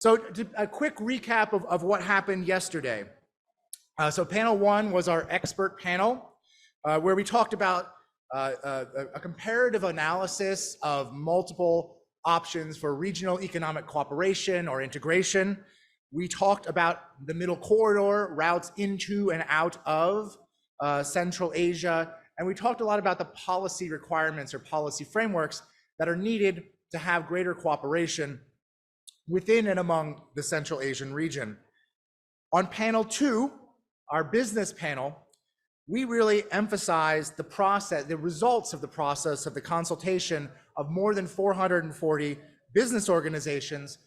So a quick recap of what happened yesterday. So panel one was our expert panel, where we talked about a comparative analysis of multiple options for regional economic cooperation or integration. We talked about the middle corridor, routes into and out of Central Asia, and we talked a lot about the policy requirements or policy frameworks that are needed to have greater cooperation within and among the Central Asian region. On panel two, our business panel, we really emphasized the process, the results of the process of the consultation of more than 440 business organizations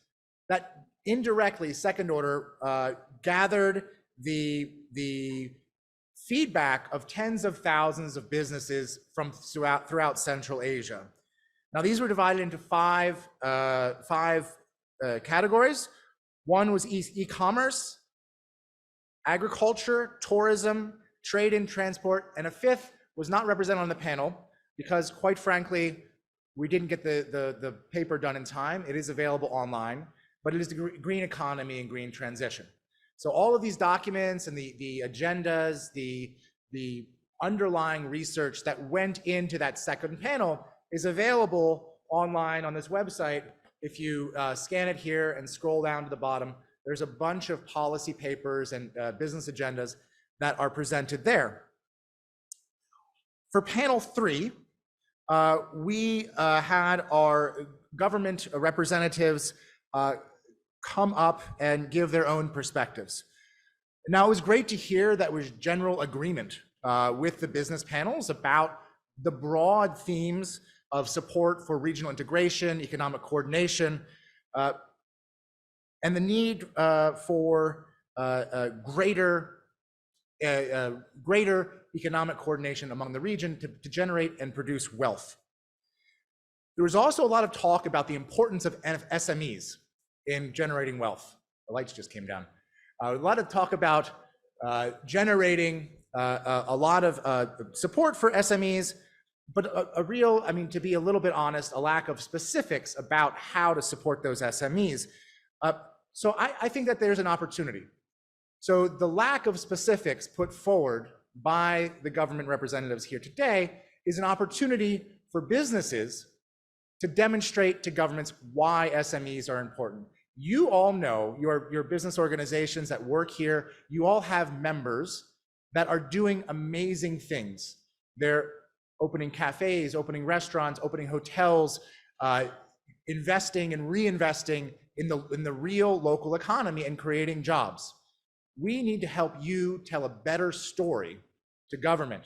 that indirectly, second order, gathered the feedback of tens of thousands of businesses from throughout Central Asia. Now, these were divided into five categories. One was e-commerce, agriculture, tourism, trade and transport, and a fifth was not represented on the panel because, quite frankly, we didn't get the paper done in time. It is available online, but it is the green economy and green transition. So all of these documents and the agendas, the underlying research that went into that second panel is available online on this website. If you scan it here and scroll down to the bottom, there's a bunch of policy papers and business agendas that are presented there. For panel three, we had our government representatives come up and give their own perspectives. Now, it was great to hear that was general agreement with the business panels about the broad themes of support for regional integration, economic coordination, and the need for greater economic coordination among the region to generate and produce wealth. There was also a lot of talk about the importance of SMEs in generating wealth. The lights just came down. A lot of talk about generating a lot of support for SMEs, but a real, I mean, to be a little bit honest, a lack of specifics about how to support those SMEs. So I think that there's an opportunity. So the lack of specifics put forward by the government representatives here today is an opportunity for businesses to demonstrate to governments why SMEs are important. You all know, your business organizations that work here, you all have members that are doing amazing things. They're opening cafes, opening restaurants, opening hotels, investing and reinvesting in the real local economy and creating jobs. We need to help you tell a better story to government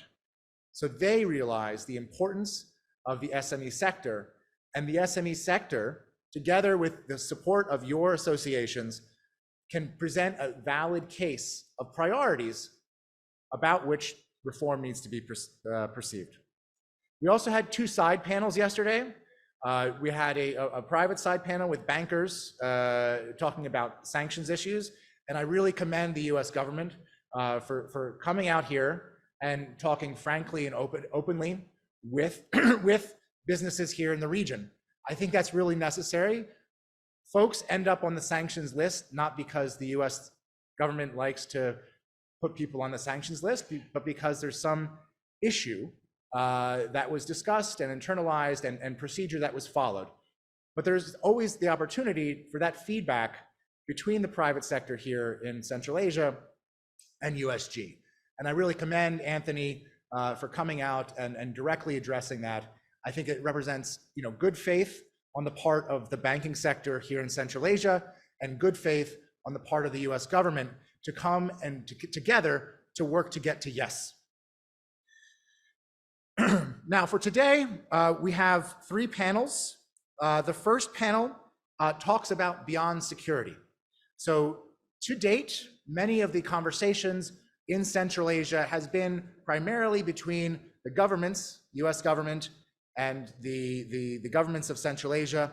so they realize the importance of the SME sector, and the SME sector, together with the support of your associations, can present a valid case of priorities about which reform needs to be perceived. We also had two side panels yesterday. We had a private side panel with bankers talking about sanctions issues, and I really commend the US government for coming out here and talking frankly and openly with, with businesses here in the region. I think that's really necessary. Folks end up on the sanctions list, not because the US government likes to put people on the sanctions list, but because there's some issue that was discussed and internalized and procedure that was followed. But there's always the opportunity for that feedback between the private sector here in Central Asia and USG. And I really commend Anthony for coming out and directly addressing that. I think it represents, good faith on the part of the banking sector here in Central Asia and good faith on the part of the US government to come and together to work to get to yes. Now for today, we have three panels. The first panel talks about beyond security. So to date, many of the conversations in Central Asia has been primarily between the governments, US government, and the governments of Central Asia,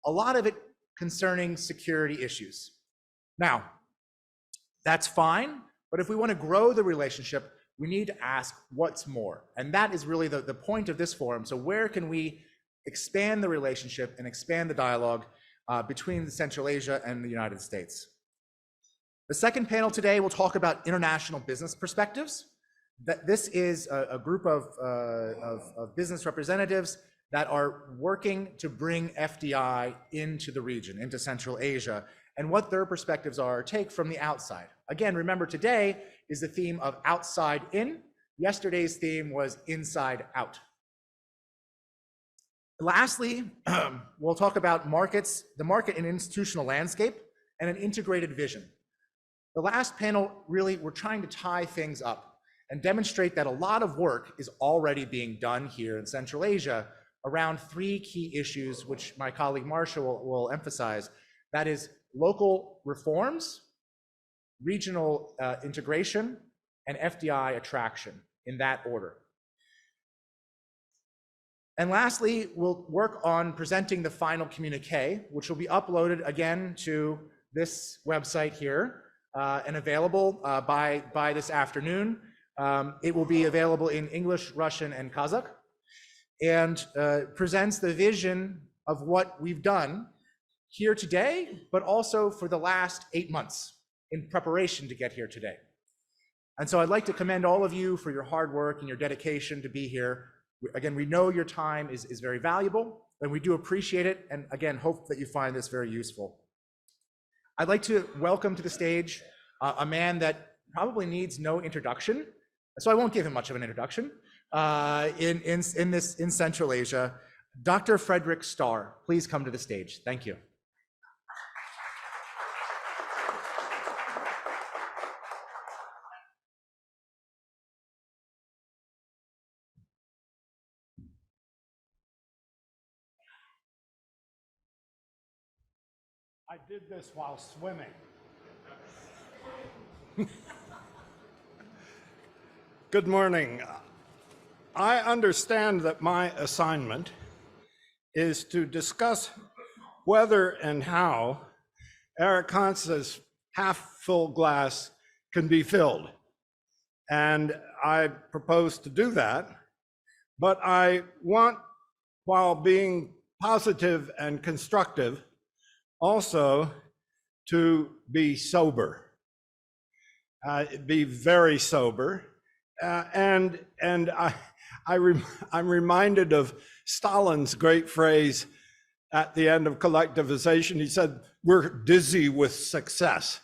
a lot of it concerning security issues. Now, that's fine, but if we want to grow the relationship, we need to ask what's more. And that is really the point of this forum. So where can we expand the relationship and expand the dialogue between Central Asia and the United States. The second panel today will talk about international business perspectives. This is a group of business representatives that are working to bring FDI into the region, into Central Asia, and what their perspectives are take from the outside. Again, remember today is the theme of outside in. Yesterday's theme was inside out. Lastly, we'll talk about markets, the market and institutional landscape, and an integrated vision. The last panel, really, we're trying to tie things up and demonstrate that a lot of work is already being done here in Central Asia around three key issues, which my colleague Marcia will emphasize. That is local reforms, regional integration, and FDI attraction, in that order. And lastly, we'll work on presenting the final communique, which will be uploaded again to this website here and available by this afternoon. It will be available in English, Russian, and Kazakh, and presents the vision of what we've done here today, but also for the last 8 months in preparation to get here today. And so I'd like to commend all of you for your hard work and your dedication to be here. Again, we know your time is very valuable, and we do appreciate it, and again, hope that you find this very useful. I'd like to welcome to the stage a man that probably needs no introduction, so I won't give him much of an introduction in Central Asia. Dr. Frederick Starr, please come to the stage. Thank you. I did this while swimming. Good morning. I understand that my assignment is to discuss whether and how Eric Hontz's half-full glass can be filled. And I propose to do that, but I want, while being positive and constructive, also to be sober, be very sober. And I'm reminded of Stalin's great phrase at the end of collectivization. He said, "We're dizzy with success."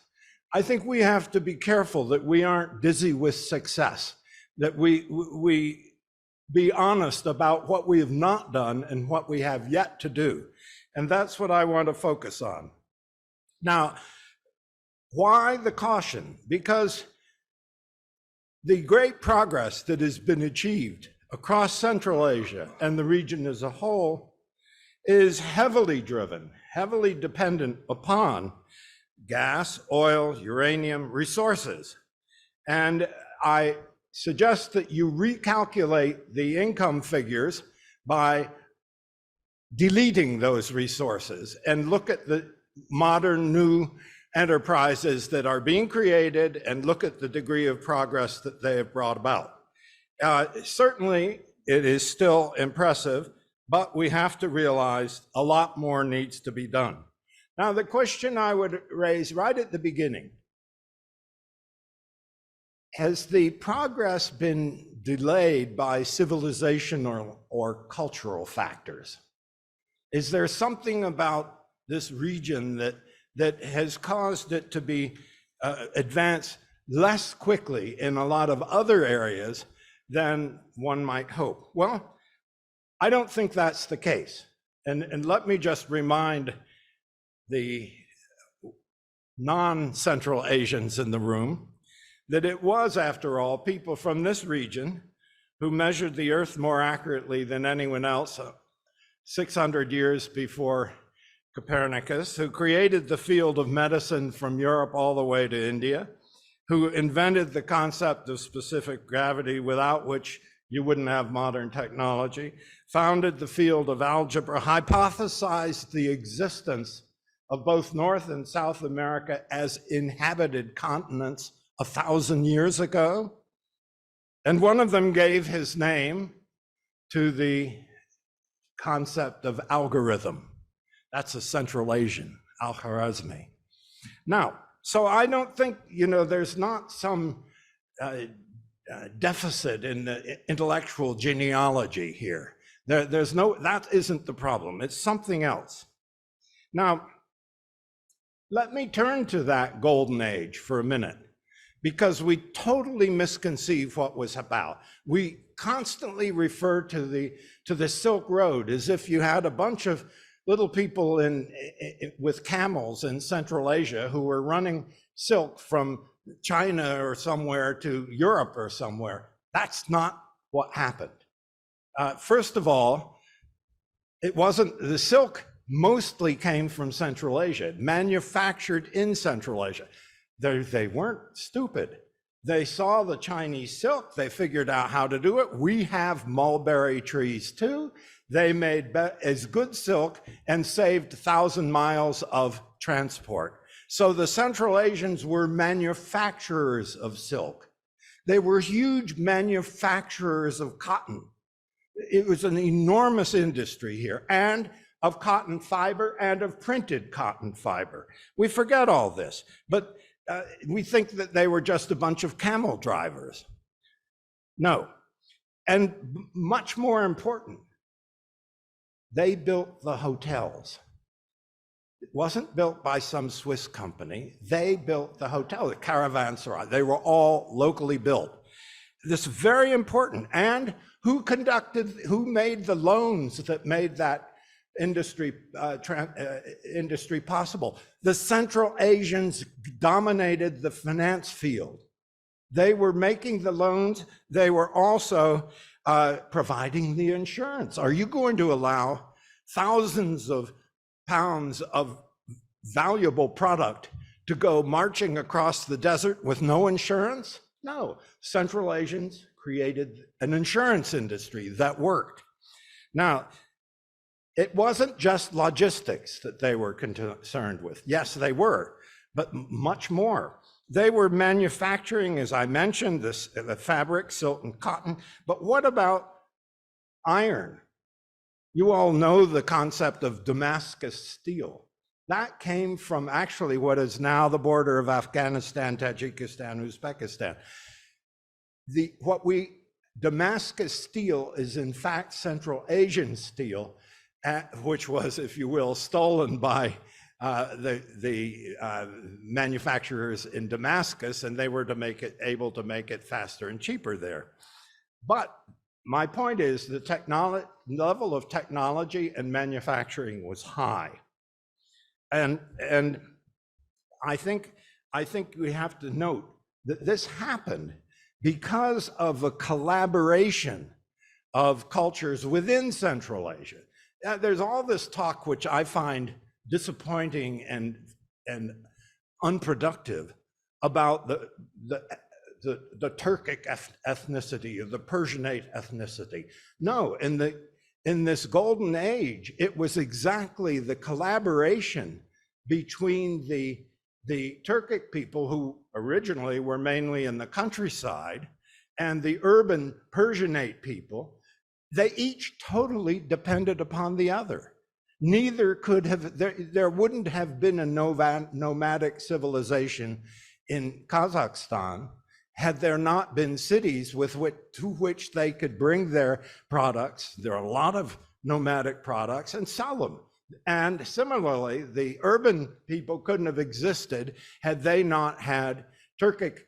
I think we have to be careful that we aren't dizzy with success, that we be honest about what we have not done and what we have yet to do. And that's what I want to focus on. Now, why the caution? Because the great progress that has been achieved across Central Asia and the region as a whole is heavily driven, heavily dependent upon gas, oil, uranium resources. And I suggest that you recalculate the income figures by deleting those resources and look at the modern new enterprises that are being created and look at the degree of progress that they have brought about. Certainly, it is still impressive, but we have to realize a lot more needs to be done. Now, the question I would raise right at the beginning: has the progress been delayed by civilizational or cultural factors? Is there something about this region that has caused it to be advance less quickly in a lot of other areas than one might hope? Well, I don't think that's the case. And let me just remind the non-Central Asians in the room that it was, after all, people from this region who measured the Earth more accurately than anyone else 600 years before Copernicus, who created the field of medicine from Europe all the way to India, who invented the concept of specific gravity, without which you wouldn't have modern technology, founded the field of algebra, hypothesized the existence of both North and South America as inhabited continents 1,000 years ago. And one of them gave his name to the concept of algorithm, That's a Central Asian, Al-Khwarizmi. Now, so I don't think, you know, there's not some deficit in the intellectual genealogy here. There's no, that isn't the problem. It's something else. Now, let me turn to that golden age for a minute, because we totally misconceive what was about. We constantly refer to the Silk Road as if you had a bunch of little people with camels in Central Asia who were running silk from China or somewhere to Europe or somewhere. That's not what happened. First of all, it wasn't, the silk mostly came from Central Asia, manufactured in Central Asia. They weren't stupid. They saw the Chinese silk, they figured out how to do it. We have mulberry trees too. They made as good silk and saved 1,000 miles of transport. So the Central Asians were manufacturers of silk. They were huge manufacturers of cotton. It was an enormous industry here, and of cotton fiber and of printed cotton fiber. We forget all this, but we think that they were just a bunch of camel drivers. No, and much more important, they built the hotels. It wasn't built by some Swiss company. They built the hotel, the caravanserai. They were all locally built. This is very important. And who made the loans that made that industry possible? The Central Asians dominated the finance field. They were making the loans. They were also providing the insurance. Are you going to allow thousands of pounds of valuable product to go marching across the desert with no insurance? No. Central Asians created an insurance industry that worked. Now, it wasn't just logistics that they were concerned with. Yes, they were, but much more. They were manufacturing, as I mentioned, the fabric, silk and cotton. But what about iron? You all know the concept of Damascus steel. That came from actually what is now the border of Afghanistan, Tajikistan, Uzbekistan. Damascus steel is in fact Central Asian steel, which was, if you will, stolen by the manufacturers in Damascus, and they were able to make it faster and cheaper there. But my point is the level of technology and manufacturing was high. And I think we have to note that this happened because of a collaboration of cultures within Central Asia. There's all this talk, which I find disappointing and unproductive, about the Turkic ethnicity or the Persianate ethnicity. No, in this golden age, it was exactly the collaboration between the Turkic people, who originally were mainly in the countryside, and the urban Persianate people. They each totally depended upon the other. Neither could have, there wouldn't have been a nomadic civilization in Kazakhstan had there not been cities to which they could bring their products. There are a lot of nomadic products, and sell them. And similarly, the urban people couldn't have existed had they not had Turkic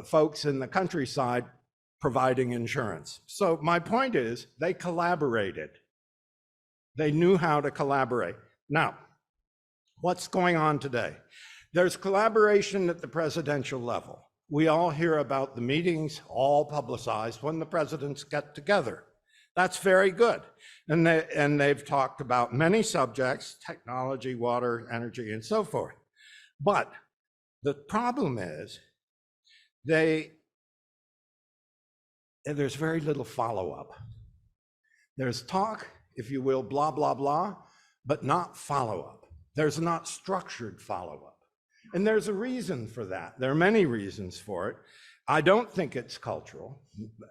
folks in the countryside providing insurance. So my point is, they collaborated. They knew how to collaborate. Now, what's going on today? There's collaboration at the presidential level. We all hear about the meetings, all publicized, when the presidents get together. That's very good. And they've talked about many subjects: technology, water, energy, and so forth. But the problem is there's very little follow-up. There's talk, if you will, blah, blah, blah, but not follow-up. There's not structured follow-up. And there's a reason for that. There are many reasons for it. I don't think it's cultural.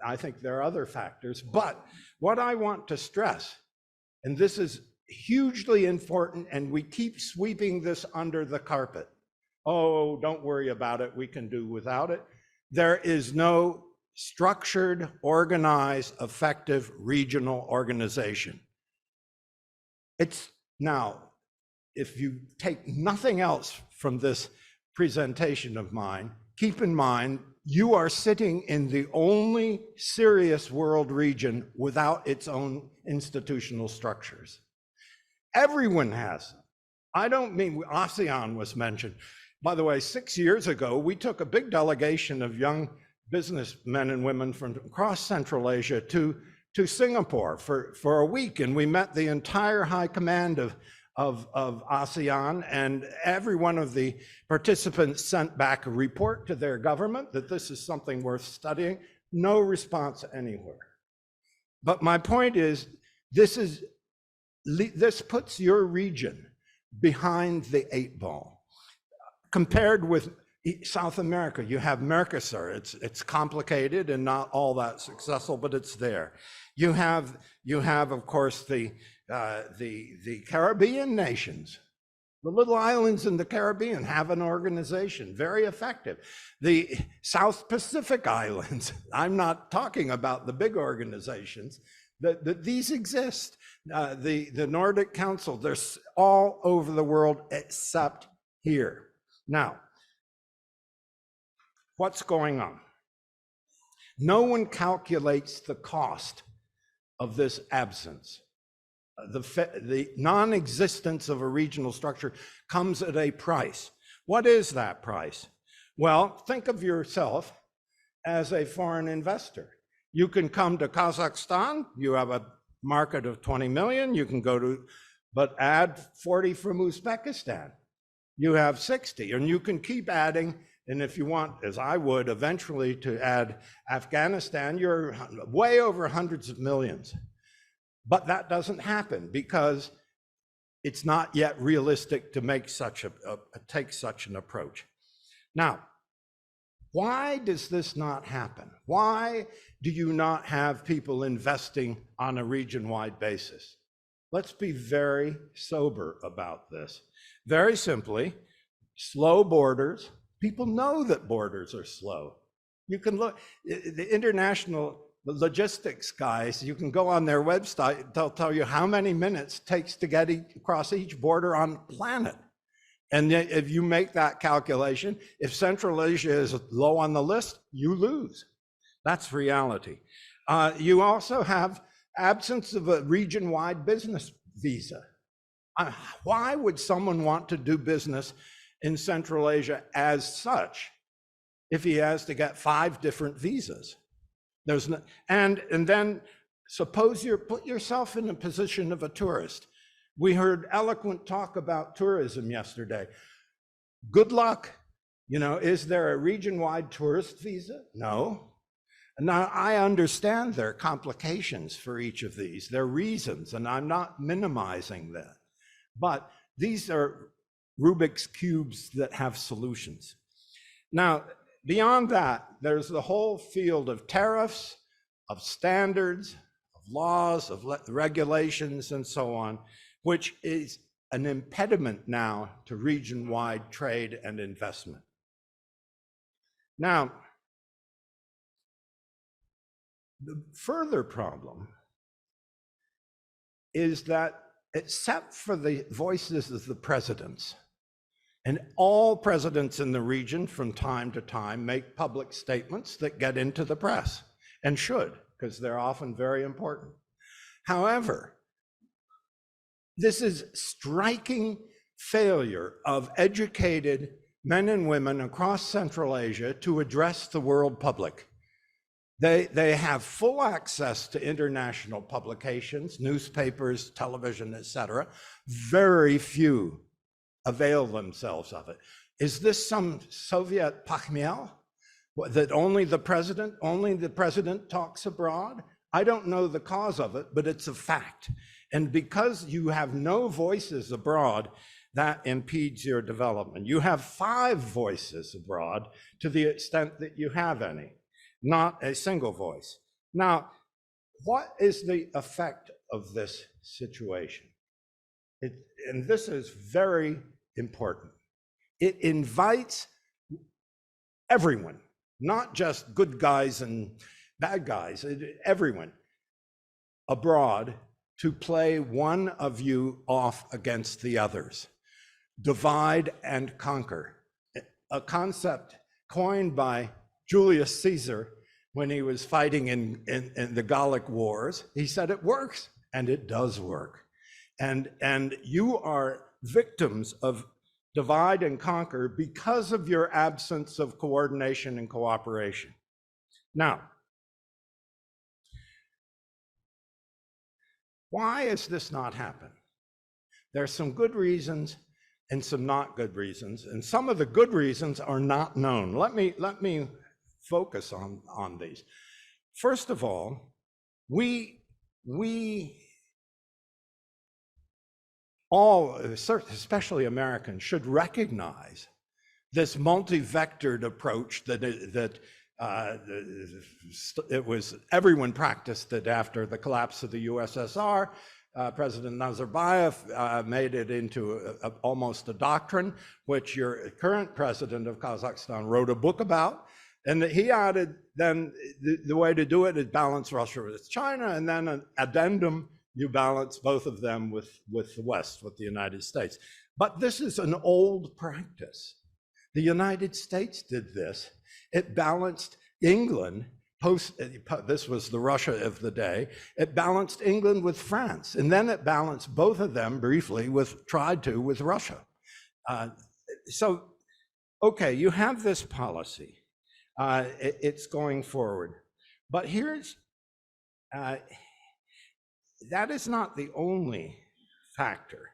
I think there are other factors. But what I want to stress, and this is hugely important, and we keep sweeping this under the carpet. Oh, don't worry about it, we can do without it. There is no structured, organized, effective regional organization. It's now, if you take nothing else from this presentation of mine, keep in mind, you are sitting in the only serious world region without its own institutional structures. Everyone has them. I don't mean ASEAN was mentioned. By the way, 6 years ago, we took a big delegation of young businessmen and women from across Central Asia to Singapore for a week, and we met the entire high command of ASEAN, and every one of the participants sent back a report to their government that this is something worth studying. No response anywhere. But my point is, this puts your region behind the 8 ball. Compared with South America, you have Mercosur. It's complicated and not all that successful, but it's there. You have of course the Caribbean nations. The little islands in the Caribbean have an organization, very effective. The South Pacific Islands, I'm not talking about the big organizations, these exist. The Nordic Council, they're all over the world except here. Now, what's going on? No one calculates the cost of this absence. The non-existence of a regional structure comes at a price. What is that price? Well, think of yourself as a foreign investor. You can come to Kazakhstan, you have a market of 20 million, you can go to, but add 40 from Uzbekistan. You have 60, and you can keep adding, and if you want, as I would eventually, to add Afghanistan, you're way over hundreds of millions. But that doesn't happen because it's not yet realistic to make take such an approach. Now, why does this not happen? Why do you not have people investing on a region-wide basis? Let's be very sober about this. Very simply, slow borders. People know that borders are slow. You can look, the international logistics guys, you can go on their website, they'll tell you how many minutes it takes to get across each border on the planet. And if you make that calculation, if Central Asia is low on the list, you lose. That's reality. You also have absence of a region-wide business visa. Why would someone want to do business in Central Asia as such if he has to get 5 different visas? There's no, and then suppose you put yourself in the position of a tourist. We heard eloquent talk about tourism yesterday. Good luck. You know, is there a region-wide tourist visa? No. Now, I understand there are complications for each of these. There are reasons, and I'm not minimizing that. But these are Rubik's cubes that have solutions. Now, beyond that, there's the whole field of tariffs, of standards, of laws, of regulations, and so on, which is an impediment now to region-wide trade and investment. Now, the further problem is that except for the voices of the presidents, and all presidents in the region from time to time make public statements that get into the press, and should, because they're often very important. However, this is striking failure of educated men and women across Central Asia to address the world public. They have full access to international publications, newspapers, television, etc. Very few avail themselves of it. Is this some Soviet pachmiel that only the president talks abroad? I don't know the cause of it, but it's a fact. And because you have no voices abroad, that impedes your development. You have 5 voices abroad to the extent that you have any, not a single voice. Now, what is the effect of this situation? and this is very important, it invites everyone, not just good guys and bad guys, everyone abroad, to play one of you off against the others. Divide and conquer, a concept coined by Julius Caesar when he was fighting in the Gallic Wars. He said it works, and it does work. And you are victims of divide and conquer because of your absence of coordination and cooperation. Now, why has this not happened? There's some good reasons and some not good reasons, and some of the good reasons are not known. Let me focus on these. First of all, we all, especially Americans, should recognize this multi-vectored approach that everyone practiced it after the collapse of the USSR. President Nazarbayev made it into almost a doctrine, which your current president of Kazakhstan wrote a book about. And he added, then the way to do it is balance Russia with China, and then an addendum, you balance both of them with the West, with the United States. But this is an old practice. The United States did this. It balanced England, this was the Russia of the day, it balanced England with France, and then it balanced both of them briefly tried to with Russia. So, okay, you have this policy. It's going forward. But here's, that is not the only factor.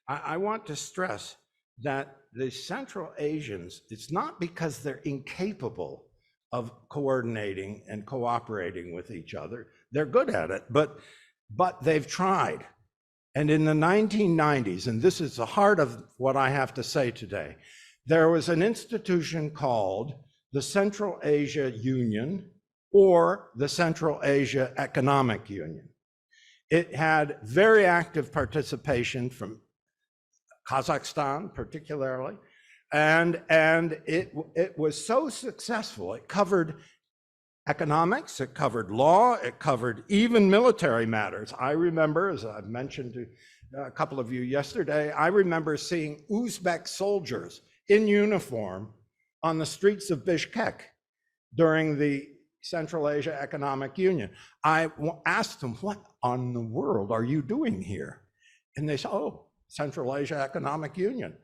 I want to stress that the Central Asians, it's not because they're incapable of coordinating and cooperating with each other. They're good at it, but they've tried. And in the 1990s, and this is the heart of what I have to say today, there was an institution called the Central Asia Union, or the Central Asia Economic Union. It had very active participation from Kazakhstan, particularly, and it was so successful. It covered economics, it covered law, it covered even military matters. I remember, as I've mentioned to a couple of you yesterday, I remember seeing Uzbek soldiers in uniform on the streets of Bishkek during the Central Asia Economic Union. I asked them, what on the world are you doing here? And they said, oh, Central Asia Economic Union,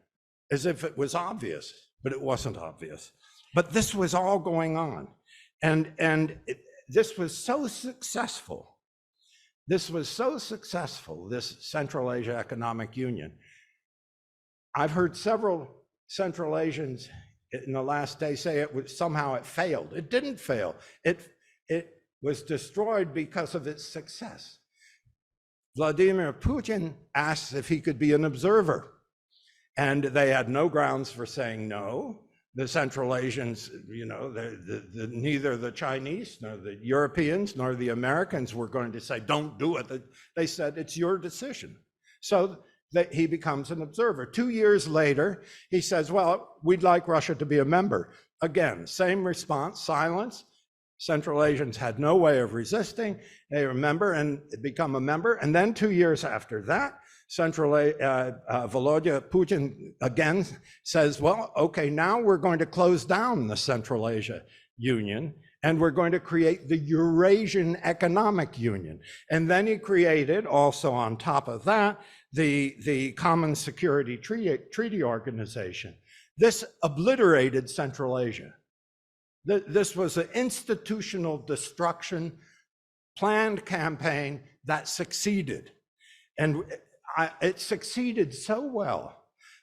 as if it was obvious, but it wasn't obvious. But this was all going on. This was so successful. This was so successful, this Central Asia Economic Union. I've heard several Central Asians in the last day say somehow it failed. It didn't fail. It was destroyed because of its success. Vladimir Putin asked if he could be an observer, and they had no grounds for saying no. The Central Asians, you know, neither the Chinese, nor the Europeans, nor the Americans were going to say, don't do it. They said, it's your decision. So that he becomes an observer. 2 years later, he says, well, we'd like Russia to be a member. Again, same response, silence. Central Asians had no way of resisting. They remember and become a member. And then 2 years after that, Volodya Putin again says, well, okay, now we're going to close down the Central Asia Union, and we're going to create the Eurasian Economic Union. And then he created, also on top of that, the Common Security Treaty Organization. This obliterated Central Asia. This was an institutional destruction, planned campaign that succeeded. And it succeeded so well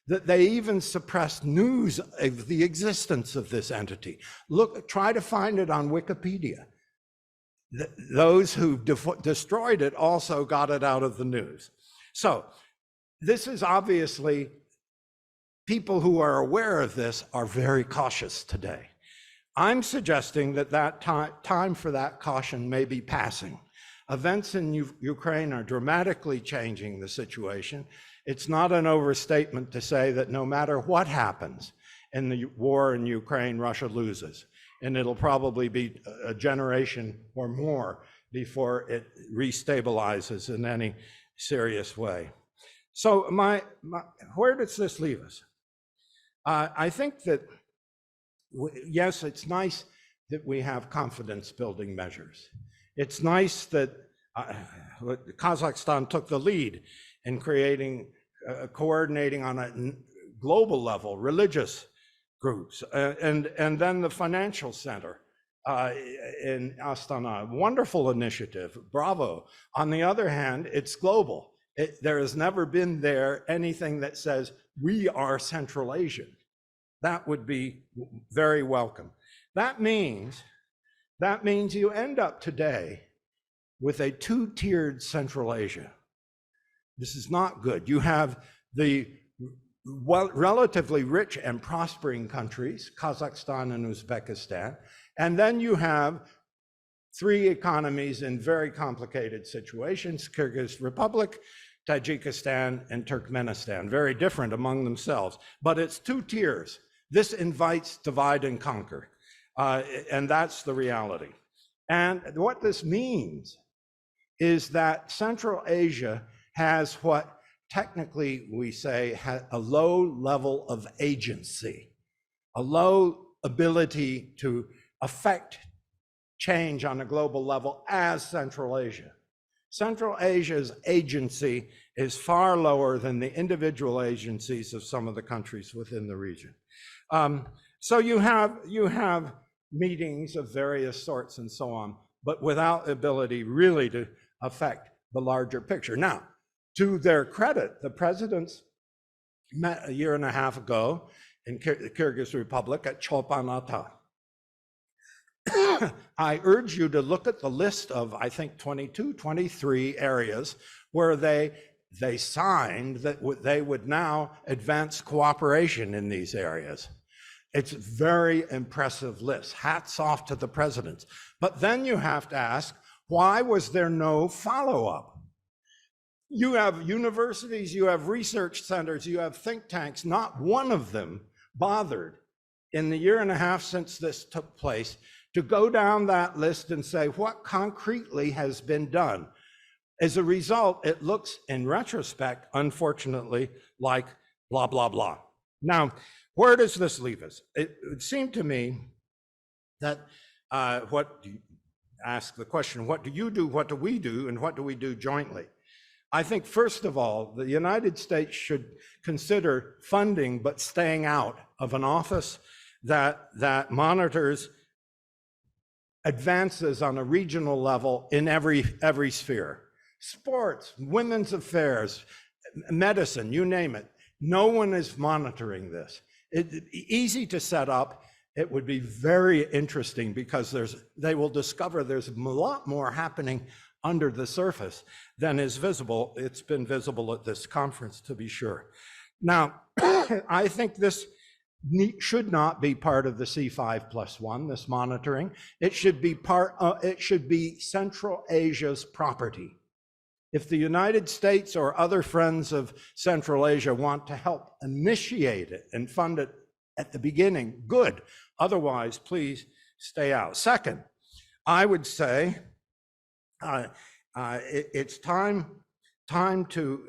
that they even suppressed news of the existence of this entity. Look, try to find it on Wikipedia. Those who destroyed it also got it out of the news. So this is obviously, people who are aware of this are very cautious today. I'm suggesting that time for that caution may be passing. Events in Ukraine are dramatically changing the situation. It's not an overstatement to say that no matter what happens in the war in Ukraine, Russia loses. And it'll probably be a generation or more before it restabilizes in any serious way. So where does this leave us? I think that, yes, it's nice that we have confidence building measures. It's nice that Kazakhstan took the lead in creating, coordinating on a global level, religious groups, and then the financial center in Astana, wonderful initiative, bravo. On the other hand, it's global. There has never been there anything that says we are Central Asian. That would be very welcome. That means you end up today with a two-tiered Central Asia. This is not good. You have the relatively rich and prospering countries, Kazakhstan and Uzbekistan, and then you have three economies in very complicated situations, Kyrgyz Republic, Tajikistan, and Turkmenistan, very different among themselves, but it's two tiers. This invites divide and conquer, and that's the reality. And what this means is that Central Asia has what technically we say has a low level of agency, a low ability to affect change on a global level as Central Asia. Central Asia's agency is far lower than the individual agencies of some of the countries within the region. So you have meetings of various sorts and so on, but without the ability really to affect the larger picture. Now, to their credit, the presidents met a year and a half ago in the Kyrgyz Republic at Chopan-Ata. I urge you to look at the list of, I think, 22, 23 areas where they signed that they would now advance cooperation in these areas. It's a very impressive list. Hats off to the presidents. But then you have to ask, why was there no follow-up? You have universities, you have research centers, you have think tanks. Not one of them bothered in the year and a half since this took place to go down that list and say what concretely has been done. As a result, it looks in retrospect, unfortunately, like blah, blah, blah. Now, where does this leave us? It would seem to me that ask the question, what do you do, what do we do, and what do we do jointly? I think, first of all, the United States should consider funding but staying out of an office that monitors advances on a regional level in every sphere. Sports, women's affairs, medicine, you name it. No one is monitoring this. It's easy to set up. It would be very interesting because they will discover there's a lot more happening under the surface than is visible. It's been visible at this conference, to be sure. Now, I think this should not be part of the C5+1, this monitoring. It should be Central Asia's property. If the United States or other friends of Central Asia want to help initiate it and fund it at the beginning, good. Otherwise, please stay out. Second, I would say it's time to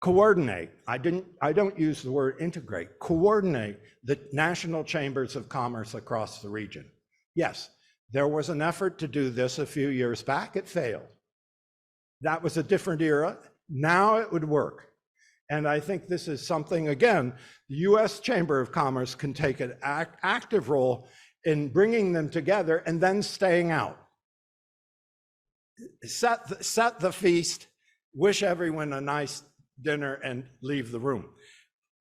coordinate. I don't use the word integrate. Coordinate the national chambers of commerce across the region. Yes, there was an effort to do this a few years back. It failed. That was a different era. Now it would work. And I think this is something, again, the US Chamber of Commerce can take an active role in bringing them together and then staying out. Set the feast, wish everyone a nice dinner, and leave the room.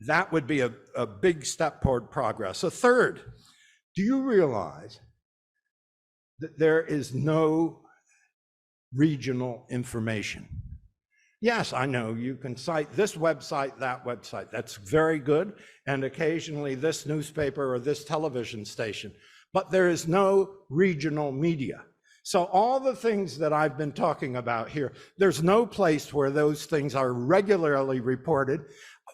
That would be a big step toward progress. So third, do you realize that there is no regional information? Yes, I know you can cite this website, that website. That's very good. And occasionally this newspaper or this television station. But there is no regional media. So all the things that I've been talking about here, there's no place where those things are regularly reported.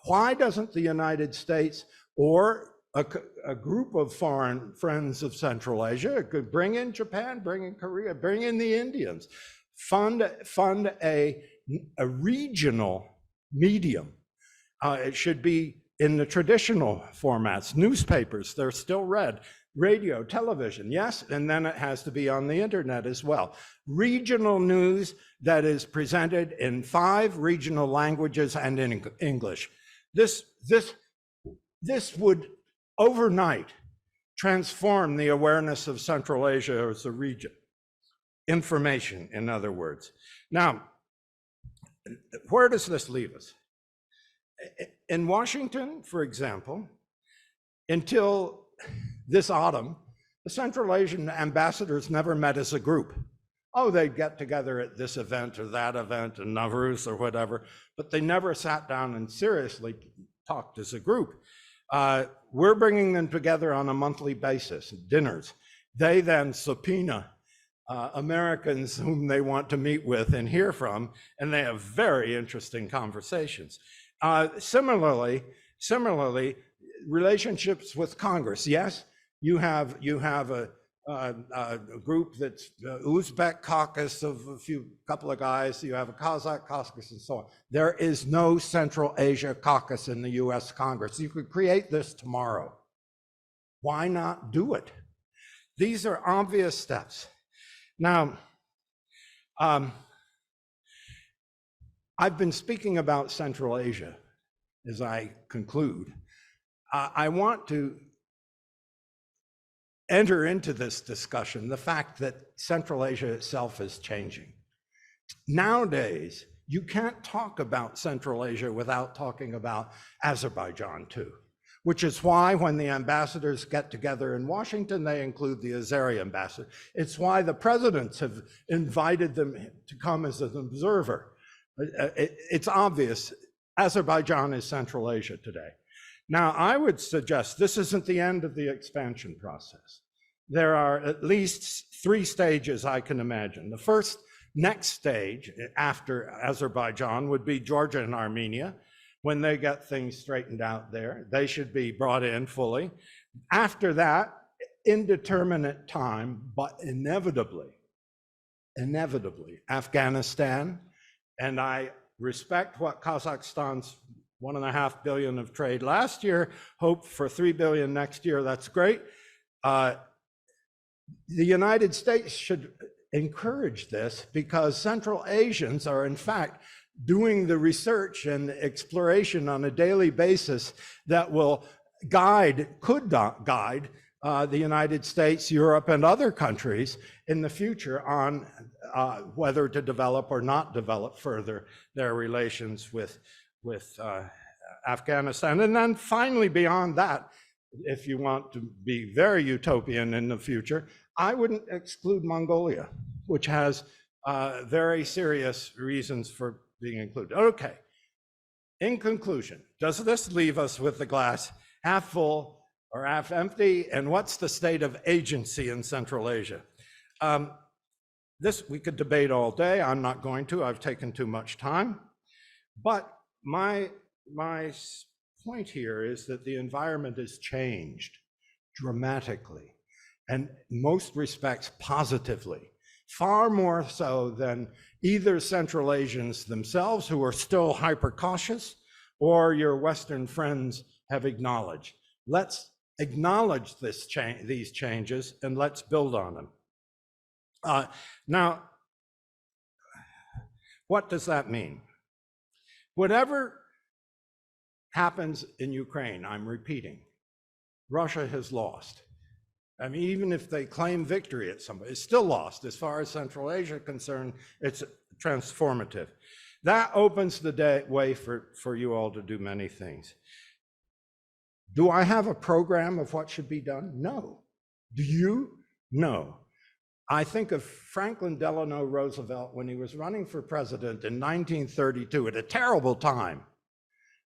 Why doesn't the United States or a group of foreign friends of Central Asia, could bring in Japan, bring in Korea, bring in the Indians, fund a regional medium? It should be in the traditional formats, newspapers, they're still read, radio, television, yes, and then it has to be on the internet as well. Regional news that is presented in 5 regional languages and in English. This would overnight transform the awareness of Central Asia as a region. Information, in other words. Now, where does this leave us? In Washington, for example, until this autumn, the Central Asian ambassadors never met as a group. Oh, they'd get together at this event or that event in Navruz or whatever, but they never sat down and seriously talked as a group. We're bringing them together on a monthly basis, dinners. They then subpoena Americans whom they want to meet with and hear from, and they have very interesting conversations. Similarly, relationships with Congress. Yes, you have a group that's Uzbek caucus of couple of guys. You have a Kazakh caucus and so on. There is no Central Asia caucus in the U.S. Congress. You could create this tomorrow. Why not do it? These are obvious steps. Now, I've been speaking about Central Asia as I conclude. I want to enter into this discussion the fact that Central Asia itself is changing. Nowadays, you can't talk about Central Asia without talking about Azerbaijan too, which is why when the ambassadors get together in Washington, they include the Azeri ambassador. It's why the presidents have invited them to come as an observer. It's obvious, Azerbaijan is Central Asia today. Now, I would suggest this isn't the end of the expansion process. There are at least 3 stages I can imagine. The first, next stage after Azerbaijan would be Georgia and Armenia. When they get things straightened out there, they should be brought in fully. After that, indeterminate time, but inevitably, Afghanistan. And I respect what Kazakhstan's $1.5 billion of trade last year, hope for $3 billion next year, that's great. The United States should encourage this because Central Asians are in fact doing the research and exploration on a daily basis that will could guide the United States, Europe, and other countries in the future on whether to develop or not develop further their relations with Afghanistan. And then finally, beyond that, if you want to be very utopian in the future, I wouldn't exclude Mongolia, which has very serious reasons for being included. Okay, in conclusion, does this leave us with the glass half full or half empty? And what's the state of agency in Central Asia? This we could debate all day. I'm not going to. I've taken too much time. But my point here is that the environment has changed dramatically, and in most respects positively, far more so than either Central Asians themselves, who are still hyper cautious, or your Western friends have acknowledged. Let's acknowledge these changes and let's build on them. Now, what does that mean? Whatever happens in Ukraine, I'm repeating, Russia has lost. I mean, even if they claim victory at some point, it's still lost. As far as Central Asia is concerned, it's transformative. That opens the way for you all to do many things. Do I have a program of what should be done? No. Do you? No. I think of Franklin Delano Roosevelt when he was running for president in 1932, at a terrible time,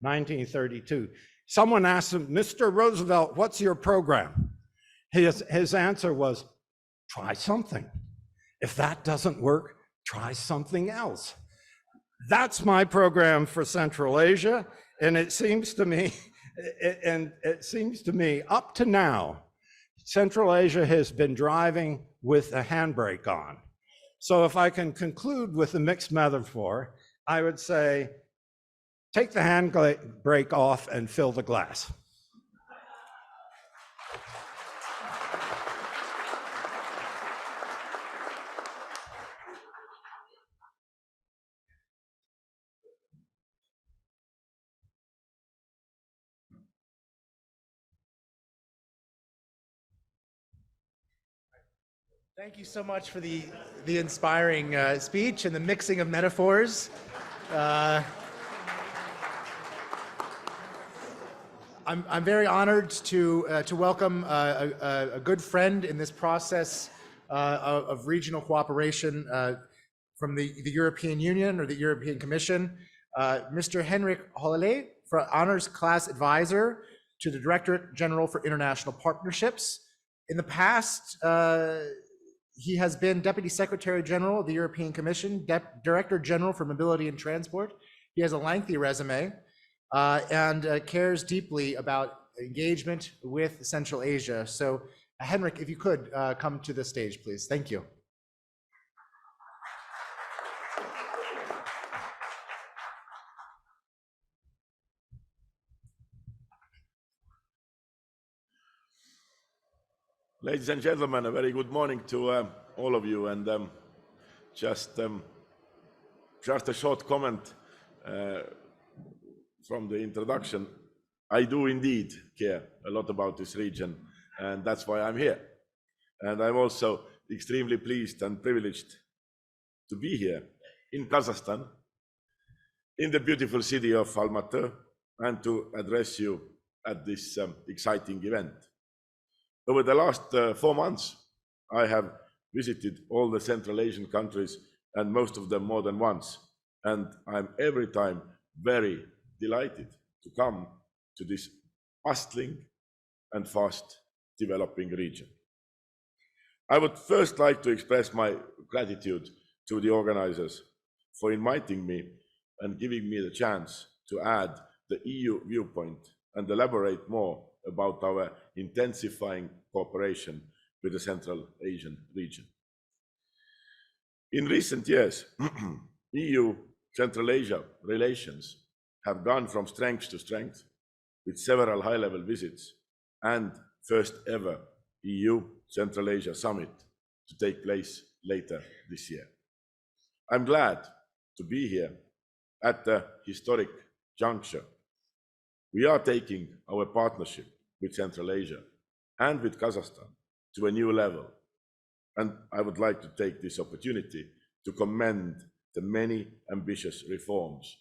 1932. Someone asked him, Mr. Roosevelt, what's your program? His answer was, try something. If that doesn't work, try something else. That's my program for Central Asia, and it seems to me, up to now, Central Asia has been driving with a handbrake on. So if I can conclude with a mixed metaphor, I would say, take the handbrake off and fill the glass. Thank you so much for the inspiring speech and the mixing of metaphors. I'm very honored to welcome a good friend in this process of regional cooperation from the European Union or the European Commission, Mr. Henrik Hololei, Honors Class Advisor to the Directorate General for International Partnerships. In the past, he has been Deputy Secretary General of the European Commission, Director General for Mobility and Transport. He has a lengthy resume and cares deeply about engagement with Central Asia. So, Henrik, if you could come to the stage, please. Thank you. Ladies and gentlemen, a very good morning to all of you, and just a short comment from the introduction. I do indeed care a lot about this region, and that's why I'm here. And I'm also extremely pleased and privileged to be here in Kazakhstan, in the beautiful city of Almaty, and to address you at this exciting event. Over the last 4 months, I have visited all the Central Asian countries, and most of them more than once. And I'm every time very delighted to come to this bustling and fast developing region. I would first like to express my gratitude to the organizers for inviting me and giving me the chance to add the EU viewpoint and elaborate more about our intensifying cooperation with the Central Asian region. In recent years, EU-Central Asia relations have gone from strength to strength, with several high-level visits and first ever EU-Central Asia summit to take place later this year. I'm glad to be here at the historic juncture. We are taking our partnership with Central Asia and with Kazakhstan to a new level. And I would like to take this opportunity to commend the many ambitious reforms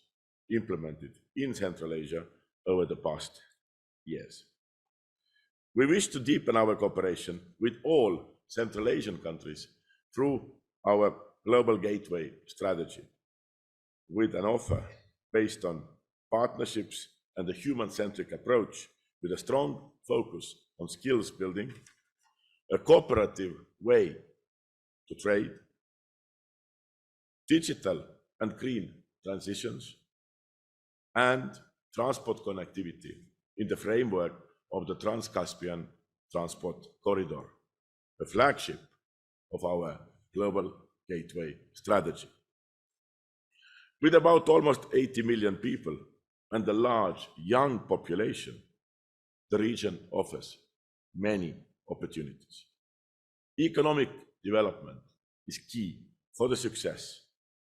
implemented in Central Asia over the past years. We wish to deepen our cooperation with all Central Asian countries through our Global Gateway strategy, with an offer based on partnerships and a human-centric approach, with a strong focus on skills building, a cooperative way to trade, digital and green transitions, and transport connectivity in the framework of the Trans-Caspian Transport Corridor, a flagship of our Global Gateway strategy. With about almost 80 million people and a large young population, the region offers many opportunities. Economic development is key for the success,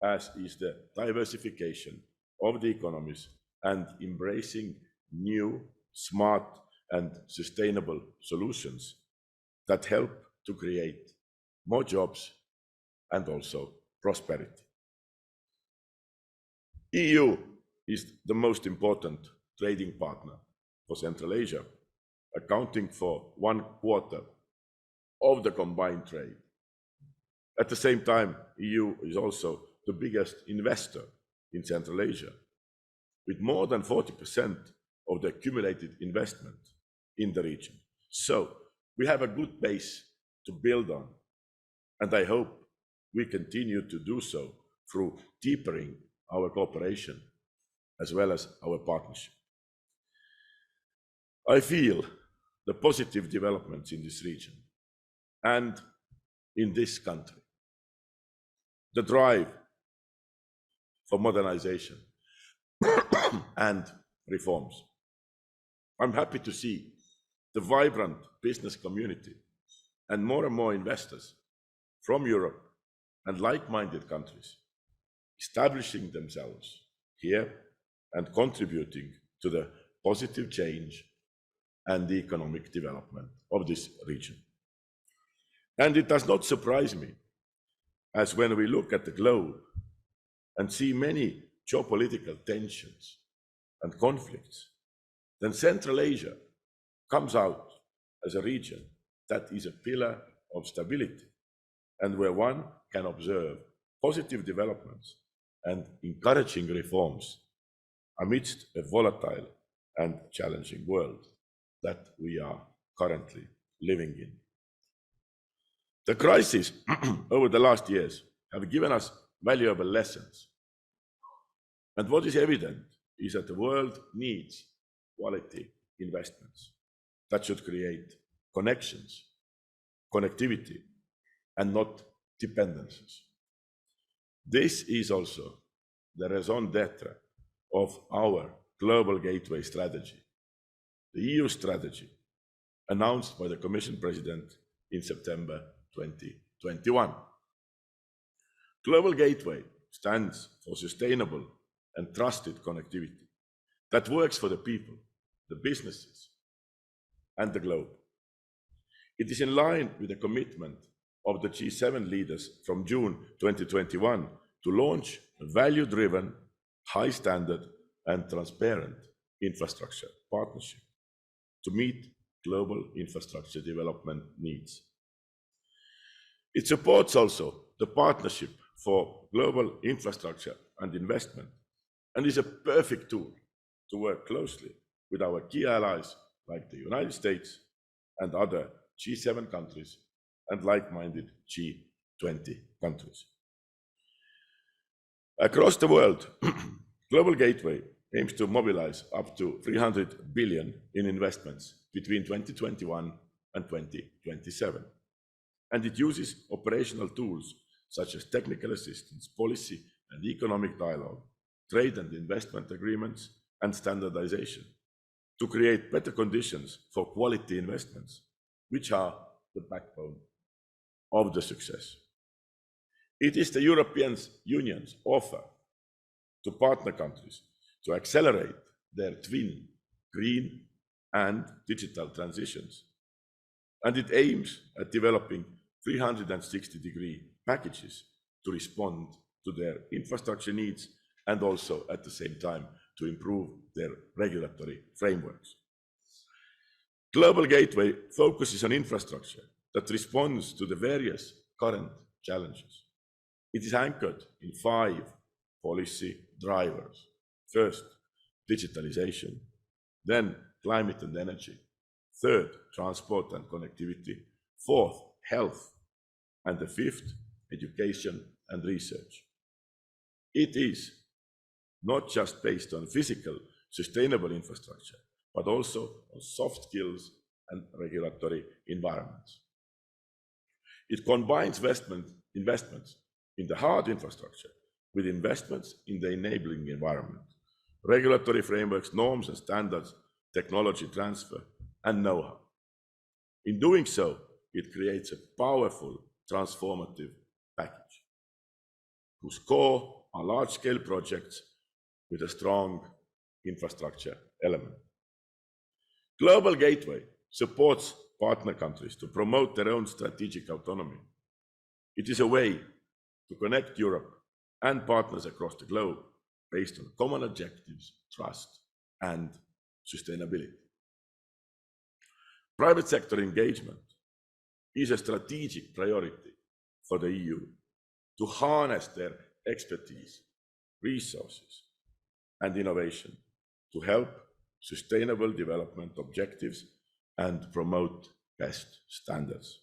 as is the diversification of the economies and embracing new, smart, and sustainable solutions that help to create more jobs and also prosperity. EU is the most important trading partner for Central Asia, accounting for 1/4 of the combined trade. At the same time, EU is also the biggest investor in Central Asia, with more than 40% of the accumulated investment in the region. So we have a good base to build on, and I hope we continue to do so through deepening our cooperation as well as our partnership. I feel the positive developments in this region and in this country, the drive for modernization and reforms. I'm happy to see the vibrant business community and more investors from Europe and like-minded countries establishing themselves here and contributing to the positive change and the economic development of this region. And it does not surprise me, as when we look at the globe and see many geopolitical tensions and conflicts, then Central Asia comes out as a region that is a pillar of stability and where one can observe positive developments and encouraging reforms amidst a volatile and challenging world that we are currently living in. The crises over the last years have given us valuable lessons. And what is evident is that the world needs quality investments that should create connections, connectivity, and not dependencies. This is also the raison d'etre of our Global Gateway strategy, the EU strategy announced by the Commission President in September 2021. Global Gateway stands for sustainable and trusted connectivity that works for the people, the businesses, and the globe. It is in line with the commitment of the G7 leaders from June 2021 to launch a value-driven, high-standard, and transparent infrastructure partnership to meet global infrastructure development needs. It supports also the Partnership for Global Infrastructure and Investment and is a perfect tool to work closely with our key allies like the United States and other G7 countries and like-minded G20 countries. Across the world, Global Gateway aims to mobilize up to 300 billion in investments between 2021 and 2027. And it uses operational tools such as technical assistance, policy and economic dialogue, trade and investment agreements, and standardization to create better conditions for quality investments, which are the backbone of the success. It is the European Union's offer to partner countries to accelerate their twin green and digital transitions. And it aims at developing 360-degree packages to respond to their infrastructure needs and also at the same time to improve their regulatory frameworks. Global Gateway focuses on infrastructure that responds to the various current challenges. It is anchored in 5 policy drivers. First, digitalization, then climate and energy, third, transport and connectivity, fourth, health, and the 5th, education and research. It is not just based on physical, sustainable infrastructure, but also on soft skills and regulatory environments. It combines investments in the hard infrastructure with investments in the enabling environment, regulatory frameworks, norms and standards, technology transfer, and know-how. In doing so, it creates a powerful, transformative package whose core are large-scale projects with a strong infrastructure element. Global Gateway supports partner countries to promote their own strategic autonomy. It is a way to connect Europe and partners across the globe based on common objectives, trust, and sustainability. Private sector engagement is a strategic priority for the EU to harness their expertise, resources, and innovation to help sustainable development objectives and promote best standards.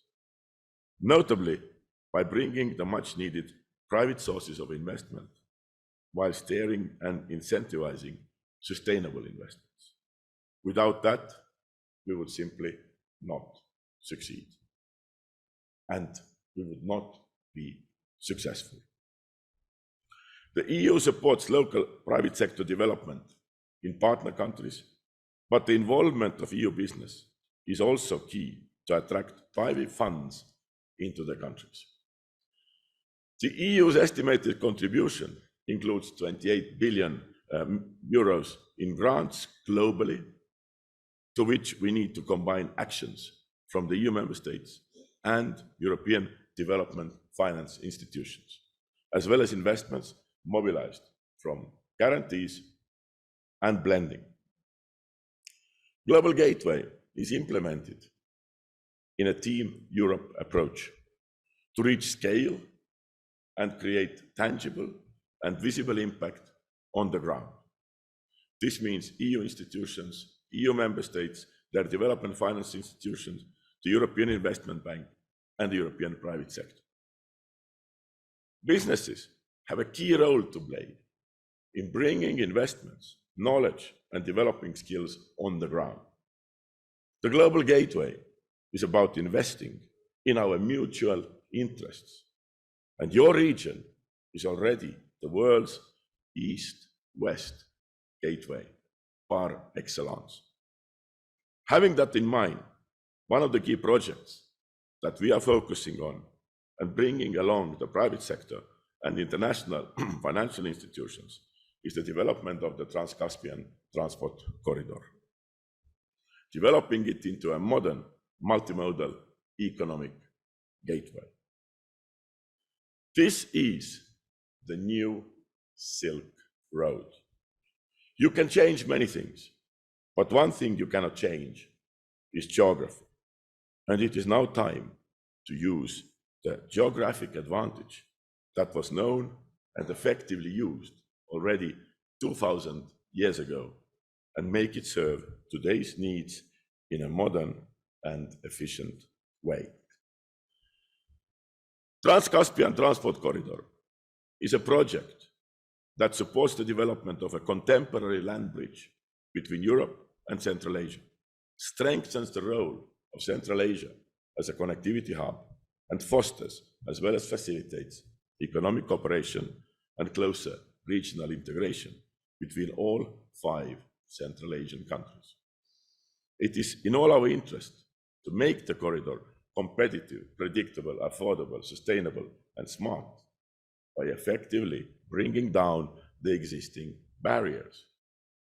Notably, by bringing the much-needed private sources of investment while steering and incentivizing sustainable investments. Without that, we would simply not succeed, and we would not be successful. The EU supports local private sector development in partner countries, but the involvement of EU business is also key to attract private funds into the countries. The EU's estimated contribution includes 28 billion euros in grants globally, to which we need to combine actions from the EU member states and European development finance institutions, as well as investments mobilized from guarantees and blending. Global Gateway is implemented in a Team Europe approach to reach scale and create tangible and visible impact on the ground. This means EU institutions, EU member states, their development finance institutions, the European Investment Bank, and the European private sector. Businesses have a key role to play in bringing investments, knowledge, and developing skills on the ground. The Global Gateway is about investing in our mutual interests, and your region is already the world's East-West gateway par excellence. Having that in mind, one of the key projects that we are focusing on and bringing along the private sector and international financial institutions is the development of the Trans-Caspian Transport Corridor, developing it into a modern multimodal economic gateway. This is the new Silk Road. You can change many things, but one thing you cannot change is geography. And it is now time to use the geographic advantage that was known and effectively used already 2,000 years ago and make it serve today's needs in a modern and efficient way. Trans-Caspian Transport Corridor is a project that supports the development of a contemporary land bridge between Europe and Central Asia, strengthens the role of Central Asia as a connectivity hub, and fosters as well as facilitates economic cooperation and closer regional integration between all 5 Central Asian countries. It is in all our interest to make the corridor competitive, predictable, affordable, sustainable, and smart by effectively bringing down the existing barriers.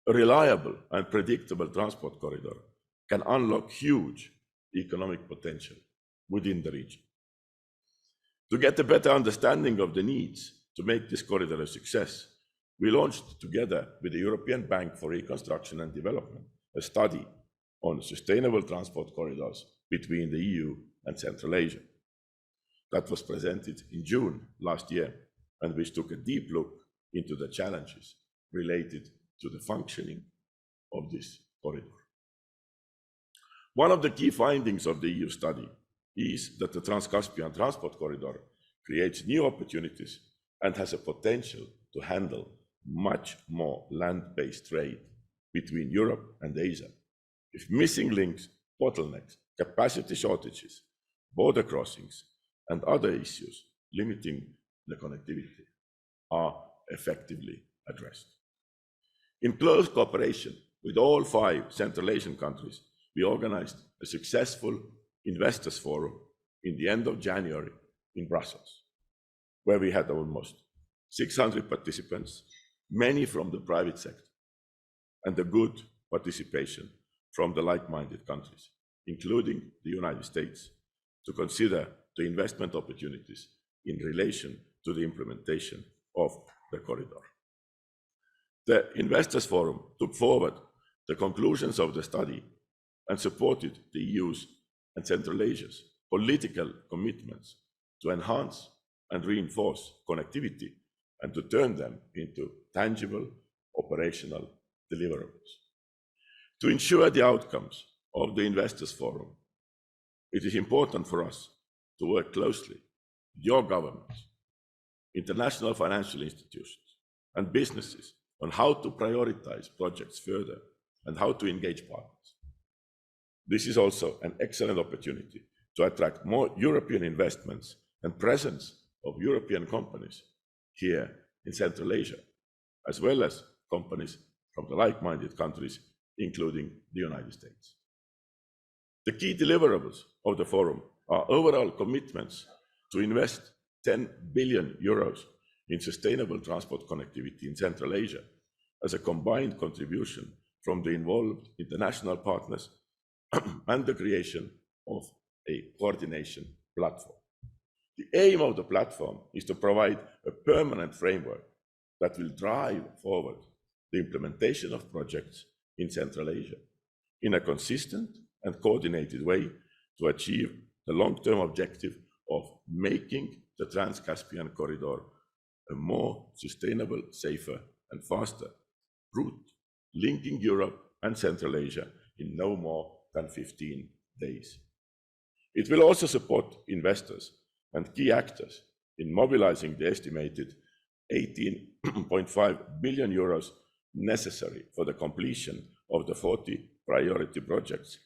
A reliable and predictable transport corridor can unlock huge economic potential within the region. To get a better understanding of the needs to make this corridor a success, we launched together with the European Bank for Reconstruction and Development a study on sustainable transport corridors between the EU and Central Asia. That was presented in June last year, and which took a deep look into the challenges related to the functioning of this corridor. One of the key findings of the EU study is that the Trans-Caspian Transport Corridor creates new opportunities and has a potential to handle much more land-based trade between Europe and Asia, if missing links, bottlenecks, capacity shortages, border crossings, and other issues limiting the connectivity are effectively addressed. In close cooperation with all 5 Central Asian countries, we organized a successful investors forum in the end of January in Brussels, where we had almost 600 participants, many from the private sector, and a good participation from the like-minded countries, including the United States, to consider the investment opportunities in relation to the implementation of the corridor. The Investors Forum took forward the conclusions of the study and supported the EU's and Central Asia's political commitments to enhance and reinforce connectivity and to turn them into tangible operational deliverables. To ensure the outcomes of the Investors Forum, it is important for us to work closely your governments, international financial institutions, and businesses on how to prioritize projects further and how to engage partners. This is also an excellent opportunity to attract more European investments and presence of European companies here in Central Asia, as well as companies from the like-minded countries, including the United States. The key deliverables of the forum are overall commitments to invest 10 billion euros in sustainable transport connectivity in Central Asia as a combined contribution from the involved international partners and the creation of a coordination platform. The aim of the platform is to provide a permanent framework that will drive forward the implementation of projects in Central Asia in a consistent and coordinated way to achieve the long-term objective of making the Trans-Caspian corridor a more sustainable, safer, and faster route linking Europe and Central Asia in no more than 15 days. It will also support investors and key actors in mobilizing the estimated 18.5 billion euros necessary for the completion of the 40 priority projects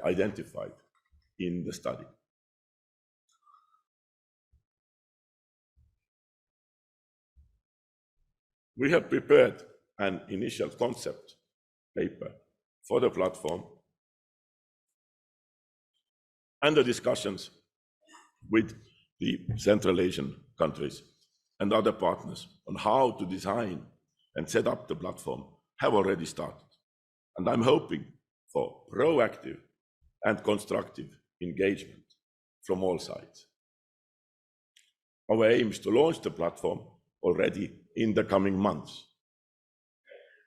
identified in the study. We have prepared an initial concept paper for the platform, and the discussions with the Central Asian countries and other partners on how to design and set up the platform have already started. And I'm hoping for proactive and constructive engagement from all sides. Our aim is to launch the platform already in the coming months.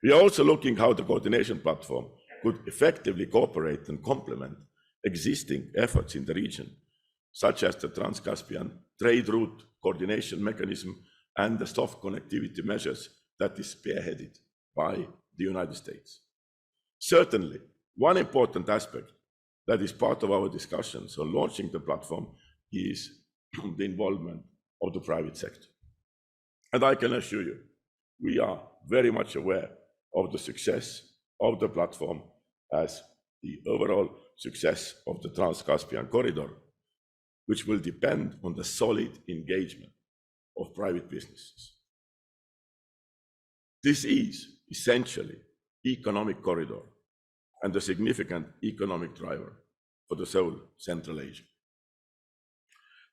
We are also looking how the coordination platform could effectively cooperate and complement existing efforts in the region, such as the Trans-Caspian Trade Route Coordination Mechanism and the soft connectivity measures that is spearheaded by the United States. Certainly, one important aspect that is part of our discussions on launching the platform is the involvement of the private sector. And I can assure you, we are very much aware of the success of the platform as the overall success of the Trans-Caspian corridor, which will depend on the solid engagement of private businesses. This is essentially economic corridor and a significant economic driver for the whole Central Asia.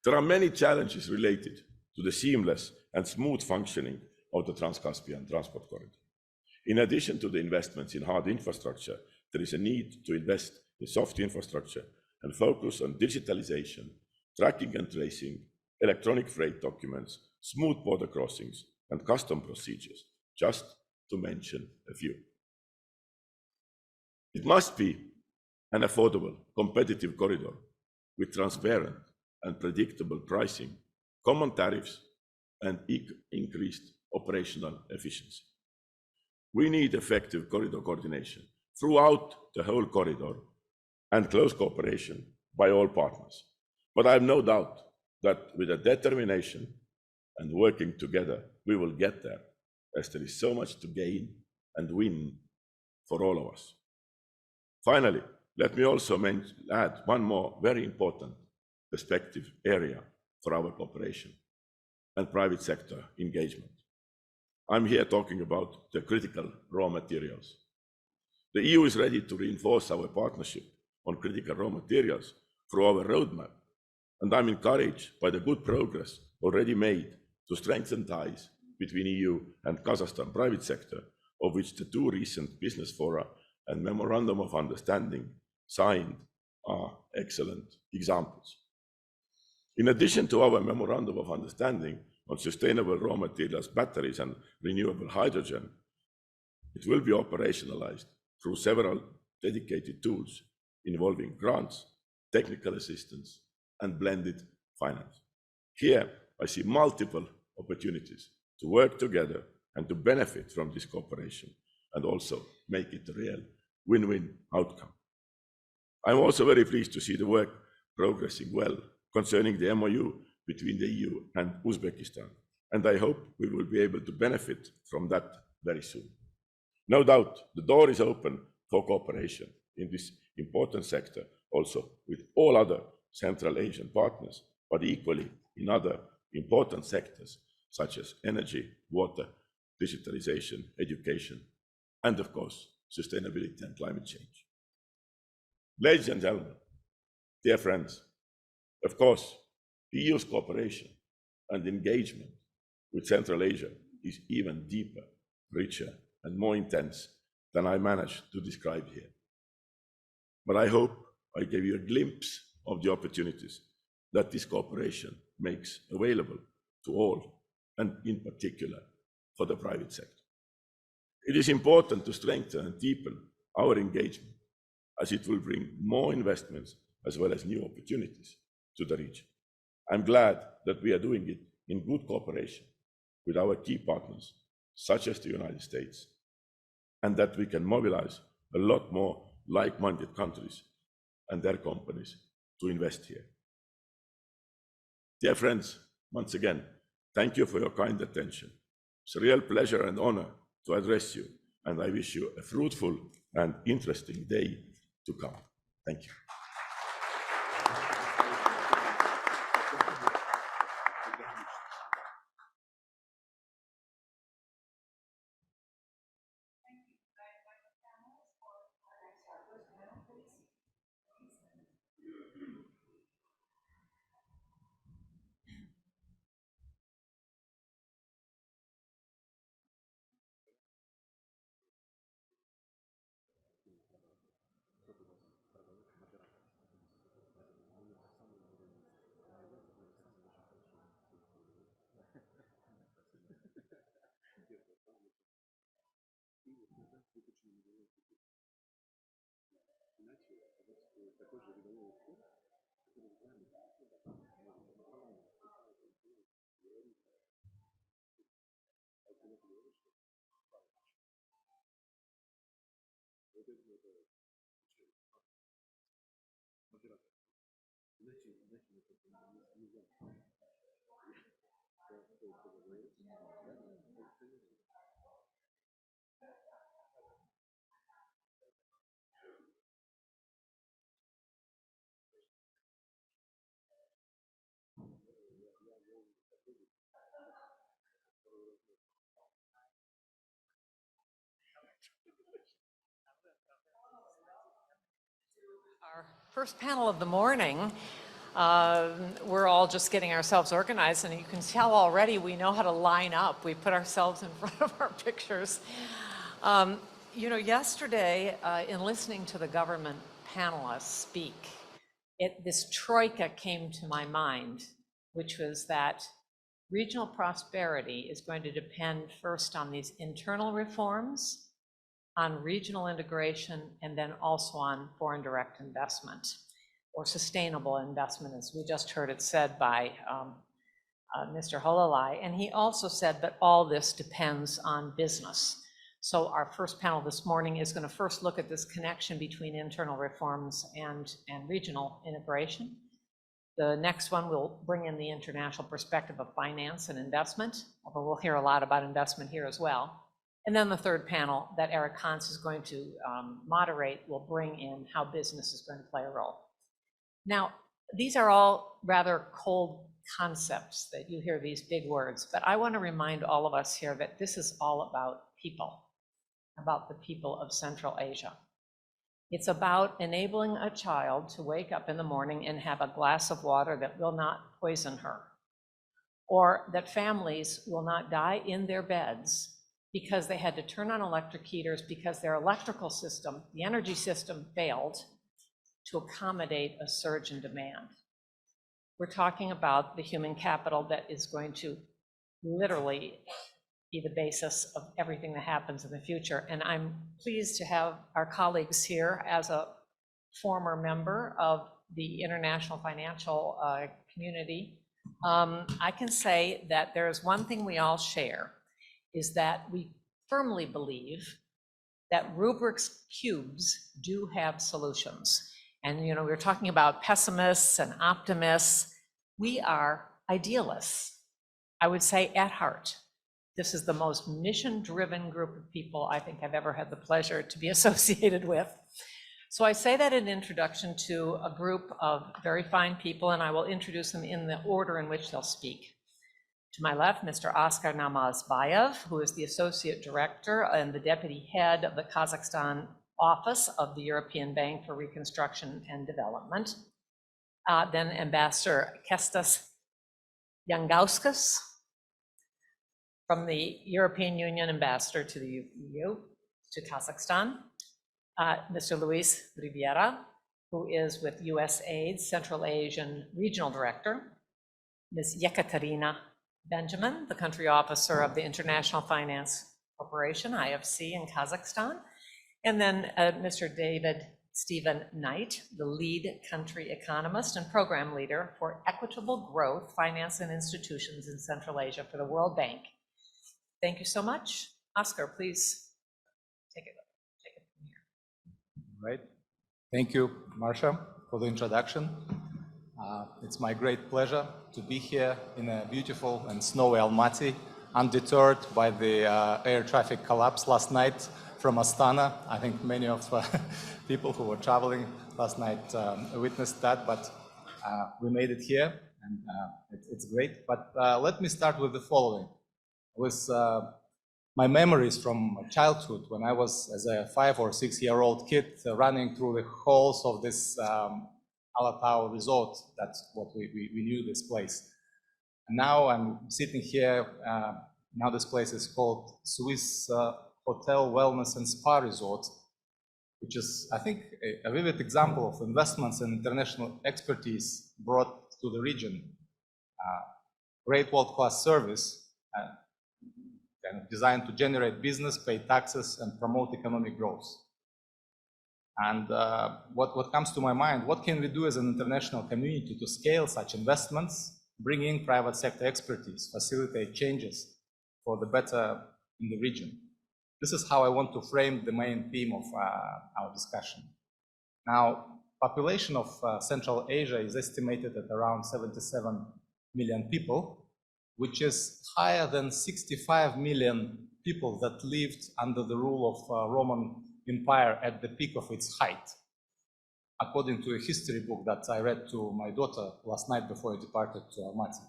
There are many challenges related to the seamless and smooth functioning of the Trans-Caspian transport corridor. In addition to the investments in hard infrastructure, there is a need to invest in soft infrastructure and focus on digitalization, tracking and tracing, electronic freight documents, smooth border crossings, and custom procedures, just to mention a few. It must be an affordable, competitive corridor with transparent and predictable pricing, common tariffs, and increased operational efficiency. We need effective corridor coordination throughout the whole corridor and close cooperation by all partners. But I have no doubt that with a determination and working together, we will get there, as there is so much to gain and win for all of us. Finally, let me also add one more very important perspective area for our cooperation and private sector engagement. I'm here talking about the critical raw materials. The EU is ready to reinforce our partnership on critical raw materials through our roadmap, and I'm encouraged by the good progress already made to strengthen ties between EU and Kazakhstan private sector, of which the two recent business fora and memorandum of understanding signed are excellent examples. In addition to our memorandum of understanding on sustainable raw materials, batteries, and renewable hydrogen, it will be operationalized through several dedicated tools involving grants, technical assistance, and blended finance. Here, I see multiple opportunities to work together and to benefit from this cooperation and also make it a real win-win outcome. I'm also very pleased to see the work progressing well concerning the MOU between the EU and Uzbekistan, and I hope we will be able to benefit from that very soon. No doubt, the door is open for cooperation in this important sector, also with all other Central Asian partners, but equally in other important sectors such as energy, water, digitalization, education, and of course, sustainability and climate change. Ladies and gentlemen, dear friends, of course, the EU's cooperation and engagement with Central Asia is even deeper, richer, and more intense than I managed to describe here. But I hope I gave you a glimpse of the opportunities that this cooperation makes available to all, and in particular for the private sector. It is important to strengthen and deepen our engagement, as it will bring more investments as well as new opportunities to the region. I'm glad that we are doing it in good cooperation with our key partners, such as the United States, and that we can mobilize a lot more like-minded countries and their companies to invest here. Dear friends, once again, thank you for your kind attention. It's a real pleasure and honor to address you, and I wish you a fruitful and interesting day to come. Thank you. Our first panel of the morning. We're all just getting ourselves organized, and you can tell already we know how to line up. We put ourselves in front of our pictures. You know, yesterday, in listening to the government panelists speak, this troika came to my mind, which was that regional prosperity is going to depend first on these internal reforms, on regional integration, and then also on foreign direct investment, or sustainable investment, as we just heard it said by Mr. Hololei. And he also said that all this depends on business. So our first panel this morning is going to first look at this connection between internal reforms and regional integration. The next one will bring in the international perspective of finance and investment, although we'll hear a lot about investment here as well. And then the third panel that Eric Hontz is going to moderate will bring in how business is going to play a role. Now, these are all rather cold concepts that you hear these big words, but I want to remind all of us here that this is all about people, about the people of Central Asia. It's about enabling a child to wake up in the morning and have a glass of water that will not poison her, or that families will not die in their beds because they had to turn on electric heaters because their electrical system, the energy system, failed to accommodate a surge in demand. We're talking about the human capital that is going to literally be the basis of everything that happens in the future. And I'm pleased to have our colleagues here. As a former member of the international financial community, I can say that there is one thing we all share, is that we firmly believe that rubrics cubes do have solutions. And you know, we're talking about pessimists and optimists. We are idealists. I would say at heart, this is the most mission-driven group of people I think I've ever had the pleasure to be associated with. So I say that in introduction to a group of very fine people, and I will introduce them in the order in which they'll speak. To my left, Mr. Oskar Namazbayev, who is the Associate Director and the Deputy Head of the Kazakhstan Office of the European Bank for Reconstruction and Development. Then Ambassador Kestas Yangauskas, from the European Union Ambassador to the EU, to Kazakhstan. Mr. Luis Riviera, who is with USAID Central Asian Regional Director. Ms. Yekaterina Benjamin, the country officer of the International Finance Corporation, IFC, in Kazakhstan. And then Mr. David Stephen Knight, the lead country economist and program leader for equitable growth, finance and institutions in Central Asia for the World Bank. Thank you so much. Oskar, please take it from here. Right. Thank you, Marcia, for the introduction. It's my great pleasure to be here in a beautiful and snowy Almaty, undeterred by the air traffic collapse last night from Astana. I think many of people who were traveling last night witnessed that, but we made it here, and it's great. But let me start with the following. With my memories from my childhood, when I was as a 5 or 6 year old kid running through the halls of this Alatau resort. That's what we knew this place. And now I'm sitting here. Now this place is called Swiss Hotel, Wellness and Spa Resort, which is, I think, a vivid example of investments and international expertise brought to the region. Great world-class service, kind of designed to generate business, pay taxes, and promote economic growth. And what comes to my mind, what can we do as an international community to scale such investments, bring in private sector expertise, facilitate changes for the better in the region? This is how I want to frame the main theme of our discussion. Now, population of Central Asia is estimated at around 77 million people, which is higher than 65 million people that lived under the rule of Roman Empire at the peak of its height, according to a history book that I read to my daughter last night before I departed to Almaty.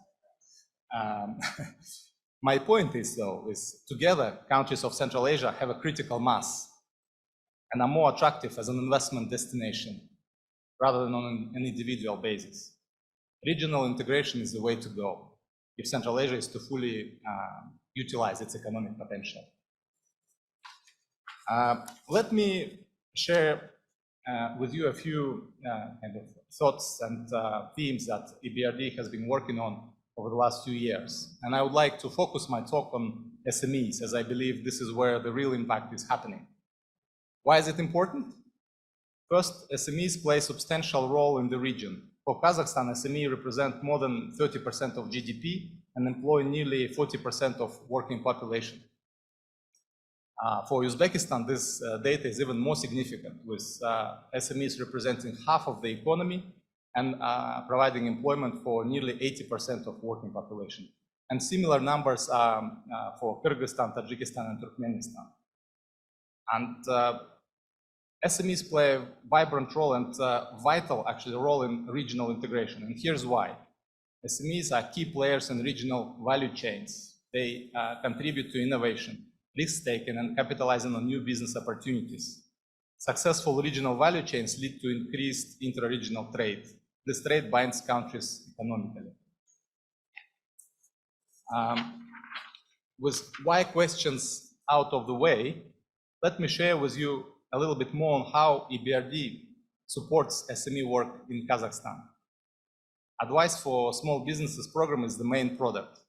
My point is, though, is together countries of Central Asia have a critical mass and are more attractive as an investment destination rather than on an individual basis. Regional integration is the way to go if Central Asia is to fully utilize its economic potential. Let me share with you a few kind of thoughts and themes that EBRD has been working on over the last few years. And I would like to focus my talk on SMEs, as I believe this is where the real impact is happening. Why is it important? First, SMEs play a substantial role in the region. For Kazakhstan, SMEs represent more than 30% of GDP and employ nearly 40% of working population. For Uzbekistan, this data is even more significant, with SMEs representing half of the economy and providing employment for nearly 80% of working population. And similar numbers are for Kyrgyzstan, Tajikistan, and Turkmenistan. And SMEs play a vibrant role and vital, actually, role in regional integration. And here's why. SMEs are key players in regional value chains. They contribute to innovation, risk-taking, and capitalizing on new business opportunities. Successful regional value chains lead to increased intra-regional trade. This trade binds countries economically. With why questions out of the way, let me share with you a little bit more on how EBRD supports SME work in Kazakhstan. Advice for Small Businesses program is the main product.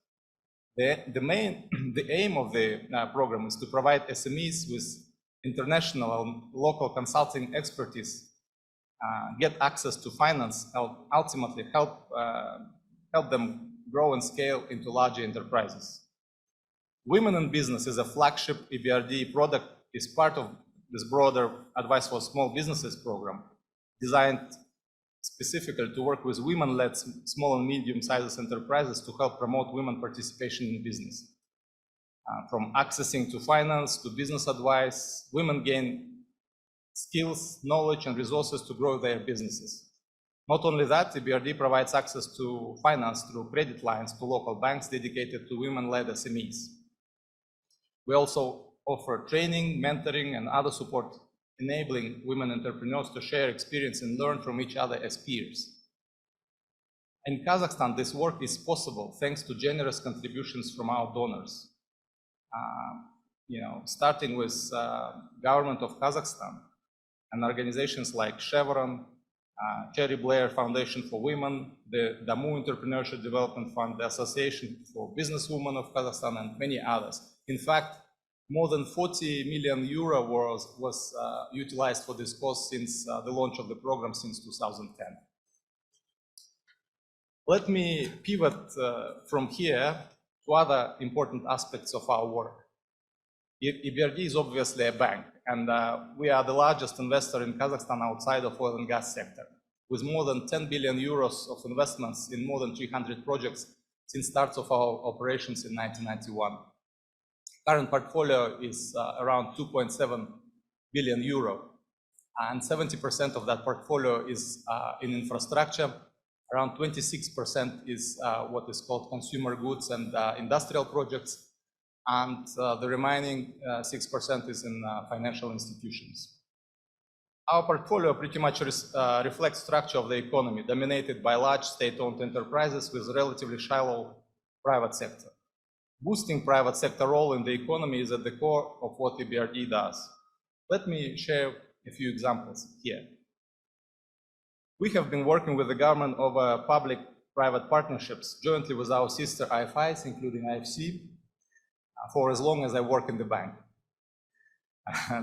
The aim of the program is to provide SMEs with international and local consulting expertise, get access to finance, and ultimately help them grow and scale into larger enterprises. Women in Business is a flagship EBRD product, is part of this broader Advice for Small Businesses program, designed specifically to work with women-led small and medium-sized enterprises to help promote women participation in business. From accessing to finance to business advice, women gain skills, knowledge, and resources to grow their businesses. Not only that, EBRD provides access to finance through credit lines to local banks dedicated to women-led SMEs. We also offer training, mentoring, and other support, enabling women entrepreneurs to share experience and learn from each other as peers. In Kazakhstan, this work is possible thanks to generous contributions from our donors. Starting with government of Kazakhstan and organizations like Chevron, Cherry Blair Foundation for Women, the Damu Entrepreneurship Development Fund, the Association for Businesswomen of Kazakhstan, and many others. In fact, more than 40 million euro was utilized for this cause since the launch of the program since 2010. Let me pivot from here to other important aspects of our work. EBRD is obviously a bank, and we are the largest investor in Kazakhstan outside of oil and gas sector, with more than 10 billion euros of investments in more than 300 projects since start of our operations in 1991. Current portfolio is around 2.7 billion euro, and 70% of that portfolio is in infrastructure. Around 26% is what is called consumer goods and industrial projects, and the remaining 6% is in financial institutions. Our portfolio pretty much reflects structure of the economy, dominated by large state-owned enterprises with relatively shallow private sector. Boosting private sector role in the economy is at the core of what EBRD does. Let me share a few examples here. We have been working with the government over public-private partnerships jointly with our sister IFIs, including IFC, for as long as I work in the bank.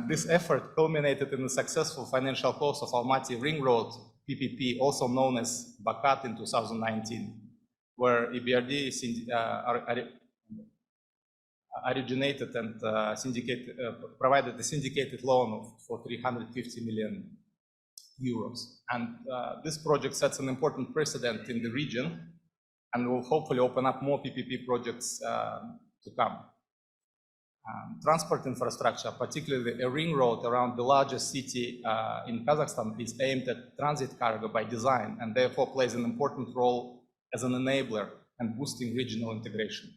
This effort culminated in the successful financial close of Almaty Ring Road, PPP, also known as Bakat, in 2019, where EBRD originated and provided a syndicated loan for 350 million euros. And this project sets an important precedent in the region and will hopefully open up more PPP projects to come. Transport infrastructure, particularly a ring road around the largest city in Kazakhstan, is aimed at transit cargo by design and therefore plays an important role as an enabler and boosting regional integration.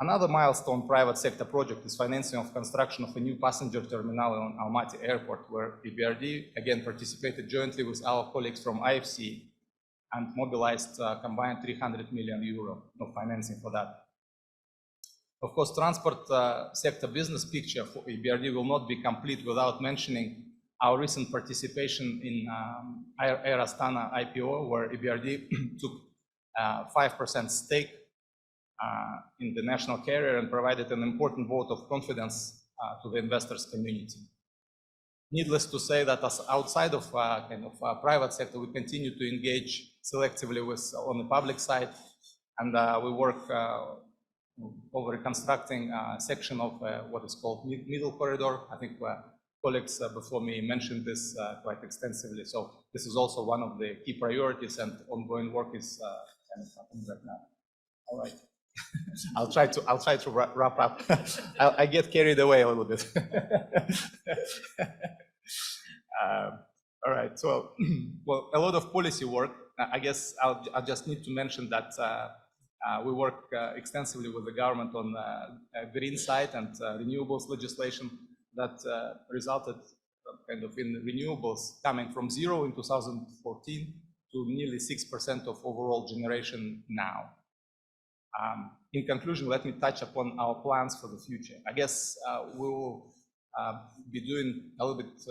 Another milestone private sector project is financing of construction of a new passenger terminal on Almaty Airport, where EBRD again participated jointly with our colleagues from IFC and mobilized combined 300 million euro of financing for that. Of course, transport sector business picture for EBRD will not be complete without mentioning our recent participation in Air Astana IPO, where EBRD took 5% stake in the national carrier and provided an important vote of confidence to the investors community. Needless to say that as outside of private sector, we continue to engage selectively on the public side, and we work over reconstructing a section of what is called middle corridor. I think colleagues before me mentioned this quite extensively. So this is also one of the key priorities, and ongoing work is kind of happening right now. All right, I'll try to wrap up. I get carried away a little bit. All right. So, well, a lot of policy work. I guess I just need to mention that. We work extensively with the government on green side and renewables legislation that resulted kind of in renewables coming from 0 in 2014 to nearly 6% of overall generation now. In conclusion, let me touch upon our plans for the future. I guess we will be doing a little bit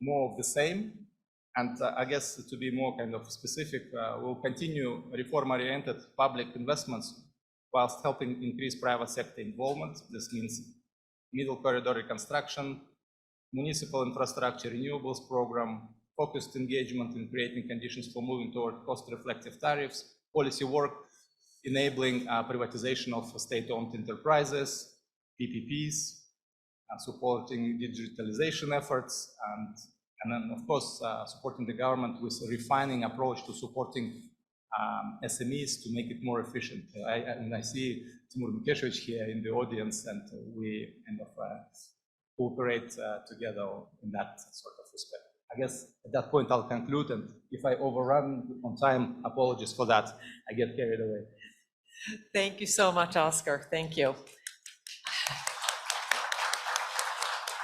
more of the same. And I guess to be more kind of specific, we'll continue reform-oriented public investments whilst helping increase private sector involvement. This means middle corridor reconstruction, municipal infrastructure renewables program, focused engagement in creating conditions for moving toward cost-reflective tariffs, policy work enabling privatization of state-owned enterprises, PPPs, supporting digitalization efforts, and And then, of course, supporting the government with a refining approach to supporting SMEs to make it more efficient. I see Timur here in the audience, and we kind of cooperate together in that sort of respect. I guess at that point I'll conclude, and if I overrun on time, apologies for that. I get carried away. Thank you so much, Oscar. Thank you.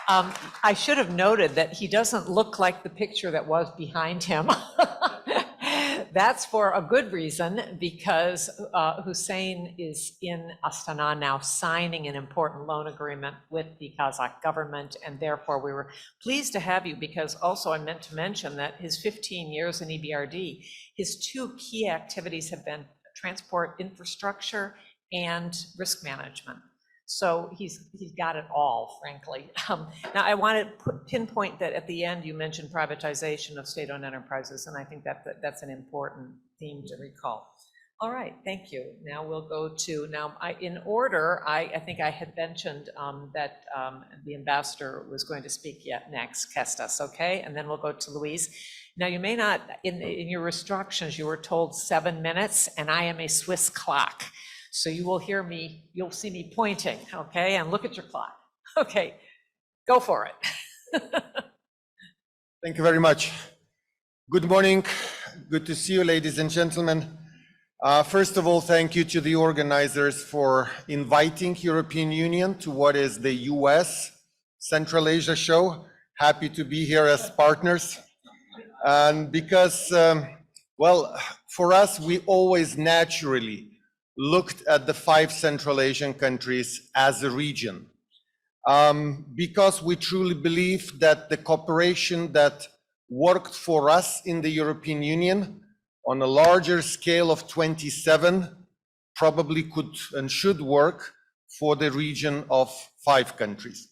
I should have noted that he doesn't look like the picture that was behind him. That's for a good reason, because Hussein is in Astana now signing an important loan agreement with the Kazakh government, and therefore we were pleased to have you, because also I meant to mention that his 15 years in EBRD, his two key activities have been transport infrastructure and risk management. So he's got it all, frankly. Now, I want to pinpoint that at the end, you mentioned privatization of state-owned enterprises, and I think that's an important theme to recall. All right, thank you. Now we'll go to, in order, I think I had mentioned that the ambassador was going to speak yet next, Kestas, okay? And then we'll go to Louise. Now, you may not, in your instructions, you were told 7 minutes, and I am a Swiss clock. So you will hear me, you'll see me pointing, okay? And look at your clock. Okay, go for it. Thank you very much. Good morning. Good to see you, ladies and gentlemen. First of all, thank you to the organizers for inviting European Union to what is the US Central Asia show. Happy to be here as partners. And because, well, for us, we always naturally looked at the 5 Central Asian countries as a region, because we truly believe that the cooperation that worked for us in the European Union on a larger scale of 27 probably could and should work for the region of 5 countries.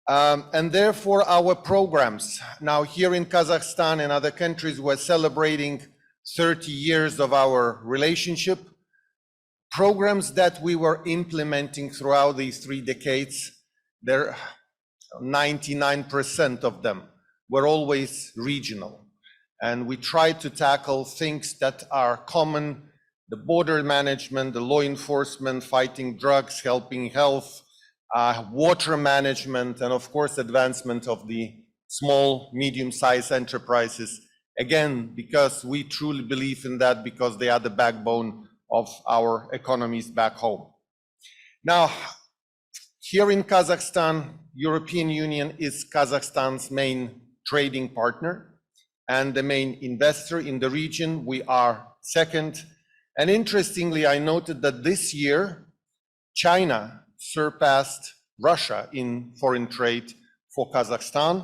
And therefore our programs, now here in Kazakhstan and other countries, we're celebrating 30 years of our relationship. Programs that we were implementing throughout these 3 decades, 99% of them were always regional. And we tried to tackle things that are common: the border management, the law enforcement, fighting drugs, helping health, water management, and of course, advancement of the small, medium-sized enterprises. Again, because we truly believe in that, because they are the backbone of our economies back home. Now, here in Kazakhstan, European Union is Kazakhstan's main trading partner and the main investor in the region. We are second. And interestingly, I noted that this year, China surpassed Russia in foreign trade for Kazakhstan.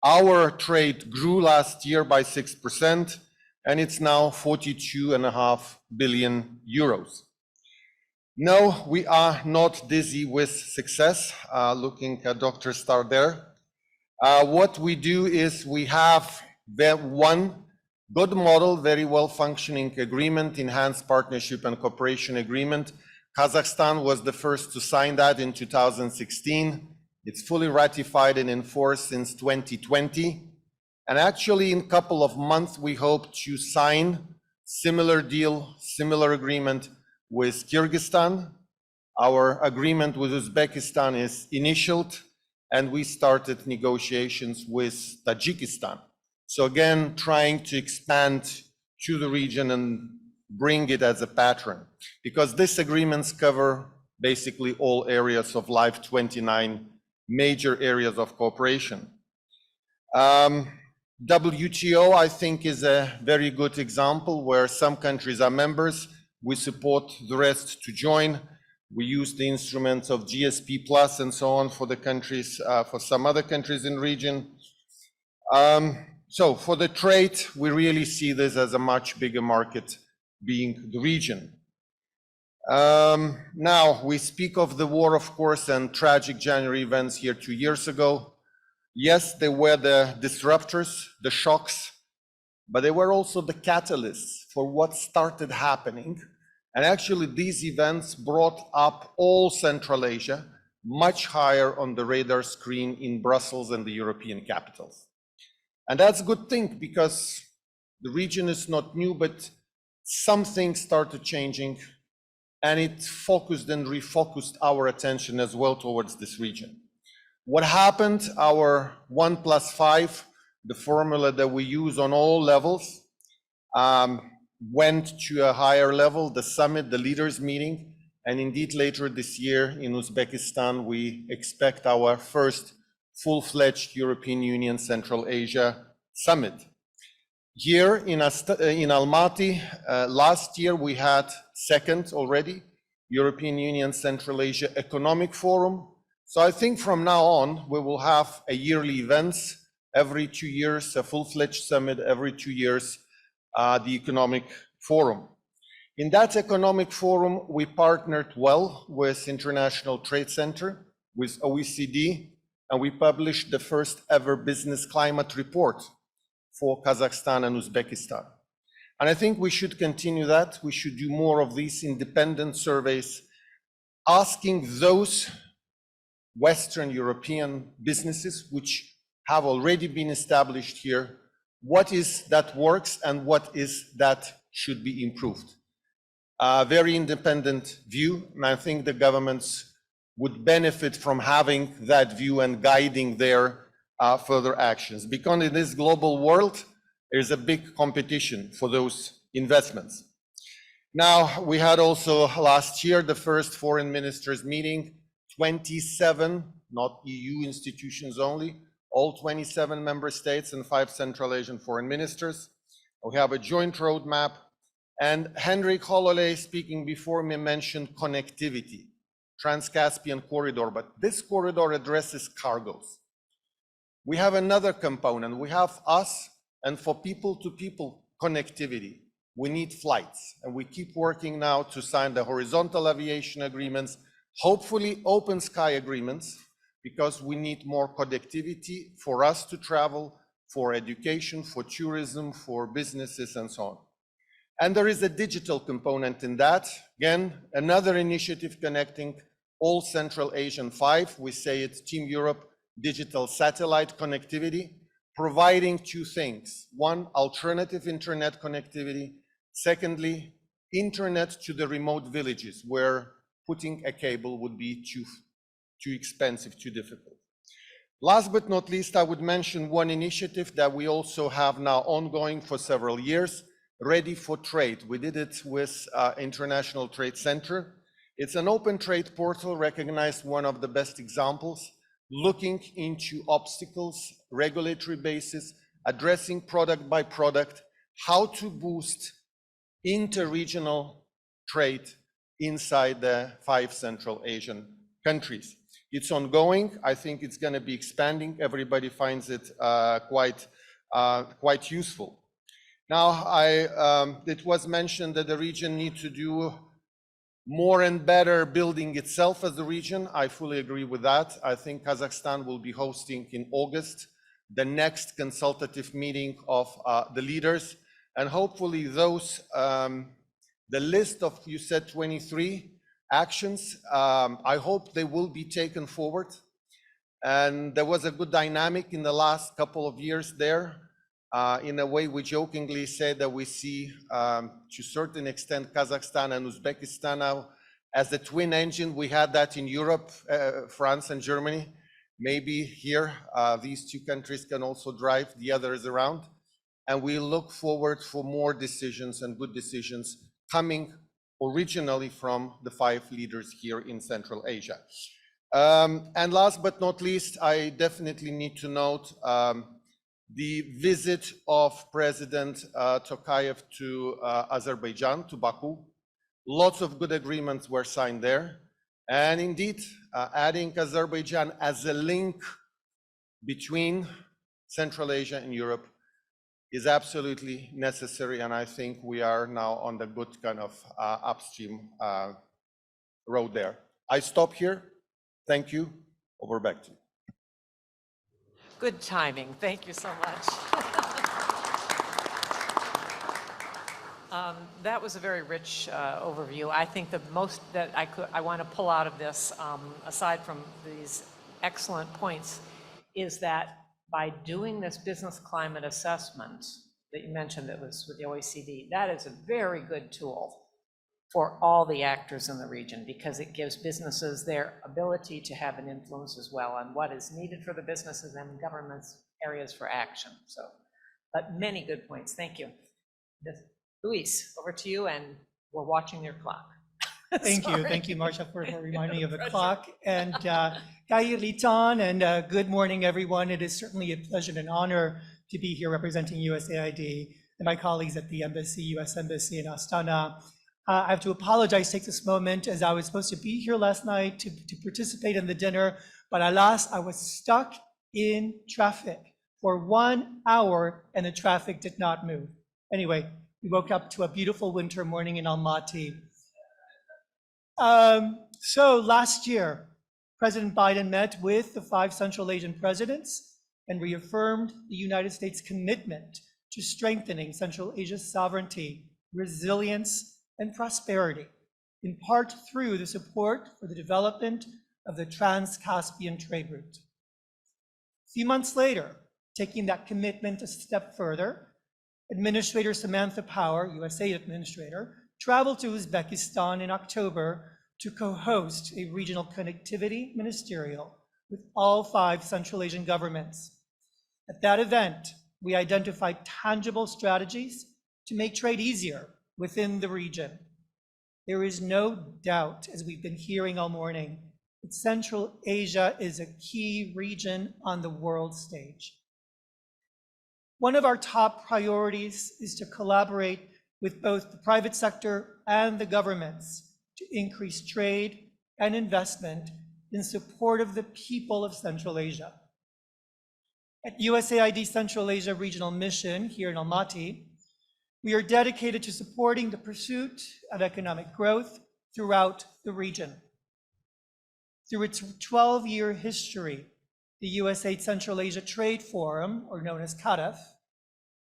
Our trade grew last year by 6%. And it's now 42.5 billion euros. No, we are not dizzy with success. Looking at Dr. Starr there. What we do is we have one good model, very well functioning agreement, enhanced partnership and cooperation agreement. Kazakhstan was the first to sign that in 2016. It's fully ratified and enforced since 2020. And actually, in a couple of months, we hope to sign similar deal, similar agreement with Kyrgyzstan. Our agreement with Uzbekistan is initialed, and we started negotiations with Tajikistan. So again, trying to expand to the region and bring it as a pattern, because these agreements cover basically all areas of life, 29 major areas of cooperation. WTO, I think, is a very good example where some countries are members. We support the rest to join. We use the instruments of GSP Plus and so on for the countries, for some other countries in the region. So for the trade, we really see this as a much bigger market, being the region. Now, we speak of the war, of course, and tragic January events here 2 years ago. Yes, they were the disruptors, the shocks, but they were also the catalysts for what started happening. And actually, these events brought up all Central Asia, much higher on the radar screen in Brussels and the European capitals. And that's a good thing because the region is not new, but some things started changing and it focused and refocused our attention as well towards this region. What happened, our 1+5, the formula that we use on all levels, went to a higher level, the summit, the leaders meeting, and indeed later this year in Uzbekistan, we expect our first full-fledged European Union Central Asia summit. Here in Almaty, last year we had second already, European Union Central Asia Economic Forum. So I think from now on, we will have a yearly events every 2 years, a full-fledged summit every 2 years, the Economic Forum. In that Economic Forum, we partnered well with International Trade Center, with OECD, and we published the first ever business climate report for Kazakhstan and Uzbekistan. And I think we should continue that. We should do more of these independent surveys, asking those Western European businesses which have already been established here, what is that works and what is that should be improved. A very independent view, and I think the governments would benefit from having that view and guiding their further actions. Because in this global world, there's a big competition for those investments. Now, we had also last year the first foreign ministers meeting, 27, not EU institutions only, all 27 member states and 5 Central Asian foreign ministers. We have a joint roadmap, and Henrik Hololei, speaking before me, mentioned connectivity, Trans-Caspian corridor, but this corridor addresses cargoes. We have another component, we have us, and for people-to-people connectivity, we need flights, and we keep working now to sign the horizontal aviation agreements, hopefully open sky agreements, because we need more connectivity for us to travel, for education, for tourism, for businesses, and so on. And there is a digital component in that. Again, another initiative connecting all Central Asian 5. We say it's Team Europe digital satellite connectivity, providing 2 things. 1, alternative internet connectivity. Secondly, internet to the remote villages where putting a cable would be too expensive, too difficult. Last but not least, I would mention one initiative that we also have now ongoing for several years, Ready for Trade. We did it with International Trade Center. It's an open trade portal, recognized one of the best examples, looking into obstacles, regulatory basis, addressing product by product, how to boost inter-regional trade inside the 5 Central Asian countries. It's ongoing. I think it's going to be expanding. Everybody finds it quite useful. Now, it was mentioned that the region needs to do more and better building itself as a region. I fully agree with that. I think Kazakhstan will be hosting in August the next consultative meeting of the leaders, and hopefully those, the list of, you said 23 actions, I hope they will be taken forward. And there was a good dynamic in the last couple of years there. In a way, we jokingly said that we see, to a certain extent, Kazakhstan and Uzbekistan now as a twin engine. We had that in Europe, France and Germany. Maybe here, these 2 countries can also drive the others around. And we look forward for more decisions and good decisions coming originally from the 5 leaders here in Central Asia. And last but not least, I definitely need to note the visit of President Tokayev to Azerbaijan, to Baku. Lots of good agreements were signed there. And indeed, adding Azerbaijan as a link between Central Asia and Europe is absolutely necessary. And I think we are now on the good kind of upstream road there. I stop here. Thank you. Over back to you. Good timing. Thank you so much. That was a very rich overview. I think the most that I want to pull out of this, aside from these excellent points, is that by doing this business climate assessment that you mentioned that was with the OECD, that is a very good tool for all the actors in the region, because it gives businesses their ability to have an influence as well on what is needed for the businesses and government's areas for action. So, but many good points. Thank you. Luis, over to you, and we're watching your clock. Thank you, Marcia, for reminding me of the clock. And Kaya Litan, and good morning, everyone. It is certainly a pleasure and an honor to be here representing USAID and my colleagues at the embassy, U.S. Embassy in Astana. I have to apologize, take this moment, as I was supposed to be here last night to participate in the dinner, but alas, I was stuck in traffic for 1 hour and the traffic did not move. Anyway, we woke up to a beautiful winter morning in Almaty. So last year, President Biden met with the 5 Central Asian presidents and reaffirmed the United States' commitment to strengthening Central Asia's sovereignty, resilience, and prosperity, in part through the support for the development of the Trans-Caspian trade route. A few months later, taking that commitment a step further, Administrator Samantha Power, USAID Administrator, traveled to Uzbekistan in October to co-host a regional connectivity ministerial with all 5 Central Asian governments. At that event, we identified tangible strategies to make trade easier within the region. There is no doubt, as we've been hearing all morning, that Central Asia is a key region on the world stage. One of our top priorities is to collaborate with both the private sector and the governments to increase trade and investment in support of the people of Central Asia. At USAID Central Asia Regional Mission here in Almaty, we are dedicated to supporting the pursuit of economic growth throughout the region. Through its 12-year history, the USAID Central Asia Trade Forum, or known as CAREF,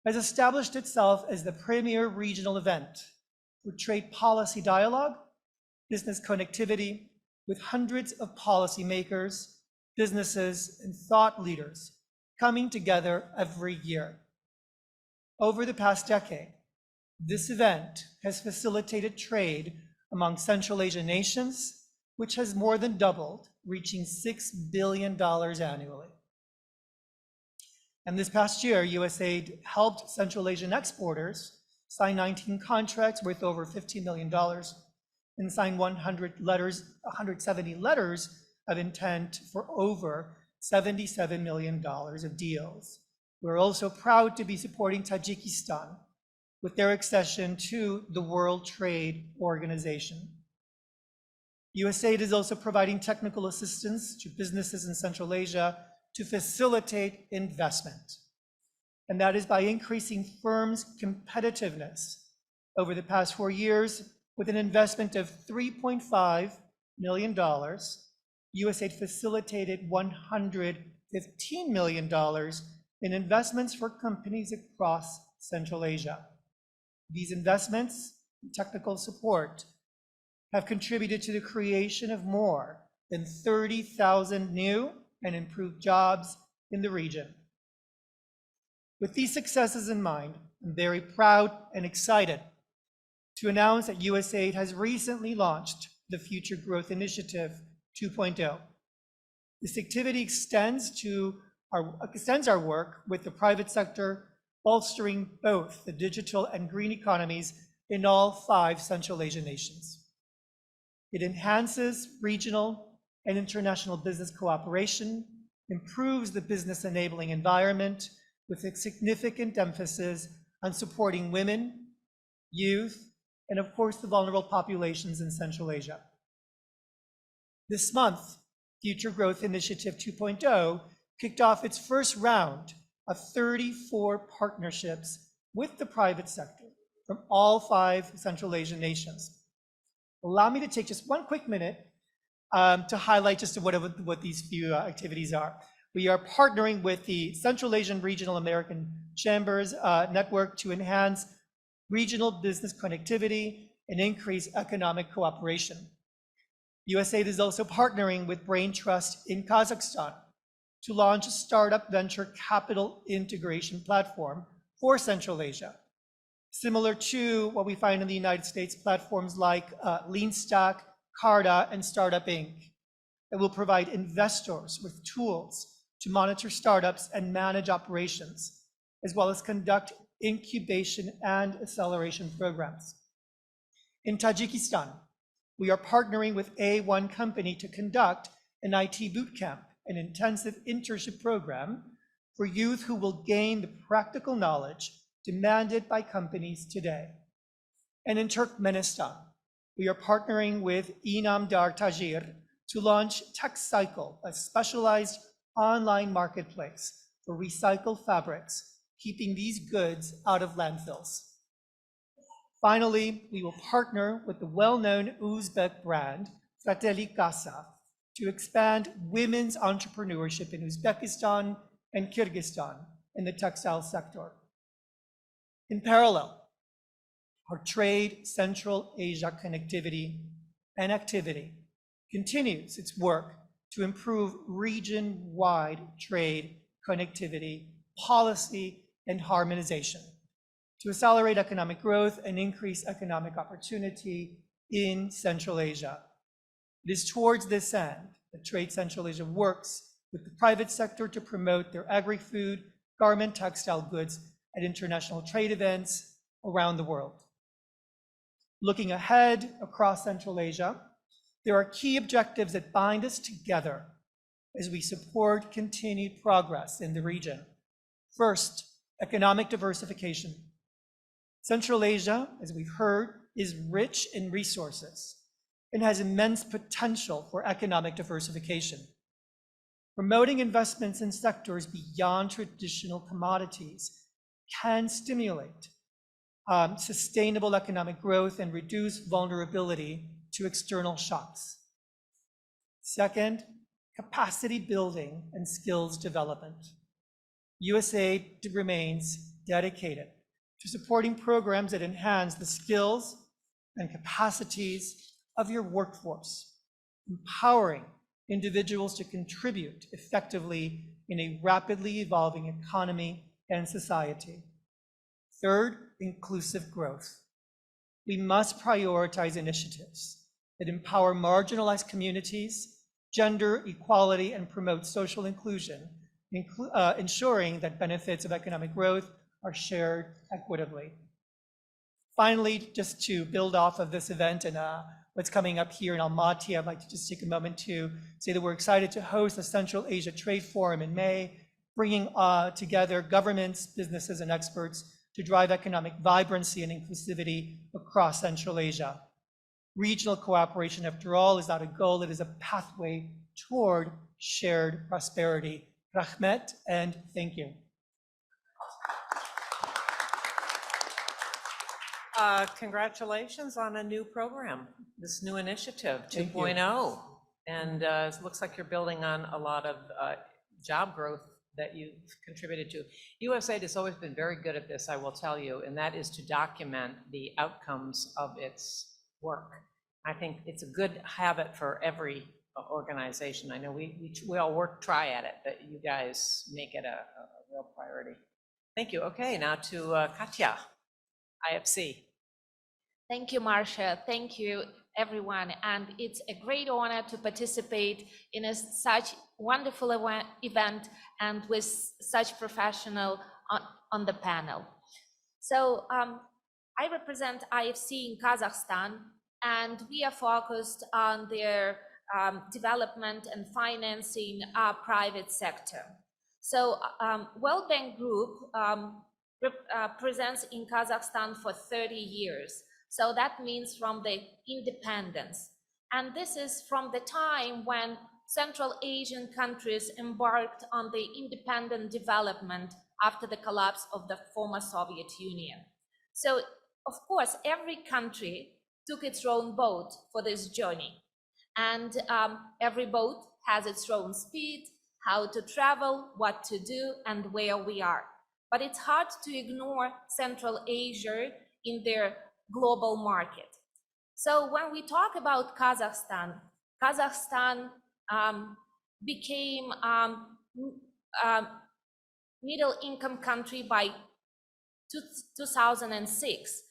has established itself as the premier regional event for trade policy dialogue, business connectivity with hundreds of policymakers, businesses, and thought leaders coming together every year. Over the past decade, this event has facilitated trade among Central Asian nations, which has more than doubled, reaching $6 billion annually. And this past year, USAID helped Central Asian exporters sign 19 contracts worth over $15 million and sign 170 letters of intent for over $77 million of deals. We're also proud to be supporting Tajikistan with their accession to the World Trade Organization. USAID is also providing technical assistance to businesses in Central Asia to facilitate investment. And that is by increasing firms' competitiveness over the past 4 years with an investment of $3.5 million. USAID facilitated $115 million in investments for companies across Central Asia. These investments and technical support have contributed to the creation of more than 30,000 new and improved jobs in the region. With these successes in mind, I'm very proud and excited to announce that USAID has recently launched the Future Growth Initiative 2.0. This activity extends our work with the private sector, bolstering both the digital and green economies in all 5 Central Asian nations. It enhances regional and international business cooperation, improves the business enabling environment with a significant emphasis on supporting women, youth, and of course the vulnerable populations in Central Asia. This month, Future Growth Initiative 2.0 kicked off its first round of 34 partnerships with the private sector from all 5 Central Asian nations. Allow me to take just one quick minute to highlight just what these few activities are. We are partnering with the Central Asian Regional American Chambers Network to enhance regional business connectivity, and increase economic cooperation. USAID is also partnering with Brain Trust in Kazakhstan to launch a startup venture capital integration platform for Central Asia, similar to what we find in the United States, platforms like LeanStack, Carta, and Startup Inc. that will provide investors with tools to monitor startups and manage operations, as well as conduct incubation and acceleration programs. In Tajikistan, we are partnering with A1 Company to conduct an IT bootcamp, an intensive internship program for youth who will gain the practical knowledge demanded by companies today. And in Turkmenistan, we are partnering with Inamdar Tajir to launch TechCycle, a specialized online marketplace for recycled fabrics, keeping these goods out of landfills. Finally, we will partner with the well-known Uzbek brand, Frederick, to expand women's entrepreneurship in Uzbekistan and Kyrgyzstan in the textile sector. In parallel, our Trade Central Asia connectivity and activity continues its work to improve region-wide trade connectivity, policy, and harmonization, to accelerate economic growth and increase economic opportunity in Central Asia. It is towards this end that Trade Central Asia works with the private sector to promote their agri-food, garment, textile goods at international trade events around the world. Looking ahead across Central Asia, there are key objectives that bind us together as we support continued progress in the region. First, economic diversification. Central Asia, as we've heard, is rich in resources and has immense potential for economic diversification. Promoting investments in sectors beyond traditional commodities can stimulate sustainable economic growth and reduce vulnerability to external shocks. Second, capacity building and skills development. USAID remains dedicated to supporting programs that enhance the skills and capacities of your workforce, empowering individuals to contribute effectively in a rapidly evolving economy and society. Third, inclusive growth. We must prioritize initiatives that empower marginalized communities, gender equality, and promote social inclusion, ensuring that benefits of economic growth are shared equitably. Finally, just to build off of this event and what's coming up here in Almaty, I'd like to just take a moment to say that we're excited to host the Central Asia Trade Forum in May, bringing together governments, businesses, and experts to drive economic vibrancy and inclusivity across Central Asia. Regional cooperation, after all, is not a goal, it is a pathway toward shared prosperity. Rahmet, and thank you. Congratulations on a new program, this new initiative, 2.0. And it looks like you're building on a lot of job growth that you've contributed to. USAID has always been very good at this, I will tell you, and that is to document the outcomes of its work. I think it's a good habit for every organization. I know we all try at it, but you guys make it a real priority. Thank you. Okay, now to Katya, IFC. Thank you, Marcia. Thank you, everyone. And it's a great honor to participate in such wonderful event and with such professional on the panel. So I represent IFC in Kazakhstan, and we are focused on their development and financing our private sector. So World Bank Group presents in Kazakhstan for 30 years. So that means from the independence. And this is from the time when Central Asian countries embarked on the independent development after the collapse of the former Soviet Union. So, of course, every country took its own boat for this journey. And every boat has its own speed, how to travel, what to do, and where we are. But it's hard to ignore Central Asia in their global market. So when we talk about Kazakhstan, Kazakhstan became middle income country by 2006,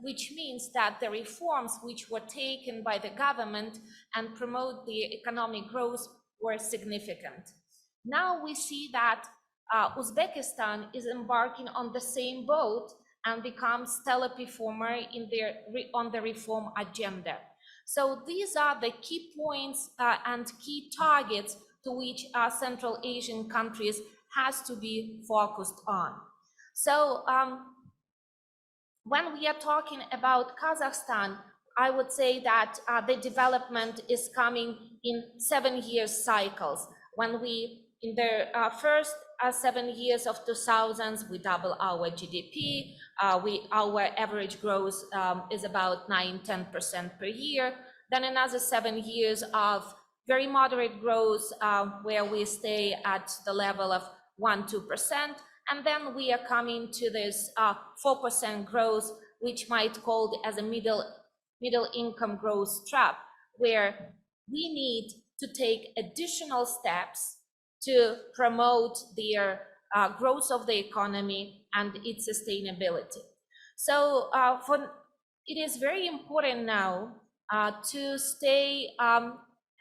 which means that the reforms which were taken by the government and promote the economic growth were significant. Now we see that Uzbekistan is embarking on the same boat and becomes stellar performer on the reform agenda. So these are the key points and key targets to which our Central Asian countries has to be focused on. So when we are talking about Kazakhstan, I would say that the development is coming in 7-year cycles. When in the first 7 years of 2000s, we double our GDP. Our average growth is about 9–10% per year. Then another 7 years of very moderate growth where we stay at the level of 1–2%. And then we are coming to this 4% growth, which might called as a middle income growth trap, where we need to take additional steps to promote their growth of the economy and its sustainability. So it is very important now to stay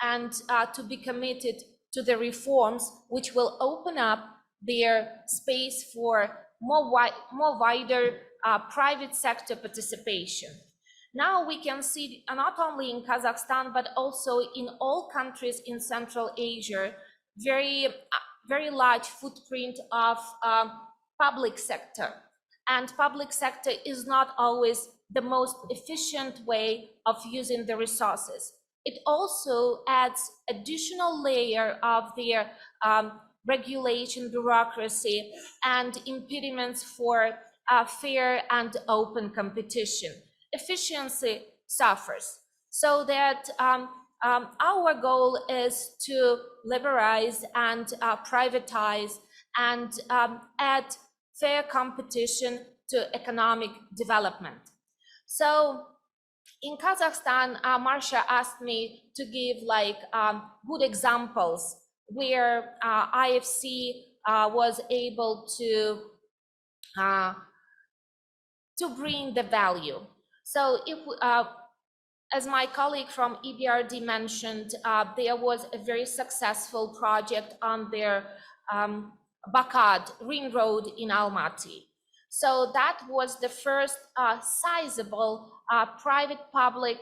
and to be committed to the reforms which will open up their space for more wider private sector participation. Now we can see not only in Kazakhstan, but also in all countries in Central Asia, very large footprint of public sector. And public sector is not always the most efficient way of using the resources. It also adds additional layer of their regulation, bureaucracy, and impediments for fair and open competition. Efficiency suffers. So that our goal is to liberalize and privatize and add fair competition to economic development. So in Kazakhstan, Marsha asked me to give good examples where IFC was able to bring the value. So if as my colleague from EBRD mentioned, there was a very successful project on their Bakad ring road in Almaty. So that was the first sizable private-public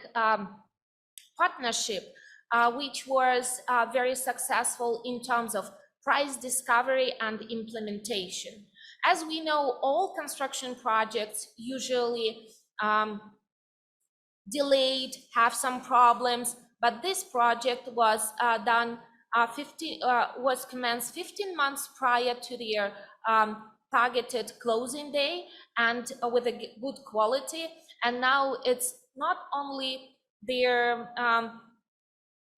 partnership, which was very successful in terms of price discovery and implementation. As we know, all construction projects usually delayed, have some problems, but this project was was commenced 15 months prior to their targeted closing day and with a good quality. And now it's not only their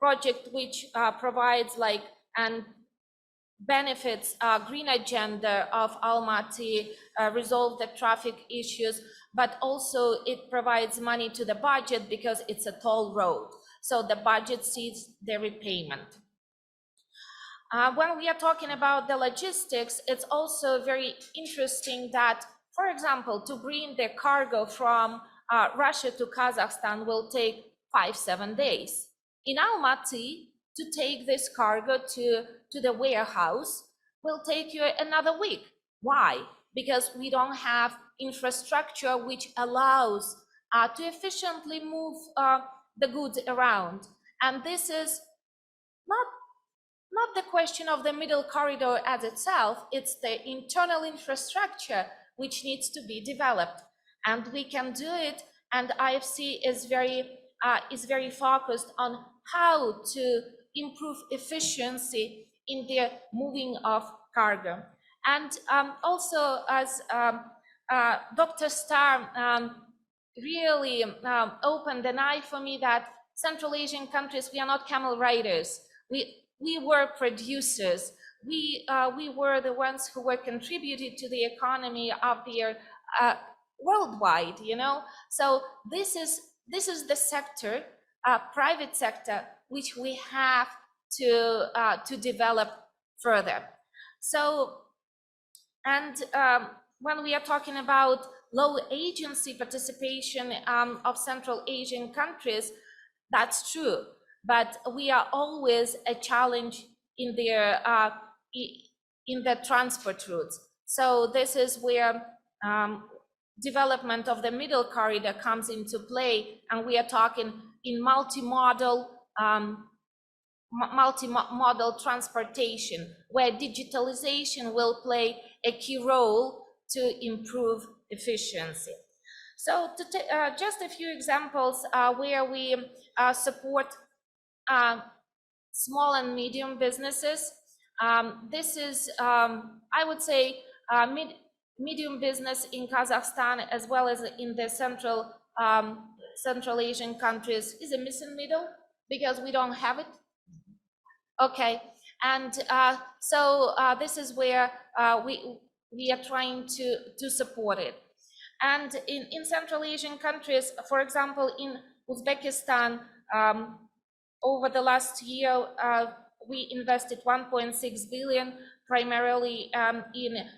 project which provides and benefits green agenda of Almaty, resolve the traffic issues, but also it provides money to the budget because it's a toll road. So the budget sees the repayment. When we are talking about the logistics, it's also very interesting that, for example, to bring the cargo from Russia to Kazakhstan will take 5–7 days. In Almaty, to take this cargo to the warehouse will take you another week. Why? Because we don't have infrastructure which allows to efficiently move the goods around. And this is not the question of the middle corridor as itself, it's the internal infrastructure which needs to be developed. And we can do it, and IFC is very focused on how to improve efficiency in the moving of cargo. And also, as Dr. Starr really opened an eye for me, that Central Asian countries, we are not camel riders. We were producers. We were the ones who were contributed to the economy of their worldwide, you know. So this is the sector, private sector, which we have to develop further. So, and when we are talking about low agency participation of Central Asian countries, that's true, but we are always a challenge in their transport routes. So this is where development of the middle corridor comes into play, and we are talking in multimodal transportation, where digitalization will play a key role to improve efficiency. So just a few examples where we support small and medium businesses. This is, I would say, medium business in Kazakhstan as well as in the Central Asian countries. Is it missing middle? Because we don't have it. Okay, and so this is where we are trying to support it. And in Central Asian countries, for example, in Uzbekistan, over the last year, we invested 1.6 billion, primarily in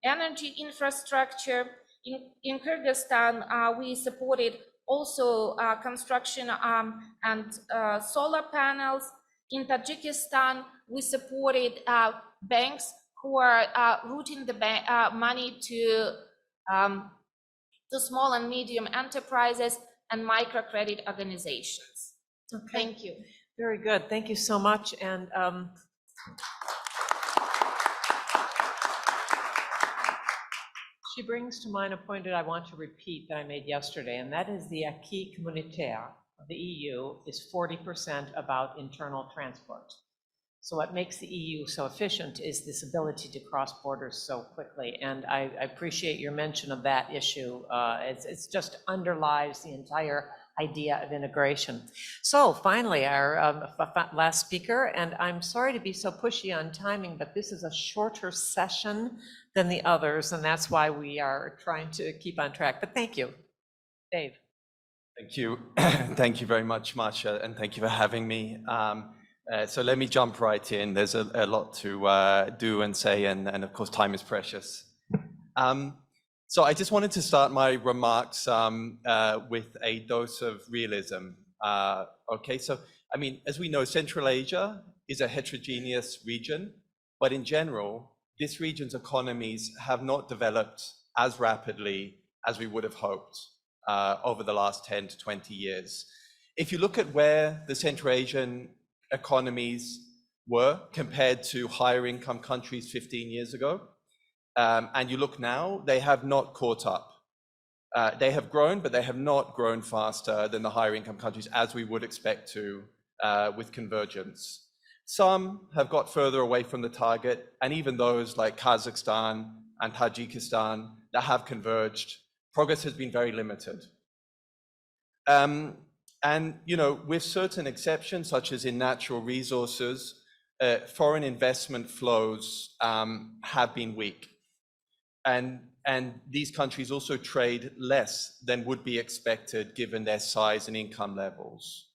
energy infrastructure. In Kyrgyzstan, we supported also construction and solar panels. In Tajikistan, we supported banks who are routing the money to small and medium enterprises and microcredit organizations. Okay. Thank you. Very good. Thank you so much. And she brings to mind a point that I want to repeat that I made yesterday, and that is the acquis communautaire of the EU is 40% about internal transport. So what makes the EU so efficient is this ability to cross borders so quickly. And I appreciate your mention of that issue. It's just underlies the entire idea of integration. So finally, our last speaker, and I'm sorry to be so pushy on timing, but this is a shorter session than the others, and that's why we are trying to keep on track. But thank you, Dave. Thank you. Thank you very much, Masha, and thank you for having me. So let me jump right in. There's a lot to do and say, and of course, time is precious. So I just wanted to start my remarks with a dose of realism. Okay, so I mean, as we know, Central Asia is a heterogeneous region, but in general, this region's economies have not developed as rapidly as we would have hoped over the last 10 to 20 years. If you look at where the Central Asian economies were compared to higher income countries 15 years ago, and you look now, they have not caught up. They have grown, but they have not grown faster than the higher income countries as we would expect to with convergence. Some have got further away from the target, and even those like Kazakhstan and Tajikistan that have converged, progress has been very limited. And, you know, with certain exceptions, such as in natural resources, foreign investment flows have been weak. And these countries also trade less than would be expected given their size and income levels.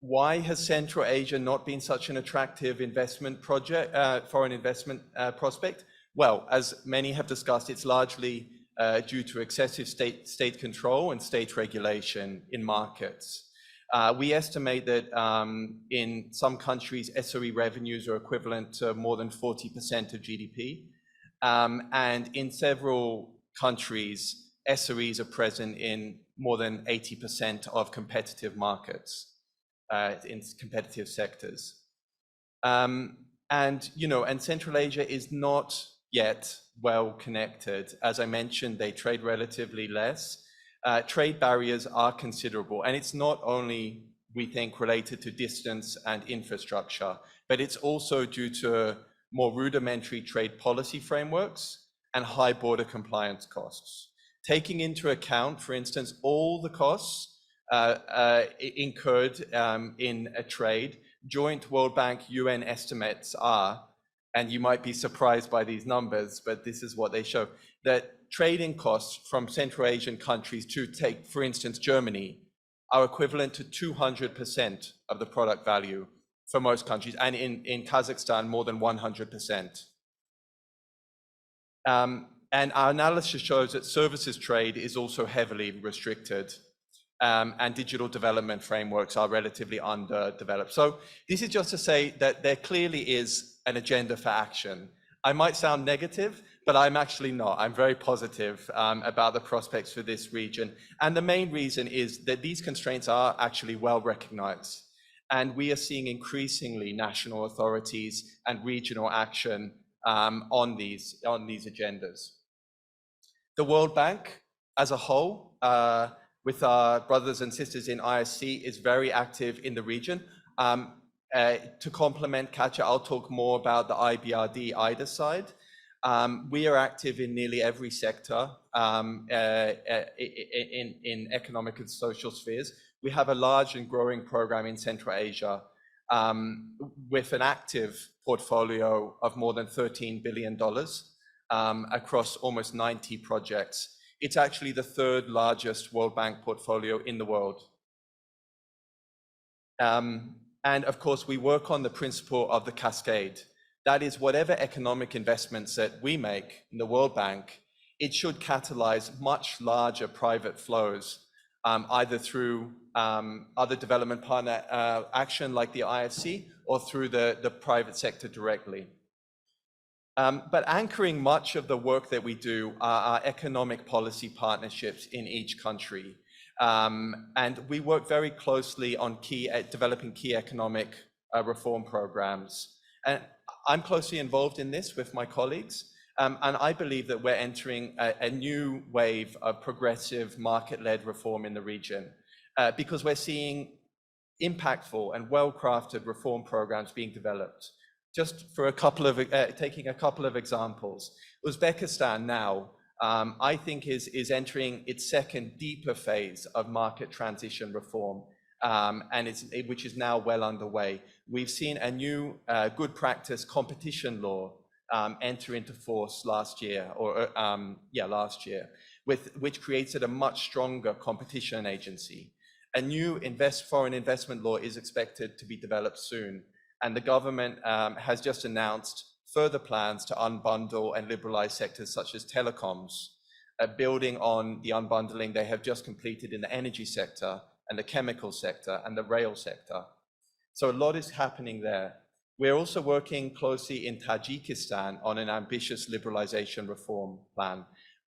Why has Central Asia not been such an attractive investment project, foreign investment prospect? Well, as many have discussed, it's largely due to excessive state control and state regulation in markets. We estimate that in some countries, SOE revenues are equivalent to more than 40% of GDP. And in several countries, SOEs are present in more than 80% of competitive markets, in competitive sectors. And, you know, and Central Asia is not yet well connected. As I mentioned, they trade relatively less. Trade barriers are considerable, and it's not only, we think, related to distance and infrastructure, but it's also due to more rudimentary trade policy frameworks and high border compliance costs. Taking into account, for instance, all the costs incurred in a trade, joint World Bank UN estimates are, and you might be surprised by these numbers, but this is what they show, that trading costs from Central Asian countries to take, for instance, Germany, are equivalent to 200% of the product value for most countries, and in Kazakhstan, more than 100%. And our analysis shows that services trade is also heavily restricted, and digital development frameworks are relatively underdeveloped. So this is just to say that there clearly is an agenda for action. I might sound negative, but I'm actually not. I'm very positive about the prospects for this region. And the main reason is that these constraints are actually well recognized. And we are seeing increasingly national authorities and regional action on these agendas. The World Bank as a whole, with our brothers and sisters in ISC, is very active in the region. To complement Katja, I'll talk more about the IBRD IDA side. We are active in nearly every sector in economic and social spheres. We have a large and growing program in Central Asia with an active portfolio of more than $13 billion across almost 90 projects. It's actually the third largest World Bank portfolio in the world. And of course, we work on the principle of the cascade. That is, whatever economic investments that we make in the World Bank, it should catalyze much larger private flows, either through other development partner action like the IFC or through the private sector directly. But anchoring much of the work that we do are our economic policy partnerships in each country. And we work very closely on developing key economic reform programs. And I'm closely involved in this with my colleagues. And I believe that we're entering a new wave of progressive market-led reform in the region because we're seeing impactful and well-crafted reform programs being developed. Just for taking a couple of examples, Uzbekistan now, I think is entering its second deeper phase of market transition reform, which is now well underway. We've seen a new good practice competition law enter into force last year, which created a much stronger competition agency. A new foreign investment law is expected to be developed soon, and the government has just announced further plans to unbundle and liberalize sectors such as telecoms, building on the unbundling they have just completed in the energy sector and the chemical sector and the rail sector. So a lot is happening there. We're also working closely in Tajikistan on an ambitious liberalization reform plan.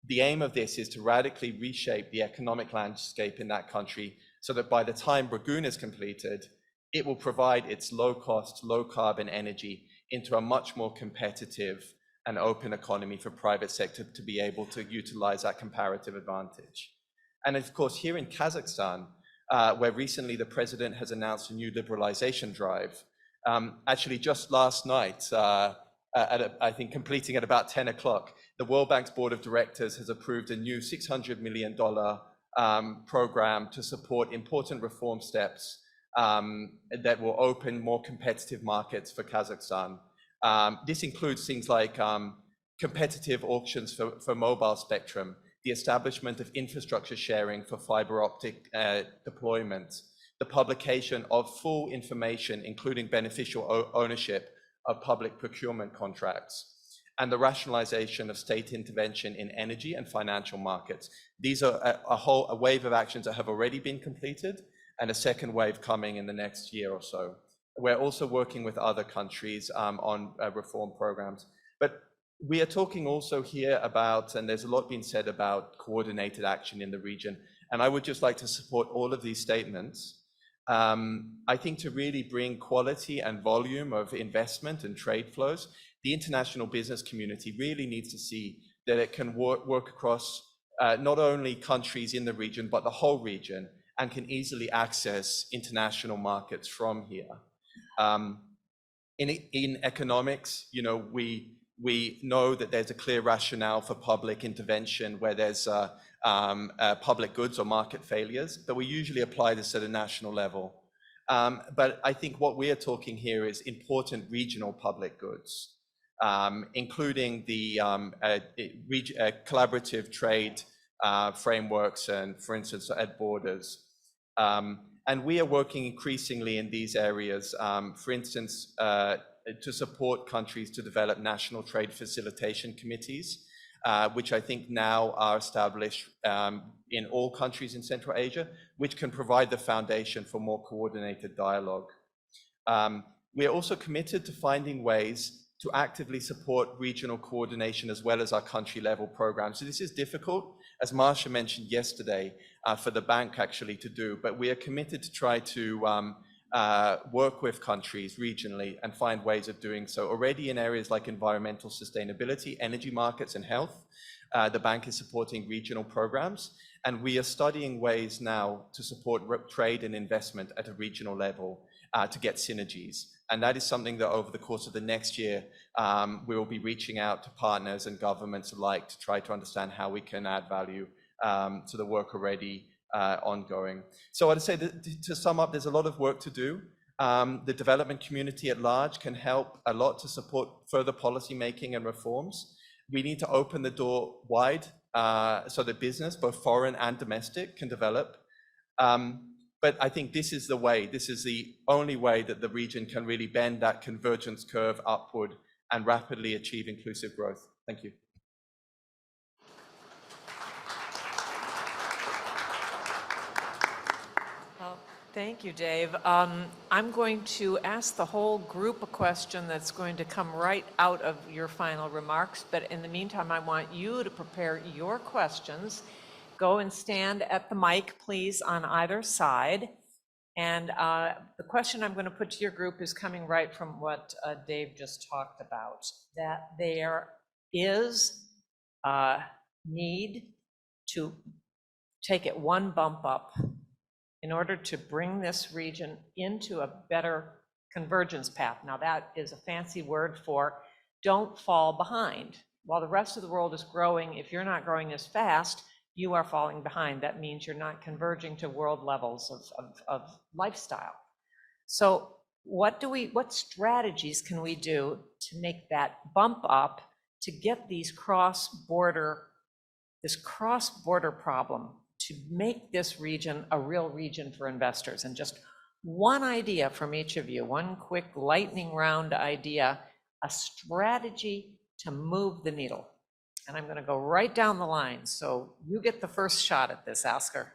The aim of this is to radically reshape the economic landscape in that country so that by the time Ragun is completed, it will provide its low-cost, low-carbon energy into a much more competitive and open economy for private sector to be able to utilize that comparative advantage. And of course, here in Kazakhstan, where recently the president has announced a new liberalization drive, actually just last night, I think completing at about 10 o'clock, the World Bank's Board of Directors has approved a new $600 million program to support important reform steps that will open more competitive markets for Kazakhstan. This includes things like competitive auctions for mobile spectrum, the establishment of infrastructure sharing for fiber optic deployment, the publication of full information, including beneficial ownership of public procurement contracts, and the rationalization of state intervention in energy and financial markets. These are a wave of actions that have already been completed, and a second wave coming in the next year or so. We're also working with other countries on reform programs. But we are talking also here about, and there's a lot being said about coordinated action in the region, and I would just like to support all of these statements. I think to really bring quality and volume of investment and trade flows, the international business community really needs to see that it can work across not only countries in the region, but the whole region, and can easily access international markets from here. In economics, we know that there's a clear rationale for public intervention where there's public goods or market failures, but we usually apply this at a national level. But I think what we are talking here is important regional public goods. including the collaborative trade frameworks and, for instance, at borders. And we are working increasingly in these areas, for instance, to support countries to develop national trade facilitation committees, which I think now are established in all countries in Central Asia, which can provide the foundation for more coordinated dialogue. We are also committed to finding ways to actively support regional coordination as well as our country-level programs. So this is difficult, as Marcia mentioned yesterday, for the bank actually to do, but we are committed to try to work with countries regionally and find ways of doing so. Already in areas like environmental sustainability, energy markets and health, the bank is supporting regional programs, and we are studying ways now to support trade and investment at a regional level to get synergies. And that is something that over the course of the next year, we will be reaching out to partners and governments alike to try to understand how we can add value to the work already ongoing. So I'd say that to sum up, there's a lot of work to do. The development community at large can help a lot to support further policy making and reforms. We need to open the door wide so that business, both foreign and domestic, can develop. But I think this is the way, this is the only way that the region can really bend that convergence curve upward and rapidly achieve inclusive growth. Thank you. Thank you, Dave. I'm going to ask the whole group a question that's going to come right out of your final remarks, but in the meantime, I want you to prepare your questions. Go and stand at the mic, please, on either side. And the question I'm going to put to your group is coming right from what Dave just talked about, that there is a need to take it one bump up in order to bring this region into a better convergence path. Now that is a fancy word for don't fall behind. While the rest of the world is growing, if you're not growing as fast, you are falling behind. That means you're not converging to world levels of lifestyle. So what strategies can we do to make that bump up to get these cross-border problem, to make this region a real region for investors? And just one idea from each of you, one quick lightning round idea, a strategy to move the needle. And I'm going to go right down the line. So you get the first shot at this, Oscar.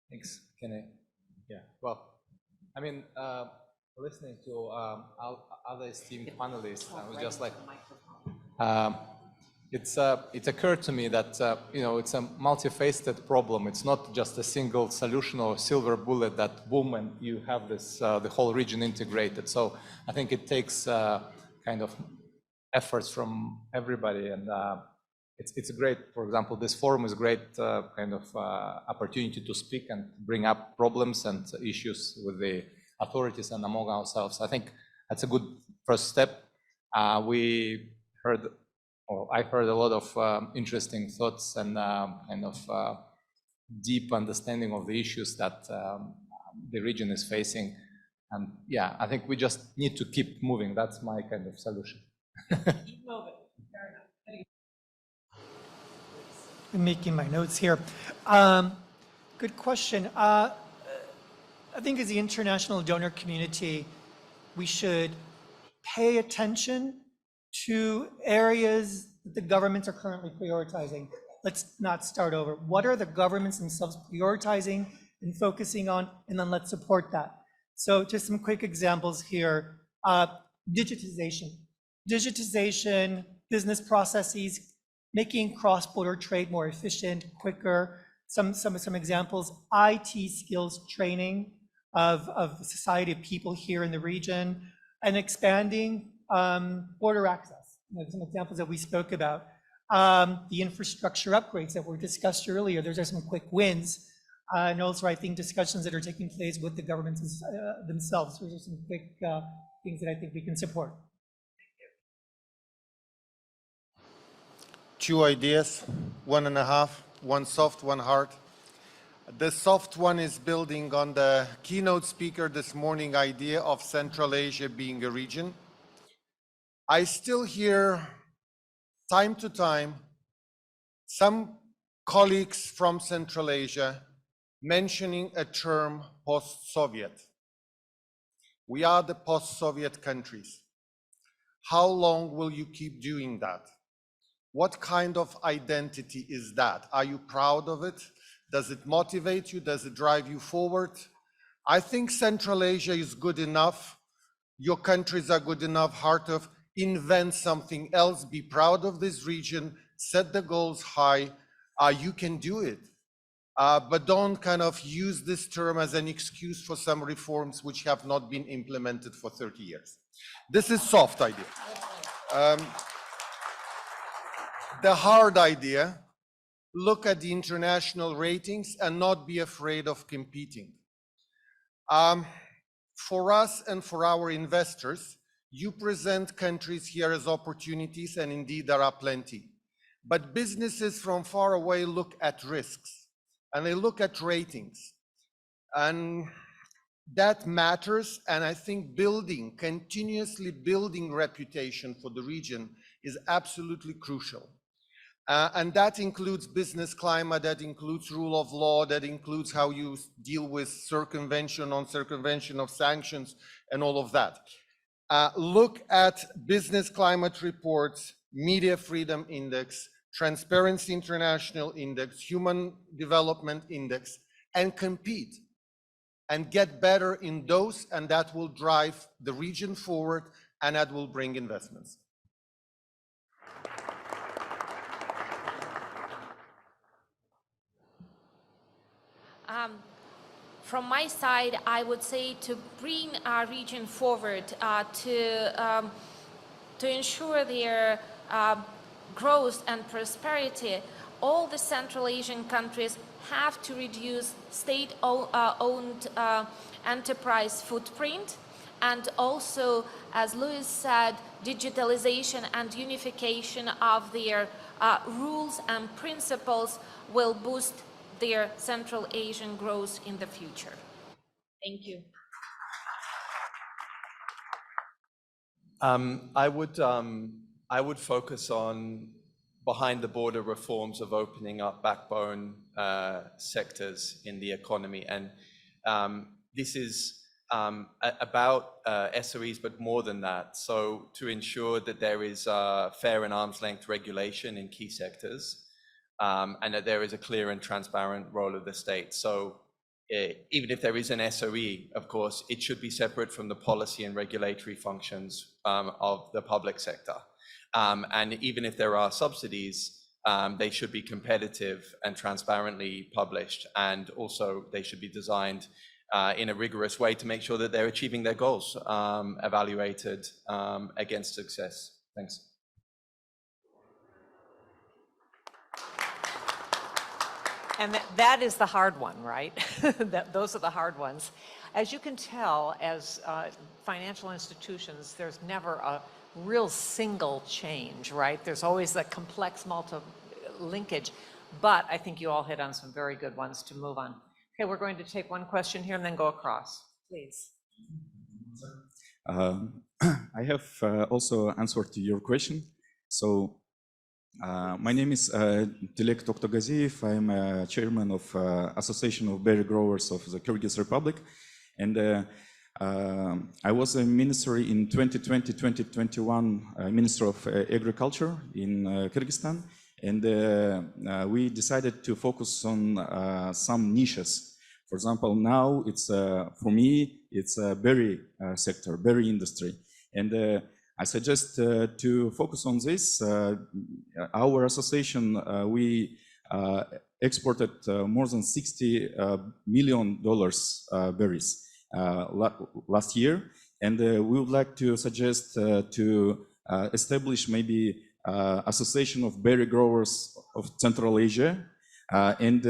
Thanks. Can I? Yeah. Well, I mean, listening to other esteemed panelists, I was just like, it occurred to me that it's a multifaceted problem. It's not just a single solution or silver bullet that boom and you have this the whole region integrated. So I think it takes kind of efforts from everybody, and it's a great. For example, this forum is a great kind of opportunity to speak and bring up problems and issues with the authorities and among ourselves. I think that's a good first step. I heard a lot of interesting thoughts and kind of deep understanding of the issues that the region is facing. And yeah, I think we just need to keep moving. That's my kind of solution. Keep moving. Fair enough. I'm making my notes here. Good question. I think as the international donor community, we should pay attention to areas that the governments are currently prioritizing. Let's not start over. What are the governments themselves prioritizing and focusing on, and then let's support that. So just some quick examples here. Digitization, business processes, making cross-border trade more efficient, quicker. Some examples, IT skills training of society of people here in the region, and expanding border access. Some examples that we spoke about. The infrastructure upgrades that were discussed earlier, those are some quick wins. And also, I think discussions that are taking place with the governments themselves. Those are some quick things that I think we can support. Two ideas, 1.5, one soft, one hard. The soft one is building on the keynote speaker this morning idea of Central Asia being a region. I still hear time to time some colleagues from Central Asia mentioning a term post-Soviet. We are the post-Soviet countries. How long will you keep doing that? What kind of identity is that? Are you proud of it? Does it motivate you? Does it drive you forward? I think Central Asia is good enough. Your countries are good enough. Hartov, invent something else. Be proud of this region. Set the goals high. You can do it. But don't kind of use this term as an excuse for some reforms which have not been implemented for 30 years. This is soft idea. The hard idea, look at the international ratings and not be afraid of competing. For us and for our investors, you present countries here as opportunities, and indeed there are plenty. But businesses from far away look at risks and they look at ratings. And that matters, and I think continuously building reputation for the region is absolutely crucial. And that includes business climate, that includes rule of law, that includes how you deal with circumvention of sanctions and all of that. Look at business climate reports, Media Freedom Index, Transparency International Index, Human Development Index, and compete and get better in those, and that will drive the region forward and that will bring investments. From my side, I would say to bring our region forward, to ensure their growth and prosperity, all the Central Asian countries have to reduce state-owned enterprise footprint, and also, as Louis said, digitalization and unification of their rules and principles will boost their Central Asian growth in the future. Thank you. I would focus on behind the border reforms of opening up backbone sectors in the economy. And this is about SOEs, but more than that. So to ensure that there is fair and arm's length regulation in key sectors, and that there is a clear and transparent role of the state. So even if there is an SOE, of course, it should be separate from the policy and regulatory functions of the public sector. And even if there are subsidies, they should be competitive and transparently published. And also they should be designed in a rigorous way to make sure that they're achieving their goals, evaluated against success. Thanks. And that is the hard one, right? Those are the hard ones. As you can tell, as financial institutions, there's never a real single change, right? There's always that complex multi-linkage, but I think you all hit on some very good ones to move on. Okay, we're going to take one question here and then go across, please. I have also answered to your question. So my name is Dilek Toktogaziev. I'm a chairman of Association of Berry Growers of the Kyrgyz Republic. And I was a minister in 2020-2021, Minister of Agriculture in Kyrgyzstan. And we decided to focus on some niches. For example, now it's, for me, it's a berry sector, berry industry. And I suggest to focus on this. Our association, we exported more than $60 million berries last year. And we would like to suggest to establish maybe association of berry growers of Central Asia and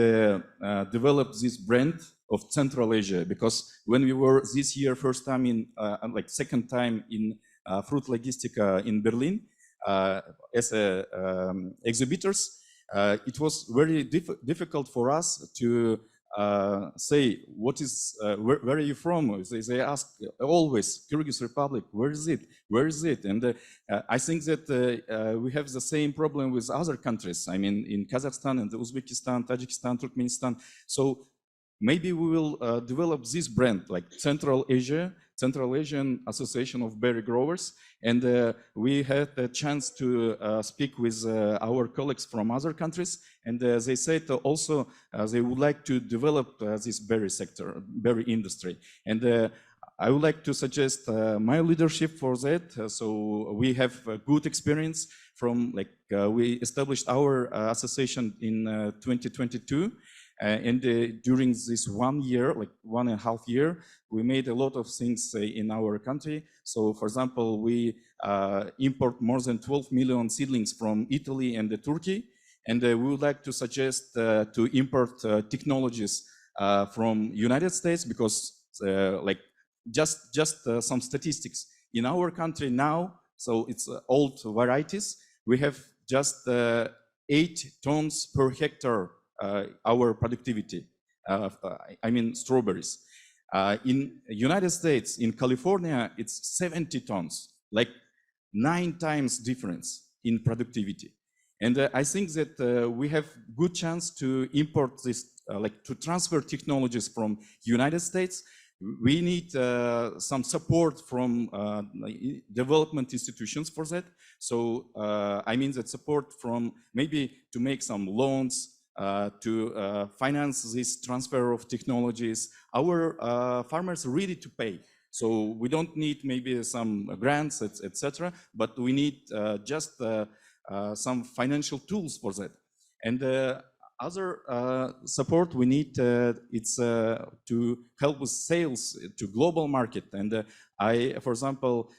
develop this brand of Central Asia. Because when we were this year, first time in, like second time in Fruit Logistica in Berlin as exhibitors, it was very difficult for us to say, what is, where are you from? They ask always, Kyrgyz Republic, where is it? Where is it? And I think that we have the same problem with other countries. I mean, in Kazakhstan and Uzbekistan, Tajikistan, Turkmenistan. So maybe we will develop this brand, like Central Asian Association of Berry Growers. And we had a chance to speak with our colleagues from other countries. And they said also they would like to develop this berry sector, berry industry. And I would like to suggest my leadership for that. So we have a good experience from, like, we established our association in 2022. And during this 1 year, like 1.5 years, we made a lot of things in our country. So, for example, we import more than 12 million seedlings from Italy and Turkey. And we would like to suggest to import technologies from United States, because like just some statistics in our country now. So it's old varieties. We have just 8 tons per hectare. Our productivity, I mean strawberries. In United States, in California, it's 70 tons, like 9 times difference in productivity. And I think that we have good chance to import this, like to transfer technologies from United States. We need some support from development institutions for that. So I mean that support from maybe to make some loans, to finance this transfer of technologies. Our farmers are ready to pay. So we don't need maybe some grants, etc., but we need just some financial tools for that. And other support we need, it's to help with sales to global market. And I, for example,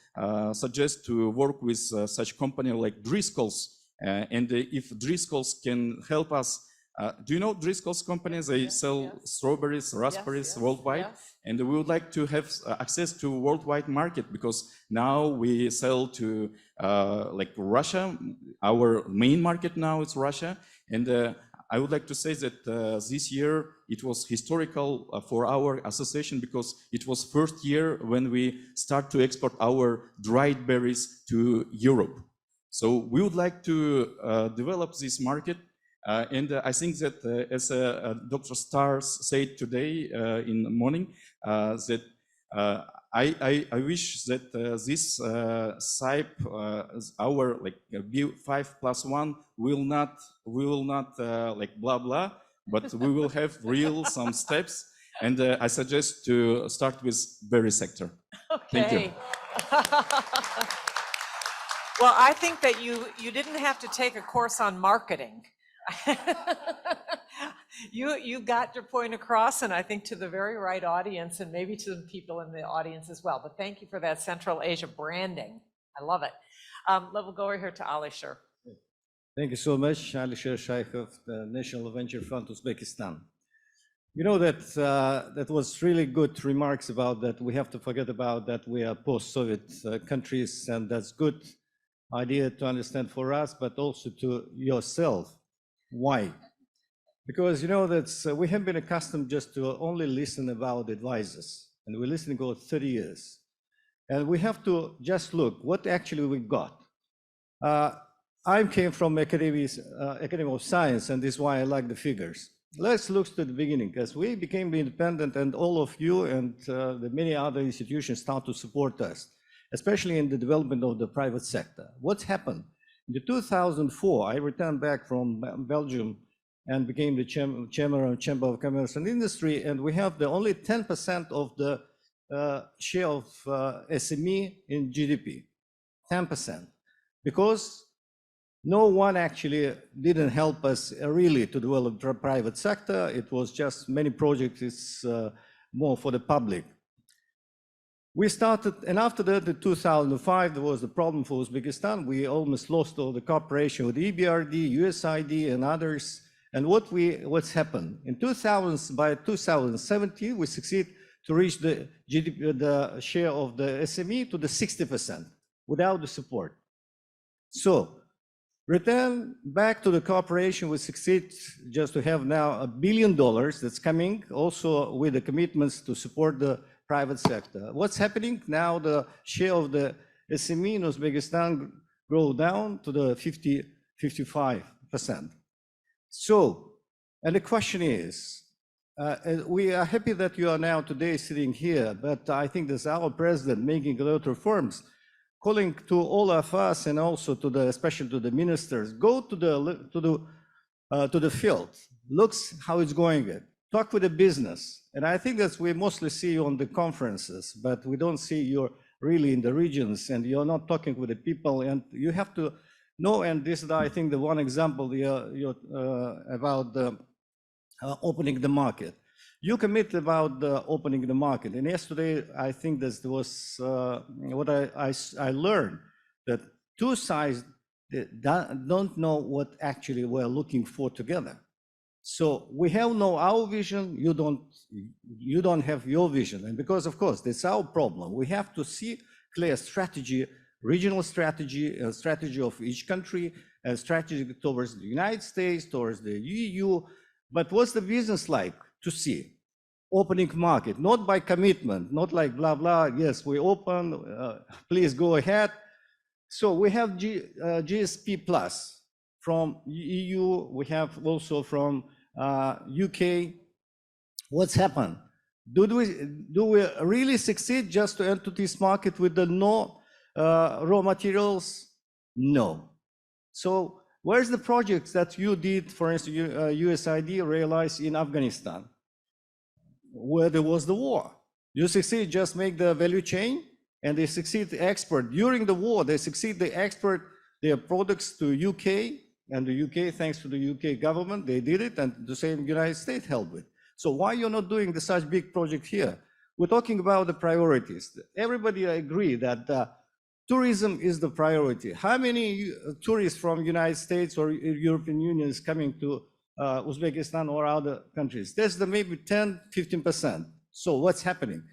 suggest to work with such company like Driscoll's. And if Driscoll's can help us, do you know Driscoll's companies? They sell strawberries, raspberries worldwide. And we would like to have access to worldwide market, because now we sell to like Russia. Our main market now is Russia. And I would like to say that this year it was historical for our association, because it was first year when we start to export our dried berries to Europe. So we would like to develop this market. And I think that, as Dr. Starr said today in the morning, that I wish that this CIPE, our like B5+1, will not like blah blah, but we will have real some steps. And I suggest to start with berry sector. Okay. Thank you. Well, I think that you didn't have to take a course on marketing. You got your point across, and I think to the very right audience, and maybe to the people in the audience as well. But thank you for that Central Asia branding. I love it. We'll go over here to Alisher. Thank you so much, Alisher Shaykhov, the National Venture Fund, Uzbekistan. You know that that was really good remarks about that. We have to forget about that we are post-Soviet countries, and that's good idea to understand for us, but also to yourself. Why? Because you know that we have been accustomed just to only listen about advisors, and we're listening for 30 years. And we have to just look what actually we got. I came from Academy of Science, and this is why I like the figures. Let's look to the beginning, because we became independent, and all of you and the many other institutions start to support us, especially in the development of the private sector. What's happened? In 2004, I returned back from Belgium and became the chairman of Chamber of Commerce and Industry, and we have the only 10% of the share of SME in GDP, 10%, because no one actually didn't help us really to develop the private sector. It was just many projects, it's more for the public. We started, and after that, in 2005, there was a problem for Uzbekistan. We almost lost all the cooperation with EBRD, USAID, and others. And what's happened? By 2017, we succeed to reach the GDP, the share of the SME to the 60% without the support. So Return back to the cooperation, we succeed just to have now $1 billion that's coming, also with the commitments to support the private sector. What's happening now? The share of the SME in Uzbekistan go down to the 55%. So, and the question is, we are happy that you are now today sitting here, but I think there's our president making a lot of reforms, calling to all of us and also to the, especially to the ministers, go to the field, looks how it's going, talk with the business. And I think that we mostly see you on the conferences, but we don't see you really in the regions, and you're not talking with the people, and you have to know, and this is, I think, the one example about the opening the market. You commit about the opening the market, and yesterday I think this was what I learned, that two sides don't know what actually we're looking for together. So we have our vision, you don't have your vision, and because of course that's our problem. We have to see clear strategy, regional strategy, a strategy of each country, a strategy towards the United States, towards the EU. But what's the business like to see? Opening market, not by commitment, not like blah, blah, yes, we open, please go ahead. So we have GSP Plus from EU, we have also from UK. What's happened? Do we really succeed just to enter this market with the no raw materials? No. So where's the projects that you did, for instance, USAID realized in Afghanistan, where there was the war? You succeed just make the value chain, and they succeed to export. During the war, they succeed to export their products to UK, and the UK, thanks to the UK government, they did it, and the same United States helped with. So why you're not doing such big project here? We're talking about the priorities. Everybody agree that tourism is the priority. How many tourists from United States or European Union is coming to Uzbekistan or other countries? There's maybe 10, 15%. So what's happening?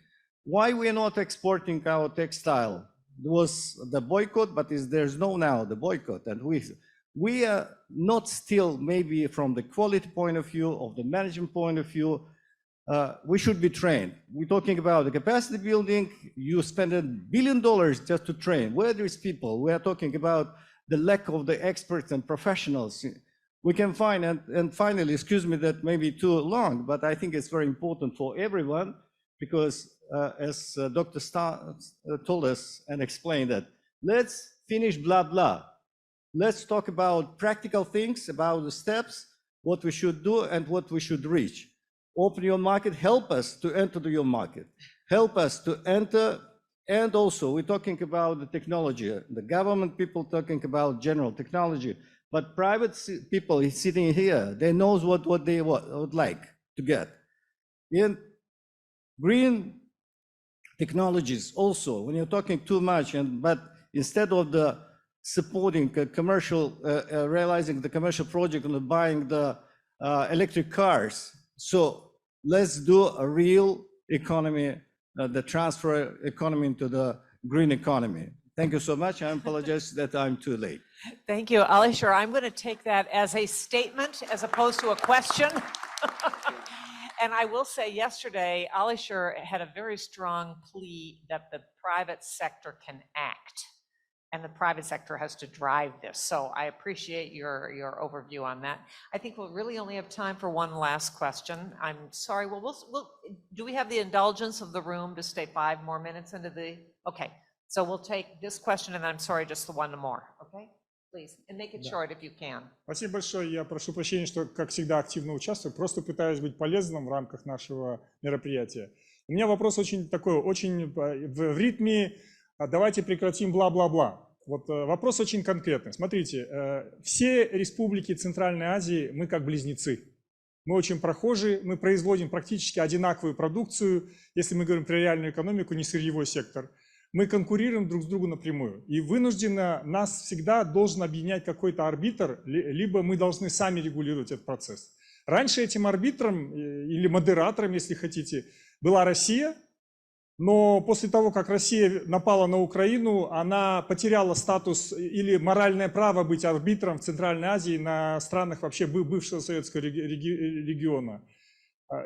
Why we're not exporting our textile? There was the boycott, but there's no now the boycott, and we are not still, maybe from the quality point of view, of the management point of view, we should be trained. We're talking about the capacity building. You spend $1 billion just to train. Where there is people, we are talking about the lack of the experts and professionals. We can find, and finally, excuse me that may be too long, but I think it's very important for everyone, because as Dr. Starr told us and explained that, let's finish blah, blah. Let's talk about practical things, about the steps, what we should do and what we should reach. Open your market, help us to enter your market. Help us to enter, and also we're talking about the technology. The government people talking about general technology, but private people sitting here, they know what they would like to get. In green technologies also, when you're talking too much, but instead of the supporting commercial, realizing the commercial project and buying the electric cars. So let's do a real economy, the transfer economy into the green economy. Thank you so much. I apologize that I'm too late. Thank you, Alisher. I'm going to take that as a statement as opposed to a question. And I will say yesterday, Alisher had a very strong plea that the private sector can act, and the private sector has to drive this. So I appreciate your overview on that. I think we'll really only have time for one last question. I'm sorry, do we have the indulgence of the room to stay 5 more minutes into the, okay. So we'll take this question, and I'm sorry, just the one more, okay? Please, and make it short if you can. Спасибо большое. Я прошу прощения, что, как всегда, активно участвую. Просто пытаюсь быть полезным в рамках нашего мероприятия. У меня вопрос очень такой, очень в ритме «давайте прекратим бла-бла-бла». Вот вопрос очень конкретный. Смотрите, все республики Центральной Азии, мы как близнецы. Мы очень прохожи, мы производим практически одинаковую продукцию, если мы говорим про реальную экономику, не сырьевой сектор. Мы конкурируем друг с другом напрямую. И вынужденно нас всегда должен объединять какой-то арбитр, либо мы должны сами регулировать этот процесс. Раньше этим арбитром или модератором, если хотите, была Россия, но после того, как Россия напала на Украину, она потеряла статус или моральное право быть арбитром в Центральной Азии на странах вообще бывшего советского региона.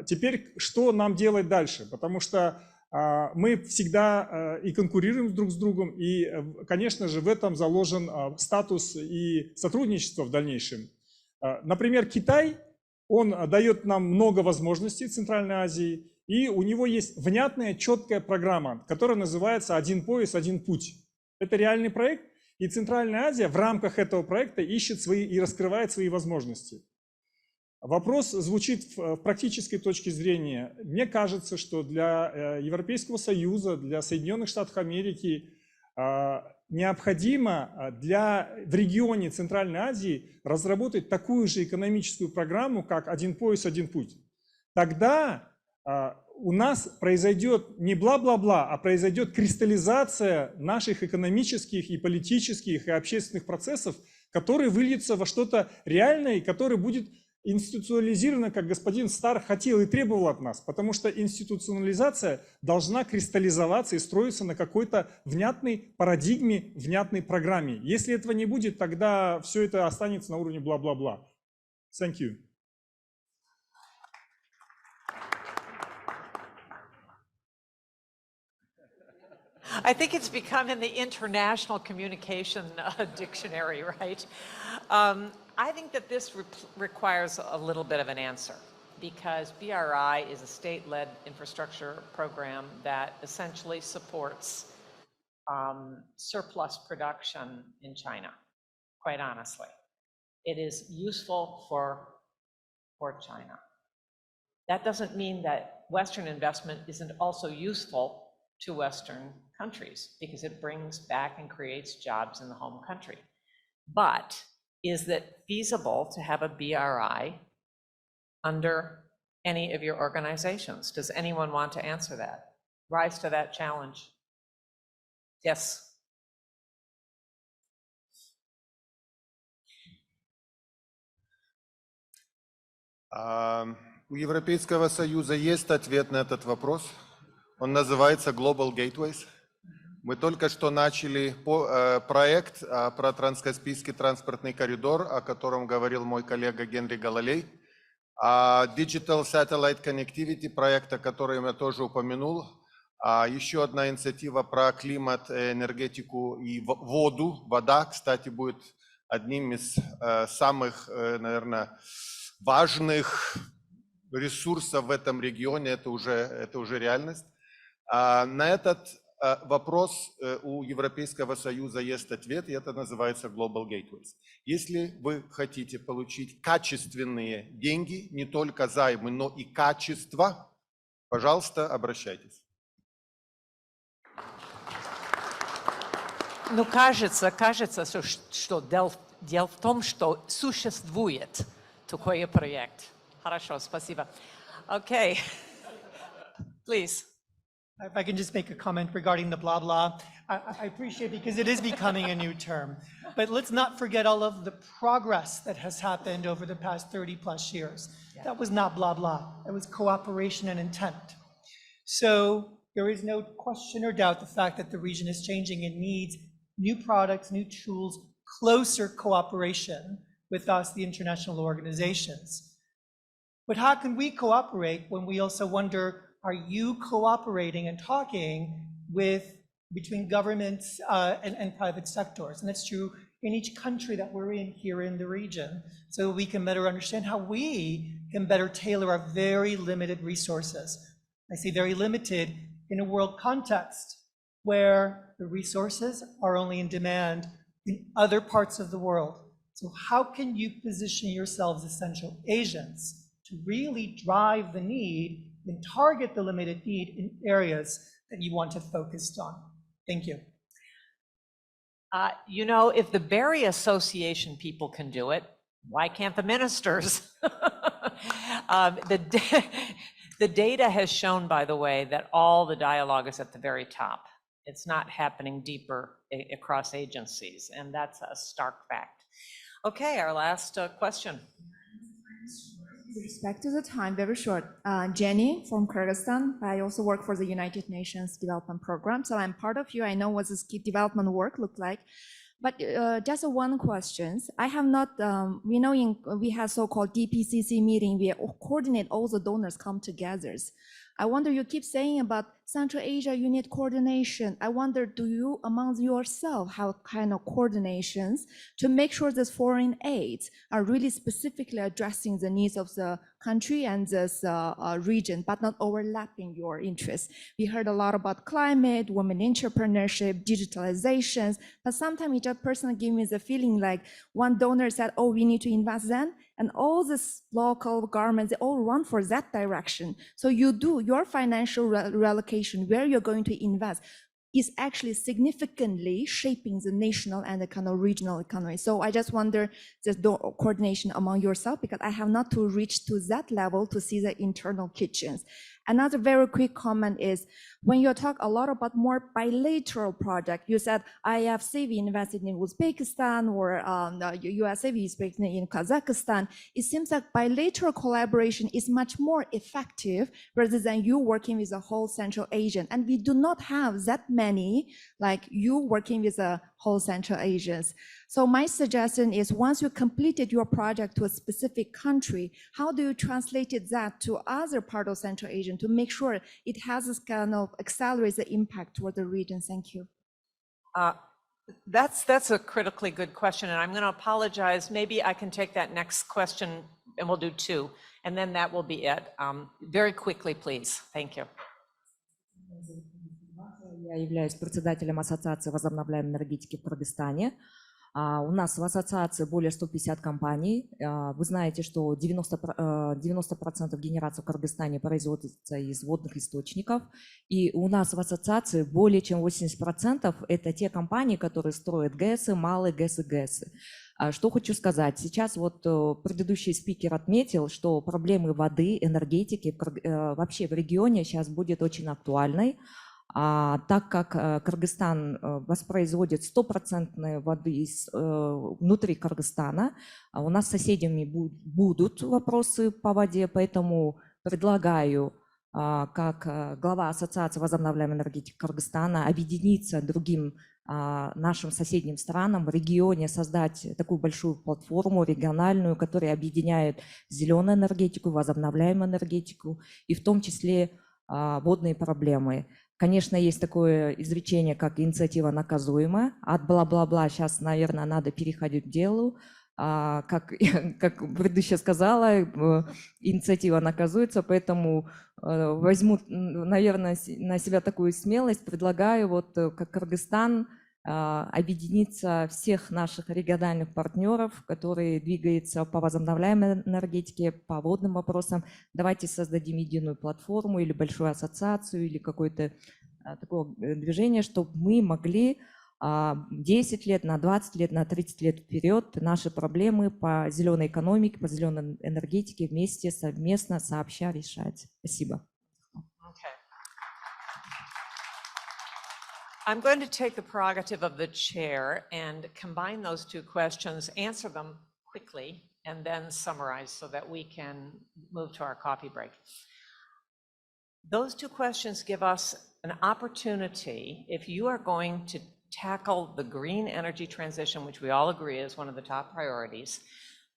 Теперь что нам делать дальше? Потому что мы всегда и конкурируем друг с другом, и, конечно же, в этом заложен статус и сотрудничество в дальнейшем. Например, Китай, он дает нам много возможностей в Центральной Азии, и у него есть внятная, четкая программа, которая называется «Один пояс, один путь». Это реальный проект, и Центральная Азия в рамках этого проекта ищет свои и раскрывает свои возможности. Вопрос звучит в практической точке зрения. Мне кажется, что для Европейского Союза, для Соединенных Штатов Америки необходимо в регионе Центральной Азии разработать такую же экономическую программу, как «Один пояс, один путь». Тогда у нас произойдет не бла-бла-бла, а произойдет кристаллизация наших экономических и политических и общественных процессов, которые выльются во что-то реальное и которое будет институционализировано, как господин Старр хотел и требовал от нас, потому что институционализация должна кристаллизоваться и строиться на какой-то внятной парадигме, внятной программе. Если этого не будет, тогда все это останется на уровне бла-бла-бла. Thank you. I think it's become in the international communication dictionary, right? I think that this requires a little bit of an answer because BRI is a state-led infrastructure program that essentially supports surplus production in China, quite honestly. It is useful for China. That doesn't mean that Western investment isn't also useful to Western countries because it brings back and creates jobs in the home country. But is it feasible to have a BRI under any of your organizations? Does anyone want to answer that? Rise to that challenge. Yes. У Европейского Союза есть ответ на этот вопрос. Он называется Global Gateways. Мы только что начали проект про транскаспийский транспортный коридор, о котором говорил мой коллега Henrik Hololei. Digital Satellite Connectivity проекта, который я тоже упомянул. Еще одна инициатива про климат, энергетику и воду. Вода, кстати, будет одним из самых, наверное, важных ресурсов в этом регионе. Это уже реальность. На этот вопрос у Европейского Союза есть ответ, и это называется Global Gateways. Если вы хотите получить качественные деньги, не только займы, но и качество, пожалуйста, обращайтесь. Ну, кажется, что дело в том, что существует такой проект. Хорошо, спасибо. Okay, please. If I can just make a comment regarding the blah blah, I appreciate it because it is becoming a new term. But let's not forget all of the progress that has happened over the past 30 plus years. Yeah. That was not blah blah, it was cooperation and intent. So there is no question or doubt the fact that the region is changing and needs new products, new tools, closer cooperation with us, the international organizations. But how can we cooperate when we also wonder, are you cooperating and talking between governments and private sectors? And that's true in each country that we're in here in the region, so we can better understand how we can better tailor our very limited resources. I say very limited in a world context where the resources are only in demand in other parts of the world. So how can you position yourselves as Central Asians to really drive the need and target the limited need in areas that you want to focus on? Thank you. You know, if the Berry Association people can do it, why can't the ministers? The data has shown, by the way, that all the dialogue is at the very top. It's not happening deeper across agencies, and that's a stark fact. Okay, our last question. With respect to the time, very short. Jenny from Kyrgyzstan. I also work for the United Nations Development Program, so I'm part of you. I know what this key development work look like. But just one question. I have not, we know we have so-called DPCC meeting, we coordinate all the donors come together. I wonder, you keep saying about Central Asia, you need coordination. I wonder, do you among yourself have kind of coordinations to make sure that foreign aids are really specifically addressing the needs of the country and this region, but not overlapping your interests? We heard a lot about climate, women entrepreneurship, digitalizations, but sometimes it just personally gives me the feeling like one donor said, oh, we need to invest then, and all this local governments, they all run for that direction. So you do your financial reallocation, where you're going to invest, is actually significantly shaping the national and the kind of regional economy. So I just wonder the coordination among yourself, because I have not to reach to that level to see the internal kitchens. Another very quick comment is, when you talk a lot about more bilateral project, you said IFC we invested in Uzbekistan, or USA we invested in Kazakhstan. It seems like bilateral collaboration is much more effective rather than you working with the whole Central Asian. And we do not have that many like you working with the whole Central Asians. So my suggestion is, once you completed your project to a specific country, how do you translate that to other part of Central Asia to make sure it has this kind of accelerates the impact toward the region? Thank you. That's a critically good question, and I'm going to apologize. Maybe I can take that next question, and we'll do two, and then that will be it. Very quickly, please. Thank you. Я являюсь председателем Ассоциации возобновляемой энергетики в Кыргызстане. У нас в ассоциации более 150 компаний. Вы знаете, что 90% генерации в Кыргызстане производится из водных источников. И у нас в ассоциации более чем 80% это те компании, которые строят ГЭСы, малые ГЭСы, ГЭСы. Что хочу сказать. Сейчас вот предыдущий спикер отметил, что проблемы воды, энергетики вообще в регионе сейчас будет очень актуальной. Так как Кыргызстан воспроизводит 100% воды внутри Кыргызстана, у нас с соседями будут вопросы по воде, поэтому предлагаю, как глава Ассоциации возобновляемой энергетики Кыргызстана, объединиться другим нашим соседним странам в регионе, создать такую большую платформу региональную, которая объединяет зеленую энергетику, возобновляемую энергетику и в том числе водные проблемы. Конечно, есть такое изречение, как инициатива наказуема. От бла-бла-бла сейчас, наверное, надо переходить к делу. Как предыдущая сказала, инициатива наказуется, поэтому возьму, наверное, на себя такую смелость, предлагаю, вот как Кыргызстан, объединиться всех наших региональных партнеров, которые двигаются по возобновляемой энергетике, по водным вопросам. Давайте создадим единую платформу или большую ассоциацию, или какое-то такое движение, чтобы мы могли 10 лет, на 20 лет, на 30 лет вперед наши проблемы по зеленой экономике, по зеленой энергетике вместе, совместно, сообща решать. Спасибо. I'm going to take the prerogative of the chair and combine those two questions, answer them quickly, and then summarize so that we can move to our coffee break. Those two questions give us an opportunity, if you are going to tackle the green energy transition, which we all agree is one of the top priorities,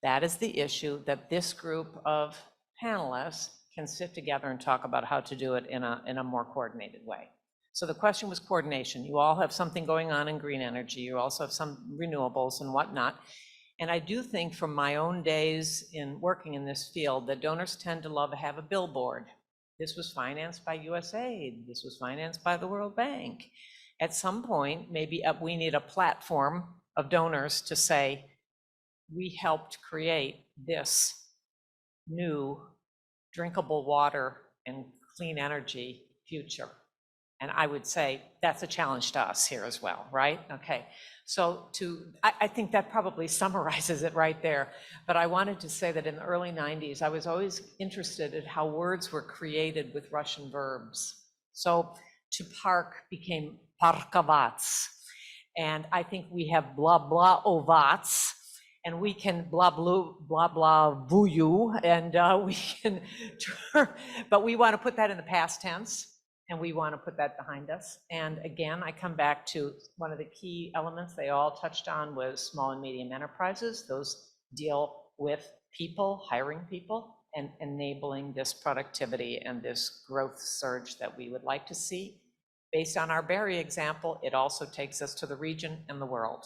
that is the issue that this group of panelists can sit together and talk about how to do it in a more coordinated way. So the question was coordination. You all have something going on in green energy. You also have some renewables and whatnot. And I do think from my own days in working in this field that donors tend to love to have a billboard. This was financed by USAID. This was financed by the World Bank. At some point, maybe we need a platform of donors to say, we helped create this new drinkable water and clean energy future. And I would say that's a challenge to us here as well, right? Okay, so I think that probably summarizes it right there. But I wanted to say that in the early 90s, I was always interested in how words were created with Russian verbs. So to park became parkovats. And I think we have blah, blah, ovats. and we can blah, blah, boo you, and we can, but we want to put that in the past tense, and we want to put that behind us. And again, I come back to one of the key elements they all touched on was small and medium enterprises. Those deal with people, hiring people, and enabling this productivity and this growth surge that we would like to see. Based on our Barry example, it also takes us to the region and the world.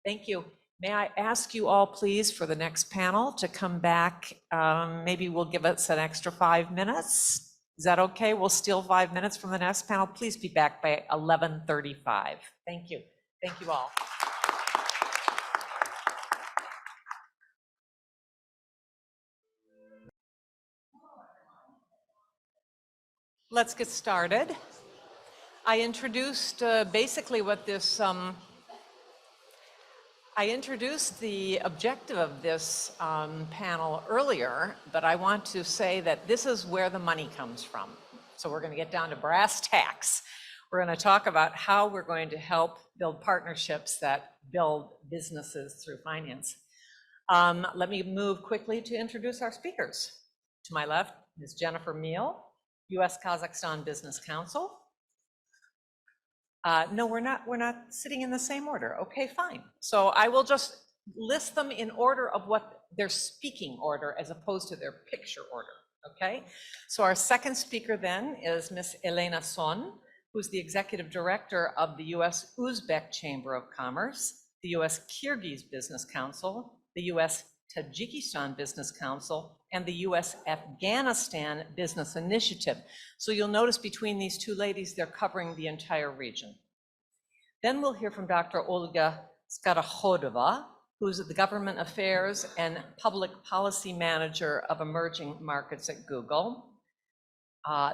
Thank you. May I ask you all, please, for the next panel to come back? Maybe we'll give us an extra 5 minutes. Is that okay? We'll steal 5 minutes from the next panel. Please be back by 11:35. Thank you. Thank you all. Let's get started. I introduced basically what this, I introduced the objective of this panel earlier, but I want to say that this is where the money comes from. So we're going to get down to brass tacks. We're going to talk about how we're going to help build partnerships that build businesses through finance. Let me move quickly to introduce our speakers. To my left is Jennifer Meal, US-Kazakhstan Business Council. No, we're not sitting in the same order. Okay, fine. So I will just list them in order of what their speaking order as opposed to their picture order, okay? So our second speaker then is Ms. Elena Son, who's the Executive Director of the US Uzbek Chamber of Commerce, the US Kyrgyz Business Council, the US Tajikistan Business Council, and the US Afghanistan Business Initiative. So you'll notice between these two ladies, they're covering the entire region. Then we'll hear from Dr. Olga Skorohodova, who's the Government Affairs and Public Policy Manager of Emerging Markets at Google.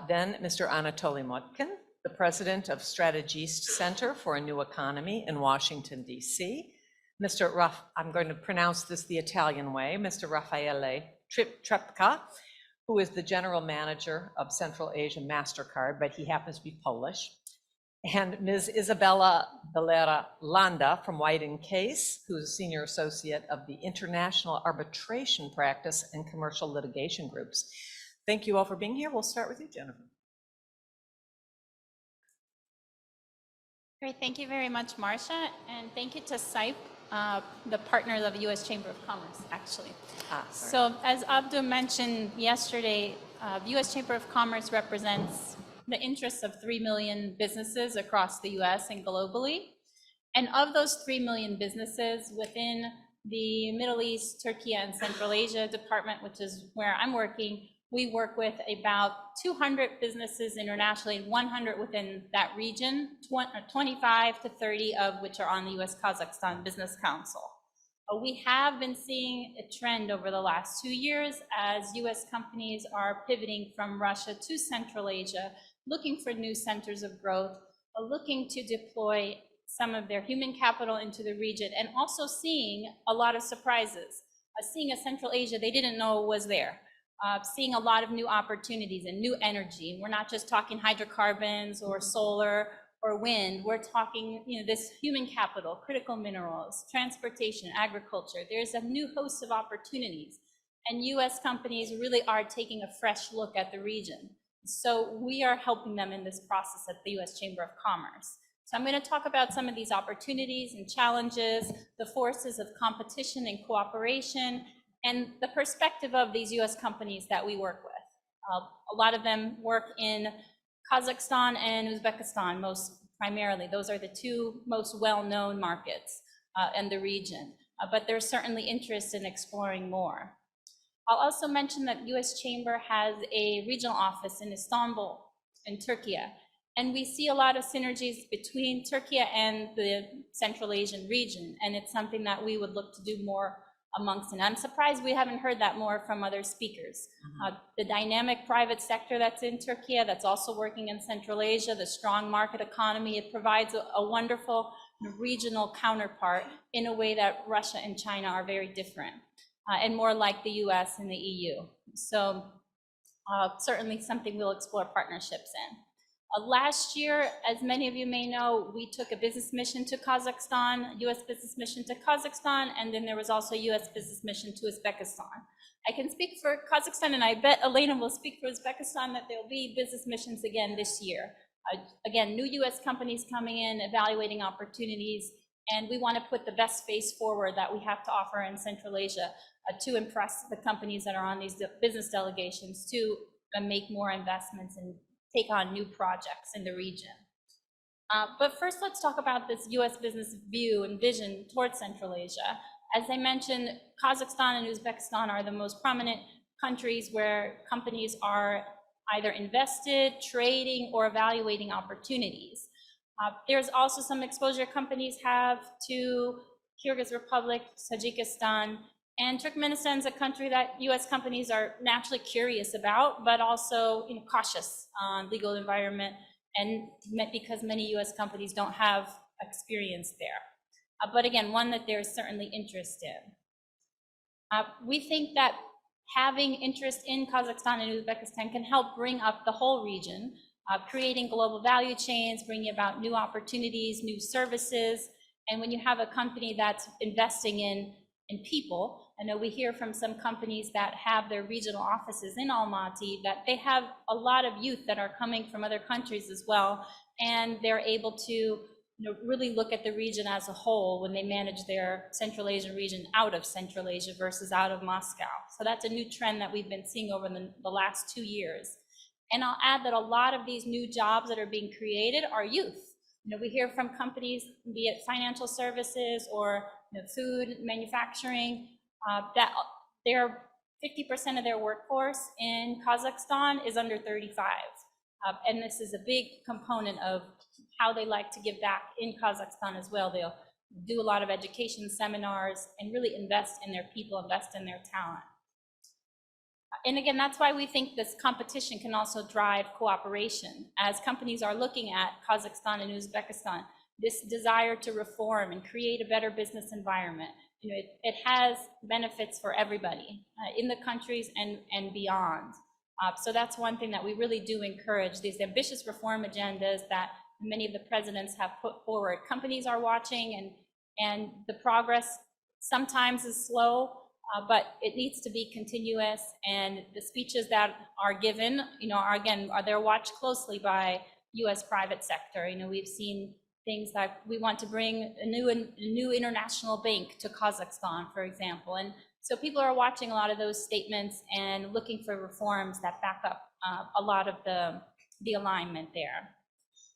Then Mr. Anatoly Motkin, the President of Strategist Center for a New Economy in Washington, DC. I'm going to pronounce this the Italian way, Mr. Raffaele Trepka, who is the General Manager of Central Asia MasterCard, but he happens to be Polish. And Ms. Isabella Valera Landa from White & Case, who's a Senior Associate of the International Arbitration Practice and Commercial Litigation Groups. Thank you all for being here. We'll start with you, Jennifer. Great, thank you very much, Marcia, and thank you to CIPE, the partners of the U.S. Chamber of Commerce, actually. So as Abdu mentioned yesterday, the U.S. Chamber of Commerce represents the interests of 3 million businesses across the U.S. and globally. And of those 3 million businesses within the Middle East, Turkey, and Central Asia department, which is where I'm working, we work with about 200 businesses internationally, 100 within that region, 25 to 30 of which are on the US-Kazakhstan Business Council. We have been seeing a trend over the last 2 years as US companies are pivoting from Russia to Central Asia, looking for new centers of growth, looking to deploy some of their human capital into the region, and also seeing a lot of surprises, seeing a Central Asia they didn't know was there. Seeing a lot of new opportunities and new energy. We're not just talking hydrocarbons or solar or wind. We're talking, this human capital, critical minerals, transportation, agriculture. There's a new host of opportunities, and US companies really are taking a fresh look at the region. So we are helping them in this process at the US Chamber of Commerce. So I'm going to talk about some of these opportunities and challenges, the forces of competition and cooperation, and the perspective of these US companies that we work with. A lot of them work in Kazakhstan and Uzbekistan, most primarily. Those are the two most well-known markets in the region, but there's certainly interest in exploring more. I'll also mention that US Chamber has a regional office in Istanbul, in Turkey, and we see a lot of synergies between Turkey and the Central Asian region, and it's something that we would look to do more amongst, and I'm surprised we haven't heard that more from other speakers. The dynamic private sector that's in Turkey, that's also working in Central Asia, the strong market economy, it provides a wonderful regional counterpart in a way that Russia and China are very different, and more like the US and the EU. So certainly something we'll explore partnerships in. Last year, as many of you may know, we took a business mission to Kazakhstan, US business mission to Kazakhstan, and then there was also a US business mission to Uzbekistan. I can speak for Kazakhstan, and I bet Elena will speak for Uzbekistan, that there will be business missions again this year. Again, new US companies coming in, evaluating opportunities, and we want to put the best face forward that we have to offer in Central Asia to impress the companies that are on these business delegations to make more investments and take on new projects in the region. But first, let's talk about this US business view and vision towards Central Asia. As I mentioned, Kazakhstan and Uzbekistan are the most prominent countries where companies are either invested, trading, or evaluating opportunities. There's also some exposure companies have to Kyrgyz Republic, Tajikistan, and Turkmenistan is a country that US companies are naturally curious about, but also cautious on legal environment, and because many US companies don't have experience there. But again, one that there's certainly interest in. We think that having interest in Kazakhstan and Uzbekistan can help bring up the whole region, creating global value chains, bringing about new opportunities, new services. And when you have a company that's investing in people, I know we hear from some companies that have their regional offices in Almaty that they have a lot of youth that are coming from other countries as well, and they're able to really look at the region as a whole when they manage their Central Asian region out of Central Asia versus out of Moscow. So that's a new trend that we've been seeing over the last 2 years. And I'll add that a lot of these new jobs that are being created are youth. We hear from companies, be it financial services or food, manufacturing, that 50% of their workforce in Kazakhstan is under 35. And this is a big component of how they like to give back in Kazakhstan as well. They'll do a lot of education seminars and really invest in their people, invest in their talent. And again, that's why we think this competition can also drive cooperation. As companies are looking at Kazakhstan and Uzbekistan, this desire to reform and create a better business environment, it has benefits for everybody in the countries and beyond. So that's one thing that we really do encourage, these ambitious reform agendas that many of the presidents have put forward. Companies are watching, and the progress sometimes is slow, but it needs to be continuous. And the speeches that are given, they're watched closely by U.S. private sector. We've seen things like we want to bring a new international bank to Kazakhstan, for example. And so people are watching a lot of those statements and looking for reforms that back up a lot of the alignment there.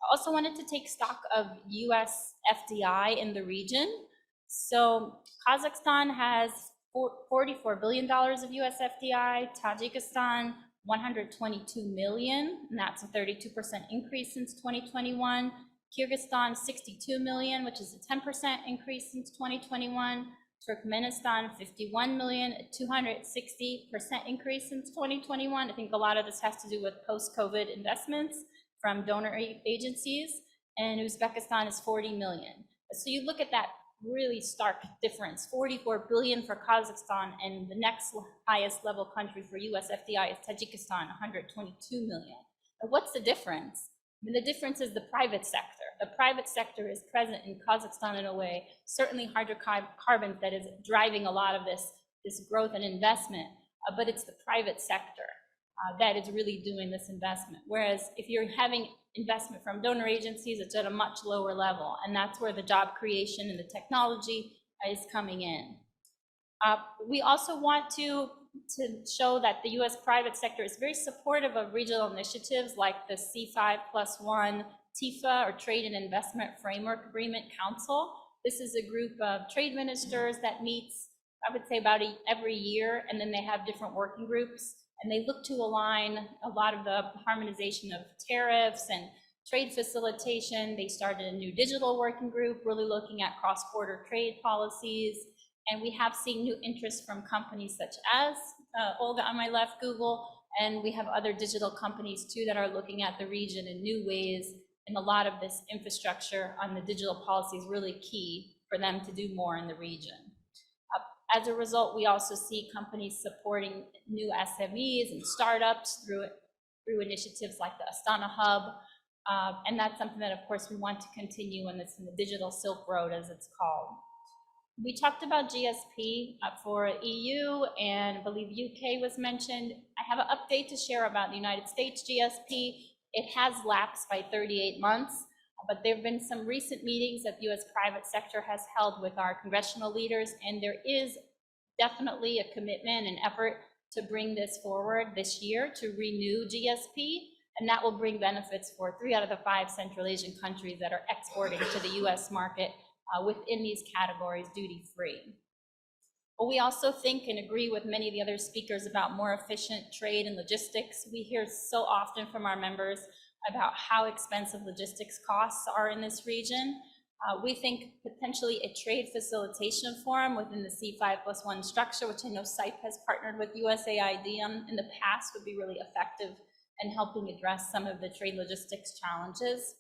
I also wanted to take stock of US FDI in the region. So Kazakhstan has $44 billion of US FDI, Tajikistan 122 million, and that's a 32% increase since 2021. Kyrgyzstan 62 million, which is a 10% increase since 2021. Turkmenistan 51 million, a 260% increase since 2021. I think a lot of this has to do with post-COVID investments from donor agencies, and Uzbekistan is 40 million. So you look at that really stark difference, 44 billion for Kazakhstan, and the next highest level country for US FDI is Tajikistan, 122 million. And what's the difference? The difference is the private sector. The private sector is present in Kazakhstan in a way, certainly hydrocarbons, that is driving a lot of this growth and investment, but it's the private sector that is really doing this investment. Whereas if you're having investment from donor agencies, it's at a much lower level, and that's where the job creation and the technology is coming in. We also want to show that the US private sector is very supportive of regional initiatives like the C5+1 TIFA, or Trade and Investment Framework Agreement Council. This is a group of trade ministers that meets, I would say, about every year, and then they have different working groups, and they look to align a lot of the harmonization of tariffs and trade facilitation. They started a new digital working group, really looking at cross-border trade policies. And we have seen new interest from companies such as Olga on my left, Google, and we have other digital companies too that are looking at the region in new ways. And a lot of this infrastructure on the digital policy is really key for them to do more in the region. As a result, we also see companies supporting new SMEs and startups through initiatives like the Astana Hub. And that's something that, of course, we want to continue, and it's in the digital Silk Road, as it's called. We talked about GSP for EU, and I believe UK was mentioned. I have an update to share about the United States GSP. It has lapsed by 38 months, but there have been some recent meetings that the US private sector has held with our congressional leaders, and there is definitely a commitment and effort to bring this forward this year to renew GSP, and that will bring benefits for 3 out of the 5 Central Asian countries that are exporting to the US market within these categories duty-free. But we also think and agree with many of the other speakers about more efficient trade and logistics. We hear so often from our members about how expensive logistics costs are in this region. We think potentially a trade facilitation forum within the C5+1 structure, which I know CIPE has partnered with USAID on in the past, would be really effective in helping address some of the trade logistics challenges.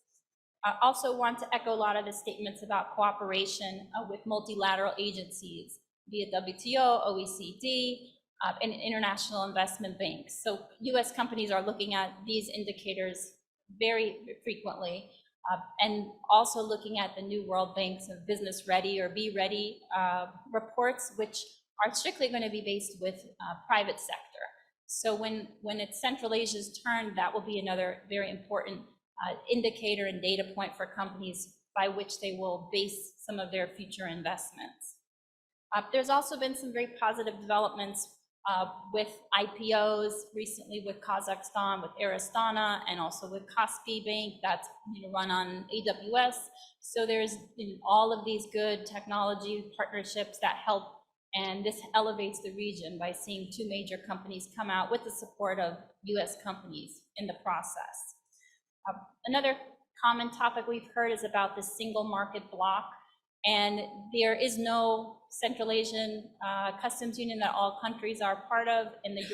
I also want to echo a lot of the statements about cooperation with multilateral agencies, be it WTO, OECD, and international investment banks. So US companies are looking at these indicators very frequently, and also looking at the new World Bank's Business Ready or Be Ready reports, which are strictly going to be based with private sector. So when it's Central Asia's turn, that will be another very important indicator and data point for companies by which they will base some of their future investments. There's also been some very positive developments with IPOs recently with Kazakhstan, with Astana, and also with Kaspi Bank that's run on AWS. So there's all of these good technology partnerships that help, and this elevates the region by seeing 2 major companies come out with the support of US companies in the process. Another common topic we've heard is about the single market bloc, and there is no Central Asian customs union that all countries are part of, and the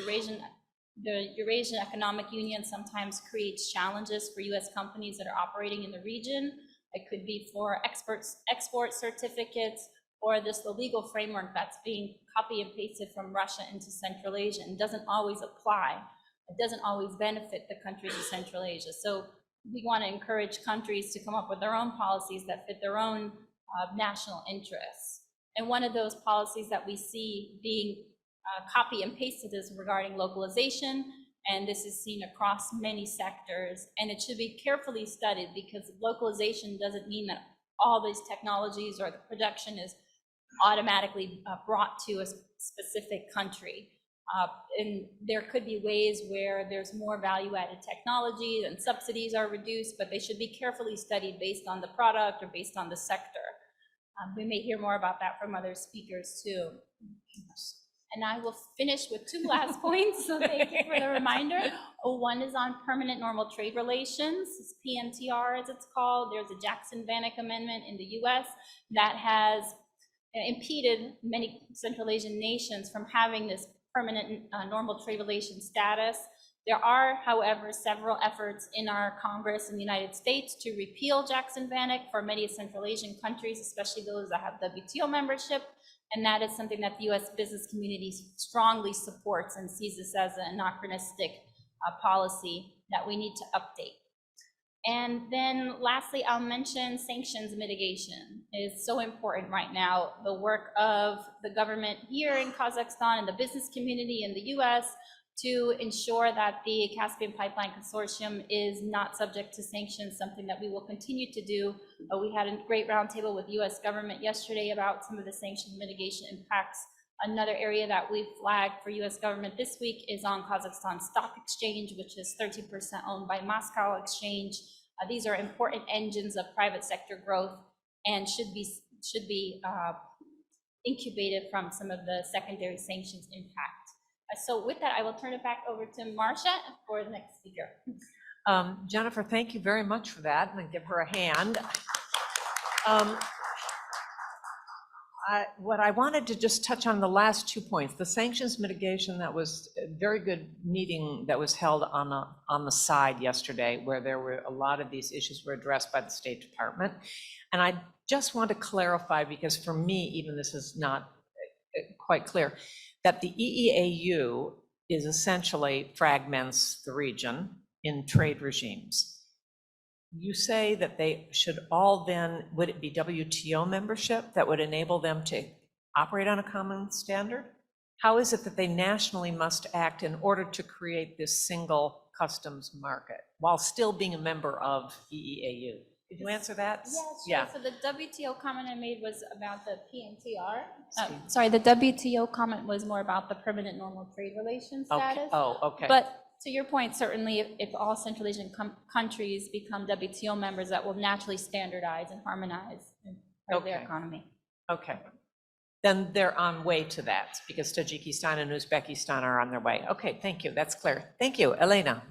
Eurasian Economic Union sometimes creates challenges for US companies that are operating in the region. It could be for export certificates, or the legal framework that's being copy and pasted from Russia into Central Asia and doesn't always apply. It doesn't always benefit the countries of Central Asia. So we want to encourage countries to come up with their own policies that fit their own national interests. And one of those policies that we see being copy and pasted is regarding localization, and this is seen across many sectors, and it should be carefully studied, because localization doesn't mean that all these technologies or the production is automatically brought to a specific country. And there could be ways where there's more value-added technology and subsidies are reduced, but they should be carefully studied based on the product or based on the sector. We may hear more about that from other speakers too. And I will finish with 2 last points, so thank you for the reminder. One is on permanent normal trade relations, it's PNTR as it's called. There's a Jackson-Vanik amendment in the US that has impeded many Central Asian nations from having this permanent normal trade relations status. There are, however, several efforts in our Congress in the United States to repeal Jackson-Vanik for many Central Asian countries, especially those that have WTO membership, and that is something that the US business community strongly supports and sees this as an anachronistic policy that we need to update. And then lastly, I'll mention sanctions mitigation. It is so important right now. The work of the government here in Kazakhstan and the business community in the US to ensure that the Caspian Pipeline Consortium is not subject to sanctions, something that we will continue to do. We had a great roundtable with US government yesterday about some of the sanction mitigation impacts. Another area that we've flagged for US government this week is on Kazakhstan Stock Exchange, which is 30% owned by Moscow Exchange. These are important engines of private sector growth and should be incubated from some of the secondary sanctions impact. So with that, I will turn it back over to Marcia for the next speaker. Jennifer, thank you very much for that, and give her a hand. What I wanted to just touch on the last 2 points, the sanctions mitigation, that was a very good meeting that was held on the side yesterday, where there were a lot of these issues were addressed by the State Department. And I just want to clarify, because for me, even this is not quite clear, that the EEAU is essentially fragments the region in trade regimes. you say that they should all then, would it be WTO membership that would enable them to operate on a common standard? How is it that they nationally must act in order to create this single customs market while still being a member of EEAU? Could you answer that? Yeah, sure. So the WTO comment I made was about the PNTR. Sorry, the WTO comment was more about the permanent normal trade relations status. Oh, okay. But to your point, certainly if all Central Asian countries become WTO members, that will naturally standardize and harmonize their economy. Okay. Then they're on way to that because Tajikistan and Uzbekistan are on their way. Okay, thank you. That's clear. Thank you. Elena.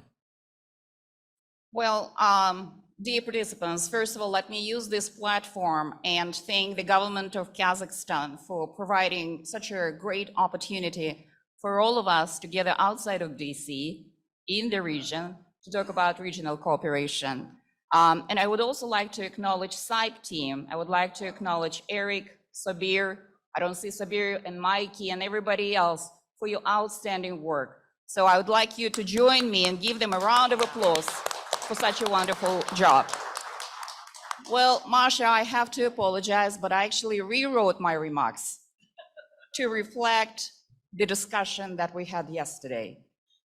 Well, dear participants, first of all, let me use this platform and thank the government of Kazakhstan for providing such a great opportunity for all of us to gather outside of DC in the region to talk about regional cooperation. And I would also like to acknowledge CIPE team. I would like to acknowledge Eric, Sabir, I don't see Sabir and Mikey and everybody else for your outstanding work. So I would like you to join me and give them a round of applause for such a wonderful job. Well, Masha, I have to apologize, but I actually rewrote my remarks to reflect the discussion that we had yesterday.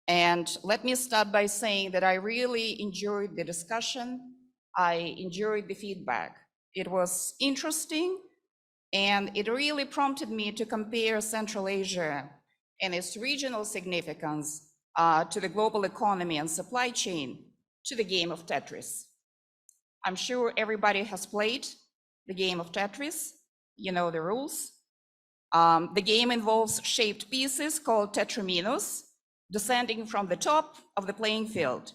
And let me start by saying that I really enjoyed the discussion. I enjoyed the feedback. It was interesting, and it really prompted me to compare Central Asia and its regional significance to the global economy and supply chain to the game of Tetris. I'm sure everybody has played the game of Tetris. You know the rules. The game involves shaped pieces called tetraminos descending from the top of the playing field.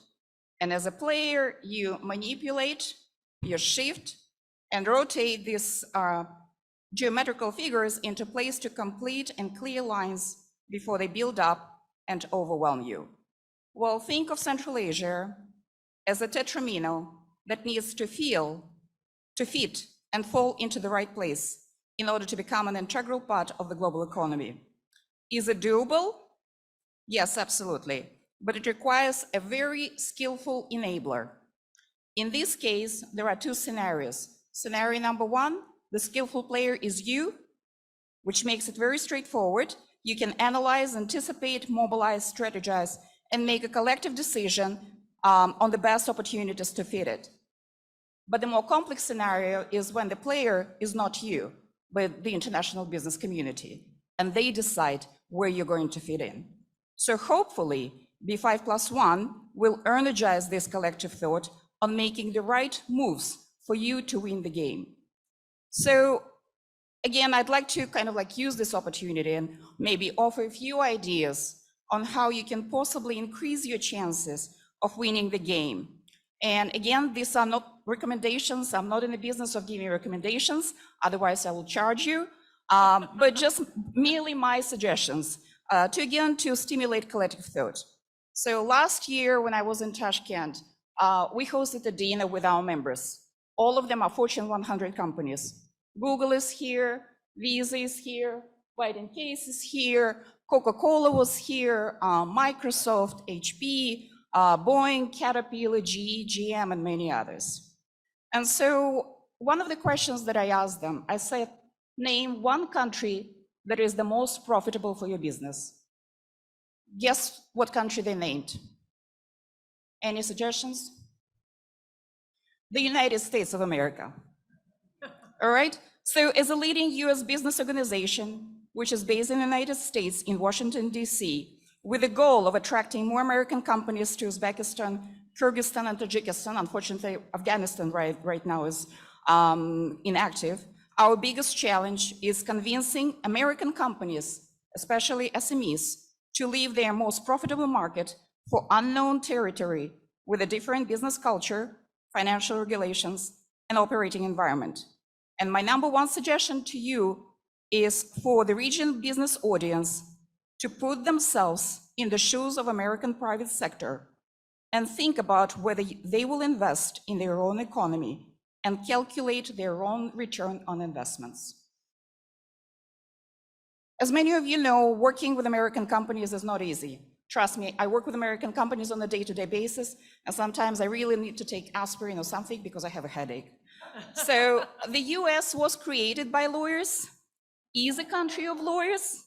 And as a player, you manipulate, you shift, and rotate these geometrical figures into place to complete and clear lines before they build up and overwhelm you. Well, think of Central Asia as a tetramino that needs to fit and fall into the right place in order to become an integral part of the global economy. Is it doable? Yes, absolutely. But it requires a very skillful enabler. In this case, there are two scenarios. Scenario number one, the skillful player is you, which makes it very straightforward. You can analyze, anticipate, mobilize, strategize, and make a collective decision on the best opportunities to fit it. But the more complex scenario is when the player is not you, but the international business community, and they decide where you're going to fit in. So hopefully, B5+1 will energize this collective thought on making the right moves for you to win the game. So again, I'd like to kind of like use this opportunity and maybe offer a few ideas on how you can possibly increase your chances of winning the game. And again, these are not recommendations. I'm not in the business of giving recommendations, otherwise I will charge you, but just merely my suggestions to stimulate collective thought. So last year when I was in Tashkent, we hosted a dinner with our members. All of them are Fortune 100 companies. Google is here, Visa is here, White & Case is here, Coca-Cola was here, Microsoft, HP, Boeing, Caterpillar, GE, GM, and many others. And so one of the questions that I asked them, I said, name one country that is the most profitable for your business. Guess what country they named? Any suggestions? The United States of America. All right, so as a leading US business organization, which is based in the United States in Washington, DC, with the goal of attracting more American companies to Uzbekistan, Kyrgyzstan, and Tajikistan. Unfortunately, Afghanistan right now is inactive. Our biggest challenge is convincing American companies, especially SMEs, to leave their most profitable market for unknown territory with a different business culture, financial regulations, and operating environment. And my number one suggestion to you is for the regional business audience to put themselves in the shoes of American private sector and think about whether they will invest in their own economy and calculate their own return on investments. As many of you know, working with American companies is not easy. Trust me, I work with American companies on a day-to-day basis, and sometimes I really need to take aspirin or something because I have a headache. So the US was created by lawyers, is a country of lawyers,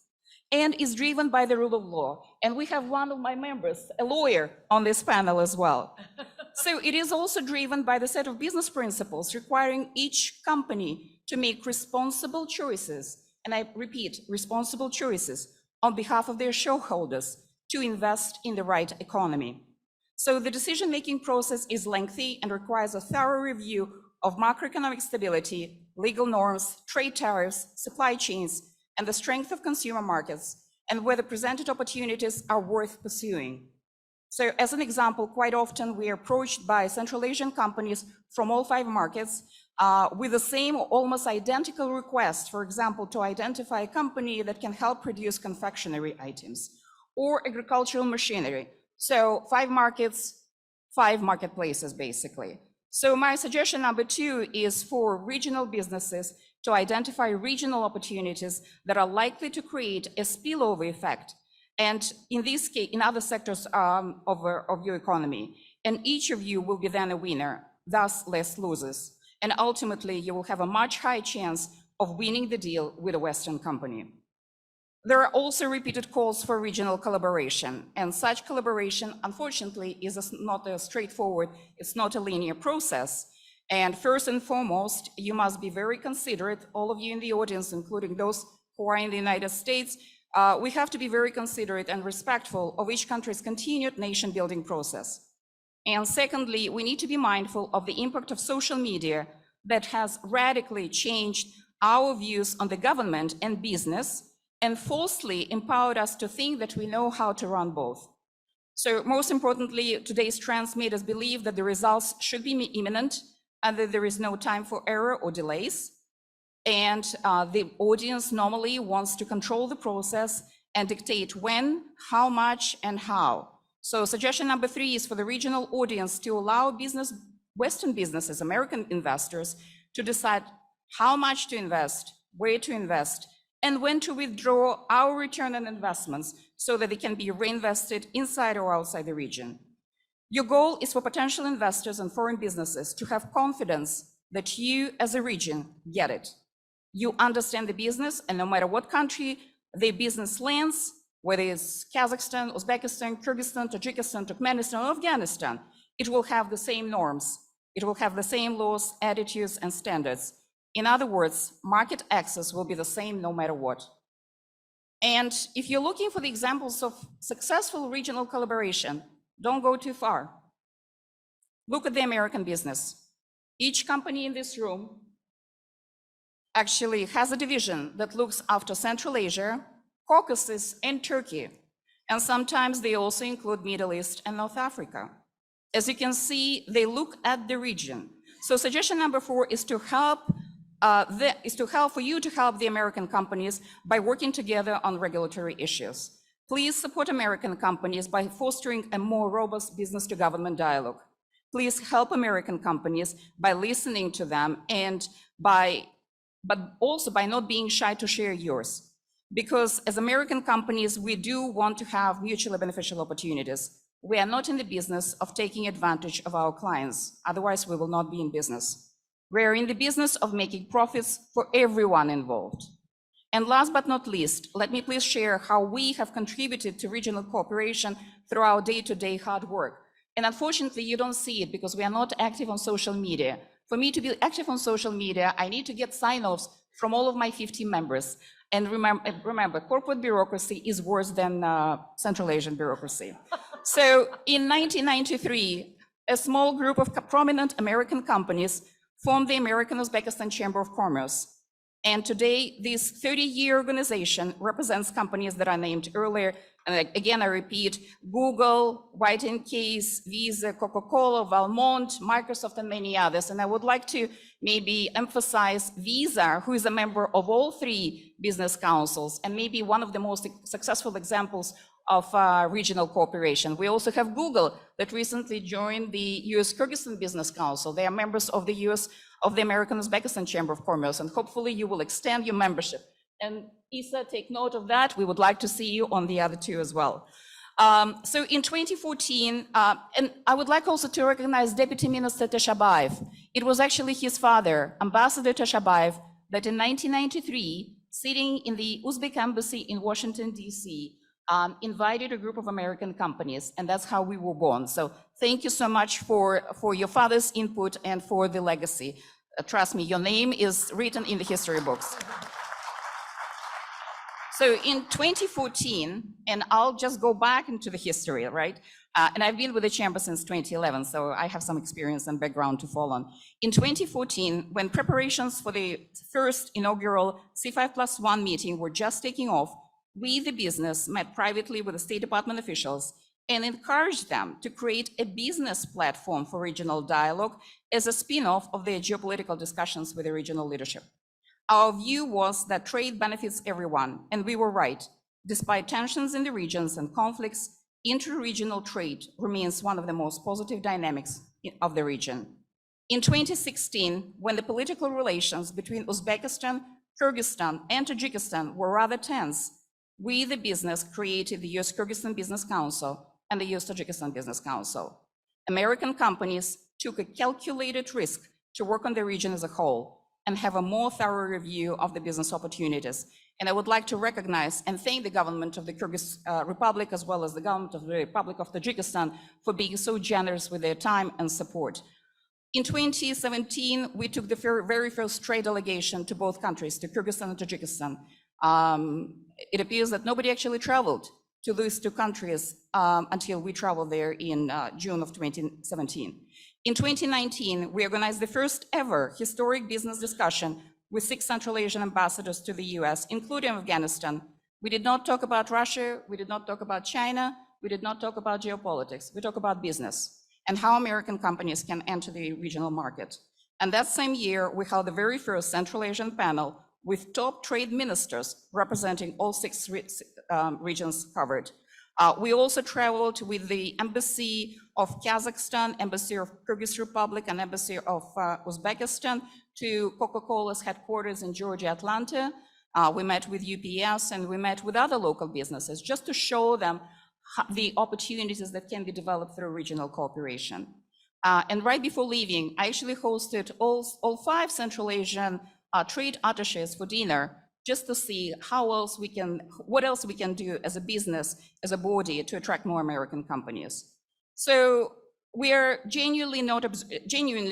and is driven by the rule of law. And we have one of my members, a lawyer, on this panel as well. So it is also driven by the set of business principles requiring each company to make responsible choices, and I repeat, responsible choices on behalf of their shareholders to invest in the right economy. So the decision-making process is lengthy and requires a thorough review of macroeconomic stability, legal norms, trade tariffs, supply chains, and the strength of consumer markets, and whether presented opportunities are worth pursuing. So as an example, quite often we are approached by Central Asian companies from all 5 markets with the same or almost identical request, for example, to identify a company that can help produce confectionery items or agricultural machinery. So 5 markets, 5 marketplaces, basically. So my suggestion number 2 is for regional businesses to identify regional opportunities that are likely to create a spillover effect, and in this case, in other sectors of your economy. And each of you will be then a winner, thus less losers. And ultimately, you will have a much higher chance of winning the deal with a Western company. There are also repeated calls for regional collaboration, and such collaboration, unfortunately, is not a straightforward, it's not a linear process. And first and foremost, you must be very considerate, all of you in the audience, including those who are in the United States, we have to be very considerate and respectful of each country's continued nation-building process. And secondly, we need to be mindful of the impact of social media that has radically changed our views on the government and business and falsely empowered us to think that we know how to run both. So most importantly, today's trends made us believe that the results should be imminent and that there is no time for error or delays. And the audience normally wants to control the process and dictate when, how much, and how. So suggestion number 3 is for the regional audience to allow Western businesses, American investors, to decide how much to invest, where to invest, and when to withdraw our return on investments so that they can be reinvested inside or outside the region. Your goal is for potential investors and foreign businesses to have confidence that you as a region get it. You understand the business, and no matter what country the business lands, whether it's Kazakhstan, Uzbekistan, Kyrgyzstan, Tajikistan, Turkmenistan, or Afghanistan, it will have the same norms. It will have the same laws, attitudes, and standards. In other words, market access will be the same no matter what. And if you're looking for the examples of successful regional collaboration, don't go too far. Look at the American business. Each company in this room actually has a division that looks after Central Asia, Caucasus, and Turkey. And sometimes they also include Middle East and North Africa. As you can see, they look at the region. So suggestion number 4 is to help for you to help the American companies by working together on regulatory issues. Please support American companies by fostering a more robust business-to-government dialogue. Please help American companies by listening to them and but also by not being shy to share yours. Because as American companies, we do want to have mutually beneficial opportunities. We are not in the business of taking advantage of our clients. Otherwise, we will not be in business. We are in the business of making profits for everyone involved. And last but not least, let me please share how we have contributed to regional cooperation through our day-to-day hard work. And unfortunately, you don't see it because we are not active on social media. For me to be active on social media, I need to get sign-offs from all of my 50 members. And remember, corporate bureaucracy is worse than Central Asian bureaucracy. So in 1993, a small group of prominent American companies formed the American Uzbekistan Chamber of Commerce. And today, this 30-year organization represents companies that I named earlier. And again, I repeat, Google, White & Case, Visa, Coca-Cola, Valmont, Microsoft, and many others. And I would like to maybe emphasize Visa, who is a member of all 3 business councils, and maybe one of the most successful examples of regional cooperation. We also have Google that recently joined the US Kyrgyzstan Business Council. They are members of the American Uzbekistan Chamber of Commerce, and hopefully you will extend your membership. And Isa, take note of that. We would like to see you on the other 2 as well. So in 2014, and I would like also to recognize Deputy Minister Tashabayev. It was actually his father, Ambassador Tashabayev, that in 1993, sitting in the Uzbek embassy in Washington, DC, invited a group of American companies, and that's how we were born. So thank you so much for your father's input and for the legacy. Trust me, your name is written in the history books. So in 2014, and I'll just go back into the history, right? And I've been with the chamber since 2011, so I have some experience and background to fall on. In 2014, when preparations for the first inaugural C5+1 meeting were just taking off, we, the business, met privately with the State Department officials and encouraged them to create a business platform for regional dialogue as a spin-off of their geopolitical discussions with the regional leadership. Our view was that trade benefits everyone, and we were right. Despite tensions in the regions and conflicts, inter-regional trade remains one of the most positive dynamics of the region. In 2016, when the political relations between Uzbekistan, Kyrgyzstan, and Tajikistan were rather tense, we, the business, created the US-Kyrgyzstan Business Council and the US-Tajikistan Business Council. American companies took a calculated risk to work on the region as a whole and have a more thorough review of the business opportunities. And I would like to recognize and thank the government of the Kyrgyz Republic, as well as the government of the Republic of Tajikistan, for being so generous with their time and support. In 2017, we took the very first trade delegation to both countries, to Kyrgyzstan and Tajikistan. It appears that nobody actually traveled to these two countries until we traveled there in June of 2017. In 2019, we organized the first ever historic business discussion with 6 Central Asian ambassadors to the US, including Afghanistan. We did not talk about Russia, we did not talk about China, we did not talk about geopolitics, we talked about business and how American companies can enter the regional market. And that same year, we held the very first Central Asian panel with top trade ministers representing all 6 regions covered. We also traveled with the Embassy of Kazakhstan, Embassy of Kyrgyz Republic, and Embassy of Uzbekistan to Coca-Cola's headquarters in Georgia, Atlanta. We met with UPS and we met with other local businesses just to show them the opportunities that can be developed through regional cooperation. And right before leaving, I actually hosted all 5 Central Asian trade attaches for dinner, just to see what else we can do as a business, as a body, to attract more American companies. So we are genuinely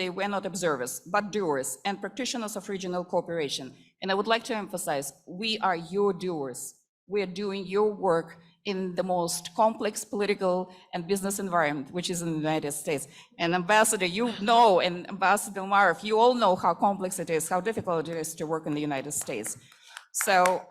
we're not observers, but doers and practitioners of regional cooperation. And I would like to emphasize, we are your doers. We are doing your work in the most complex political and business environment, which is in the United States. And Ambassador, you know, and Ambassador Umarov, you all know how complex it is, how difficult it is to work in the United States. So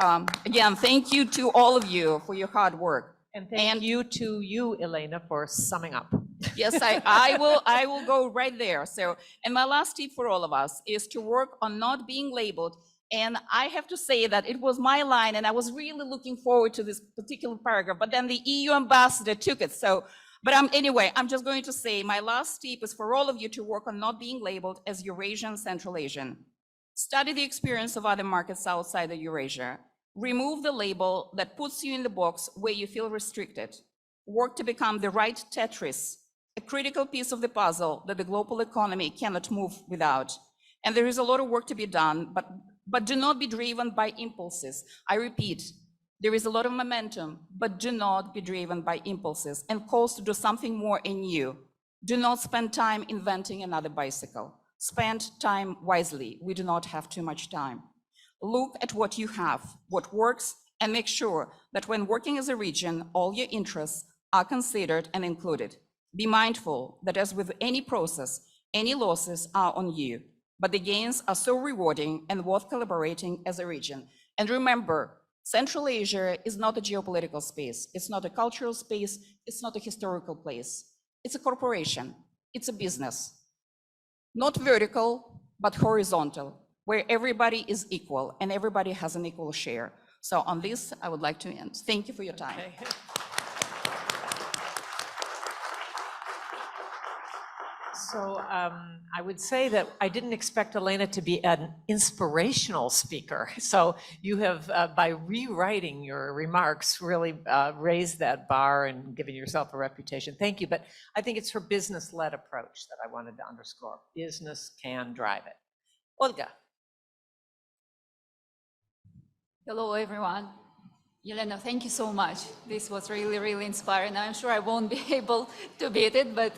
again, thank you to all of you for your hard work. And thank you to you, Elena, for summing up. Yes, I will go right there. So, and my last tip for all of us is to work on not being labeled. And I have to say that it was my line, and I was really looking forward to this particular paragraph, but then the EU ambassador took it. So, but anyway, I'm just going to say my last tip is for all of you to work on not being labeled as Eurasian, Central Asian. Study the experience of other markets outside of Eurasia. Remove the label that puts you in the box where you feel restricted. Work to become the right Tetris, a critical piece of the puzzle that the global economy cannot move without. And there is a lot of work to be done, but do not be driven by impulses. I repeat, there is a lot of momentum, but do not be driven by impulses and calls to do something more in you. Do not spend time inventing another bicycle. Spend time wisely. We do not have too much time. Look at what you have, what works, and make sure that when working as a region, all your interests are considered and included. Be mindful that as with any process, any losses are on you, but the gains are so rewarding and worth collaborating as a region. And remember, Central Asia is not a geopolitical space. It's not a cultural space. It's not a historical place. It's a corporation. It's a business. Not vertical, but horizontal, where everybody is equal and everybody has an equal share. So on this, I would like to end. Thank you for your time. So I would say that I didn't expect Elena to be an inspirational speaker. So you have, by rewriting your remarks, really raised that bar and given yourself a reputation. Thank you. But I think it's her business-led approach that I wanted to underscore. Business can drive it. Olga. Hello, everyone. Yelena, thank you so much. This was really, really inspiring. I'm sure I won't be able to beat it, but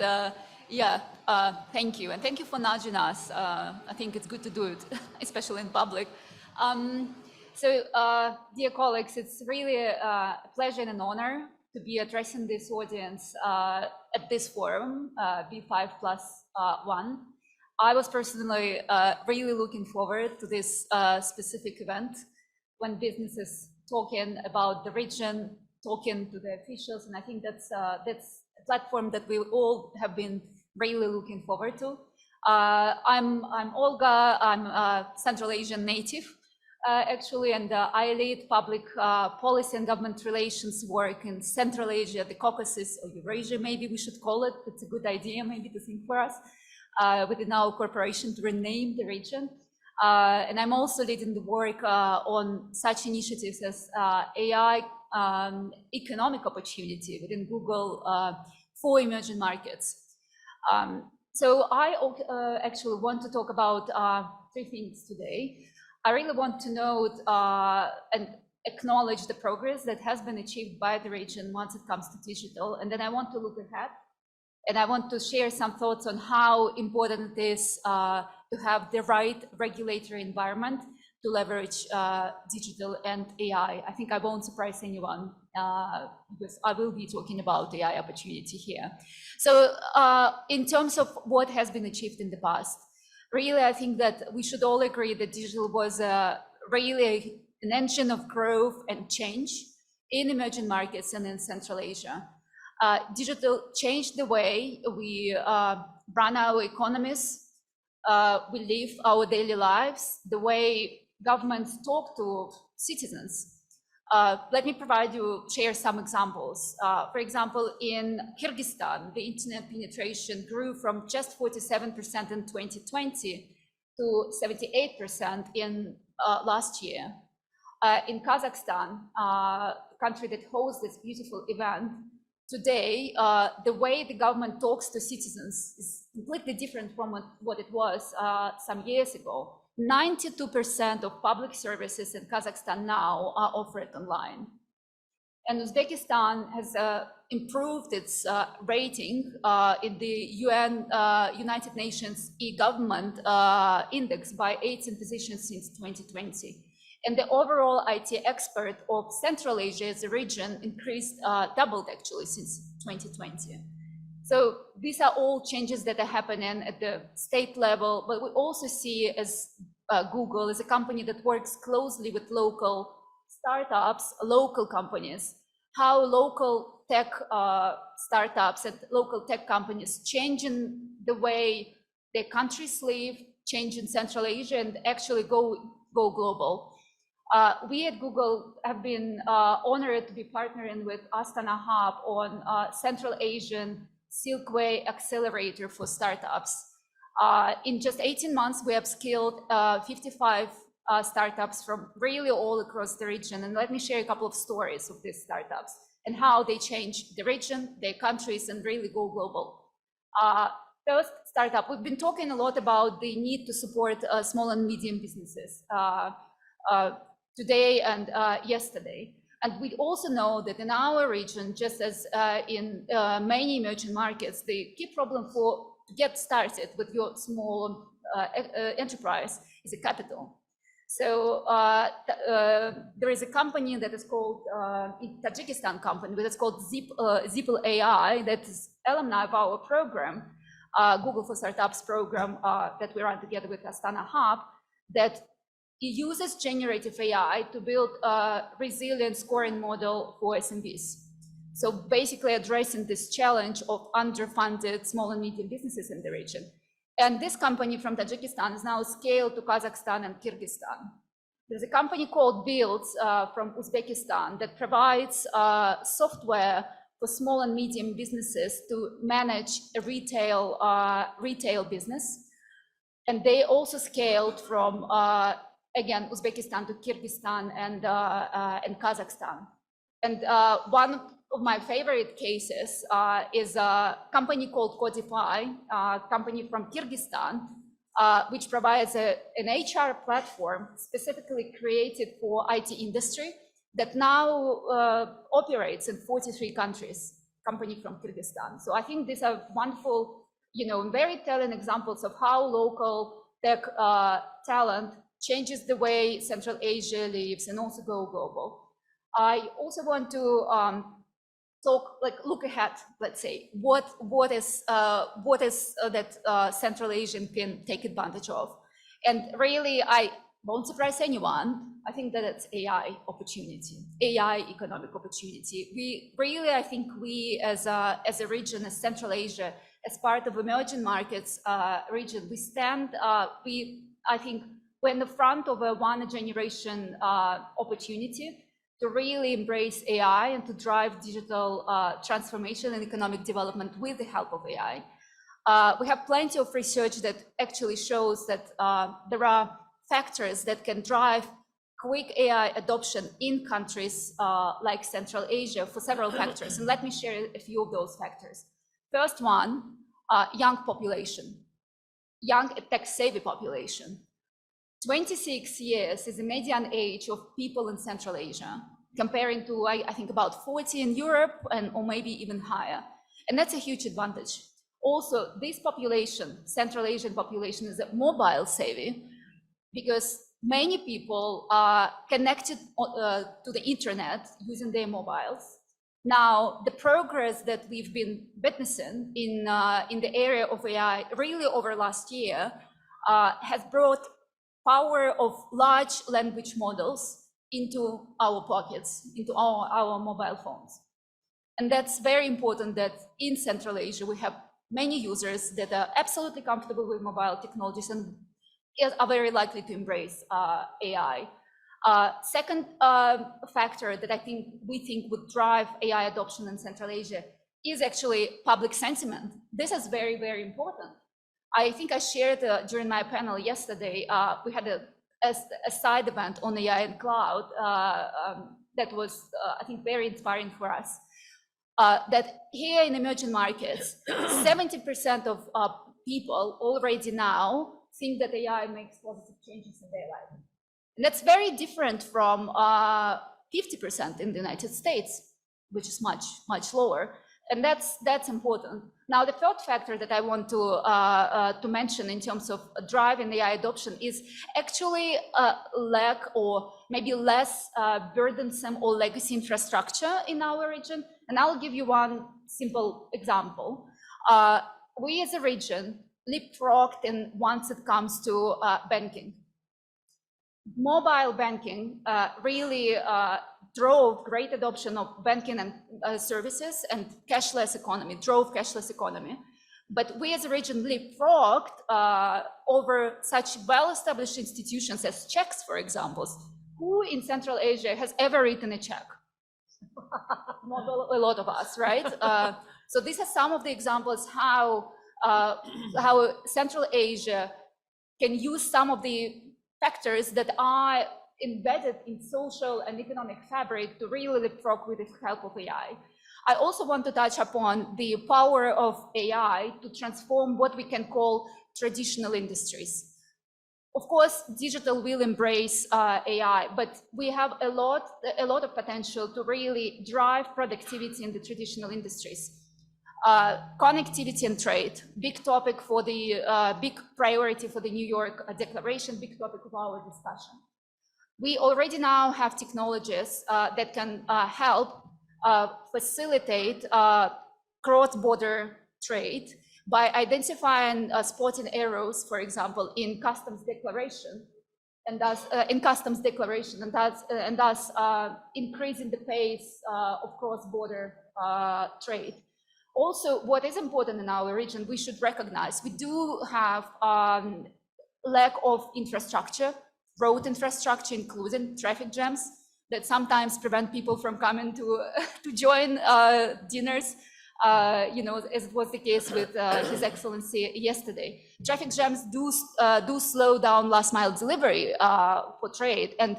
thank you. And thank you for nudging us. I think it's good to do it, especially in public. Dear colleagues, it's really a pleasure and an honor to be addressing this audience at this forum, B5+1. I was personally really looking forward to this specific event when businesses talking about the region, talking to the officials, and I think that's a platform that we all have been really looking forward to. I'm Olga. I'm a Central Asian native, actually, and I lead public policy and government relations work in Central Asia, the Caucasus, or Eurasia, maybe we should call it. It's a good idea, maybe, to think for us within our corporation to rename the region. And I'm also leading the work on such initiatives as AI economic opportunity within Google for emerging markets. So I actually want to talk about three things today. I really want to note and acknowledge the progress that has been achieved by the region once it comes to digital. And then I want to look ahead. And I want to share some thoughts on how important it is to have the right regulatory environment to leverage digital and AI. I think I won't surprise anyone because I will be talking about AI opportunity here. So in terms of what has been achieved in the past, really, I think that we should all agree that digital was really an engine of growth and change in emerging markets and in Central Asia. Digital changed the way we run our economies, we live our daily lives, the way governments talk to citizens. Let me share some examples. For example, in Kyrgyzstan, the internet penetration grew from just 47% in 2020 to 78% in last year. In Kazakhstan, the country that hosts this beautiful event, today, the way the government talks to citizens is completely different from what it was some years ago. 92% of public services in Kazakhstan now are offered online. And Uzbekistan has improved its rating in the United Nations e-government index by 18 positions since 2020. And the overall IT expert of Central Asia as a region doubled actually since 2020. So these are all changes that are happening at the state level, but we also see as Google as a company that works closely with local startups, local companies, how local tech startups and local tech companies changing the way their countries live, change in Central Asia and actually go global. We at Google have been honored to be partnering with Astana Hub on Central Asian Silkway Accelerator for startups. In just 18 months, we have scaled 55 startups from really all across the region. And let me share a couple of stories of these startups and how they change the region, their countries, and really go global. First startup, we've been talking a lot about the need to support small and medium businesses today and yesterday. And we also know that in our region, just as in many emerging markets, the key problem to get started with your small enterprise is a capital. So there is a company that is called, Tajikistan company, that is called CIPE AI, that is alumni of our program, Google for Startups program that we run together with Astana Hub, that it uses generative AI to build a resilient scoring model for SMBs. So basically addressing this challenge of underfunded small and medium businesses in the region. And this company from Tajikistan is now scaled to Kazakhstan and Kyrgyzstan. There's a company called Builds from Uzbekistan that provides software for small and medium businesses to manage a retail business. And they also scaled from, again, Uzbekistan to Kyrgyzstan and Kazakhstan. And one of my favorite cases is a company called Codify, a company from Kyrgyzstan, which provides an HR platform specifically created for IT industry that now operates in 43 countries, company from Kyrgyzstan. So I think these are wonderful, very telling examples of how local tech talent changes the way Central Asia lives and also go global. I also want to look ahead, let's say, what is that Central Asian can take advantage of. And really, I won't surprise anyone. I think that it's AI opportunity, AI economic opportunity. I think we as a region, as Central Asia, as part of emerging markets region, I think we're in the front of a one generation opportunity to really embrace AI and to drive digital transformation and economic development with the help of AI. We have plenty of research that actually shows that there are factors that can drive quick AI adoption in countries like Central Asia for several factors. And let me share a few of those factors. First one, young population, young tech-savvy population. 26 years is the median age of people in Central Asia, comparing to, I think, about 40 in Europe or maybe even higher. And that's a huge advantage. Also, this population, Central Asian population, is mobile savvy because many people are connected to the internet using their mobiles. Now, the progress that we've been witnessing in the area of AI really over last year has brought power of large language models into our pockets, into our mobile phones. And that's very important that in Central Asia, we have many users that are absolutely comfortable with mobile technologies and are very likely to embrace AI. Second factor that we think would drive AI adoption in Central Asia is actually public sentiment. This is very, very important. I think I shared during my panel yesterday, we had a side event on AI and cloud that was, I think, very inspiring for us. That here in emerging markets, 70% of people already now think that AI makes positive changes in their life. And that's very different from 50% in the United States, which is much, much lower. And that's important. Now, the third factor that I want to mention in terms of driving AI adoption is actually a lack or maybe less burdensome or legacy infrastructure in our region. And I'll give you one simple example. We as a region leapfrogged in once it comes to banking. Mobile banking really drove great adoption of banking and services and cashless economy, drove cashless economy. But we as a region leapfrogged over such well-established institutions as checks, for example. Who in Central Asia has ever written a check? Not a lot of us, right? So these are some of the examples how Central Asia can use some of the factors that are embedded in social and economic fabric to really leapfrog with the help of AI. I also want to touch upon the power of AI to transform what we can call traditional industries. Of course, digital will embrace AI, but we have a lot of potential to really drive productivity in the traditional industries. Connectivity and trade, big topic for the big priority for the New York Declaration, big topic of our discussion. We already now have technologies that can help facilitate cross-border trade by identifying spotting arrows, for example, in customs declaration, and thus increasing the pace of cross-border trade. Also, what is important in our region, we should recognize, we do have lack of infrastructure, road infrastructure, including traffic jams. that sometimes prevent people from coming to join dinners, as it was the case with His Excellency yesterday. Traffic jams do slow down last mile delivery for trade. And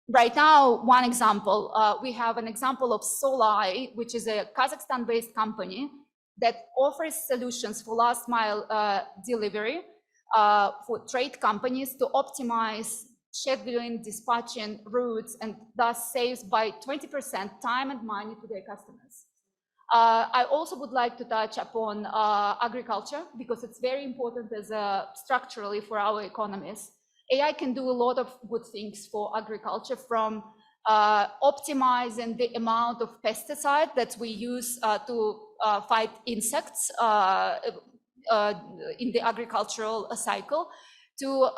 right now, one example, we have an example of Hololei, which is a Kazakhstan-based company that offers solutions for last mile delivery for trade companies to optimize scheduling, dispatching routes, and thus saves by 20% time and money to their customers. I also would like to touch upon agriculture, because it's very important structurally for our economies. AI can do a lot of good things for agriculture, from optimizing the amount of pesticide that we use to fight insects in the agricultural cycle, to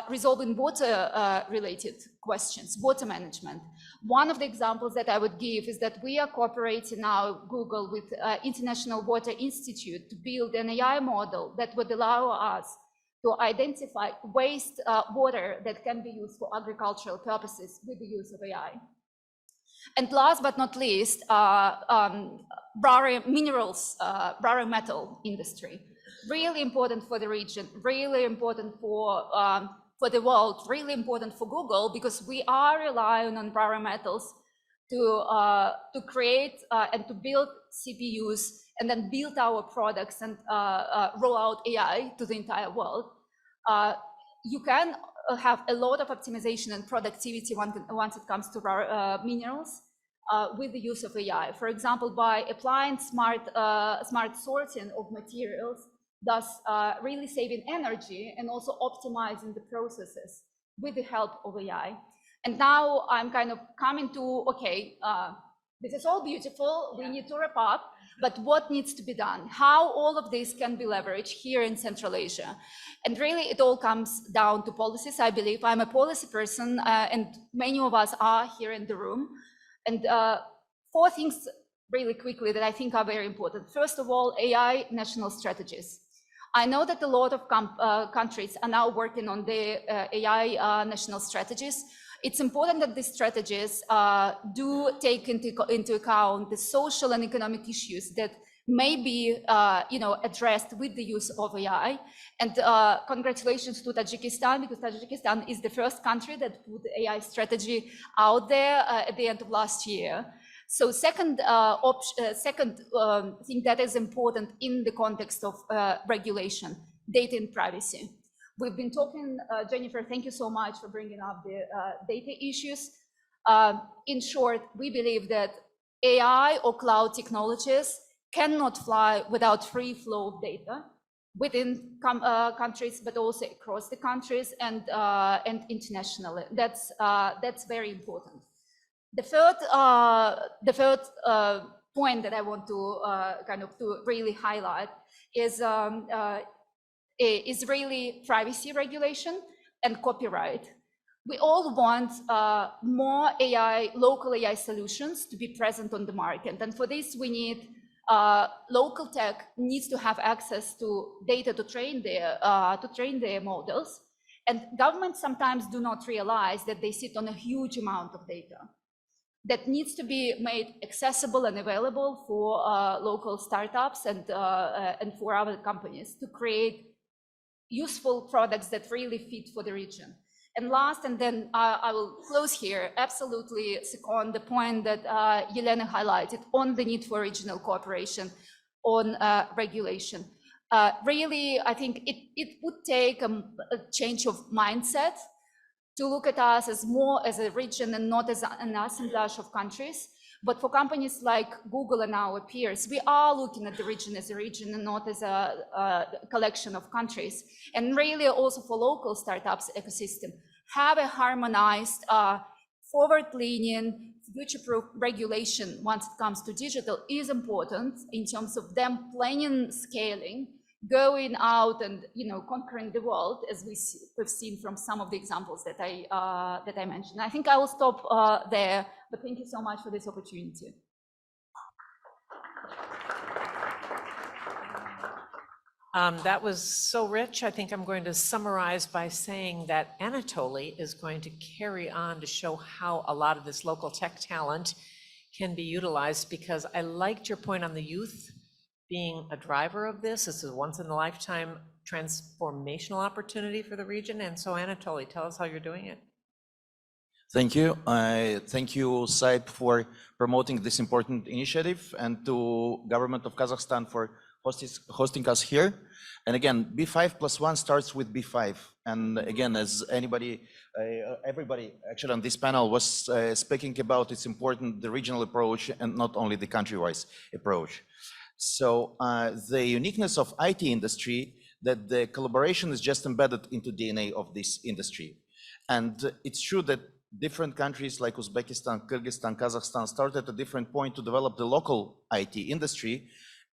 resolving water-related questions, water management. One of the examples that I would give is that we are cooperating now, Google, with International Water Institute to build an AI model that would allow us to identify waste water that can be used for agricultural purposes with the use of AI. And last but not least, rare minerals, rare metal industry. Really important for the region, really important for the world, really important for Google, because we are relying on rare metals to create and to build CPUs and then build our products and roll out AI to the entire world. You can have a lot of optimization and productivity once it comes to rare minerals with the use of AI. For example, by applying smart sorting of materials, thus really saving energy and also optimizing the processes with the help of AI. And now I'm kind of coming to, okay, this is all beautiful, we need to wrap up, but what needs to be done? How all of this can be leveraged here in Central Asia? And really it all comes down to policies, I believe. I'm a policy person and many of us are here in the room. And 4 things really quickly that I think are very important. First of all, AI national strategies. I know that a lot of countries are now working on the AI national strategies. It's important that these strategies do take into account the social and economic issues that may be addressed with the use of AI. And congratulations to Tajikistan, because Tajikistan is the first country that put the AI strategy out there at the end of last year. So second thing that is important in the context of regulation, data and privacy. We've been talking, Jennifer, thank you so much for bringing up the data issues. In short, we believe that AI or cloud technologies cannot fly without free flow of data within countries, but also across the countries and internationally. That's very important. The third point that I want to to really highlight is really privacy regulation and copyright. We all want more AI, local AI solutions to be present on the market. And for this, we need local tech needs to have access to data to train their models. And governments sometimes do not realize that they sit on a huge amount of data that needs to be made accessible and available for local startups and for other companies to create useful products that really fit for the region. And last, and then I will close here, absolutely second the point that Yelena highlighted on the need for regional cooperation on regulation. Really, I think it would take a change of mindset to look at us as more as a region and not as an assemblage of countries. But for companies like Google and our peers, we are looking at the region as a region and not as a collection of countries. And really also for local startups ecosystem, have a harmonized, forward-leaning, future-proof regulation once it comes to digital is important in terms of them planning, scaling, going out and conquering the world, as we've seen from some of the examples that I mentioned. I think I will stop there, but thank you so much for this opportunity. That was so rich. I think I'm going to summarize by saying that Anatoly is going to carry on to show how a lot of this local tech talent can be utilized, because I liked your point on the youth being a driver of this. This is a once-in-a-lifetime transformational opportunity for the region. And so Anatoly, tell us how you're doing it. Thank you. Thank you, CIPE, for promoting this important initiative, and to government of Kazakhstan for hosting us here. And again, B5+1 starts with B5. And again, as everybody actually on this panel was speaking about, it's important, the regional approach and not only the country-wise approach. So the uniqueness of IT industry, that the collaboration is just embedded into DNA of this industry. And it's true that different countries like Uzbekistan, Kyrgyzstan, Kazakhstan started at a different point to develop the local IT industry.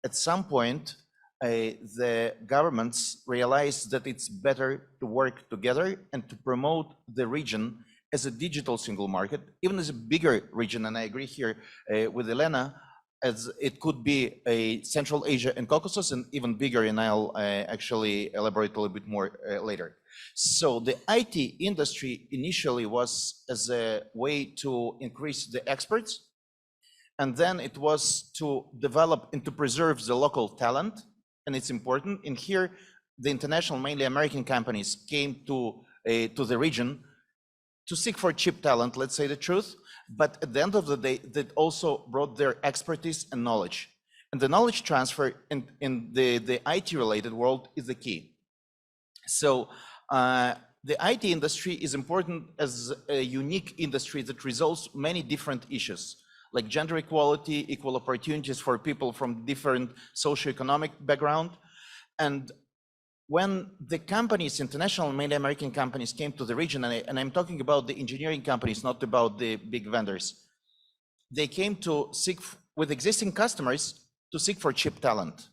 At some point, the governments realized that it's better to work together and to promote the region as a digital single market, even as a bigger region. And I agree here with Elena, as it could be a Central Asia and Caucasus, and even bigger, and I'll actually elaborate a little bit more later. So the IT industry initially was as a way to increase the experts, and then it was to develop and to preserve the local talent, and it's important. And here, the international, mainly American companies, came to the region to seek for cheap talent, let's say the truth, but at the end of the day, that also brought their expertise and knowledge. And the knowledge transfer in the IT-related world is the key. So the IT industry is important as a unique industry that resolves many different issues, like gender equality, equal opportunities for people from different socioeconomic background. And when the companies, international, mainly American companies, came to the region, and I'm talking about the engineering companies, not about the big vendors, they came to seek with existing customers to seek for cheap talent.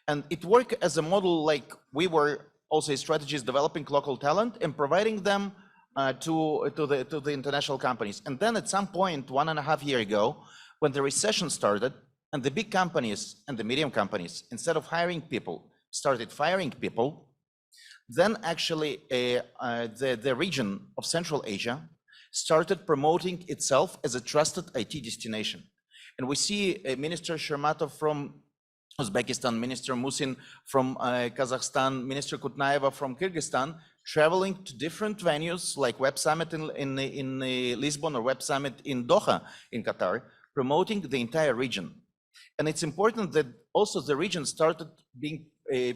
And it worked as a model, like we were also strategies developing local talent and providing them to the international companies. And then at some point, 1.5 years ago, when the recession started, and the big companies and the medium companies, instead of hiring people, started firing people, then actually the region of Central Asia started promoting itself as a trusted IT destination. And we see Minister Shermatov from Uzbekistan, Minister Musin from Kazakhstan, Minister Kutnaeva from Kyrgyzstan, traveling to different venues like Web Summit in Lisbon or Web Summit in Doha in Qatar, promoting the entire region. And it's important that also the region started being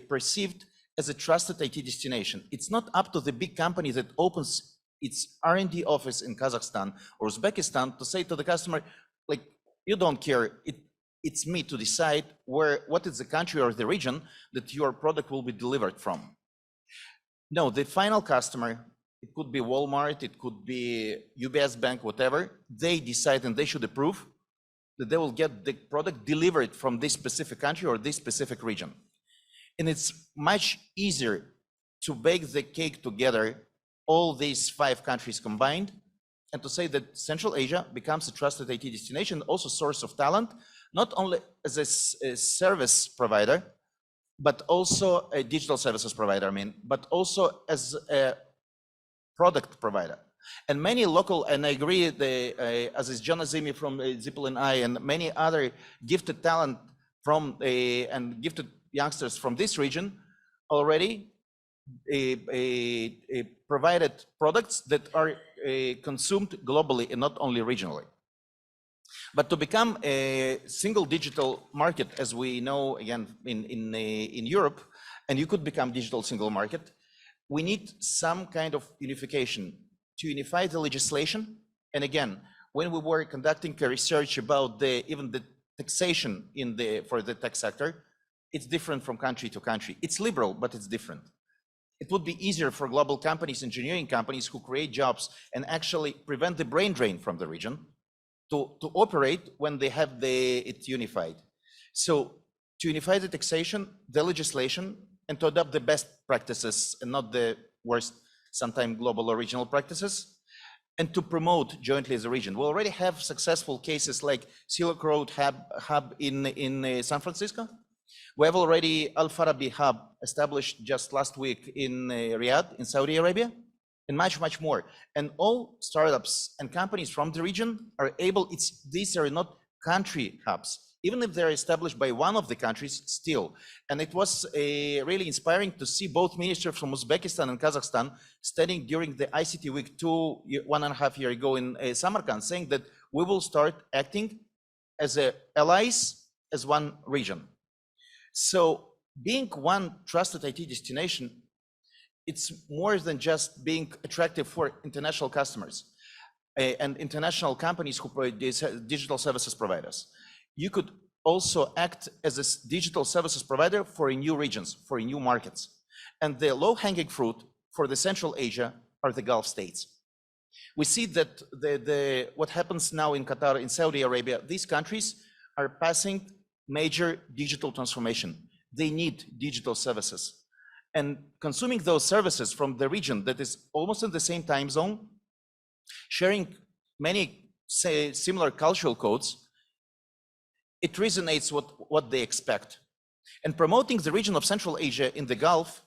perceived as a trusted IT destination. It's not up to the big company that opens its R&D office in Kazakhstan or Uzbekistan to say to the customer, like, you don't care, it's me to decide what is the country or the region that your product will be delivered from. No, the final customer, it could be Walmart, it could be UBS Bank, whatever, they decide and they should approve that they will get the product delivered from this specific country or this specific region. And it's much easier to bake the cake together, all these 5 countries combined, and to say that Central Asia becomes a trusted IT destination, also source of talent, not only as a service provider, but also a digital services provider, but also as a product provider. And many local, and I agree, as is John Azimi from Zippel and I, and many other gifted talent from and gifted youngsters from this region already provided products that are consumed globally and not only regionally. But to become a single digital market, as we know, again, in Europe, and you could become digital single market, we need some kind of unification to unify the legislation. And again, when we were conducting a research about even the taxation for the tech sector, it's different from country to country. It's liberal, but it's different. It would be easier for global companies, engineering companies who create jobs and actually prevent the brain drain from the region to operate when they have it unified. So to unify the taxation, the legislation, and to adopt the best practices and not the worst, sometimes global or regional practices, and to promote jointly as a region. We already have successful cases like Silk Road Hub in San Francisco, We have already Al Farabi Hub established just last week in Riyadh, in Saudi Arabia, and much, much more. And all startups and companies from the region are able, these are not country hubs, even if they're established by one of the countries still. And it was really inspiring to see both ministers from Uzbekistan and Kazakhstan standing during the ICT Week 1.5 years ago in Samarkand, saying that we will start acting as allies, as one region. So being one trusted IT destination, it's more than just being attractive for international customers and international companies who provide digital services providers. You could also act as a digital services provider for new regions, for new markets. And the low-hanging fruit for the Central Asia are the Gulf states. We see that what happens now in Qatar, in Saudi Arabia, these countries are passing major digital transformation. They need digital services. And consuming those services from the region that is almost in the same time zone, sharing many similar cultural codes, it resonates with what they expect. And promoting the region of Central Asia in the Gulf,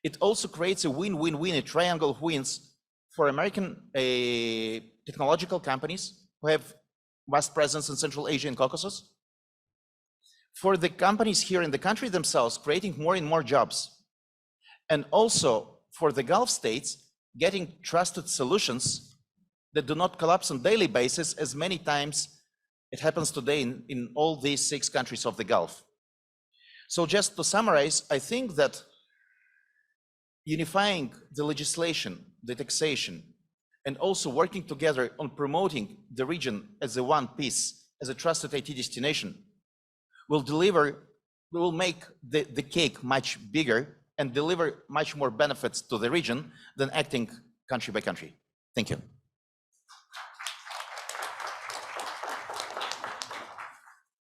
it also creates a win-win-win, a triangle of wins for American technological companies who have vast presence in Central Asia and Caucasus, for the companies here in the country themselves, creating more and more jobs, and also for the Gulf states, getting trusted solutions that do not collapse on a daily basis, as many times it happens today in all these 6 countries of the Gulf. So just to summarize, I think that unifying the legislation, the taxation, and also working together on promoting the region as a one piece, as a trusted IT destination, will make the cake much bigger and deliver much more benefits to the region than acting country by country. Thank you.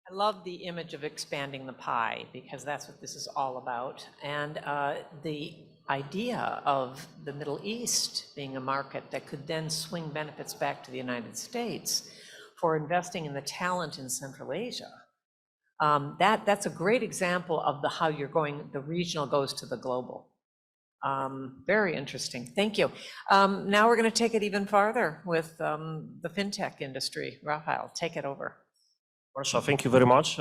I love the image of expanding the pie, because that's what this is all about. And the idea of the Middle East being a market that could then swing benefits back to the United States for investing in the talent in Central Asia. That's a great example of how you're going, the regional goes to the global. Very interesting. Thank you. Now we're going to take it even farther with the fintech industry. Rafael, take it over. Marsha, thank you very much.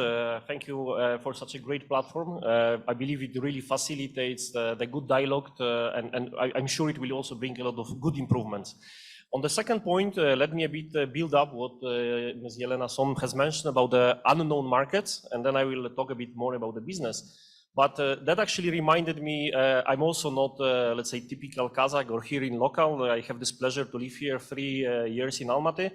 Thank you for such a great platform. I believe it really facilitates the good dialogue, and I'm sure it will also bring a lot of good improvements. On the second point, let me a bit build up what Ms. Jelena Som has mentioned about the unknown markets, and then I will talk a bit more about the business. But that actually reminded me, I'm also not, let's say, typical Kazakh or here in local. I have this pleasure to live here 3 years in Almaty.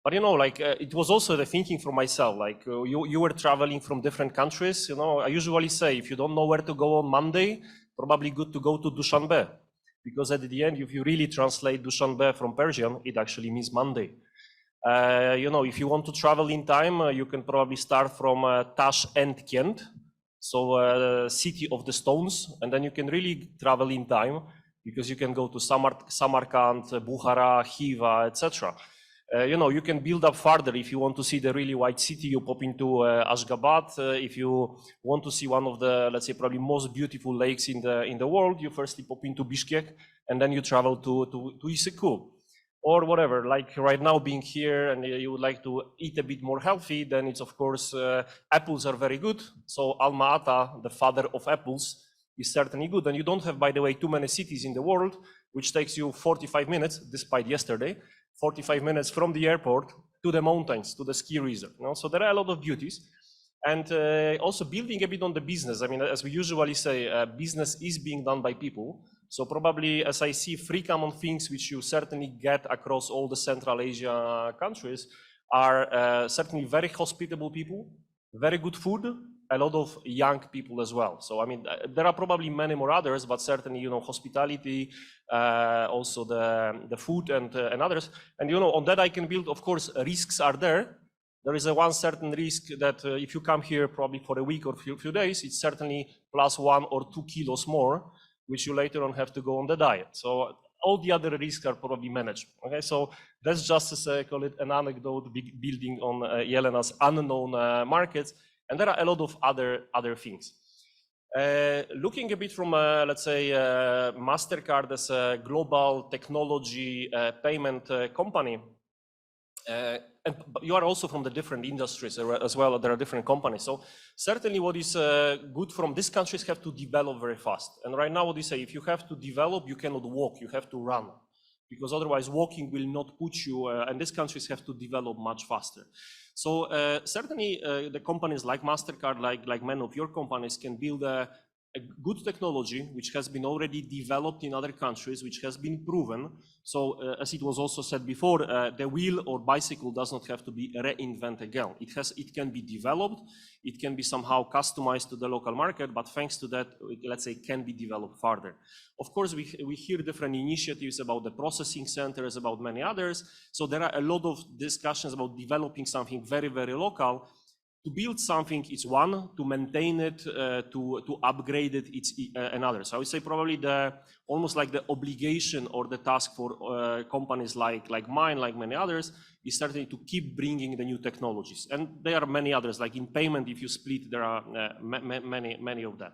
But you know, like it was also the thinking for myself, like you were traveling from different countries. You know, I usually say, if you don't know where to go on Monday, probably good to go to Dushanbe. Because at the end, if you really translate Dushanbe from Persian, it actually means Monday. You know, if you want to travel in time, you can probably start from Tashkent, so city of the stones, and then you can really travel in time, because you can go to Samarkand, Bukhara, Khiva, etc. You know, you can build up further. If you want to see the really white city, you pop into Ashgabat. If you want to see one of the, let's say, probably most beautiful lakes in the world, you firstly pop into Bishkek, and then you travel to Isiku, or whatever. Like right now, being here, and you would like to eat a bit more healthy, then it's of course apples are very good. So Alma-Ata, the father of apples, is certainly good. And you don't have, by the way, too many cities in the world, which takes you 45 minutes, despite yesterday. 45 minutes from the airport to the mountains, to the ski resort. You know? So there are a lot of beauties. And also building a bit on the business. I mean, as we usually say, business is being done by people. So probably, as I see 3 common things which you certainly get across all the Central Asia countries are certainly very hospitable people, very good food, a lot of young people as well. So, I mean, there are probably many more others, but certainly, you know, hospitality, also the food and others. And, you know, on that I can build, of course, risks are there. There is one certain risk that if you come here probably for a week or few days, it's certainly plus 1 or 2 kilos more, which you later on have to go on the diet. So all the other risks are probably managed. Okay, so that's just, as I call it, an anecdote building on Jelena's unknown markets. And there are a lot of other things. Looking a bit from, let's say, MasterCard as a global technology payment company, and you are also from the different industries as well. There are different companies. So certainly what is good from these countries have to develop very fast. And right now what you say, if you have to develop, you cannot walk, you have to run. Because otherwise walking will not put you, and these countries have to develop much faster. So certainly the companies like MasterCard, like many of your companies, can build a good technology which has been already developed in other countries, which has been proven. So as it was also said before, the wheel or bicycle does not have to be reinvented again. It can be developed, it can be somehow customized to the local market, but thanks to that, let's say, can be developed further. Of course, we hear different initiatives about the processing centers, about many others. So there are a lot of discussions about developing something very, very local. To build something, it's one. To maintain it, to upgrade it, it's another. So I would say probably almost like the obligation or the task for companies like mine, like many others, is certainly to keep bringing the new technologies. And there are many others, like in payment, if you split, there are many of that.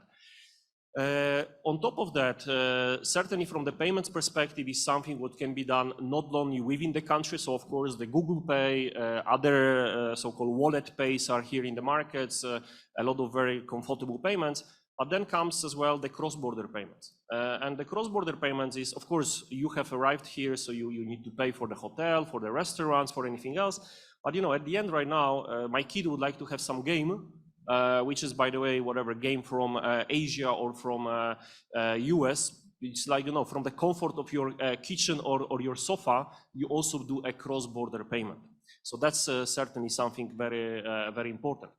On top of that, certainly from the payments perspective is something what can be done not only within the country. So of course the Google Pay, other so-called wallet pays are here in the markets, a lot of very comfortable payments, but then comes as well the cross-border payments. And the cross-border payments is, of course, you have arrived here, so you need to pay for the hotel, for the restaurants, for anything else. But you know, at the end right now, my kid would like to have some game, which is, by the way, whatever game from Asia or from US. It's like, you know, from the comfort of your kitchen or your sofa, you also do a cross-border payment. So that's certainly something very, very important.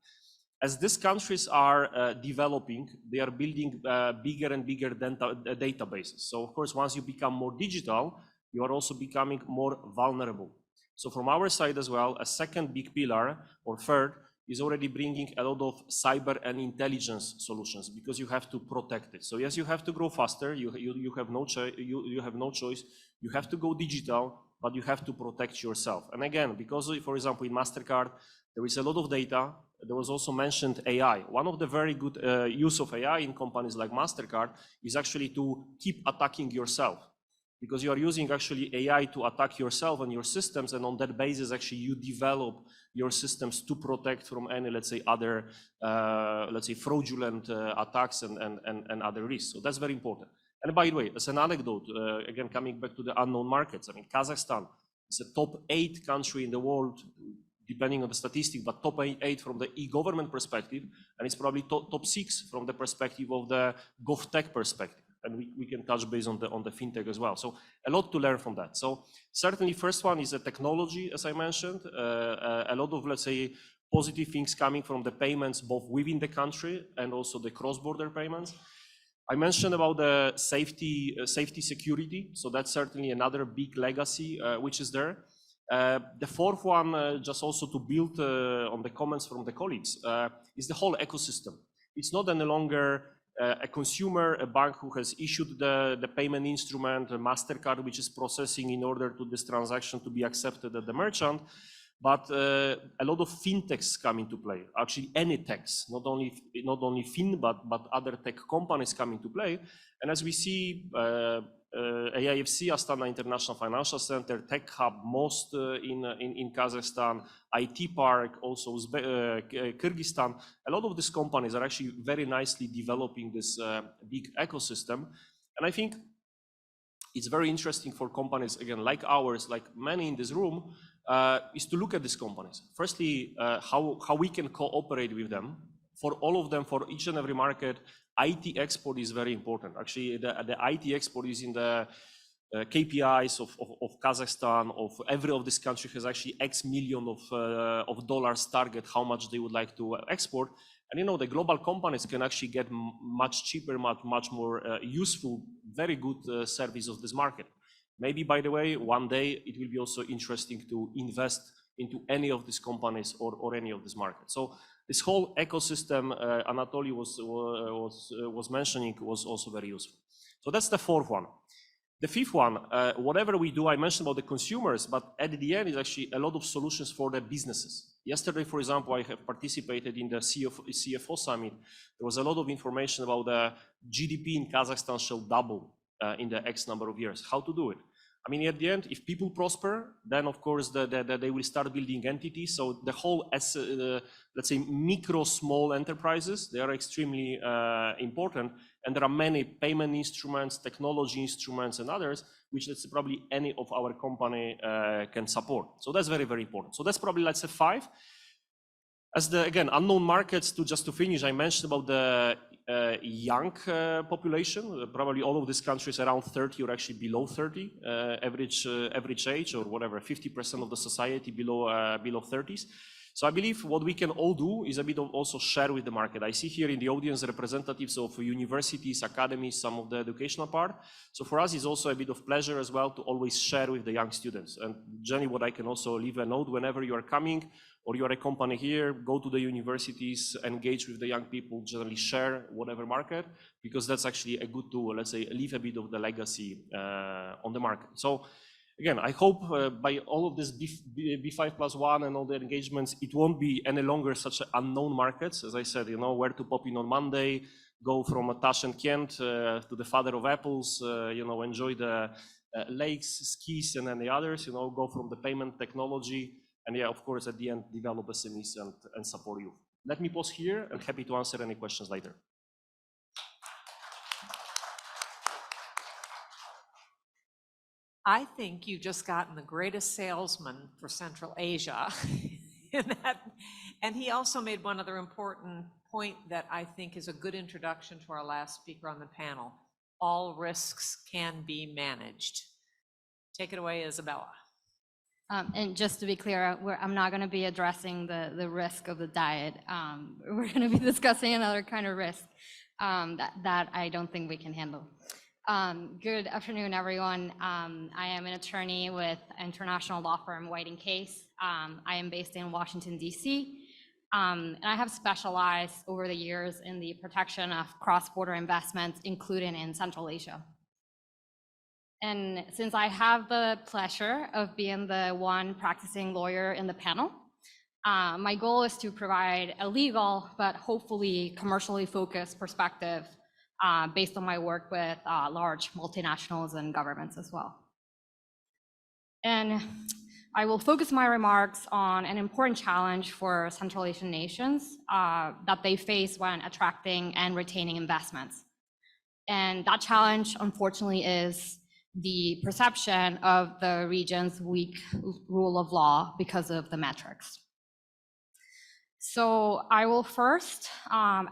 As these countries are developing, they are building bigger and bigger databases. So of course, once you become more digital, you are also becoming more vulnerable. So from our side as well, a second big pillar or third is already bringing a lot of cyber and intelligence solutions, because you have to protect it. So yes, you have to grow faster. You have no choice. You have no choice. You have to go digital, but you have to protect yourself. And again, because for example in MasterCard there is a lot of data. There was also mentioned AI. One of the very good use of AI in companies like MasterCard is actually to keep attacking yourself, because you are using actually AI to attack yourself and your systems, and on that basis actually you develop your systems to protect from any, let's say, other, let's say, fraudulent attacks and other risks. So that's very important. And by the way, as an anecdote, again, coming back to the unknown markets, I mean, Kazakhstan is a top 8 country in the world, depending on the statistic, but top 8 from the e-government perspective, and it's probably top 6 from the perspective of the GovTech perspective. And we can touch base on the fintech as well. So a lot to learn from that. So certainly first one is the technology, as I mentioned, a lot of, let's say, positive things coming from the payments, both within the country and also the cross-border payments. I mentioned about the safety security. So that's certainly another big legacy, which is there. The fourth one, just also to build on the comments from the colleagues, is the whole ecosystem. It's not any longer a consumer, a bank who has issued the payment instrument, a MasterCard, which is processing in order to this transaction to be accepted at the merchant, but a lot of fintechs come into play. Actually, any techs, not only fin, but other tech companies come into play. And as we see, AIFC, Astana International Financial Center, Tech Hub, most in Kazakhstan, IT Park, also Kyrgyzstan, a lot of these companies are actually very nicely developing this big ecosystem. And I think it's very interesting for companies, again, like ours, like many in this room, is to look at these companies. Firstly, how we can cooperate with them. For all of them, for each and every market, IT export is very important. Actually, the IT export is in the KPIs of Kazakhstan, of every of this country has actually X million of dollars target, how much they would like to export. And you know, the global companies can actually get much cheaper, much more useful, very good service of this market. Maybe, by the way, one day it will be also interesting to invest into any of these companies or any of this market. So this whole ecosystem Anatoly was mentioning was also very useful. So that's the fourth one. The fifth one, whatever we do, I mentioned about the consumers, but at the end is actually a lot of solutions for the businesses. Yesterday, for example, I have participated in the CFO summit. There was a lot of information about the GDP in Kazakhstan shall double in the X number of years. How to do it? I mean, at the end, if people prosper, then of course they will start building entities. So the whole, let's say, micro, small enterprises, they are extremely important. And there are many payment instruments, technology instruments, and others, which let's say probably any of our company can support. So that's very, very important. So that's probably, let's say, 5. As the, again, unknown markets, just to finish, I mentioned about the young population. Probably all of these countries around 30 or actually below 30 average age, or whatever, 50% of the society below 30s. So I believe what we can all do is a bit of also share with the market. I see here in the audience representatives of universities, academies, some of the educational part. So for us, it's also a bit of pleasure as well to always share with the young students. And Jenny, what I can also leave a note whenever you are coming or you are a company here, go to the universities, engage with the young people, generally share whatever market, because that's actually a good tool, let's say, leave a bit of the legacy on the market. So again, I hope by all of this B5+1 and all the engagements, it won't be any longer such unknown markets. As I said, you know, where to pop in on Monday, go from Tashkent to the father of apples, you know, enjoy the lakes, skis, and then the others, you know, go from the payment technology, and yeah, of course, at the end, develop SMEs and support you. Let me pause here and happy to answer any questions later. I think you've just gotten the greatest salesman for Central Asia in that. And he also made one other important point that I think is a good introduction to our last speaker on the panel. All risks can be managed. Take it away, Isabella. And just to be clear, I'm not going to be addressing the risk of the diet. We're going to be discussing another kind of risk that I don't think we can handle. Good afternoon, everyone. I am an attorney with international law firm White & Case. I am based in Washington, D.C. And I have specialized over the years in the protection of cross-border investments, including in Central Asia. And since I have the pleasure of being the one practicing lawyer in the panel, my goal is to provide a legal, but hopefully commercially focused perspective based on my work with large multinationals and governments as well. And I will focus my remarks on an important challenge for Central Asian nations that they face when attracting and retaining investments. And that challenge, unfortunately, is the perception of the region's weak rule of law because of the metrics. So I will first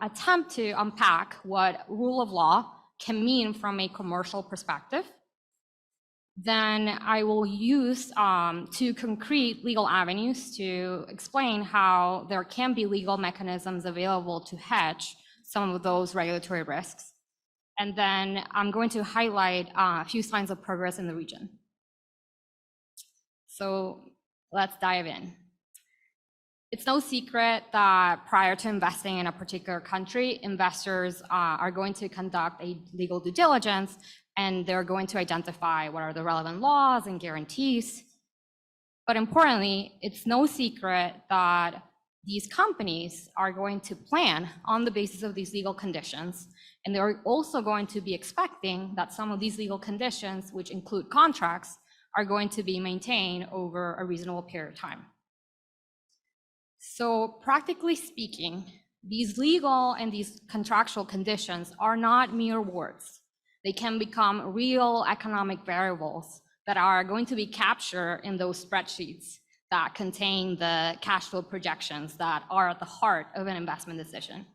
attempt to unpack what rule of law can mean from a commercial perspective. Then I will use 2 concrete legal avenues to explain how there can be legal mechanisms available to hedge some of those regulatory risks. And then I'm going to highlight a few signs of progress in the region. So let's dive in. It's no secret that prior to investing in a particular country, investors are going to conduct a legal due diligence, and they're going to identify what are the relevant laws and guarantees. But importantly, it's no secret that these companies are going to plan on the basis of these legal conditions, and they're also going to be expecting that some of these legal conditions, which include contracts, are going to be maintained over a reasonable period of time. So practically speaking, these legal and these contractual conditions are not mere words. They can become real economic variables that are going to be captured in those spreadsheets that contain the cash flow projections that are at the heart of an investment decision.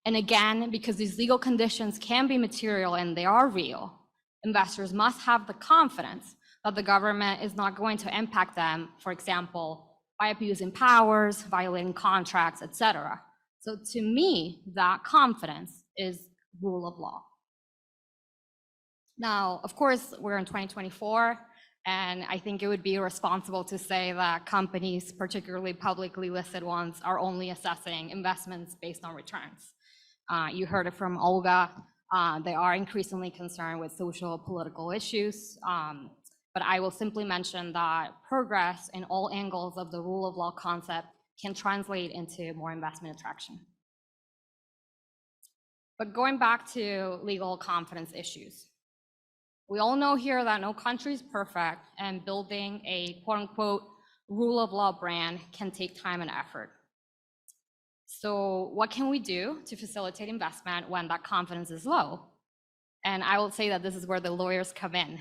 And again, because these legal conditions can be material and they are real, investors must have the confidence that the government is not going to impact them, for example, by abusing powers, violating contracts, etc. So to me, that confidence is rule of law. Now, of course, we're in 2024, and I think it would be irresponsible to say that companies, particularly publicly listed ones, are only assessing investments based on returns. You heard it from Olga. They are increasingly concerned with social political issues. But I will simply mention that progress in all angles of the rule of law concept can translate into more investment attraction. But going back to legal confidence issues, we all know here that no country is perfect, and building a quote unquote rule of law brand can take time and effort. So what can we do to facilitate investment when that confidence is low? And I will say that this is where the lawyers come in.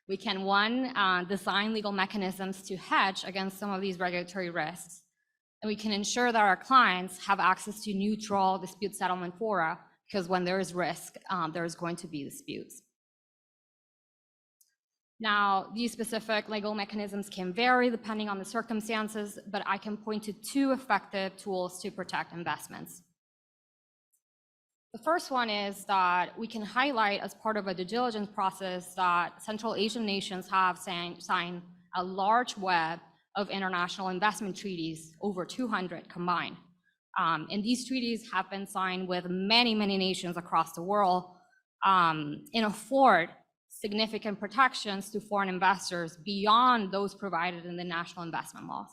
We can, one, design legal mechanisms to hedge against some of these regulatory risks. And we can ensure that our clients have access to neutral dispute settlement fora, because when there is risk, there is going to be disputes. Now, these specific legal mechanisms can vary depending on the circumstances, but I can point to two effective tools to protect investments. The first one is that we can highlight as part of a due diligence process that Central Asian nations have signed a large web of international investment treaties, over 200 combined. And these treaties have been signed with many, many nations across the world and afford significant protections to foreign investors beyond those provided in the national investment laws.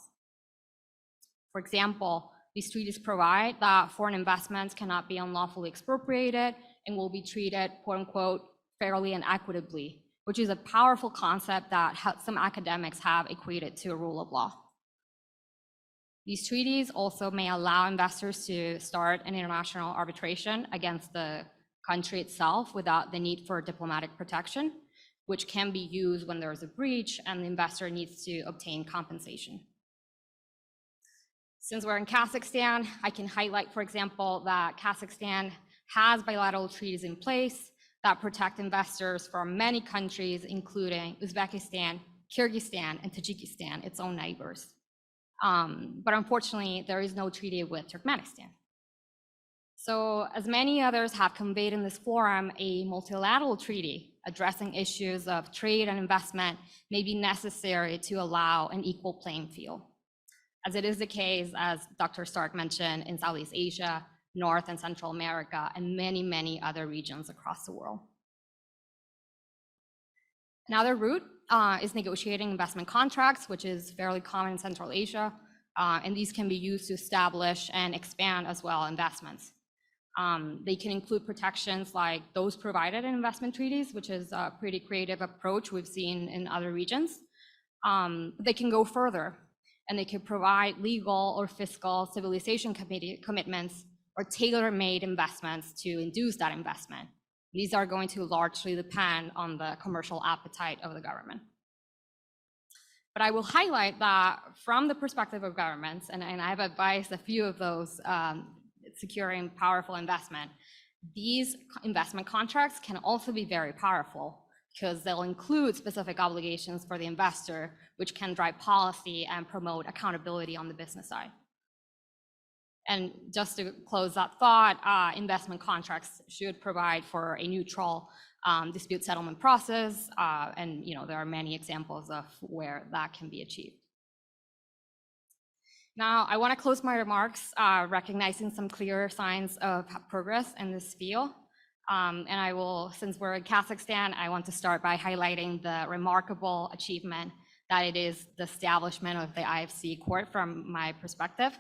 For example, these treaties provide that foreign investments cannot be unlawfully expropriated and will be treated, quote unquote, fairly and equitably, which is a powerful concept that some academics have equated to a rule of law. These treaties also may allow investors to start an international arbitration against the country itself without the need for diplomatic protection, which can be used when there is a breach and the investor needs to obtain compensation. Since we're in Kazakhstan, I can highlight, for example, that Kazakhstan has bilateral treaties in place that protect investors from many countries, including Uzbekistan, Kyrgyzstan, and Tajikistan, its own neighbors. But unfortunately, there is no treaty with Turkmenistan. So, as many others have conveyed in this forum, a multilateral treaty addressing issues of trade and investment may be necessary to allow an equal playing field, as it is the case, as Dr. Stark mentioned, in Southeast Asia, North and Central America, and many, many other regions across the world. Another route is negotiating investment contracts, which is fairly common in Central Asia, and these can be used to establish and expand as well investments. They can include protections like those provided in investment treaties, which is a pretty creative approach we've seen in other regions. They can go further, and they can provide legal or fiscal civilization commitments or tailor-made investments to induce that investment. These are going to largely depend on the commercial appetite of the government. But I will highlight that from the perspective of governments, and I've advised a few of those securing powerful investment, these investment contracts can also be very powerful because they'll include specific obligations for the investor, which can drive policy and promote accountability on the business side. And just to close that thought, investment contracts should provide for a neutral dispute settlement process, and there are many examples of where that can be achieved. Now, I want to close my remarks recognizing some clear signs of progress in this field. And I will, since we're in Kazakhstan, I want to start by highlighting the remarkable achievement that it is the establishment of the IFC court from my perspective.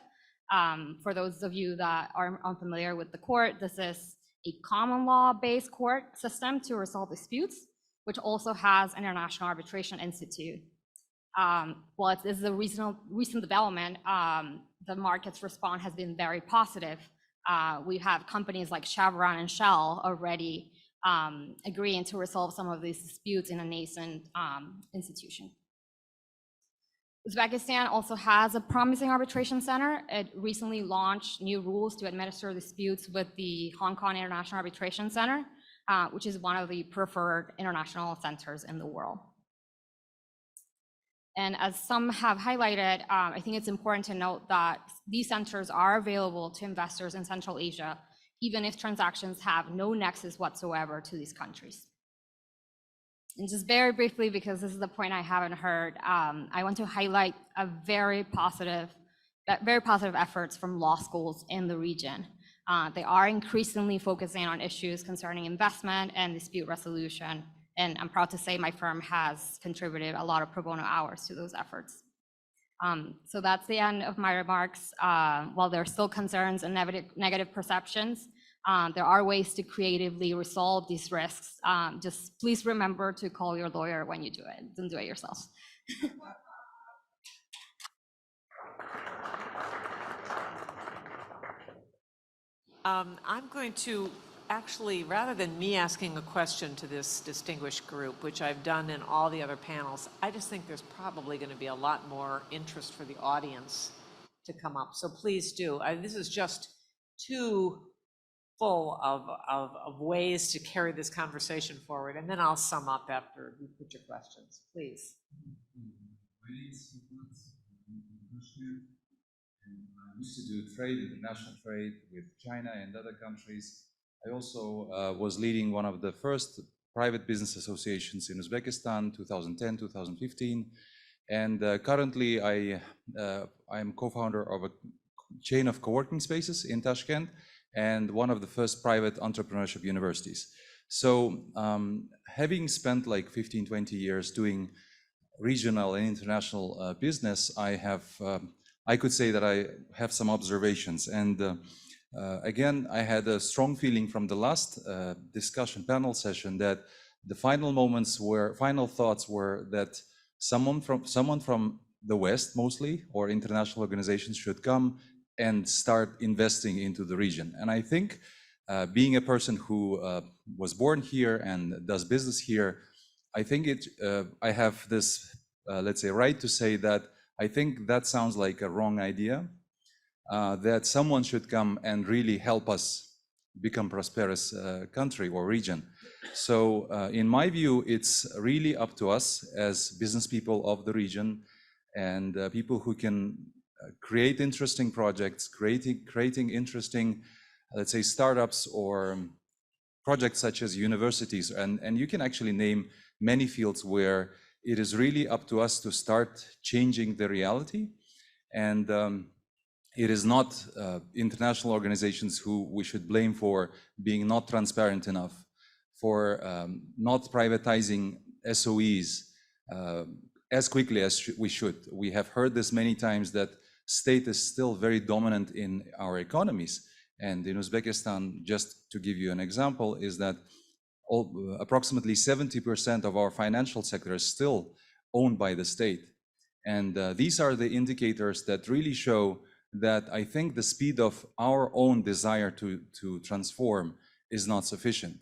For those of you that are unfamiliar with the court, this is a common law-based court system to resolve disputes, which also has an international arbitration institute. Well, this is a recent development. The market's response has been very positive. We have companies like Chevron and Shell already agreeing to resolve some of these disputes in a nascent institution. Uzbekistan also has a promising arbitration center. It recently launched new rules to administer disputes with the Hong Kong International Arbitration Center, which is one of the preferred international centers in the world. And as some have highlighted, I think it's important to note that these centers are available to investors in Central Asia, even if transactions have no nexus whatsoever to these countries. And just very briefly, because this is the point I haven't heard, I want to highlight a very positive efforts from law schools in the region. They are increasingly focusing on issues concerning investment and dispute resolution. And I'm proud to say my firm has contributed a lot of pro bono hours to those efforts. So that's the end of my remarks. While there are still concerns and negative perceptions, there are ways to creatively resolve these risks. Just please remember to call your lawyer when you do it. Don't do it yourself. I'm going to actually, rather than me asking a question to this distinguished group, which I've done in all the other panels, I just think there's probably going to be a lot more interest for the audience to come up. So please do. This is just too full of ways to carry this conversation forward. And then I'll sum up after you put your questions. Please. My name is Hontz. I used to do trade, international trade with China and other countries. I also was leading one of the first private business associations in Uzbekistan, 2010, 2015. And currently I am co-founder of a chain of co-working spaces in Tashkent and one of the first private entrepreneurship universities. So having spent like 15, 20 years doing regional and international business, I could say that I have some observations. And again, I had a strong feeling from the last discussion panel session that the final thoughts were that someone from the West mostly, or international organizations, should come and start investing into the region. And I think being a person who was born here and does business here, I think I have this, let's say, right to say that I think that sounds like a wrong idea, that someone should come and really help us become prosperous country or region. So in my view, it's really up to us as business people of the region and people who can create interesting projects, creating interesting, let's say, startups or projects such as universities. And you can actually name many fields where it is really up to us to start changing the reality. And it is not international organizations who we should blame for being not transparent enough, for not privatizing SOEs as quickly as we should. We have heard this many times that state is still very dominant in our economies. And in Uzbekistan, just to give you an example, is that approximately 70% of our financial sector is still owned by the state. And these are the indicators that really show that I think the speed of our own desire to transform is not sufficient.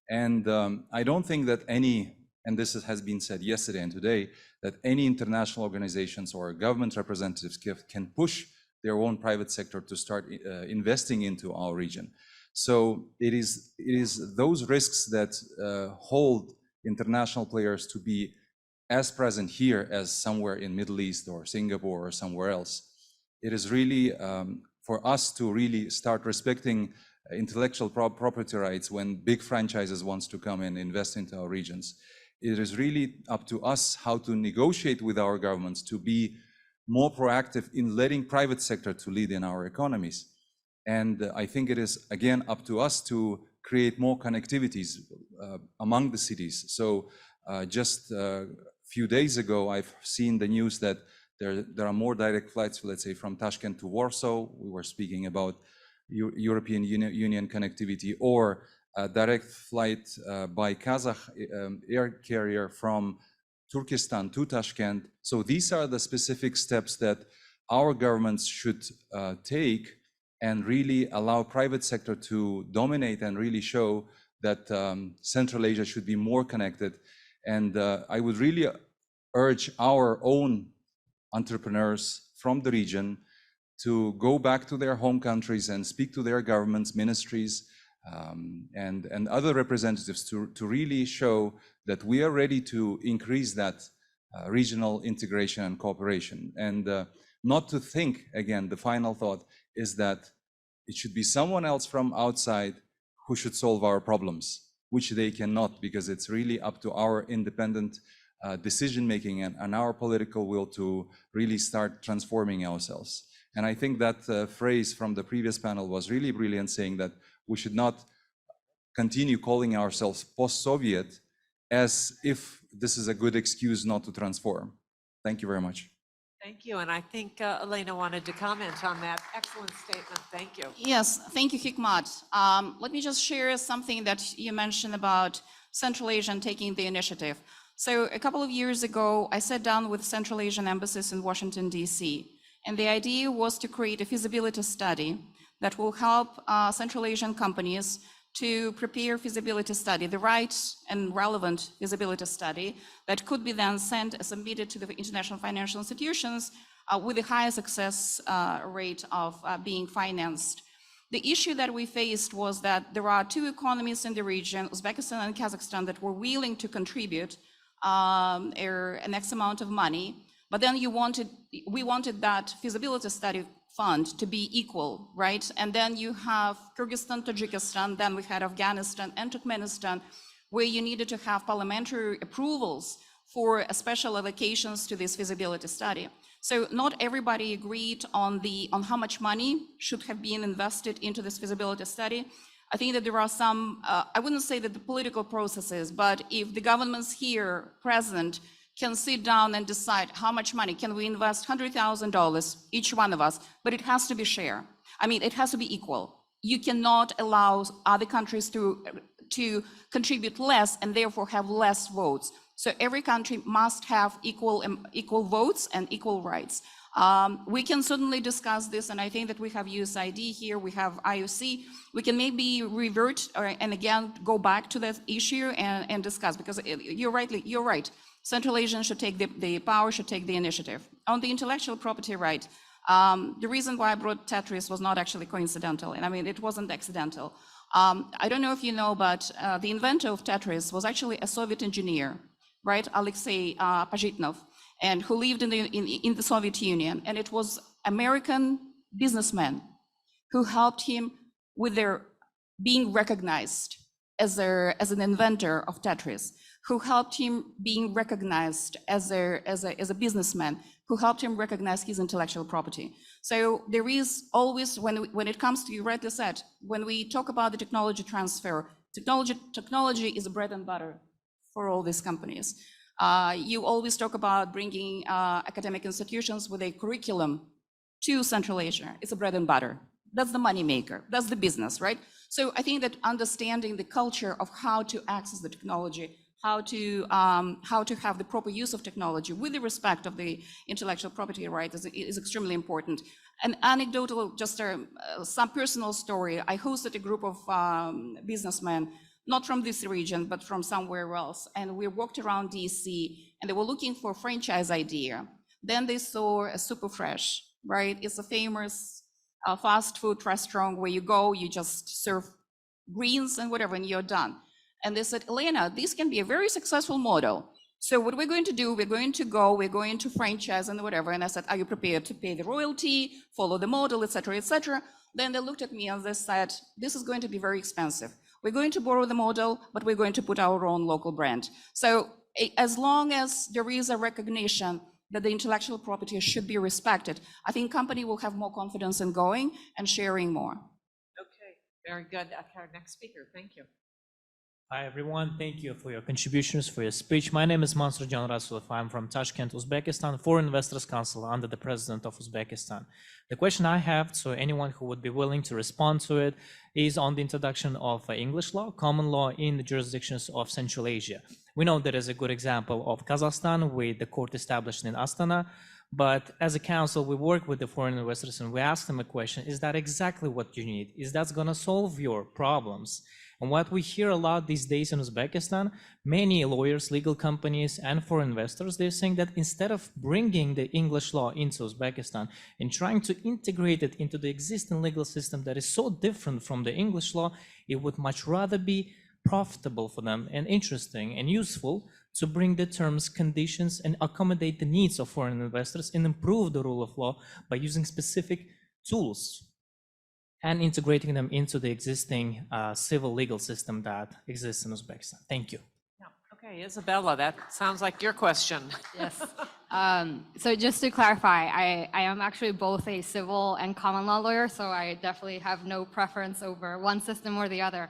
And I don't think that and this has been said yesterday and today, that any international organizations or government representatives can push their own private sector to start investing into our region. So it is those risks that hold international players to be as present here as somewhere in Middle East or Singapore or somewhere else. It is really for us to really start respecting intellectual property rights when big franchises wants to come and invest into our regions. It is really up to us how to negotiate with our governments to be more proactive in letting private sector to lead in our economies. And I think it is, again, up to us to create more connectivities among the cities. So just a few days ago, I've seen the news that there are more direct flights, let's say, from Tashkent to Warsaw. We were speaking about European Union connectivity, or a direct flight by Kazakh air carrier from Turkestan to Tashkent. So these are the specific steps that our governments should take and really allow private sector to dominate and really show that Central Asia should be more connected. And I would really urge our own entrepreneurs from the region to go back to their home countries and speak to their governments, ministries, and other representatives to really show that we are ready to increase that regional integration and cooperation. And not to think, again, the final thought is that it should be someone else from outside who should solve our problems, which they cannot, because it's really up to our independent decision-making and our political will to really start transforming ourselves. And I think that phrase from the previous panel was really brilliant, saying that we should not continue calling ourselves post-Soviet as if this is a good excuse not to transform. Thank you very much. Thank you, and I think Elena wanted to comment on that excellent statement. Thank you. Yes, thank you, Hikmat. Let me just share something that you mentioned about Central Asia and taking the initiative. So a couple of years ago, I sat down with Central Asian embassies in Washington, D.C., and the idea was to create a feasibility study that will help Central Asian companies to prepare feasibility study, the right and relevant feasibility study that could be then sent and submitted to the international financial institutions with a high success rate of being financed. The issue that we faced was that there are two economies in the region, Uzbekistan and Kazakhstan, that were willing to contribute an X amount of money, but then we wanted that feasibility study fund to be equal, right? And then you have Kyrgyzstan, Tajikistan, then we had Afghanistan and Turkmenistan, where you needed to have parliamentary approvals for special allocations to this feasibility study. So not everybody agreed on how much money should have been invested into this feasibility study. I think that there are some, I wouldn't say that the political processes, but if the governments here present can sit down and decide how much money can we invest, $100,000, each one of us, but it has to be shared. I mean, it has to be equal. You cannot allow other countries to contribute less and therefore have less votes. So every country must have equal votes and equal rights. We can certainly discuss this, and I think that we have USAID here, we have IOC. We can maybe revert and again go back to that issue and discuss, because you're right. Central Asians should take the power, should take the initiative. On the intellectual property right, the reason why I brought Tetris was not actually coincidental, and I mean, it wasn't accidental. I don't know if you know, but the inventor of Tetris was actually a Soviet engineer, right? Alexei Pajitnov, and who lived in the Soviet Union. And it was American businessmen who helped him with their being recognized as an inventor of Tetris, who helped him being recognized as a businessman, who helped him recognize his intellectual property. So there is always, when it comes to, you rightly said, when we talk about the technology transfer, technology is bread and butter for all these companies. You always talk about bringing academic institutions with a curriculum to Central Asia. It's a bread and butter. That's the money maker. That's the business, right? So I think that understanding the culture of how to access the technology, how to have the proper use of technology with the respect of the intellectual property right is extremely important. An anecdotal, just some personal story. I hosted a group of businessmen, not from this region, but from somewhere else. And we walked around DC and they were looking for a franchise idea. Then they saw a Super Fresh, right? It's a famous fast food restaurant where you go, you just serve greens and whatever, and you're done. And they said, Elena, this can be a very successful model. So what we're going to do, we're going to franchise and whatever. And I said, are you prepared to pay the royalty, follow the model, et cetera, et cetera? Then they looked at me and they said, this is going to be very expensive. We're going to borrow the model, but we're going to put our own local brand. So as long as there is a recognition that the intellectual property should be respected, I think company will have more confidence in going and sharing more. Okay, very good. Our next speaker, thank you. Hi everyone, thank you for your contributions, for your speech. My name is Mansur Can Rasulov. I'm from Tashkent, Uzbekistan, Foreign Investors Council under the President of Uzbekistan. The question I have, so anyone who would be willing to respond to it, is on the introduction of English law, common law in the jurisdictions of Central Asia. We know there is a good example of Kazakhstan with the court established in Astana, but as a council, we work with the foreign investors and we ask them a question, is that exactly what you need? Is that going to solve your problems? And what we hear a lot these days in Uzbekistan, many lawyers, legal companies, and foreign investors, they're saying that instead of bringing the English law into Uzbekistan and trying to integrate it into the existing legal system that is so different from the English law, it would much rather be profitable for them and interesting and useful to bring the terms, conditions, and accommodate the needs of foreign investors and improve the rule of law by using specific tools and integrating them into the existing civil legal system that exists in Uzbekistan. Thank you. Yeah, Okay, Isabella, that sounds like your question. Yes. So just to clarify, I am actually both a civil and common law lawyer, so I definitely have no preference over one system or the other.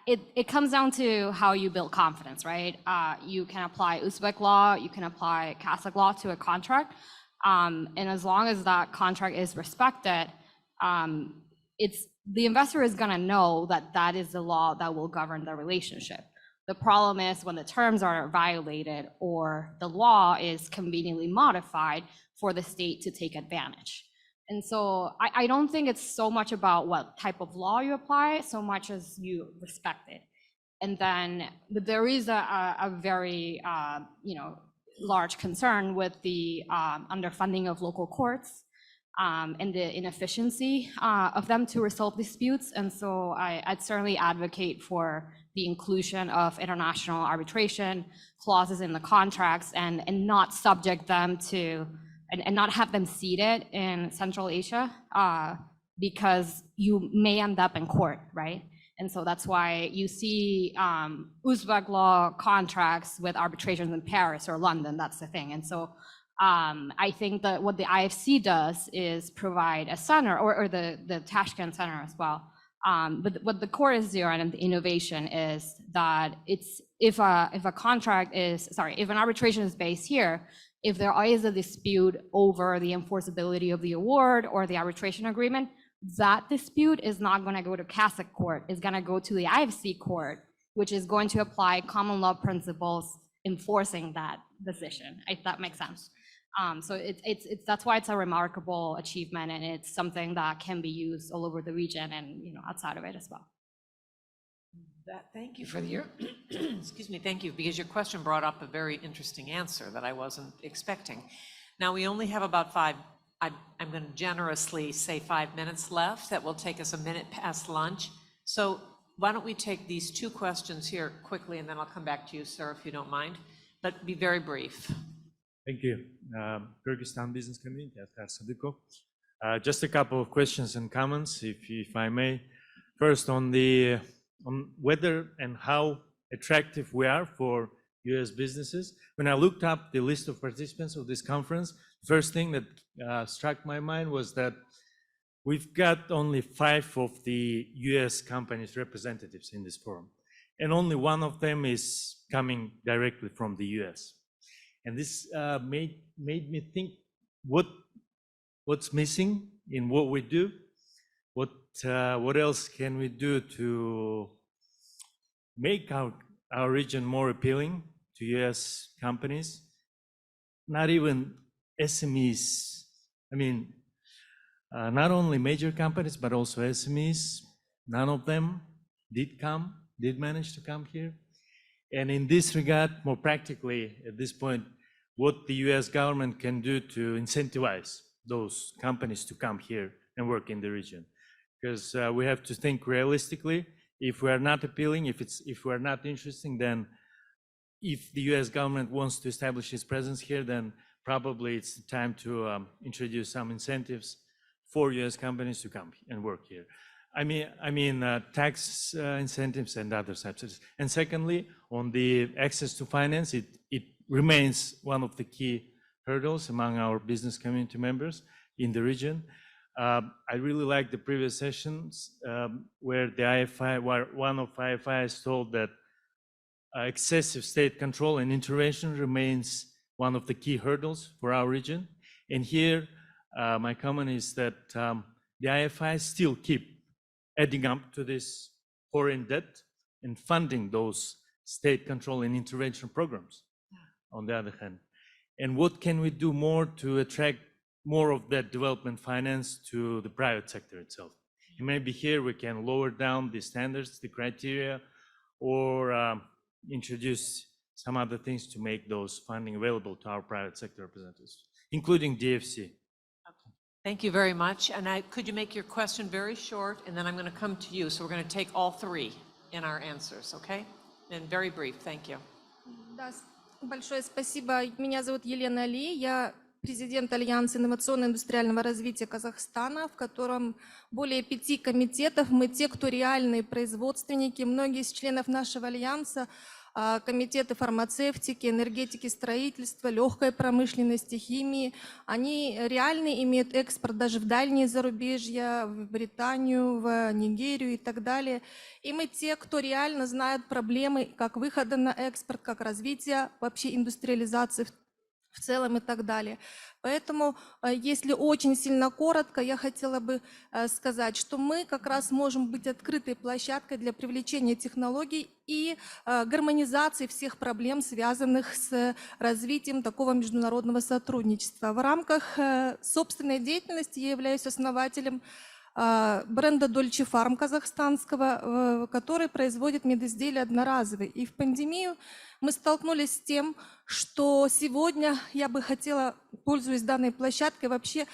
It comes down to how you build confidence, right? You can apply Uzbek law, you can apply Kazakh law to a contract, and as long as that contract is respected, the investor is going to know that that is the law that will govern the relationship. The problem is when the terms are violated or the law is conveniently modified for the state to take advantage. And so I don't think it's so much about what type of law you apply, so much as you respect it. And then there is a very large concern with the underfunding of local courts and the inefficiency of them to resolve disputes. And so I'd certainly advocate for the inclusion of international arbitration clauses in the contracts and not subject them to, and not have them seated in Central Asia because you may end up in court, right? And so that's why you see Uzbek law contracts with arbitrations in Paris or London, that's the thing. And so I think that what the IFC does is provide a center, or the Tashkent Center as well. But what the core is there and the innovation is that if an arbitration is based here, if there is a dispute over the enforceability of the award or the arbitration agreement, that dispute is not going to go to Kazakh court. It's going to go to the IFC court, which is going to apply common law principles enforcing that decision, if that makes sense. So that's why it's a remarkable achievement, and it's something that can be used all over the region and outside of it as well. Thank you for your, excuse me, thank you, because your question brought up a very interesting answer that I wasn't expecting. Now, we only have about I'm going to generously say 5 minutes left. That will take us a minute past lunch. So why don't we take these two questions here quickly, and then I'll come back to you, sir, if you don't mind, but be very brief. Thank you. Kyrgyzstan Business Community, Zhaksylykov. Just a couple of questions and comments, if I may. First, on whether and how attractive we are for US businesses. When I looked up the list of participants of this conference, the first thing that struck my mind was that we've got only 5 of the US companies representatives in this forum, and only one of them is coming directly from the US. And this made me think what's missing in what we do, what else can we do to make our region more appealing to US companies, not even SMEs. I mean, not only major companies, but also SMEs. None of them did manage to come here. And in this regard, more practically at this point, what the US government can do to incentivize those companies to come here and work in the region. Because we have to think realistically. If we are not appealing, if we are not interesting, then if the US government wants to establish its presence here, then probably it's the time to introduce some incentives for US companies to come and work here. I mean tax incentives and other subsidies. And secondly, on the access to finance, it remains one of the key hurdles among our business community members in the region. I really like the previous sessions where one of IFIs told that excessive state control and intervention remains one of the key hurdles for our region. And here, my comment is that the IFIs still keep adding up to this foreign debt and funding those state control and intervention programs, on the other hand. And what can we do more to attract more of that development finance to the private sector itself? And maybe here we can lower down the standards, the criteria, or introduce some other things to make those funding available to our private sector representatives, including DFC. Thank you very much. And could you make your question very short, and then I'm going to come to you. So we're going to take all 3 in our answers, okay? And very brief. Thank you. Да, большое спасибо. Меня зовут Елена Ли. Я президент Альянса инновационно-индустриального развития Казахстана, в котором более 5 комитетов. Мы те, кто реальные производственники. Многие из членов нашего альянса, комитеты фармацевтики, энергетики, строительства, легкой промышленности, химии, они реально имеют экспорт даже в дальние зарубежья, в Британию, в Нигерию и так далее. И мы те, кто реально знают проблемы как выхода на экспорт, как развития вообще индустриализации в целом и так далее. Поэтому, если очень сильно коротко, я хотела бы сказать, что мы как раз можем быть открытой площадкой для привлечения технологий и гармонизации всех проблем, связанных с развитием такого международного сотрудничества. В рамках собственной деятельности я являюсь основателем бренда Dolce Farm казахстанского, который производит медизделия одноразовые. И в пандемию мы столкнулись с тем, что сегодня я бы хотела, пользуясь данной площадкой, вообще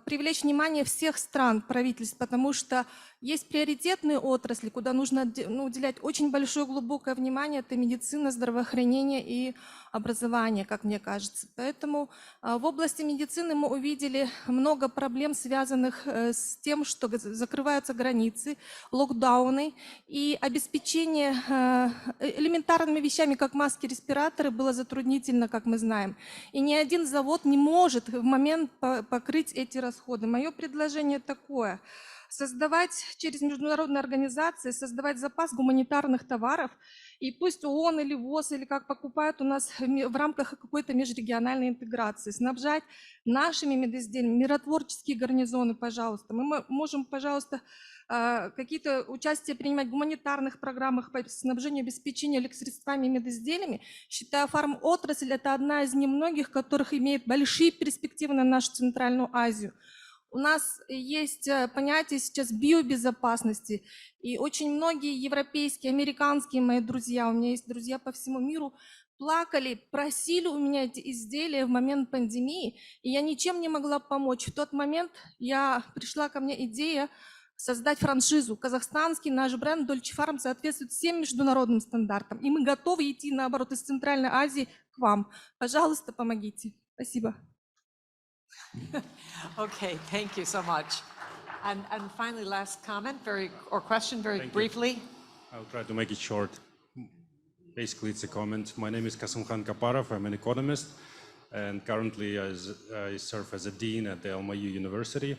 привлечь внимание всех стран, правительств, потому что есть приоритетные отрасли, куда нужно уделять очень большое глубокое внимание. Это медицина, здравоохранение и образование, как мне кажется. Поэтому в области медицины мы увидели много проблем, связанных с тем, что закрываются границы, локдауны, и обеспечение элементарными вещами, как маски, респираторы, было затруднительно, как мы знаем. И ни один завод не может в момент покрыть эти расходы. Мое предложение такое: создавать через международные организации, создавать запас гуманитарных товаров, и пусть ООН или ВОЗ, или как покупают у нас в рамках какой-то межрегиональной интеграции, снабжать нашими медизделиями миротворческие гарнизоны, пожалуйста. Мы можем, пожалуйста, какие-то участия принимать в гуманитарных программах по снабжению, обеспечению электросредствами и медизделиями. Считаю, фармотрасль – это одна из немногих, которых имеет большие перспективы на нашу Центральную Азию. У нас есть понятие сейчас биобезопасности, и очень многие европейские, американские мои друзья, у меня есть друзья по всему миру, плакали, просили у меня эти изделия в момент пандемии, и я ничем не могла помочь. В тот момент пришла ко мне идея создать франшизу. Казахстанский наш бренд Dolce Farm соответствует всем международным стандартам, и мы готовы идти, наоборот, из Центральной Азии к вам. Пожалуйста, помогите. Спасибо. Okay, thank you so much. And finally, last comment or question very briefly. I'll try to make it short. Basically, it's a comment. My name is Kasimkhan Kaparov. I'm an economist, and currently I serve as a dean at the LMU University.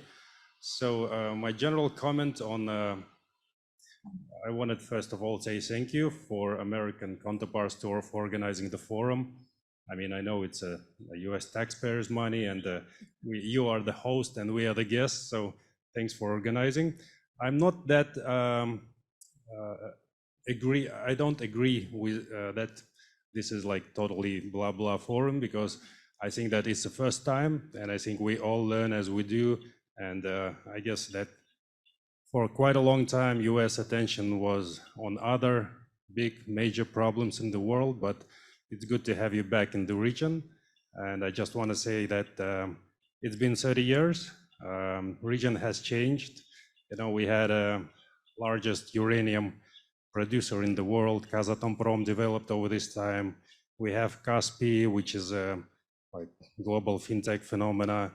So my general comment on, I wanted first of all say thank you for American counterparts for organizing the forum. I mean, I know it's a US taxpayers' money, and you are the host and we are the guests, so thanks for organizing. I'm not that I don't agree with that this is like totally blah blah forum, because I think that it's the first time, and I think we all learn as we do, and I guess that for quite a long time US attention was on other big major problems in the world, but it's good to have you back in the region. And I just want to say that it's been 30 years. Region has changed. You know, we had a largest uranium producer in the world, Kazatomprom, developed over this time. We have CIPE, which is a like global fintech phenomena,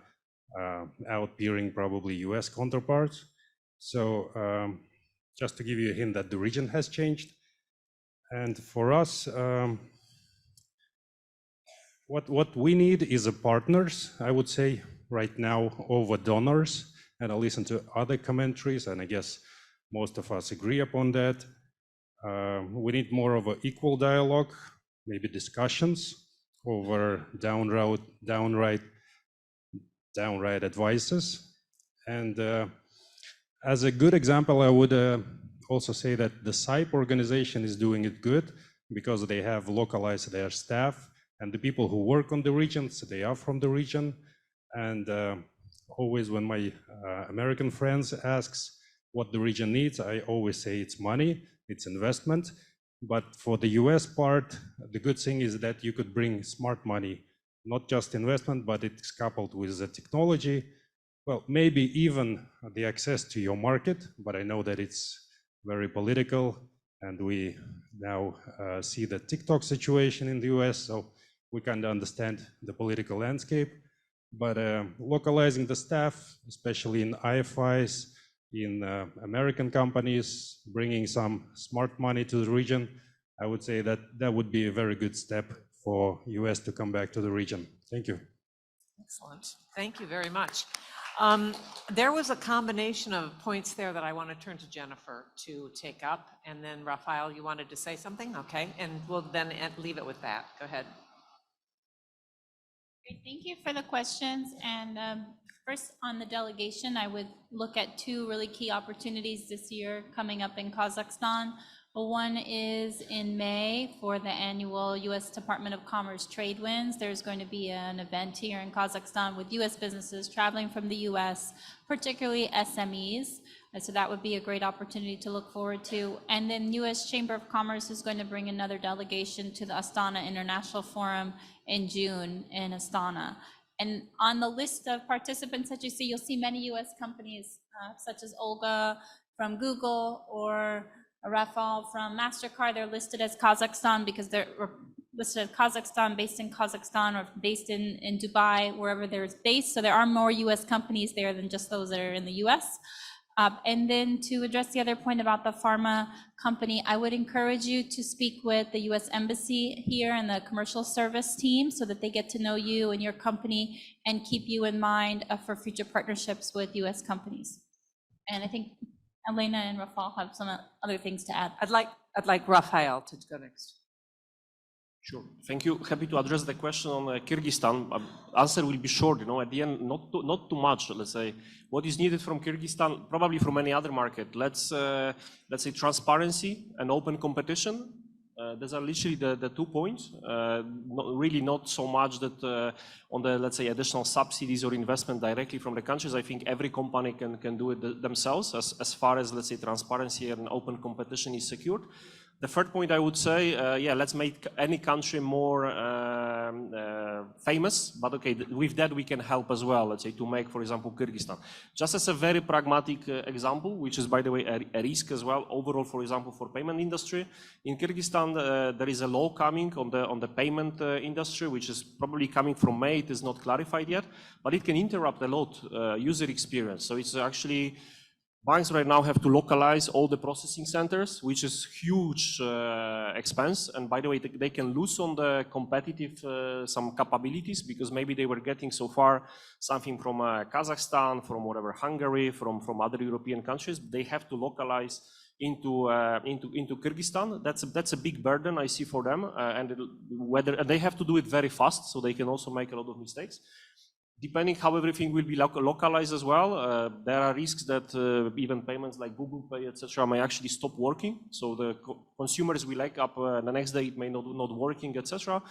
outpeering probably US counterparts. So just to give you a hint that the region has changed. And for us, what we need is a partners, I would say, right now over donors. And I listen to other commentaries, and I guess most of us agree upon that. We need more of an equal dialogue, maybe discussions over downright advices. And as a good example, I would also say that the CIPE organization is doing it good because they have localized their staff. And the people who work on the regions, they are from the region. And always when my American friends asks what the region needs, I always say it's money, it's investment. But for the US part, the good thing is that you could bring smart money, not just investment, but it's coupled with the technology. Well, maybe even the access to your market, but I know that it's very political. And we now see the TikTok situation in the US, so we kind of understand the political landscape. but localizing the staff, especially in IFIs, in American companies, bringing some smart money to the region, I would say that that would be a very good step for US to come back to the region. Thank you. Excellent. Thank you very much. There was a combination of points there that I want to turn to Jennifer to take up. And then Rafael, you wanted to say something? Okay. And we'll then leave it with that. Go ahead. Great. Thank you for the questions. And first on the delegation, I would look at two really key opportunities this year coming up in Kazakhstan. One is in May for the annual U.S. Department of Commerce Trade Winds. There's going to be an event here in Kazakhstan with U.S. businesses traveling from the U.S., particularly SMEs. And so that would be a great opportunity to look forward to. And then U.S. Chamber of Commerce is going to bring another delegation to the Astana International Forum in June in Astana. And on the list of participants that you see, you'll see many U.S. companies such as Olga from Google or Rafael from MasterCard. They're listed as Kazakhstan because they're listed as Kazakhstan, based in Kazakhstan, or based in Dubai, wherever there's based. So there are more US companies there than just those that are in the US. And then to address the other point about the pharma company, I would encourage you to speak with the US Embassy here and the commercial service team so that they get to know you and your company and keep you in mind for future partnerships with US companies. And I think Elena and Rafael have some other things to add. I'd like Rafael to go next. Sure. Thank you. Happy to address the question on Kyrgyzstan. Answer will be short. At the end, not too much. Let's say what is needed from Kyrgyzstan, probably from any other market. Let's say transparency and open competition. Those are literally the 2 points. Not so much that on the, let's say, additional subsidies or investment directly from the countries. I think every company can do it themselves as far as, let's say, transparency and open competition is secured. The third point I would say, let's make any country more famous, but okay, with that we can help as well, let's say, to make, for example, Kyrgyzstan. Just as a very pragmatic example, which is, by the way, a risk as well, overall, for example, for payment industry. In Kyrgyzstan, there is a law coming on the payment industry, which is probably coming from May. It is not clarified yet, but it can interrupt a lot user experience. So it's actually, banks right now have to localize all the processing centers, which is huge expense. And by the way, they can lose on the competitive some capabilities because maybe they were getting so far something from Kazakhstan, from whatever, Hungary, from other European countries. They have to localize into Kyrgyzstan. That's a big burden I see for them, and they have to do it very fast, so they can also make a lot of mistakes. Depending how everything will be localized as well, there are risks that even payments like Google Pay, etc., may actually stop working. So the consumers will wake up the next day, it may not working, etc.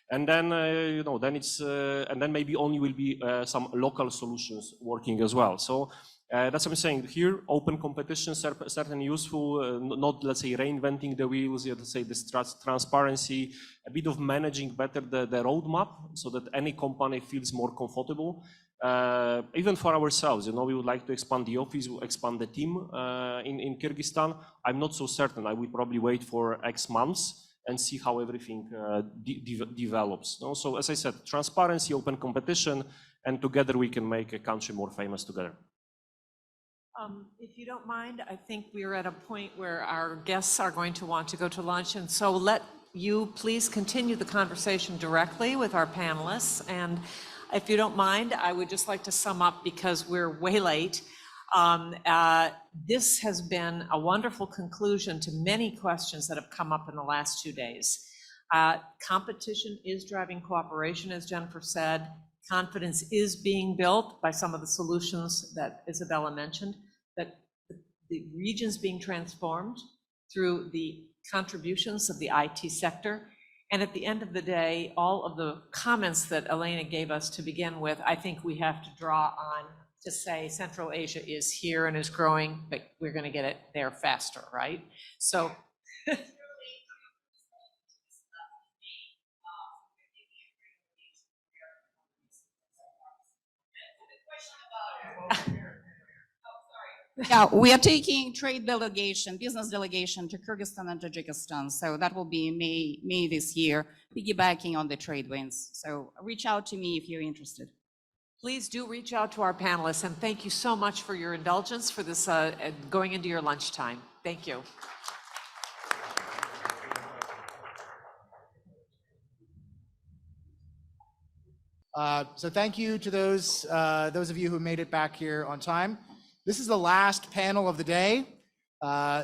And then and then maybe only will be some local solutions working as well. So that's what I'm saying here. Open competition certainly useful. Not, let's say, reinventing the wheels. Let's say this transparency, a bit of managing better the roadmap, so that any company feels more comfortable. Even for ourselves, we would like to expand the office, expand the team in Kyrgyzstan. I'm not so certain. I will probably wait for X months and see how everything develops. So as I said, transparency, open competition, and together we can make a country more famous together. If you don't mind, I think we're at a point where our guests are going to want to go to lunch, and so let you please continue the conversation directly with our panelists. And if you don't mind, I would just like to sum up because we're way late. This has been a wonderful conclusion to many questions that have come up in the last 2 days. Competition is driving cooperation, as Jennifer said. Confidence is being built by some of the solutions that Isabella mentioned, that the region's being transformed through the contributions of the IT sector. And at the end of the day, all of the comments that Elena gave us to begin with, I think we have to draw on to say Central Asia is here and is growing, but we're going to get it there faster, right? So. Yeah, we are taking trade delegation, business delegation to Kyrgyzstan and Tajikistan. So that will be May this year, piggybacking on the trade winds. So reach out to me if you're interested. Please do reach out to our panelists, and thank you so much for your indulgence for this going into your lunchtime. Thank you. So thank you to those of you who made it back here on time. This is the last panel of the day.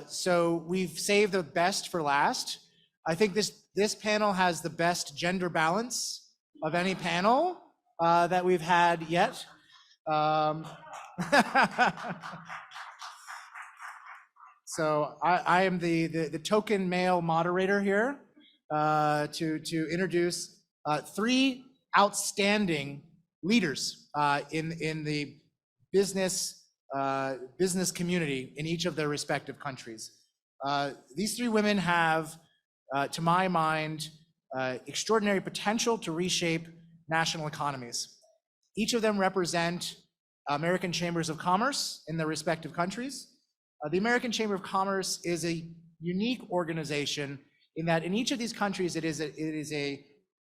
So we've saved the best for last. I think this panel has the best gender balance of any panel that we've had yet. So I am the token male moderator here to introduce three outstanding leaders in the business community in each of their respective countries. These three women have, to my mind, extraordinary potential to reshape national economies. Each of them represent American Chambers of Commerce in their respective countries. The American Chamber of Commerce is a unique organization in that in each of these countries it is a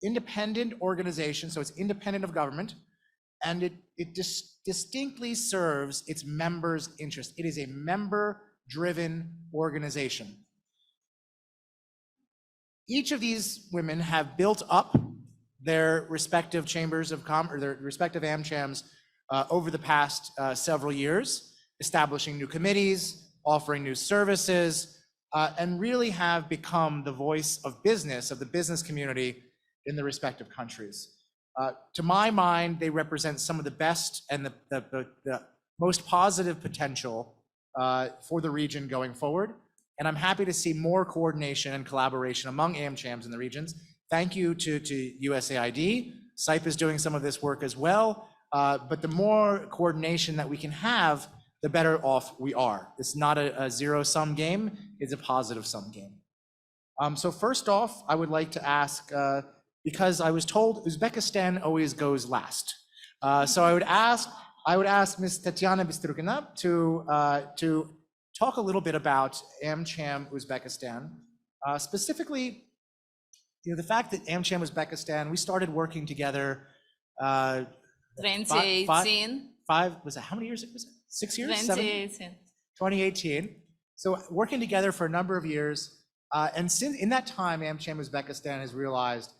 independent organization, so it's independent of government, and it distinctly serves its members' interest. It is a member-driven organization. Each of these women have built up their respective chambers of commerce, or their respective AmChams, over the past several years, establishing new committees, offering new services, and really have become the voice of business, of the business community in the respective countries. To my mind, they represent some of the best and the most positive potential for the region going forward. And I'm happy to see more coordination and collaboration among AmChams in the regions. Thank you to USAID. CIPE is doing some of this work as well. But the more coordination that we can have, the better off we are. It's not a zero-sum game, it's a positive-sum game. So first off, I would like to ask, because I was told Uzbekistan always goes last. So I would ask Ms. Tatyana Bystrukina to talk a little bit about AmCham Uzbekistan. Specifically, the fact that AmCham Uzbekistan, we started working together 2018. Was it, how many years was it? 6 years? 2018. 2018. So working together for a number of years. And since in that time, AmCham Uzbekistan has realized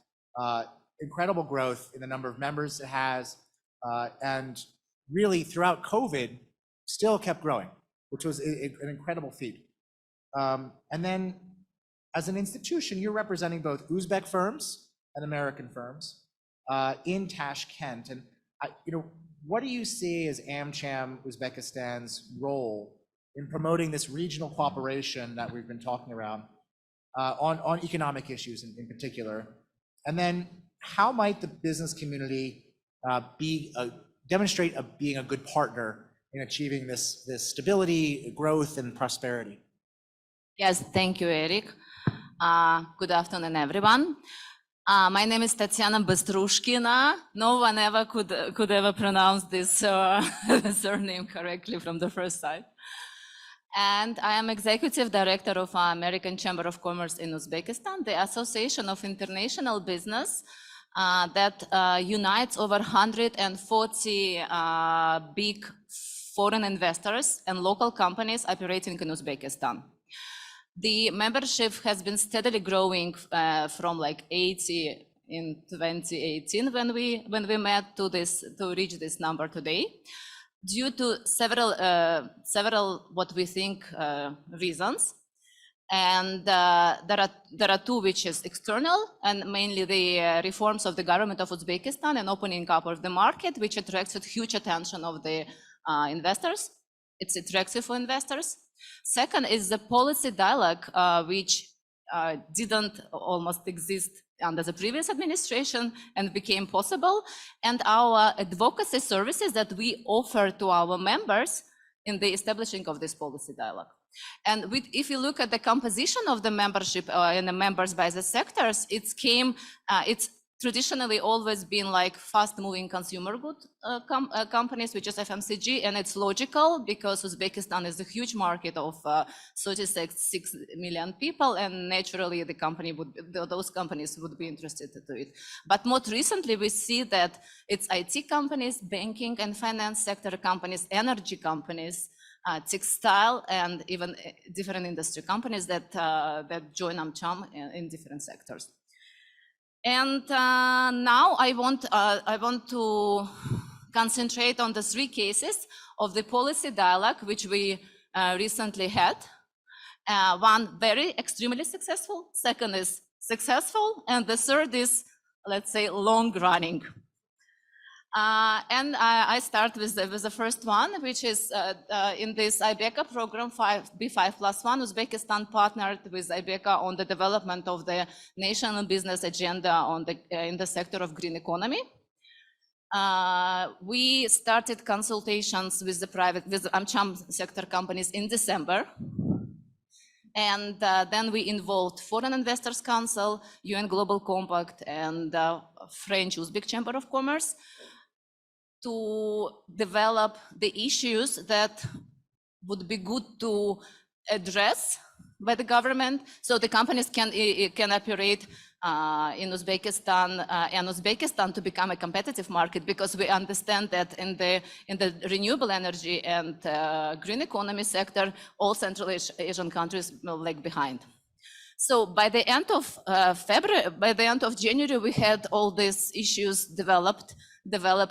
incredible growth in the number of members it has, and really throughout COVID, still kept growing, which was an incredible feat. And then as an institution, you're representing both Uzbek firms and American firms in Tashkent. And what do you see as AmCham Uzbekistan's role in promoting this regional cooperation that we've been talking about on economic issues in particular? And then how might the business community demonstrate being a good partner in achieving this stability, growth, and prosperity? Yes, thank you, Eric. Good afternoon, everyone. My name is Tatyana Bystrushkina. No one ever could ever pronounce this surname correctly from the first sight. And I am Executive Director of our American Chamber of Commerce in Uzbekistan, the Association of International Business that unites over 140 big foreign investors and local companies operating in Uzbekistan. The membership has been steadily growing from like 80 in 2018 when we met to reach this number today, due to several what we think reasons. And there are two, which is external, and mainly the reforms of the government of Uzbekistan and opening up of the market, which attracted huge attention of the investors. It's attractive for investors. Second is the policy dialogue, which didn't almost exist under the previous administration and became possible, and our advocacy services that we offer to our members in the establishing of this policy dialogue. And if you look at the composition of the membership and the members by the sectors, it's traditionally always been like fast-moving consumer good companies, which is FMCG, and it's logical because Uzbekistan is a huge market of 36 million people, and naturally the company would, those companies would be interested to do it. But more recently, we see that it's IT companies, banking and finance sector companies, energy companies, textile, and even different industry companies that that join AmCham in different sectors. And now I want to concentrate on the 3 cases of the policy dialogue which we recently had. One very extremely successful, second is successful, and the third is, let's say, long running. And I start with the first one, which is in this IBECA program, B5+1, Uzbekistan partnered with IBECA on the development of the national business agenda on the, in the sector of green economy. We started consultations with the AmCham sector companies in December. And then we involved Foreign Investors Council, UN Global Compact, and French Uzbek Chamber of Commerce to develop the issues that would be good to address by the government, so the companies can operate in Uzbekistan and Uzbekistan to become a competitive market, because we understand that in the renewable energy and green economy sector, all Central Asian countries lag behind. So by the end of February, by the end of January, we had all these issues developed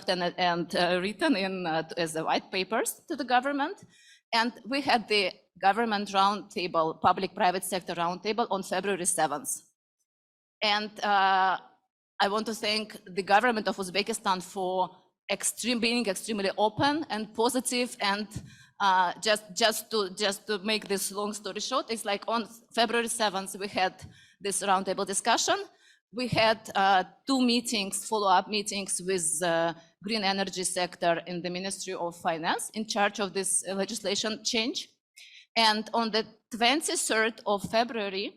and written in as the white papers to the government. And we had the government roundtable, public-private sector roundtable on February 7th. And I want to thank the government of Uzbekistan for being extremely open and positive. And just to make this long story short, it's like on February 7th, we had this roundtable discussion. We had 2 meetings, follow-up meetings with the green energy sector in the Ministry of Finance in charge of this legislation change. And on the 23rd of February,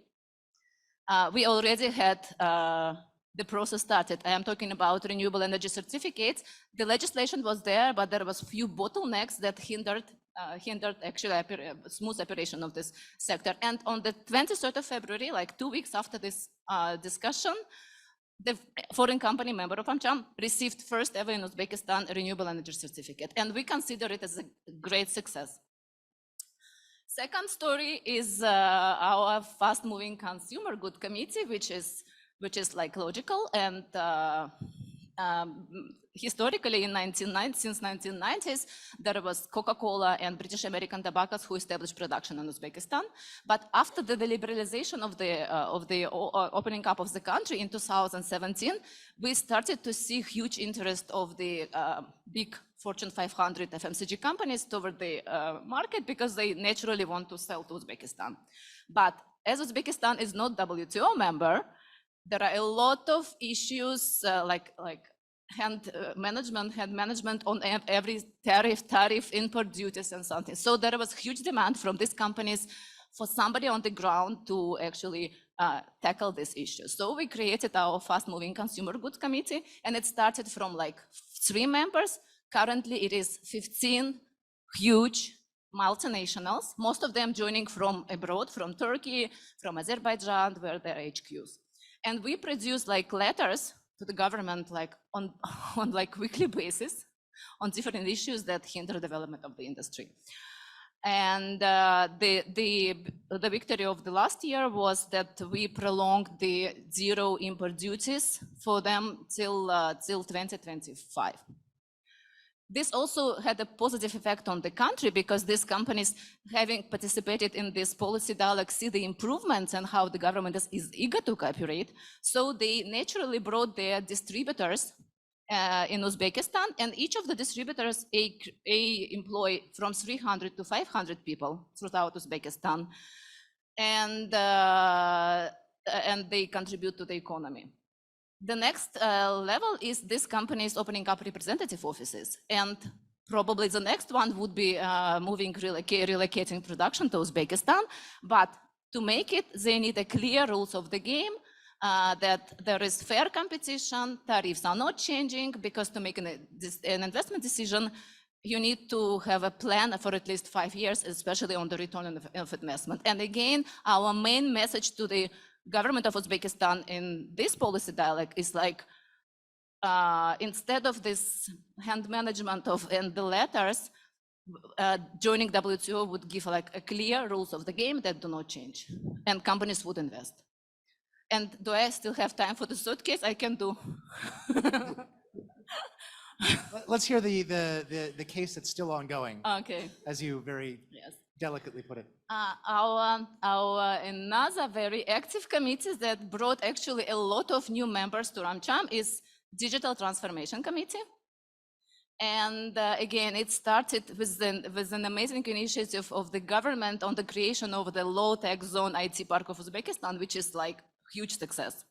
we already had the process started. I am talking about renewable energy certificates. The legislation was there, but there was few bottlenecks that hindered actually smooth operation of this sector. And on the 23rd of February, like 2 weeks after this discussion, the foreign company member of AmCham received first ever in Uzbekistan a renewable energy certificate. And we consider it as a great success. Second story is our fast-moving consumer good committee, which is like logical. And historically, since 1990s, there was Coca-Cola and British American Tobaccos who established production in Uzbekistan. But after the liberalization of the opening up of the country in 2017, we started to see huge interest of the big Fortune 500 FMCG companies toward the market, because they naturally want to sell to Uzbekistan. But as Uzbekistan is not WTO member, there are a lot of issues like hand management on every tariff, import duties and something. So there was huge demand from these companies for somebody on the ground to actually tackle this issue. So we created our fast-moving consumer goods committee, and it started from like 3 members. Currently, it is 15 huge multinationals, most of them joining from abroad, from Turkey, from Azerbaijan, where there are HQs. And we produce like letters to the government like on like weekly basis on different issues that hinder development of the industry. And the victory of the last year was that we prolonged the 0 import duties for them till 2025. This also had a positive effect on the country, because these companies, having participated in this policy dialogue, see the improvements and how the government is eager to cooperate. So they naturally brought their distributors in Uzbekistan, and each of the distributors employ from 300 to 500 people throughout Uzbekistan, and they contribute to the economy. The next level is this company is opening up representative offices, and probably the next one would be relocating production to Uzbekistan. But to make it, they need a clear rules of the game, that there is fair competition, tariffs are not changing, because to make an investment decision, you need to have a plan for at least 5 years, especially on the return of investment. And again, our main message to the government of Uzbekistan in this policy dialogue is like, instead of this hand management and the letters, joining WTO would give like a clear rules of the game that do not change, and companies would invest. And do I still have time for the third case? I can do. Let's hear the case that's still ongoing. Okay. As you very delicately put it. Our another very active committee that brought actually a lot of new members to AmCham is Digital Transformation Committee. And again, it started with an amazing initiative of the government on the creation of the low-tech zone IT park of Uzbekistan, which is like huge success.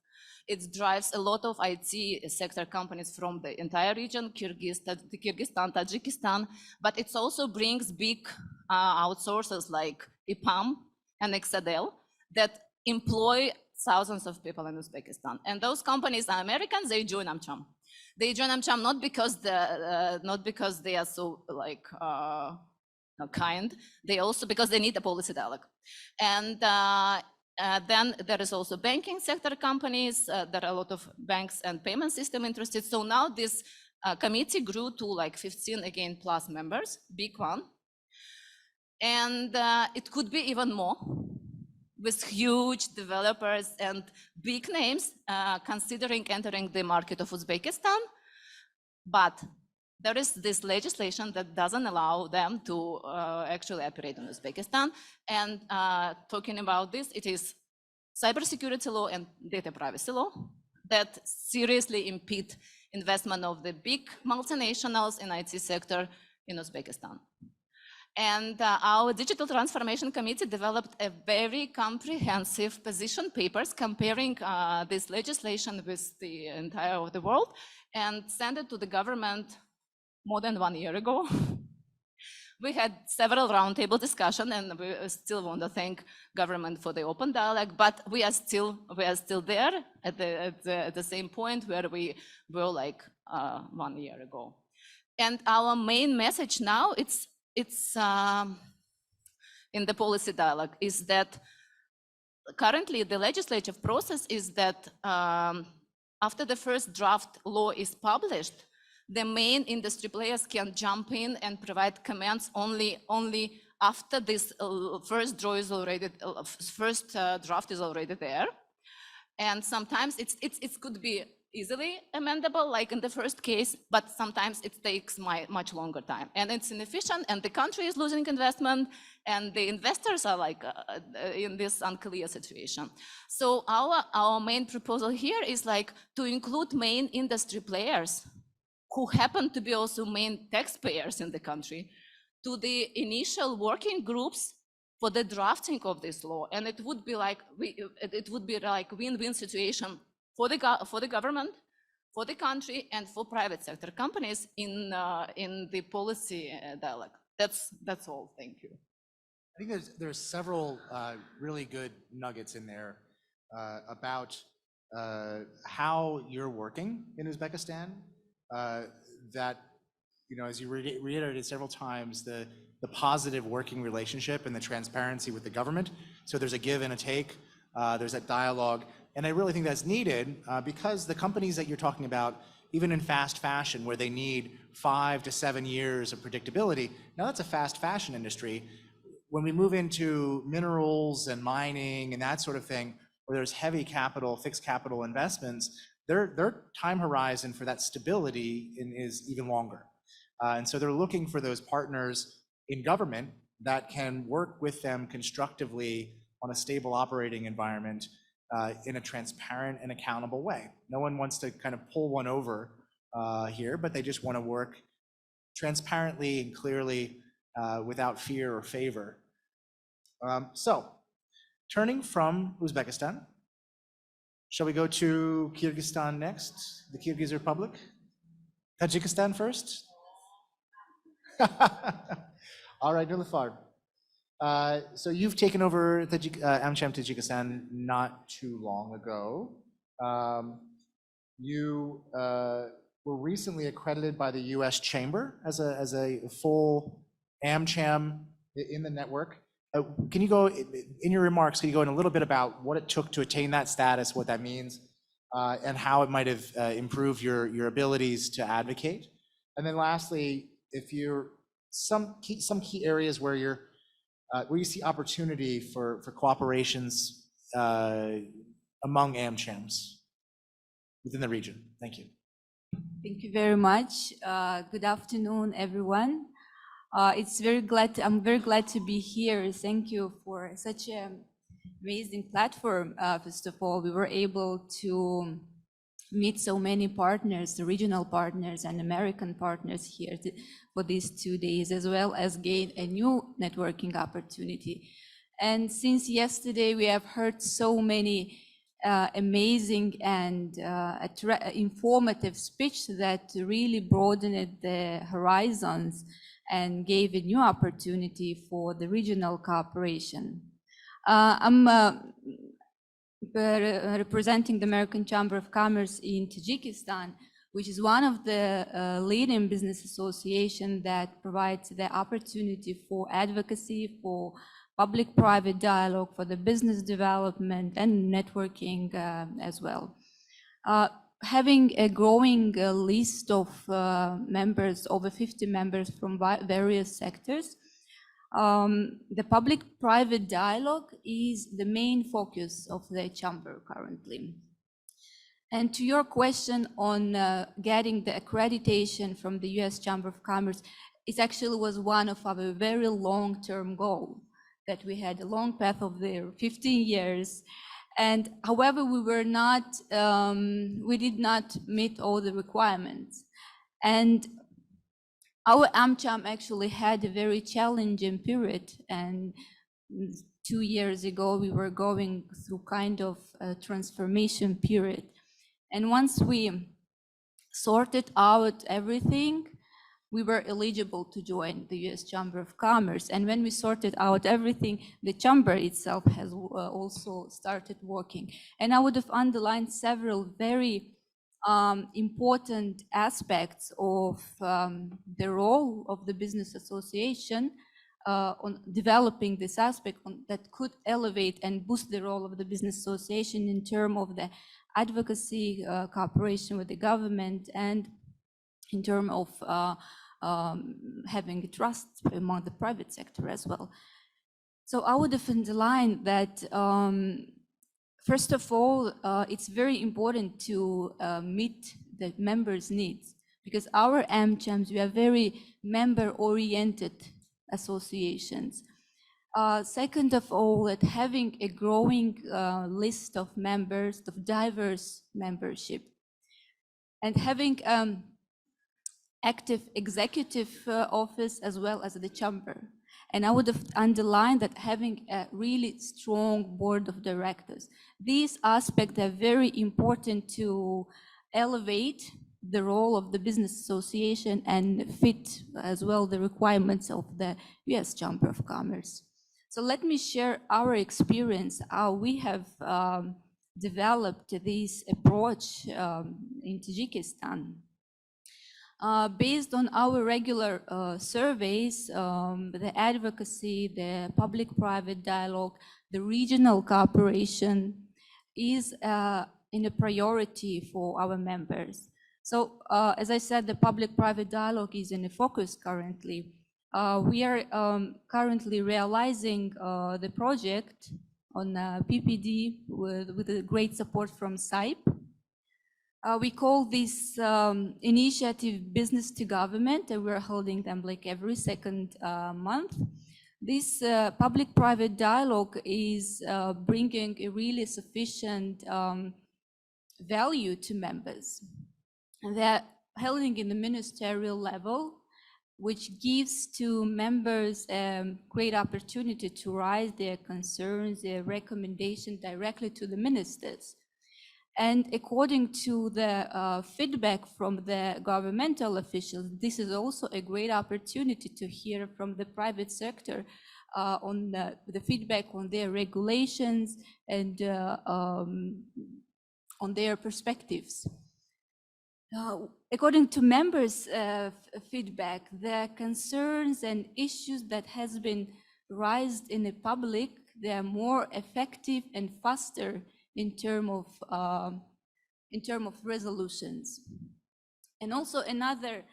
It drives a lot of IT sector companies from the entire region, Kyrgyzstan, Tajikistan, but it also brings big outsourcers like EPAM and Exadel that employ thousands of people in Uzbekistan. And those companies are Americans, they join AmCham. They join AmCham not because they are so like kind, they also because they need a policy dialogue. And then there is also banking sector companies. There are a lot of banks and payment system interested. So now this committee grew to like 15 again plus members, big one. And it could be even more with huge developers and big names considering entering the market of Uzbekistan. But there is this legislation that doesn't allow them to actually operate in Uzbekistan. And talking about this, it is cybersecurity law and data privacy law that seriously impede investment of the big multinationals in IT sector in Uzbekistan. And our Digital Transformation Committee developed a very comprehensive position papers comparing this legislation with the entire of the world and sent it to the government more than 1 year ago. We had several roundtable discussions, and we still want to thank government for the open dialogue, but we are still there at the same point where we were like 1 year ago. And our main message now, it's in the policy dialogue, is that currently the legislative process is that after the first draft law is published, the main industry players can jump in and provide comments only after this first draft is already there. And sometimes it could be easily amendable, like in the first case, but sometimes it takes much longer time. And it's inefficient, and the country is losing investment, and the investors are like in this unclear situation. So our main proposal here is like to include main industry players who happen to be also main taxpayers in the country to the initial working groups for the drafting of this law. And it would be like win-win situation for the government, for the country, and for private sector companies in the policy dialogue. That's all. Thank you. I think there's several really good nuggets in there about how you're working in Uzbekistan. That, you know, as you reiterated several times, the positive working relationship and the transparency with the government. So there's a give and a take, there's that dialogue. And I really think that's needed because the companies that you're talking about, even in fast fashion, where they need 5 to 7 years of predictability, now that's a fast fashion industry. When we move into minerals and mining and that sort of thing, where there's heavy capital, fixed capital investments, their time horizon for that stability is even longer. And so they're looking for those partners in government that can work with them constructively on a stable operating environment in a transparent and accountable way. No one wants to kind of pull one over here, but they just want to work transparently and clearly without fear or favor. So turning from Uzbekistan, shall we go to Kyrgyzstan next? The Kyrgyz Republic? Tajikistan first? All right, Nilufar. So you've taken over AmCham Tajikistan not too long ago. You were recently accredited by the U.S. Chamber as a full AmCham in the network. Can you go, in your remarks, can you go in a little bit about what it took to attain that status, what that means, and how it might have improved your abilities to advocate? And then lastly, if you're some key areas where you see opportunity for cooperations among AmChams within the region. Thank you. Thank you very much. Good afternoon, everyone. I'm very glad to be here. Thank you for such an amazing platform. First of all, we were able to meet so many partners, the regional partners and American partners here for these 2 days, as well as gain a new networking opportunity. And since yesterday, we have heard so many amazing and informative speech that really broadened the horizons and gave a new opportunity for the regional cooperation. I'm representing the American Chamber of Commerce in Tajikistan, which is one of the leading business associations that provides the opportunity for advocacy, for public-private dialogue, for the business development and networking as well. Having a growing list of members, over 50 members from various sectors, the public-private dialogue is the main focus of the chamber currently. And to your question on getting the accreditation from the US Chamber of Commerce, it actually was one of our very long-term goals, that we had a long path of the 15 years. And however, we did not meet all the requirements. And our AmCham actually had a very challenging period. And 2 years ago, we were going through kind of a transformation period. And once we sorted out everything, we were eligible to join the US Chamber of Commerce. And when we sorted out everything, the chamber itself has also started working. And I would have underlined several very important aspects of the role of the business association on developing this aspect that could elevate and boost the role of the business association in terms of the advocacy, cooperation with the government, and in terms of having trust among the private sector as well. So I would have underlined that, first of all, it's very important to meet the members' needs, because our AmChams, we are very member-oriented associations. Second of all, that having a growing list of members, of diverse membership, and having active executive office as well as the chamber. And I would have underlined that having a really strong board of directors. These aspects are very important to elevate the role of the business association and fit as well the requirements of the US Chamber of Commerce. So let me share our experience, how we have developed this approach in Tajikistan. Based on our regular surveys, the advocacy, the public-private dialogue, the regional cooperation is in a priority for our members. So as I said, the public-private dialogue is in a focus currently. We are currently realizing the project on PPD with a great support from CIPE. We call this initiative Business to Government, and we're holding them like every second month. This public-private dialogue is bringing a really sufficient value to members. And they're holding in the ministerial level, which gives to members a great opportunity to raise their concerns, their recommendations directly to the ministers. And according to the feedback from the governmental officials, this is also a great opportunity to hear from the private sector on the feedback on their regulations and on their perspectives. According to members' feedback, the concerns and issues that has been raised in the public, they are more effective and faster in terms of resolutions. And also another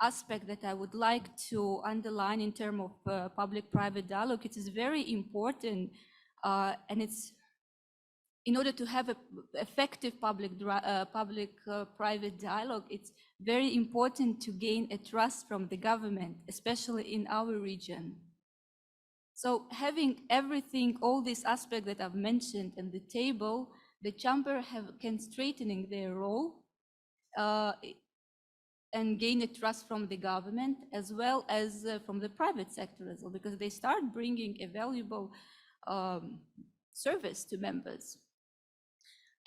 aspect that I would like to underline in terms of public-private dialogue, it is very important, and it's in order to have an effective public-private dialogue, it's very important to gain a trust from the government, especially in our region. So having everything, all these aspects that I've mentioned on the table, the chamber can strengthen their role and gain a trust from the government as well as from the private sector as well, because they start bringing a valuable service to members.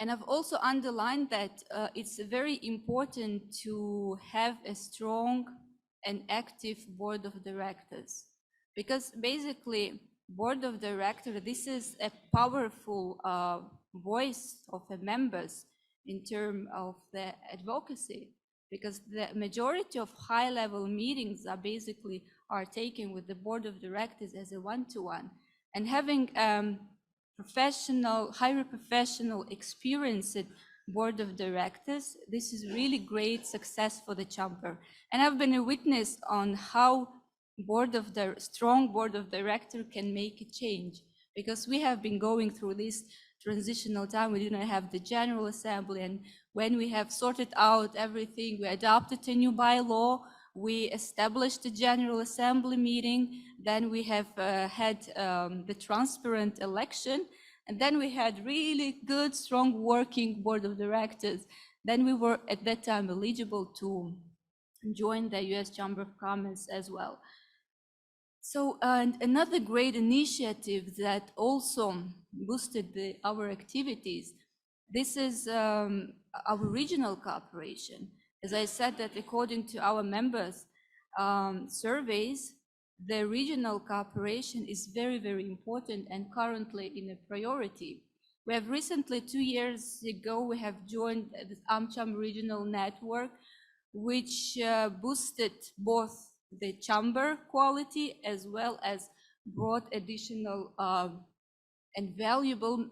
And I've also underlined that it's very important to have a strong and active board of directors, because basically board of directors, this is a powerful voice of the members in terms of the advocacy, because the majority of high-level meetings are taken with the board of directors as a one-to-one, and having highly professional, experienced board of directors, this is really great success for the chamber. And I've been a witness on how strong board of directors can make a change, because we have been going through this transitional time. We didn't have the General Assembly, and when we have sorted out everything, we adopted a new bylaw, we established a General Assembly meeting, then we have had the transparent election, and then we had really good, strong working board of directors. Then we were at that time eligible to join the US Chamber of Commerce as well. So another great initiative that also boosted our activities, this is our regional cooperation. As I said, that according to our members' surveys, the regional cooperation is very, very important and currently in a priority. We have recently, 2 years ago, we have joined the AmCham regional network, which boosted both the chamber quality as well as brought additional and valuable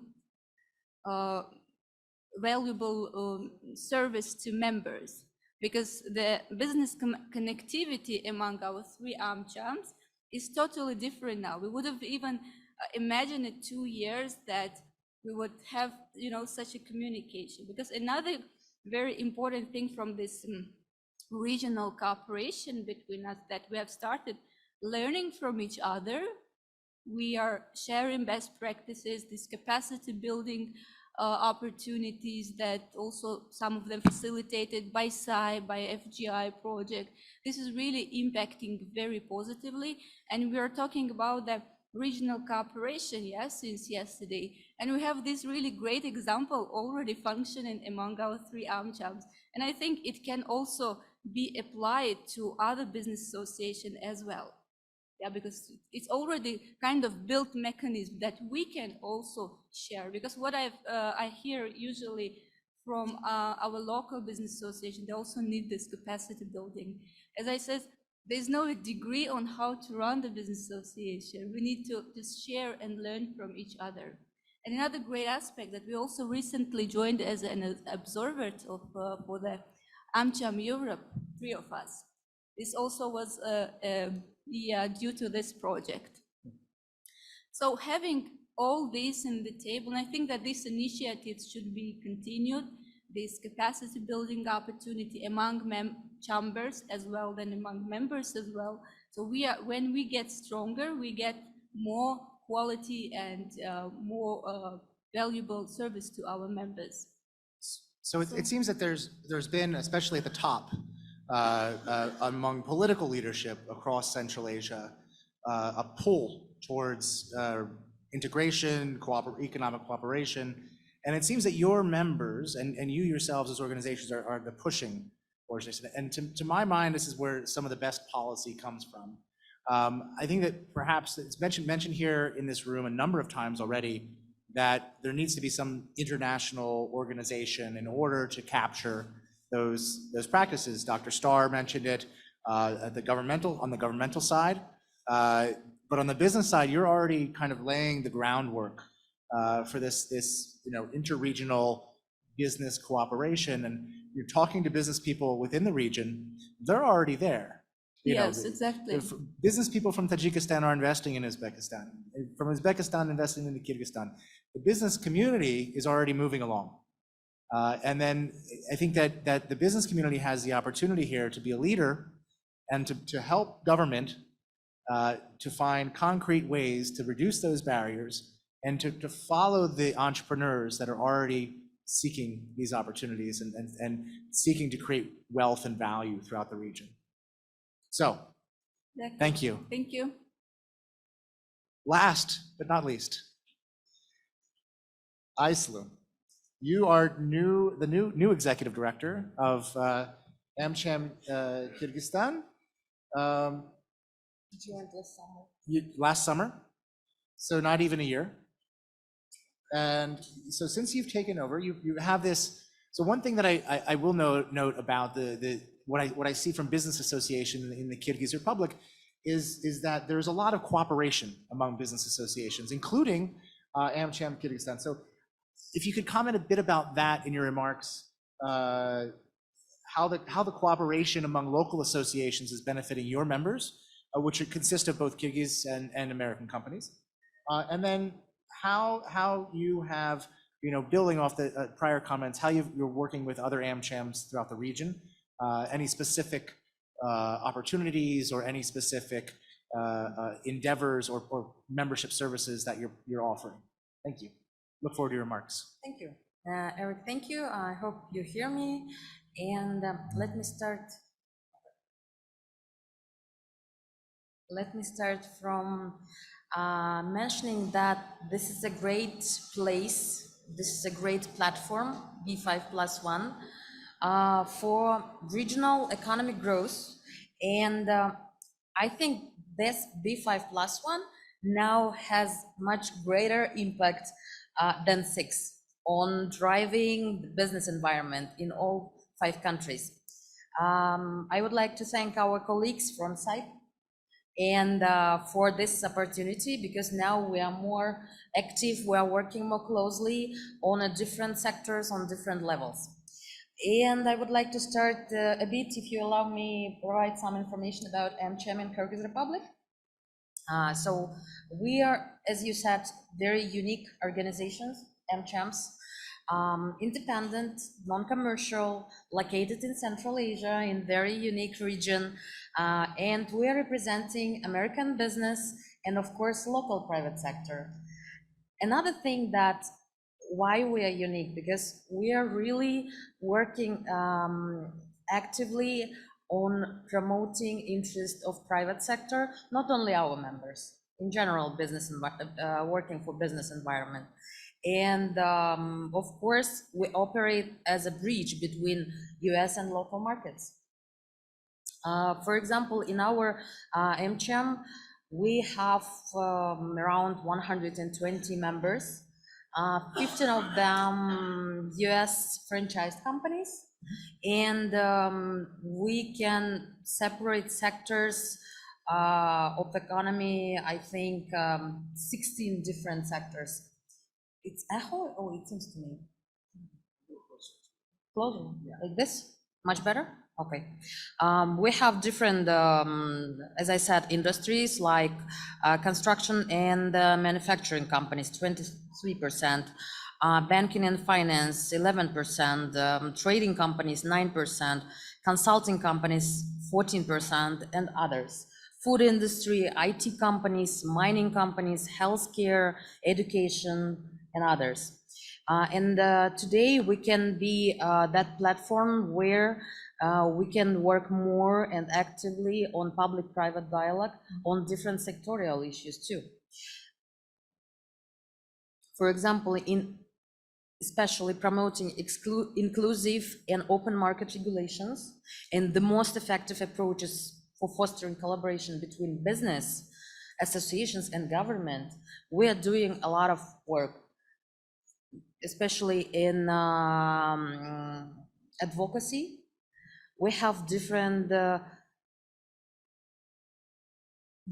service to members, because the business connectivity among our 3 AmChams is totally different now. We would have even imagined in 2 years that we would have, such a communication. Because another very important thing from this regional cooperation between us, that we have started learning from each other. We are sharing best practices, this capacity building opportunities that also some of them facilitated by CIPE, by FGI project. This is really impacting very positively. And we are talking about the regional cooperation, yes, since yesterday. And we have this really great example already functioning among our 3 AmChams. And I think it can also be applied to other business associations as well. Yeah, because it's already kind of built mechanism that we can also share. Because what I hear usually from our local business association, they also need this capacity building. As I said, there's no degree on how to run the business association. We need to just share and learn from each other. And another great aspect that we also recently joined as an observer for the AmCham Europe, 3 of us. This also was due to this project. So having all this in the table, and I think that these initiatives should be continued, this capacity building opportunity among chambers as well, than among members as well. So when we get stronger, we get more quality and more valuable service to our members. So it seems that there's been, especially at the top, among political leadership across Central Asia, a pull towards integration, economic cooperation. And it seems that your members and you yourselves as organizations are the pushing forces. And to my mind, this is where some of the best policy comes from. I think that perhaps it's mentioned here in this room a number of times already that there needs to be some international organization in order to capture those practices. Dr. Starr mentioned it on the governmental side, but on the business side, you're already kind of laying the groundwork for this interregional business cooperation, and you're talking to business people within the region. They're already there. Yes, exactly. Business people from Tajikistan are investing in Uzbekistan, from Uzbekistan investing into Kyrgyzstan. The business community is already moving along. And then I think that the business community has the opportunity here to be a leader and to help government to find concrete ways to reduce those barriers and to follow the entrepreneurs that are already seeking these opportunities and seeking to create wealth and value throughout the region. So, thank you. Thank you. Last but not least, Ayslu, you are the new executive director of AmCham Kyrgyzstan. Did you join last summer? Last summer, so not even a year. And so since you've taken over, you have this. So one thing that I will note about what I see from business association in the Kyrgyz Republic is that there's a lot of cooperation among business associations, including AmCham Kyrgyzstan. So if you could comment a bit about that in your remarks, how the cooperation among local associations is benefiting your members, which consist of both Kyrgyz and American companies, and then how you have, building off the prior comments, how you're working with other AmChams throughout the region, any specific opportunities or any specific endeavors or membership services that you're offering. Thank you. Look forward to your remarks. Thank you. Eric, thank you. I hope you hear me. And let me start from mentioning that this is a great place, this is a great platform, B5+1, for regional economic growth. And I think this B5+1 now has much greater impact than 6 on driving the business environment in all 5 countries. I would like to thank our colleagues from CIPE and for this opportunity, because now we are more active, we are working more closely on different sectors on different levels. And I would like to start a bit, if you allow me, provide some information about AmCham in Kyrgyz Republic. So we are, as you said, very unique organizations, AmChams, independent, non-commercial, located in Central Asia, in very unique region, and we are representing American business and of course local private sector. Another thing that why we are unique, because we are really working actively on promoting interest of private sector, not only our members, in general business working for business environment. And of course, we operate as a bridge between US and local markets. For example, in our AmCham, we have around 120 members, 15 of them US franchised companies, and we can separate sectors of the economy, I think 16 different sectors. It's echo? Oh, it seems to me. Closer, like this? Much better? Okay. We have different, as I said, industries like construction and manufacturing companies, 23%, banking and finance, 11%, trading companies, 9%, consulting companies, 14%, and others. Food industry, IT companies, mining companies, healthcare, education, and others. And today we can be that platform where we can work more and actively on public-private dialogue on different sectorial issues too. For example, in especially promoting inclusive and open market regulations and the most effective approaches for fostering collaboration between business associations and government, we are doing a lot of work. especially in advocacy. We have different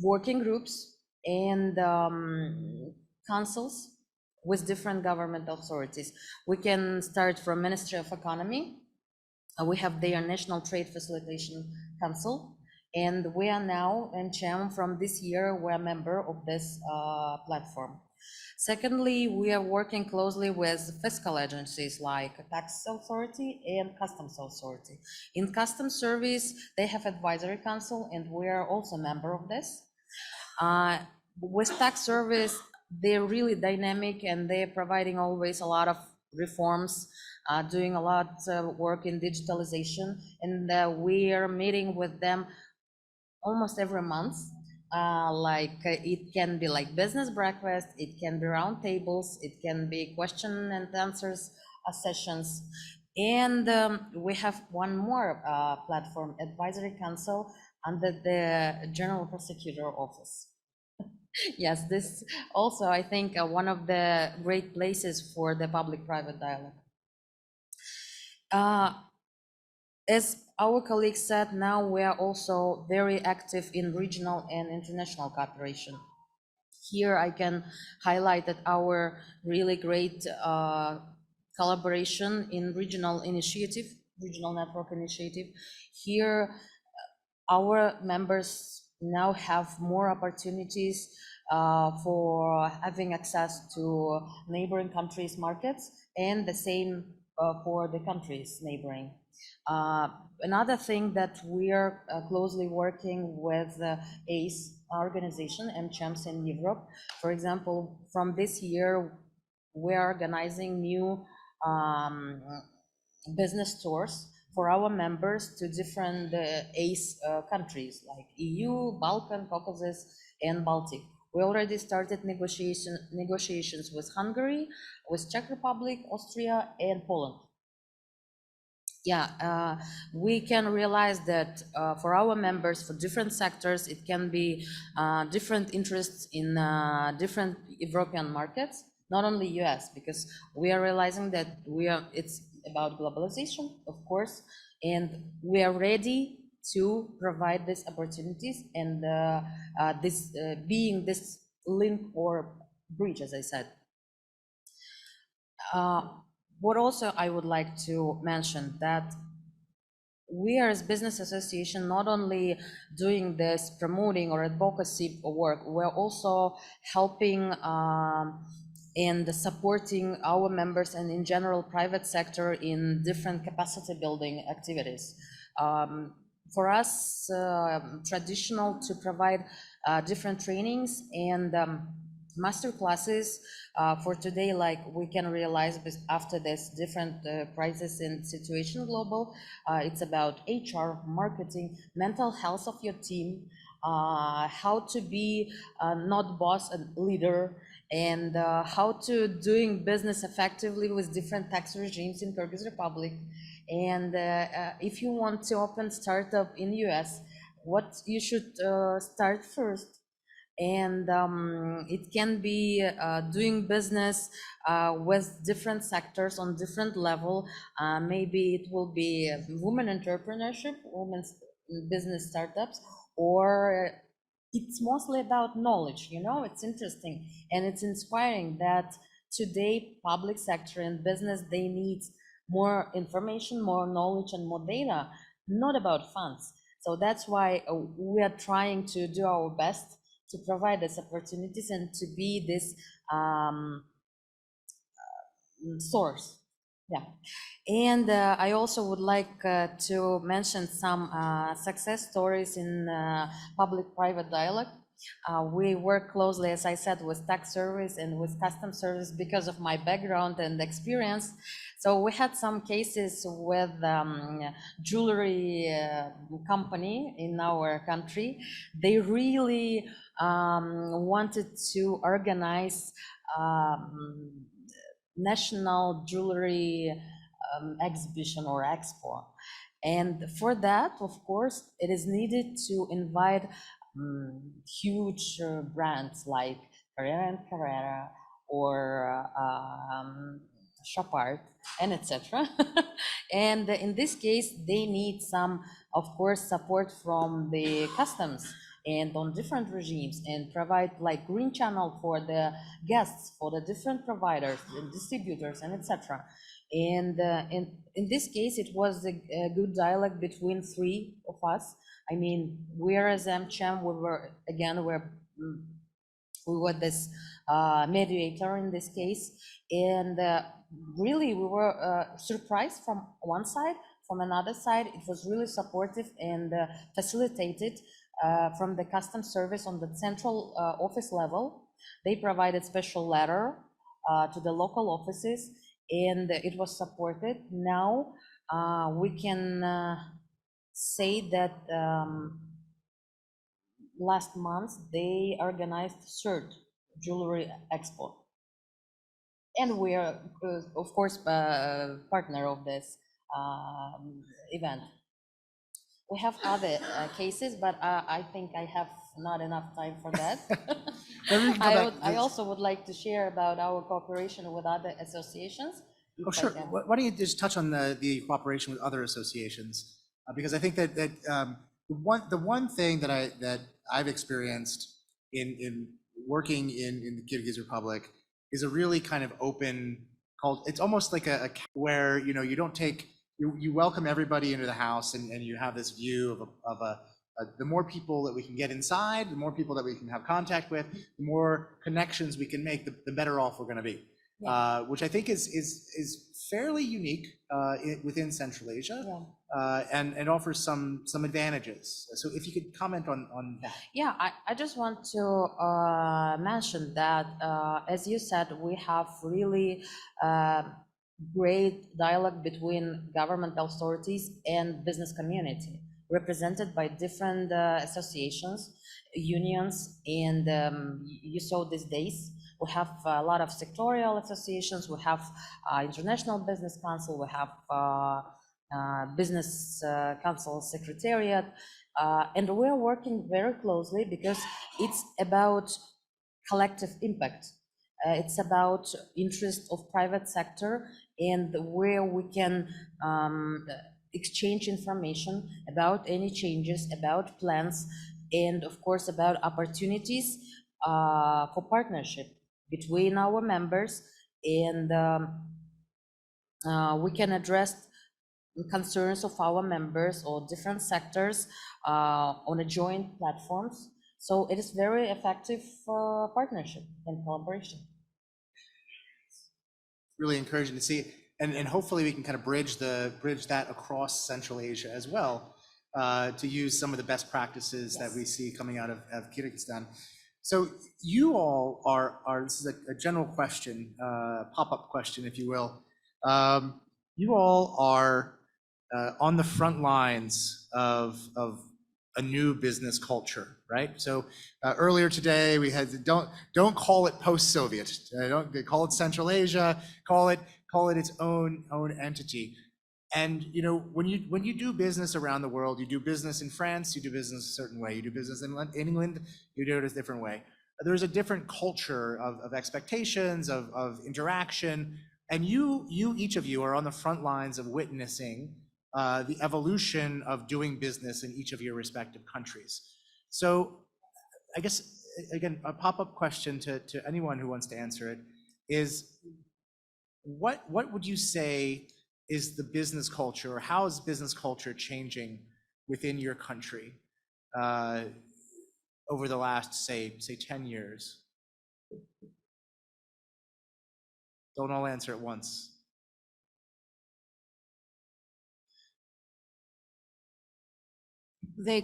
working groups and councils with different government authorities. We can start from Ministry of Economy. We have their National Trade Facilitation Council, and we are now in CHAM from this year, we're a member of this platform. Secondly, we are working closely with fiscal agencies like Tax Authority and Customs Authority. In Customs Service, they have Advisory Council, and we are also a member of this. With Tax Service, they're really dynamic and they're providing always a lot of reforms, doing a lot of work in digitalization, and we are meeting with them almost every month. It can be like business breakfast, it can be round tables, it can be question and answers sessions. And we have one more platform, Advisory Council, under the General Prosecutor Office. Yes, this also, I think, one of the great places for the public-private dialogue. As our colleague said, now we are also very active in regional and international cooperation. Here I can highlight that our really great collaboration in regional initiative, regional network initiative. Here, our members now have more opportunities for having access to neighboring countries' markets, and the same for the countries neighboring. Another thing that we are closely working with ACE organization and CHAMS in Europe. For example, from this year, we are organizing new business tours for our members to different ACE countries like EU, Balkan, Caucasus, and Baltic. We already started negotiations with Hungary, with Czech Republic, Austria, and Poland. Yeah, we can realize that for our members, for different sectors, it can be different interests in different European markets, not only US, because we are realizing that it's about globalization, of course, and we are ready to provide these opportunities and being this link or bridge, as I said. What also I would like to mention that we are as business association not only doing this promoting or advocacy work, we're also helping and supporting our members and in general private sector in different capacity building activities. For us, traditional to provide different trainings and master classes for today, like we can realize after this different crisis and situation global, it's about HR, marketing, mental health of your team, how to be not boss and leader, and how to doing business effectively with different tax regimes in Kyrgyz Republic. And if you want to open startup in US, what you should start first. And it can be doing business with different sectors on different level. Maybe it will be women entrepreneurship, women's business startups, or it's mostly about knowledge. You know, it's interesting and it's inspiring that today public sector and business, they need more information, more knowledge, and more data, not about funds. So that's why we are trying to do our best to provide these opportunities and to be this source. Yeah. And I also would like to mention some success stories in public-private dialogue. We work closely, as I said, with tax service and with customs service because of my background and experience. So we had some cases with jewelry company in our country. They really wanted to organize national jewelry exhibition or expo. And for that, of course, it is needed to invite huge brands like Carrera & Carrera or shop art, and etc. And in this case, they need some, of course, support from the customs and on different regimes, and provide like green channel for the guests, for the different providers and distributors, and etc. And in this case, it was a good dialogue between three of us. I mean, we as AmCham, we were this mediator in this case, and really we were surprised from one side. From another side, it was really supportive and facilitated from the customs service on the central office level. They provided special letter to the local offices, and it was supported. Now we can say that last month they organized third jewelry expo, and we are of course partner of this event. We have other cases, but I think I have not enough time for that. I also would like to share about our cooperation with other associations. Oh, sure. Why don't you just touch on the cooperation with other associations? Because I think that the one thing that I've experienced in working in the Kyrgyz Republic is a really kind of open, it's almost like a where you don't take, you welcome everybody into the house, and you have this view of the more people that we can get inside, the more people that we can have contact with, the more connections we can make, the better off we're going to be. Yeah. Which I think is fairly unique within Central Asia, yeah. And offers some advantages. So if you could comment on that. Yeah, I just want to mention that, as you said, we have really great dialogue between government authorities and business community, represented by different associations, unions, and you saw these days. We have a lot of sectorial associations, we have International Business Council, we have Business Council Secretariat, and we're working very closely because it's about collective impact. It's about interest of private sector, and where we can exchange information about any changes, about plans, and of course about opportunities for partnership between our members, and we can address concerns of our members or different sectors on a joint platforms. So it is very effective partnership and collaboration. Really encouraging to see, and hopefully we can kind of bridge that across Central Asia as well, to use some of the best practices, yes, that we see coming out of Kyrgyzstan. So you all are this is a general question, pop-up question, if you will. You all are on the front lines of a new business culture, right? So earlier today we had don't call it post-Soviet, don't call it Central Asia, call it its own entity. And when you do business around the world, you do business in France, you do business a certain way. You do business in England, you do it a different way. There's a different culture of expectations, of interaction, and each of you are on the front lines of witnessing the evolution of doing business in each of your respective countries. So I guess, again, a pop-up question to anyone who wants to answer it is, what would you say is the business culture, or how is business culture changing within your country over the last, say 10 years? Don't all answer at once. The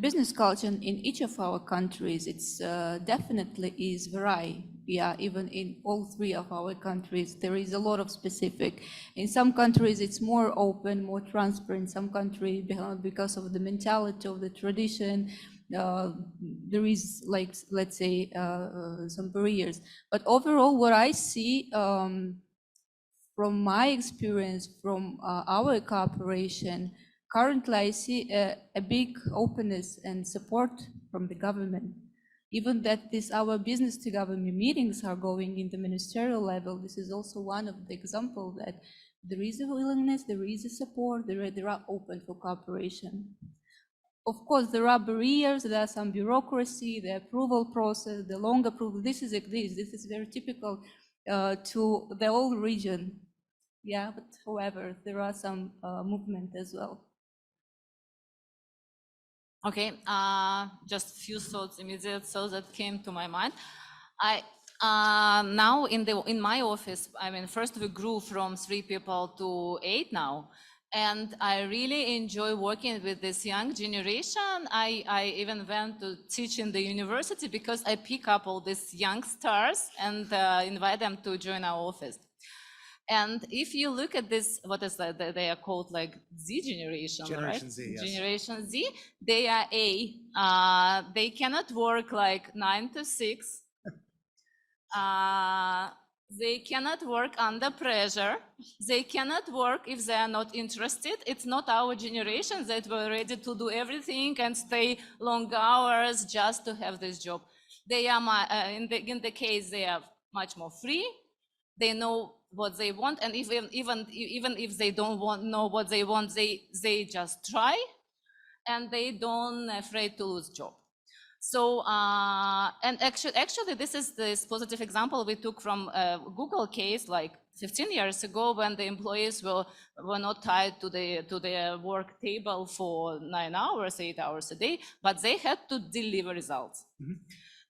business culture in each of our countries, it's definitely is vary. Yeah, even in all three of our countries, there is a lot of specific. In some countries, it's more open, more transparent. Some countries, because of the mentality of the tradition, there is, like, let's say, some barriers. But overall, what I see from my experience, from our cooperation, currently I see a big openness and support from the government. Even that our business to government meetings are going in the ministerial level, this is also one of the examples that there is a willingness, there is a support, there are open for cooperation. Of course, there are barriers, there are some bureaucracy, the approval process, the long approval. This is very typical to the whole region. Yeah, but however, there are some movement as well. Okay, just a few thoughts, immediate thoughts that came to my mind. Now in my office, I mean, first we grew from 3 people to 8 now. And I really enjoy working with this young generation. I even went to teach in the university because I pick up all these young stars and invite them to join our office. And if you look at this, what is that? They are called like Z generation, Generation right? Z, yes. Generation Z, they are they cannot work like 9 to 6. They cannot work under pressure. They cannot work if they are not interested. It's not our generation that were ready to do everything and stay long hours just to have this job. They are, in the case, they are much more free. They know what they want, and even if they don't know what they want, they just try, and they don't afraid to lose job. So, and actually, this is this positive example we took from Google case like 15 years ago when the employees were not tied to their work table for 9 hours, 8 hours a day, but they had to deliver results. Mm-hmm.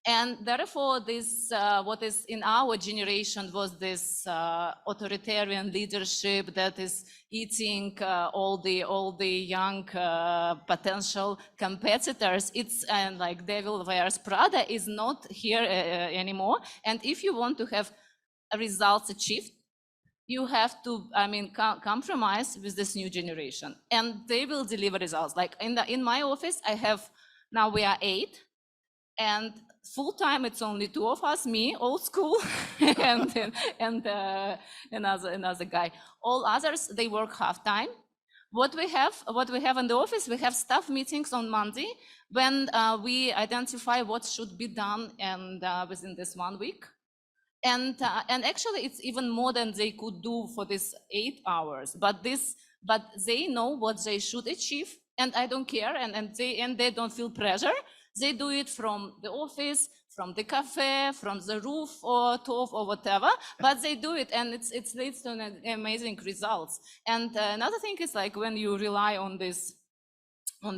And therefore, this what is in our generation was this authoritarian leadership that is eating all the young potential competitors. It's like devil wears Prada is not here anymore. And if you want to have results achieved, you have to, I mean, compromise with this new generation, and they will deliver results. Like in my office, I have now we are 8, and full time it's only 2 of us, me, old school, and another guy. All others, they work half time. What we have in the office, we have staff meetings on Monday when we identify what should be done and within this 1 week. And actually, it's even more than they could do for this 8 hours. But they know what they should achieve, and I don't care, and they don't feel pressure. They do it from the office, from the cafe, from the roof or top or whatever, but they do it, and it leads to amazing results. And another thing is like when you rely on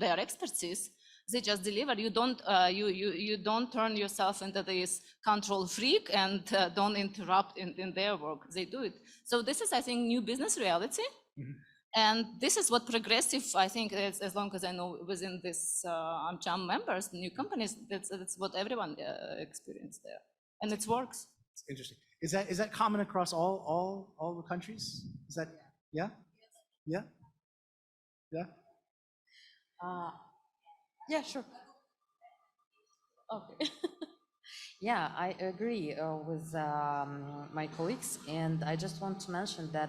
their expertise, they just deliver. You don't you don't turn yourself into this control freak and don't interrupt in their work. They do it. So this is, I think, new business reality. Mm-hmm. And this is what progressive, I think, as long as I know, within this AmCham members, new companies, that's what everyone experienced there, and it works. It's interesting. Is that common across all the countries? Is that yeah? Yeah? Yeah? Yeah, sure. Okay. Yeah, I agree with my colleagues, and I just want to mention that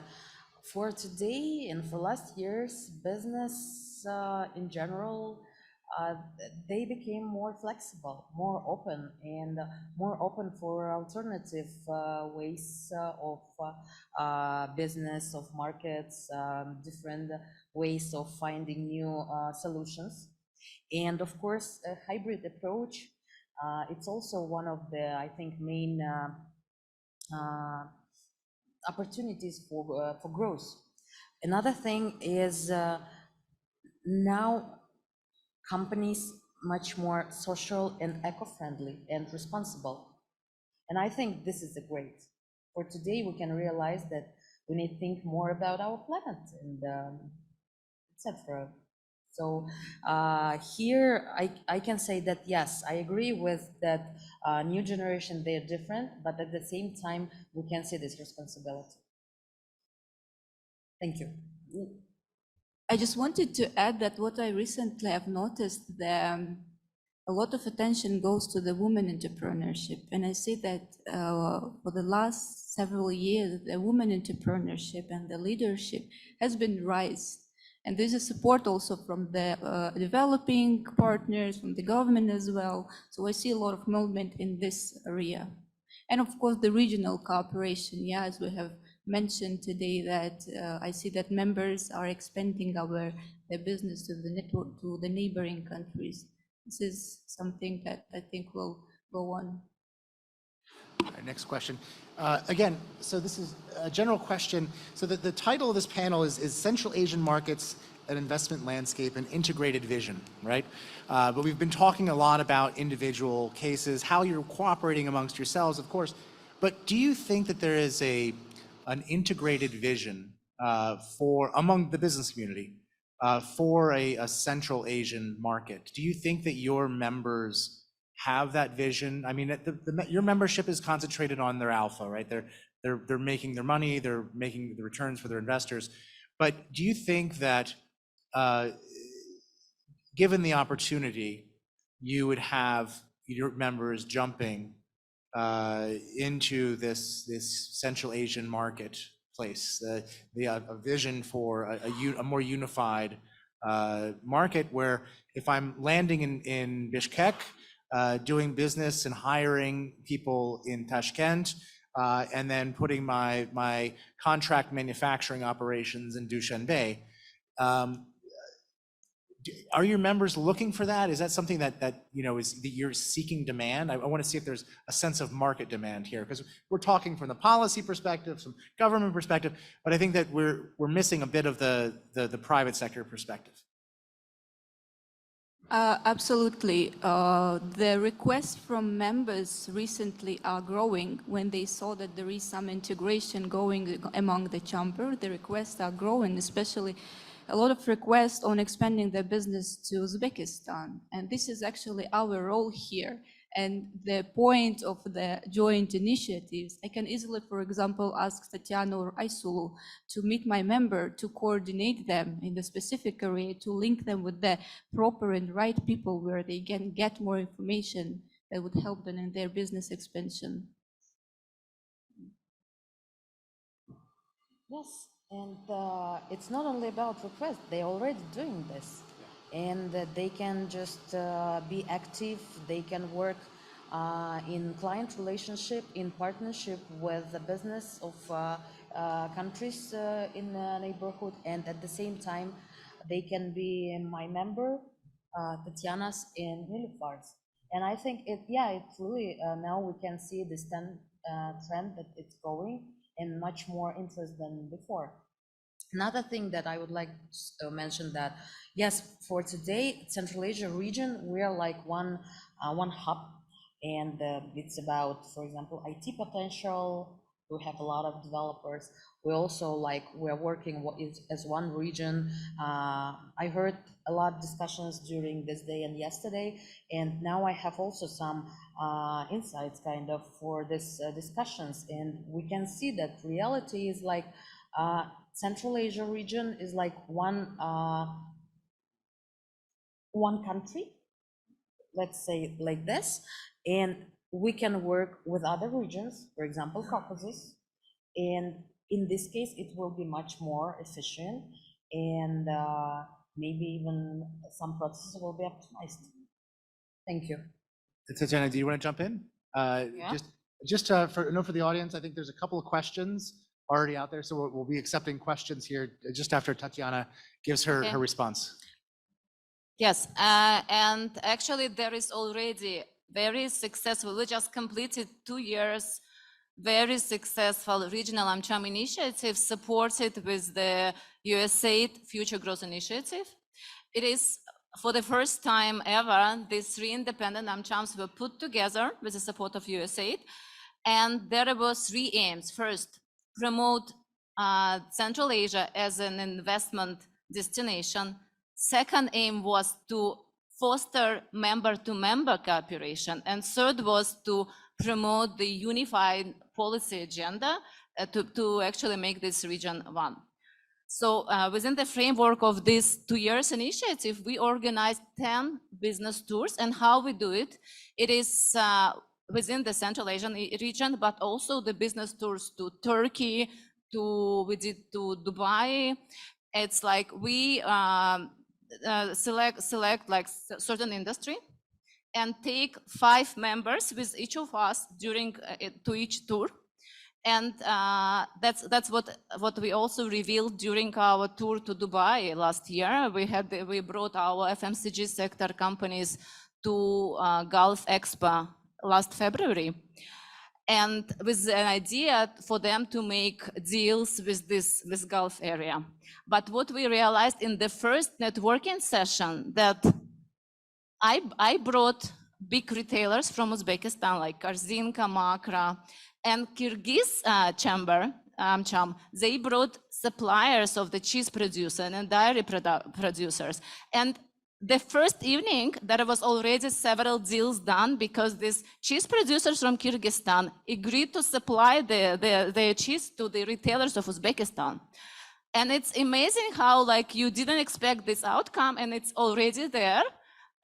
for today and for last years, business in general, they became more flexible, more open, and more open for alternative ways of business, of markets, different ways of finding new solutions. And of course, a hybrid approach, it's also one of the, I think, main opportunities for growth. Another thing is now companies much more social and eco-friendly and responsible. And I think this is a great. For today, we can realize that we need to think more about our planet and etc. So here I can say that yes, I agree with that new generation, they're different, but at the same time, we can see this responsibility. Thank you. I just wanted to add that what I recently have noticed that a lot of attention goes to the women entrepreneurship. And I see that for the last several years, the women entrepreneurship and the leadership has been raised. And there's a support also from the developing partners, from the government as well. So I see a lot of movement in this area. And of course, the regional cooperation, yeah, as we have mentioned today, that I see that members are expanding their business to the network, to the neighboring countries. This is something that I think will go on. All right, next question. Again, so this is a general question. So the title of this panel is Central Asian Markets, an Investment Landscape, and Integrated Vision, right? But we've been talking a lot about individual cases, how you're cooperating amongst yourselves, of course. But do you think that there is an integrated vision among the business community for a Central Asian market? Do you think that your members have that vision? I mean, your membership is concentrated on their alpha, right? They're making their money, they're making the returns for their investors. But do you think that, given the opportunity, you would have your members jumping into this Central Asian marketplace, a vision for a more unified market, where if I'm landing in Bishkek, doing business and hiring people in Tashkent, and then putting my contract manufacturing operations in Dushanbe. Are your members looking for that? Is that something that that you're seeking demand? I want to see if there's a sense of market demand here, because we're talking from the policy perspective, some government perspective, but I think that we're missing a bit of the private sector perspective. Absolutely. The requests from members recently are growing. When they saw that there is some integration going among the chamber, the requests are growing, especially a lot of requests on expanding their business to Uzbekistan. And this is actually our role here. And the point of the joint initiatives, I can easily, for example, ask Tatiana or Aysulu to meet my member, to coordinate them in the specific area, to link them with the proper and right people where they can get more information that would help them in their business expansion. Yes, and it's not only about requests, they're already doing this. And they can just be active, they can work in client relationship, in partnership with the business of countries in the neighborhood, and at the same time, they can be my member, Tatiana's in Nilüfer's. And I think it's really, now we can see this trend that it's going, and much more interest than before. Another thing that I would like to mention that, yes, for today, Central Asia region, we are like one hub, and it's about, for example, IT potential. We have a lot of developers. We also we're working as one region. I heard a lot of discussions during this day and yesterday, and now I have also some insights kind of for this discussions, and we can see that reality is like Central Asia region is like one country, let's say like this, and we can work with other regions, for example, Caucasus, and in this case, it will be much more efficient, and maybe even some processes will be optimized. Thank you. Tatiana, do you want to jump in? Yeah. Just for the audience, I think there's a couple of questions already out there, so we'll be accepting questions here just after Tatiana gives her response. Yes, and actually there is already very successful, we just completed 2 years, very successful regional AmCham initiative supported with the USAID Future Growth Initiative. It is for the first time ever, these 3 independent AmChams were put together with the support of USAID, and there were 3 aims. First, promote Central Asia as an investment destination. Second aim was to foster member-to-member cooperation. And third was to promote the unified policy agenda to actually make this region one. So within the framework of this 2 years initiative, we organized 10 business tours. And how we do it, it is within the Central Asian region, but also the business tours to Turkey, we did to Dubai, It's like we select like certain industry and take 5 members with each of us during to each tour. And that's what we also revealed during our tour to Dubai last year. We brought our FMCG sector companies to Gulf Expo last February, and with an idea for them to make deals with this Gulf area. But what we realized in the first networking session, that I brought big retailers from Uzbekistan like Korzinka, Makra, and Kyrgyz chamber, they brought suppliers of the cheese producer and dairy producers. And the first evening, there was already several deals done because these cheese producers from Kyrgyzstan agreed to supply their cheese to the retailers of Uzbekistan. And it's amazing how like you didn't expect this outcome and it's already there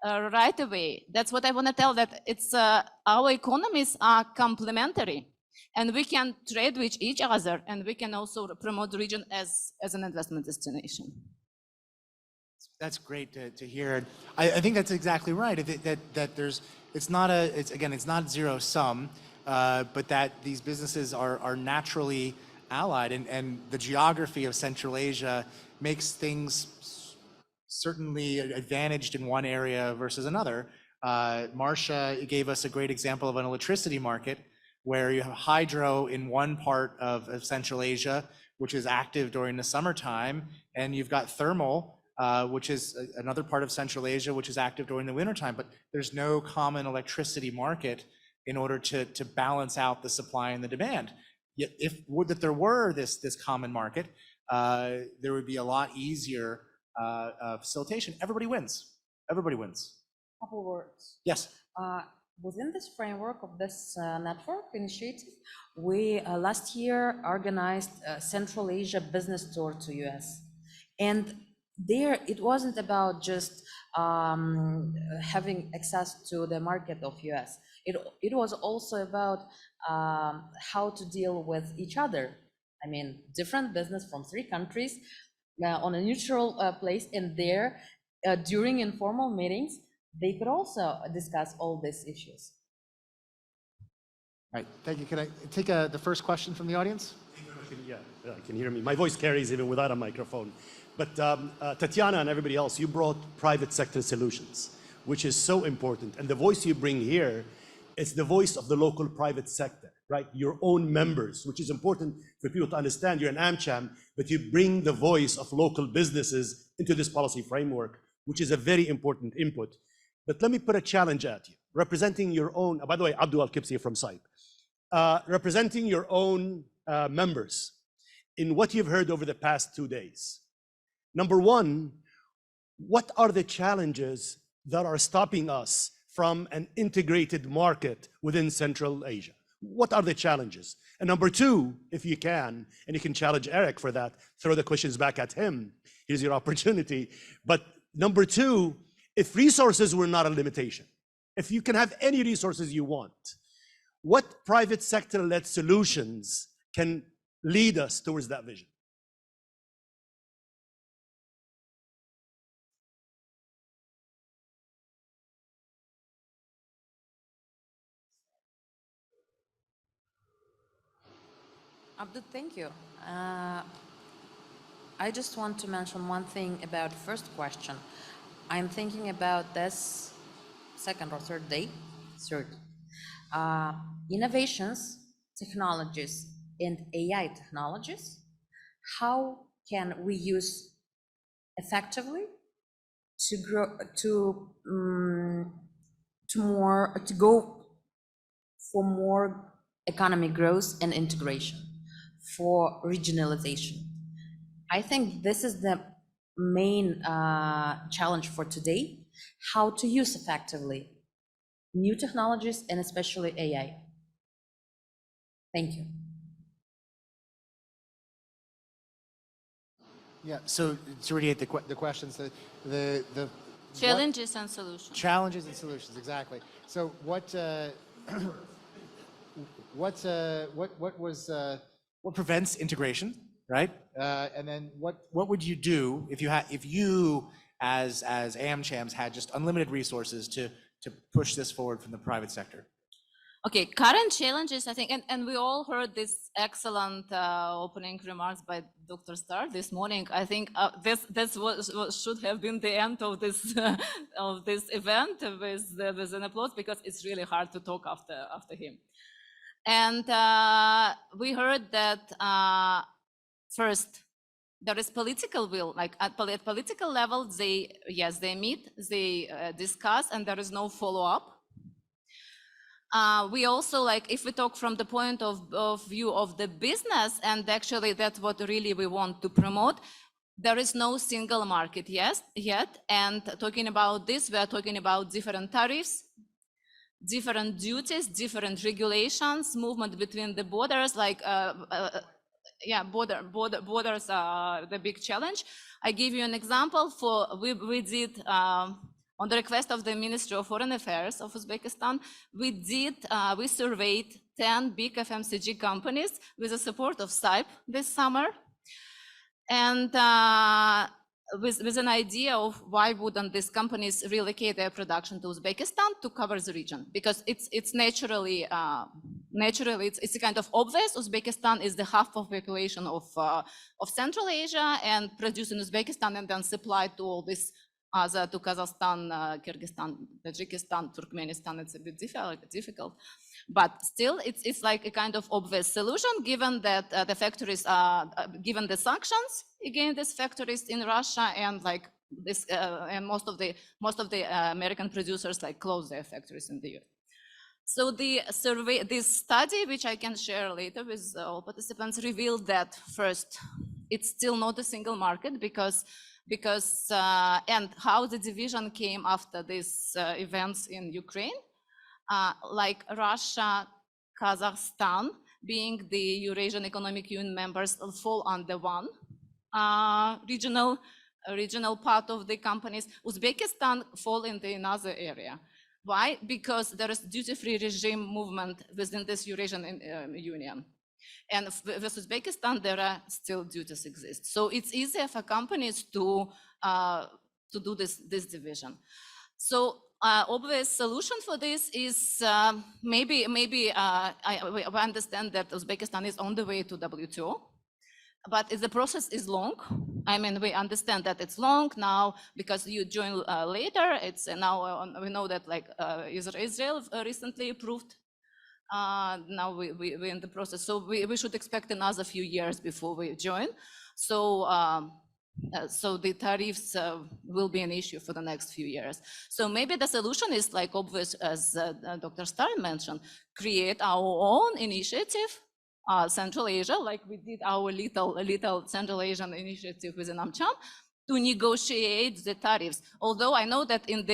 right away. That's what I want to tell, that it's our economies are complementary. And we can trade with each other, and we can also promote the region as an investment destination. That's great to hear. I think that's exactly right. That there's, it's not zero sum, but that these businesses are naturally allied, and the geography of Central Asia makes things certainly advantaged in one area versus another. Marcia gave us a great example of an electricity market where you have hydro in one part of Central Asia, which is active during the summertime, and you've got thermal, which is another part of Central Asia, which is active during the wintertime, but there's no common electricity market in order to balance out the supply and the demand. Yet if there were this common market, there would be a lot easier facilitation. Everybody wins. Everybody wins. Couple words. Yes. Within this framework of this network initiative, we last year organized a Central Asia business tour to US. And there, it wasn't about just having access to the market of US. It was also about how to deal with each other. I mean, different business from 3 countries on a neutral place, and there, during informal meetings, they could also discuss all these issues. All right, thank you. Can I take the first question from the audience? Yeah, can you hear me? My voice carries even without a microphone. But Tatiana and everybody else, you brought private sector solutions, which is so important. And the voice you bring here is the voice of the local private sector, right? Your own members, which is important for people to understand. You're an AmCham, but you bring the voice of local businesses into this policy framework, which is a very important input. But let me put a challenge at you. Representing your own, by the way, Alkebsi from CIPE, representing your own members in what you've heard over the past 2 days. Number one, what are the challenges that are stopping us from an integrated market within Central Asia? What are the challenges? And number two, if you can, and you can challenge Eric for that, throw the questions back at him. Here's your opportunity. But number two, if resources were not a limitation, if you can have any resources you want, what private sector-led solutions can lead us towards that vision? Abdul, thank you. I just want to mention one thing about the first question. I'm thinking about this second or third day. Innovations, technologies, and AI technologies. How can we use effectively to grow, to go for more economic growth and integration, for regionalization? I think this is the main challenge for today, how to use effectively new technologies and especially AI. Thank you. Yeah, so to reiterate the questions, the Challenges and solutions. Challenges and solutions, exactly. So what prevents integration? right? And then what would you do if you as AmChams had just unlimited resources to push this forward from the private sector? Okay, current challenges, I think, and we all heard this excellent opening remarks by Dr. Starr this morning. I think this should have been the end of this event with an applause, because it's really hard to talk after him. And we heard that first, there is political will, like at political level, they meet, they discuss, and there is no follow-up. We also, like, if we talk from the point of view of the business, and actually that's what really we want to promote, there is no single market yet. And talking about this, we are talking about different tariffs, different duties, different regulations, movement between the borders, like, borders are the big challenge. I give you an example. We did, on the request of the Ministry of Foreign Affairs of Uzbekistan, we surveyed 10 big FMCG companies with the support of CIPE this summer, and with an idea of why wouldn't these companies relocate their production to Uzbekistan to cover the region, because it's naturally it's kind of obvious. Uzbekistan is the half of population of Central Asia, and produce in Uzbekistan and then supply to all this to Kazakhstan, Kyrgyzstan, Tajikistan, Turkmenistan. It's a bit difficult, but still it's like a kind of obvious solution, given that the factories are given the sanctions against these factories in Russia, and like this and most of the American producers like close their factories in the US. So this study, which I can share later with all participants, revealed that first, it's still not a single market, because and how the division came after these events in Ukraine, like Russia, Kazakhstan, being the Eurasian Economic Union members, fall under one regional part of the companies. Uzbekistan fall into another area. Why? Because there is duty-free regime movement within this Eurasian Union. And with Uzbekistan, there are still duties exist. So it's easier for companies to do this division. So obvious solution for this is maybe I understand that Uzbekistan is on the way to WTO, but the process is long. I mean, we understand that it's long now because you join later. It's now we know that like Israel recently approved. Now we're in the process, so we should expect another few years before we join. So so the tariffs will be an issue for the next few years. So maybe the solution is like obvious, as Dr. Starr mentioned, create our own initiative, Central Asia, like we did our little Central Asian initiative within AmCham, to negotiate the tariffs. Although I know that in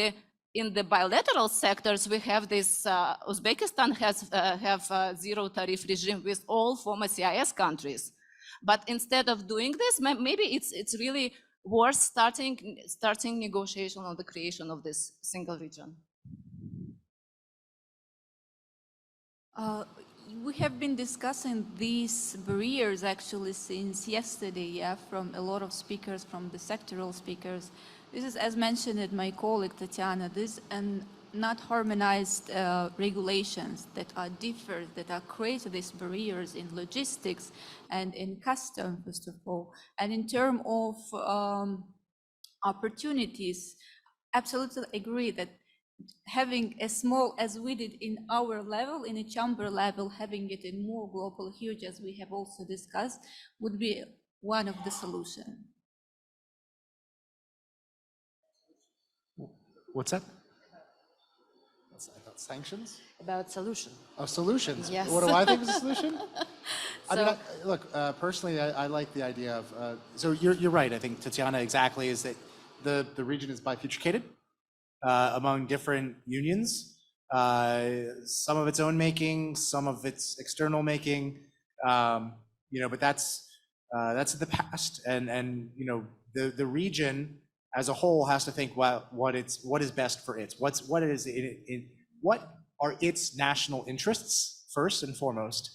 the bilateral sectors, we have this, Uzbekistan have a zero tariff regime with all former CIS countries. But instead of doing this, maybe it's really worth starting negotiation on the creation of this single region. We have been discussing these barriers actually since yesterday, from a lot of speakers, from the sectoral speakers. This is, as mentioned by my colleague Tatiana, this and not harmonized regulations that are different, that are creating these barriers in logistics and in custom, first of all. And in terms of opportunities, absolutely agree that having as small as we did in our level, in a chamber level, having it in more global, huge, as we have also discussed, would be one of the solutions. What's that? About sanctions? About solution. Oh, solutions. Yes. What do I think is a solution? I So- mean, look, personally, I like the idea of, so you're right, I think Tatiana exactly is that the region is bifurcated among different unions, some of its own making, some of its external making, but that's in the past, and the region as a whole has to think what is best for it. What are its national interests first and foremost,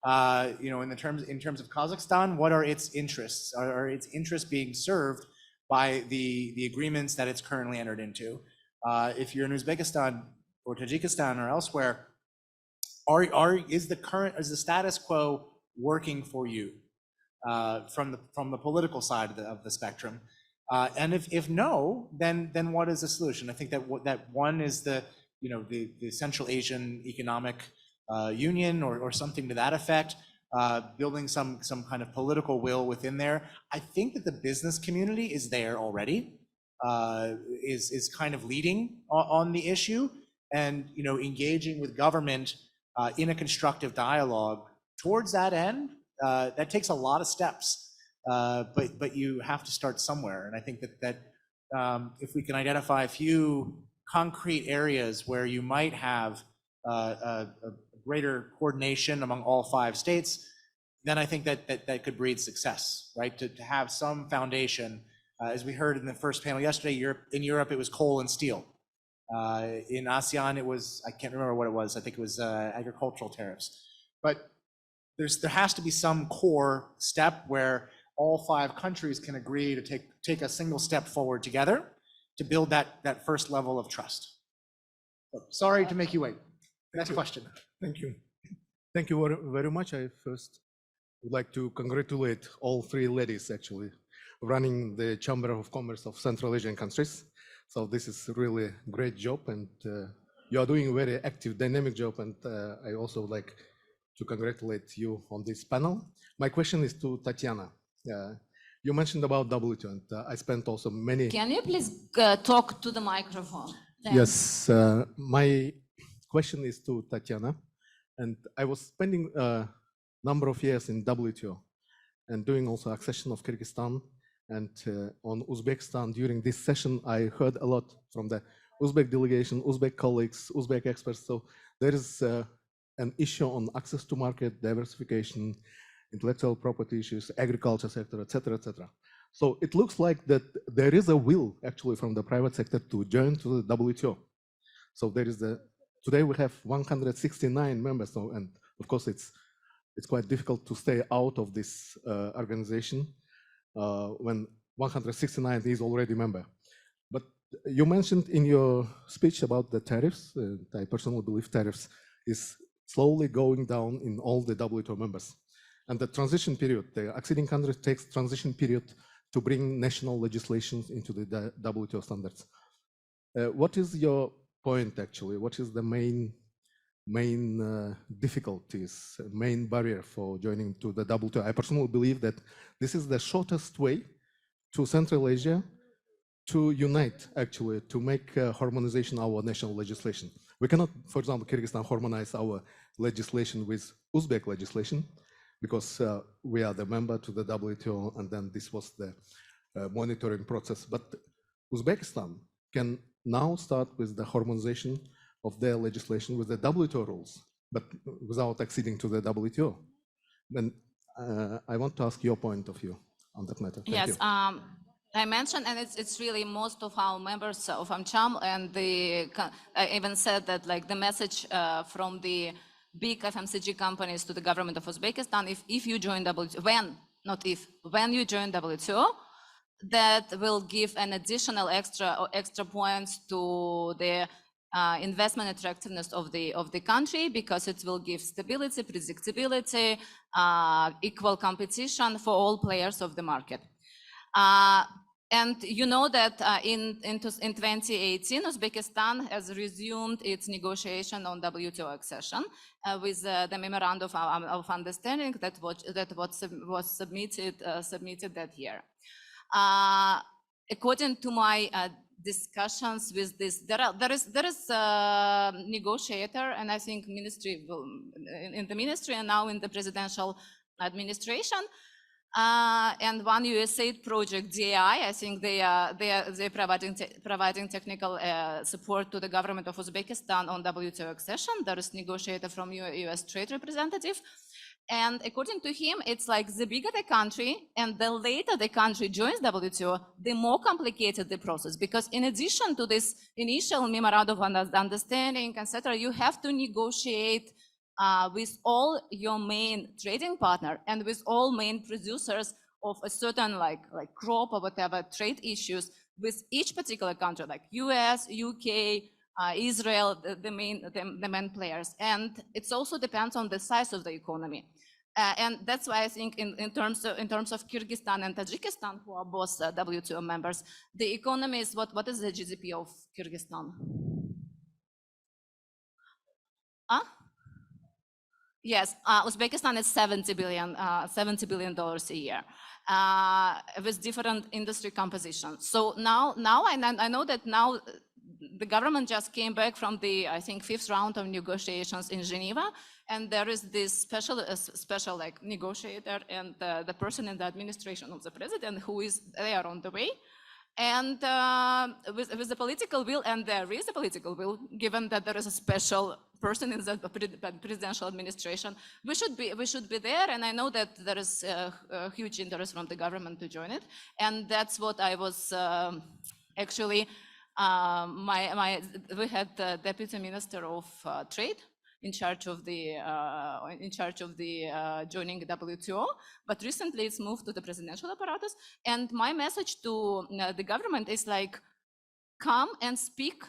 in terms of Kazakhstan, what are its interests? Are its interests being served by the agreements that it's currently entered into? If you're in Uzbekistan or Tajikistan or elsewhere, is the status quo working for you from the political side of the spectrum? And if no, then what is the solution? I think that one is the Central Asian Economic Union or something to that effect, building some kind of political will within there. I think that the business community is there already, is kind of leading on the issue, and engaging with government in a constructive dialogue towards that end. That takes a lot of steps, but you have to start somewhere. And I think that if we can identify a few concrete areas where you might have a greater coordination among all 5 states, then I think that could breed success, right? To have some foundation. As we heard in the first panel yesterday, in Europe it was coal and steel. In ASEAN it was, I can't remember what it was, I think it was agricultural tariffs. But there has to be some core step where all 5 countries can agree to take a single step forward together to build that first level of trust. So, sorry to make you wait. Next question. Thank you. Thank you very much. I first would like to congratulate all 3 ladies actually running the Chamber of Commerce of Central Asian countries. So this is really a great job, and you are doing a very active, dynamic job, and I also would like to congratulate you on this panel. My question is to Tatiana. You mentioned about WTO, and I spent also many... Can you please talk to the microphone? Thanks. Yes, my question is to Tatiana, and I was spending a number of years in WTO and doing also accession of Kyrgyzstan, and on Uzbekistan. During this session, I heard a lot from the Uzbek delegation, Uzbek colleagues, Uzbek experts. So there is an issue on access to market, diversification, intellectual property issues, agriculture sector, etc., etc. So it looks like that there is a will actually from the private sector to join to the WTO. So there is today we have 169 members, so, and of course it's quite difficult to stay out of this organization when 169 is already a member. But you mentioned in your speech about the tariffs. I personally believe tariffs is slowly going down in all the WTO members. And the transition period, the acceding countries takes transition period to bring national legislations into the WTO standards. What is your point actually? What is the main difficulties, main barrier for joining to the WTO? I personally believe that this is the shortest way to Central Asia to unite, actually, to make harmonization our national legislation. We cannot, for example, Kyrgyzstan harmonize our legislation with Uzbek legislation because we are the member to the WTO, and then this was the monitoring process. But Uzbekistan can now start with the harmonization of their legislation with the WTO rules, but without acceding to the WTO. Then I want to ask your point of view on that matter. Thank you. I mentioned, and it's really most of our members of AmCham, and I even said that like the message from the big FMCG companies to the government of Uzbekistan, if you join WTO, when you join WTO, that will give an additional extra points to the investment attractiveness of the country, because it will give stability, predictability, equal competition for all players of the market. And you know that in 2018, Uzbekistan has resumed its negotiation on WTO accession with the memorandum of understanding that was submitted that year. According to my discussions with this, there is a negotiator, and I think in the ministry and now in the presidential administration, and one USAID project, DAI, I think they're providing technical support to the government of Uzbekistan on WTO accession. There is negotiator from US trade representative. And according to him, it's like the bigger the country and the later the country joins WTO, the more complicated the process. Because in addition to this initial memorandum of understanding, etc., you have to negotiate with all your main trading partner and with all main producers of a certain like crop or whatever trade issues with each particular country, like US, UK, Israel, the main players. And it also depends on the size of the economy. And that's why I think in terms of Kyrgyzstan and Tajikistan, who are both WTO members, the economy is what is the GDP of Kyrgyzstan? Yes, Uzbekistan is $70 billion a year with different industry compositions. So now I know that now the government just came back from the, I think, 5th round of negotiations in Geneva, and there is this special like negotiator and the person in the administration of the president who is there on the way. And with the political will, and there is a political will, given that there is a special person in the presidential administration, we should be there. And I know that there is a huge interest from the government to join it. And that's what I was actually, we had the deputy minister of trade in charge of the joining WTO, but recently it's moved to the presidential apparatus. And my message to the government is like, come and speak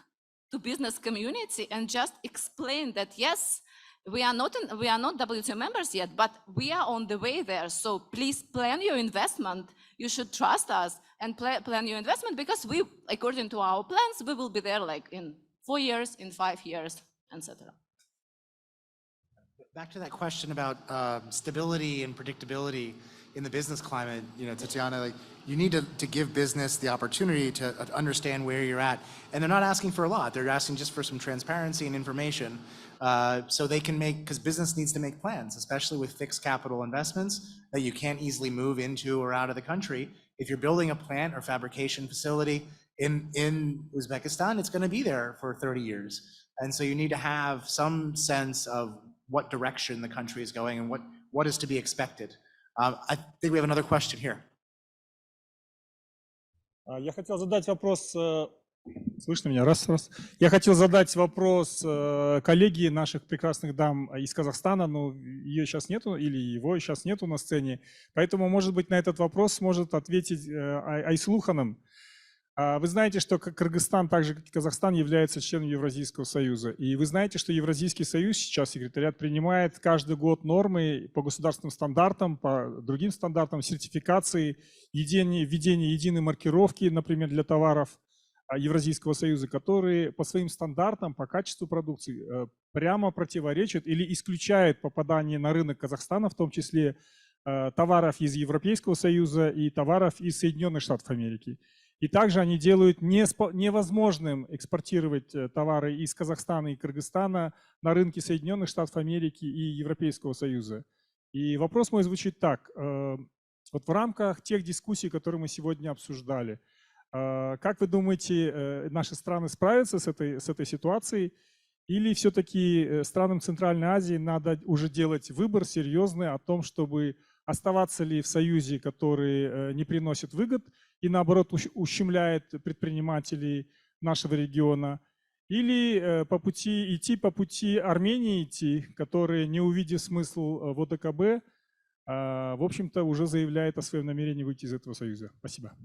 to business community and just explain that yes, we are not WTO members yet, but we are on the way there. So please plan your investment. You should trust us and plan your investment, because we, according to our plans, we will be there like in 4 years, in 5 years, etc. Back to that question about stability and predictability in the business climate, Tatiana, like you need to give business the opportunity to understand where you're at. And they're not asking for a lot. They're asking just for some transparency and information so they can because business needs to make plans, especially with fixed capital investments that you can't easily move into or out of the country. If you're building a plant or fabrication facility in Uzbekistan, it's going to be there for 30 years. And so you need to have some sense of what direction the country is going and what is to be expected. I think we have another question here. Я хотел задать вопрос, слышно меня? Раз. Я хотел задать вопрос коллеге наших прекрасных дам из Казахстана, но ее сейчас нету, или его сейчас нету на сцене. Поэтому, может быть, на этот вопрос сможет ответить Айсулу Ханым. Вы знаете, что Кыргызстан, так же как и Казахстан, является членом Евразийского союза. И вы знаете, что Евразийский союз сейчас, секретариат, принимает каждый год нормы по государственным стандартам, по другим стандартам сертификации, введения единой маркировки, например, для товаров Евразийского союза, которые по своим стандартам, по качеству продукции прямо противоречат или исключают попадание на рынок Казахстана, в том числе товаров из Европейского союза и товаров из Соединенных Штатов Америки. И также они делают невозможным экспортировать товары из Казахстана и Кыргызстана на рынки Соединенных Штатов Америки и Европейского Союза. И вопрос мой звучит так. Вот в рамках тех дискуссий, которые мы сегодня обсуждали, как вы думаете, наши страны справятся с этой ситуацией? Или все-таки странам Центральной Азии надо уже делать выбор серьезный о том, чтобы оставаться ли в союзе, который не приносит выгод и наоборот ущемляет предпринимателей нашего региона, или идти по пути Армении, которые, не увидев смысл в ОДКБ, в общем-то уже заявляет о своем намерении выйти из этого союза. Спасибо.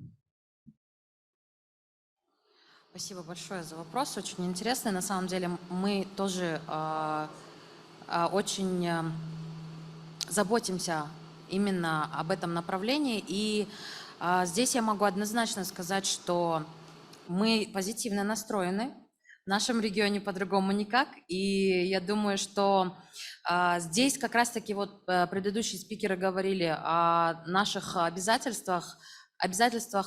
Спасибо большое за вопрос, очень интересный. На самом деле мы тоже очень заботимся именно об этом направлении. И здесь я могу однозначно сказать, что мы позитивно настроены. В нашем регионе по-другому никак. И я думаю, что здесь как раз-таки вот предыдущие спикеры говорили о наших обязательствах,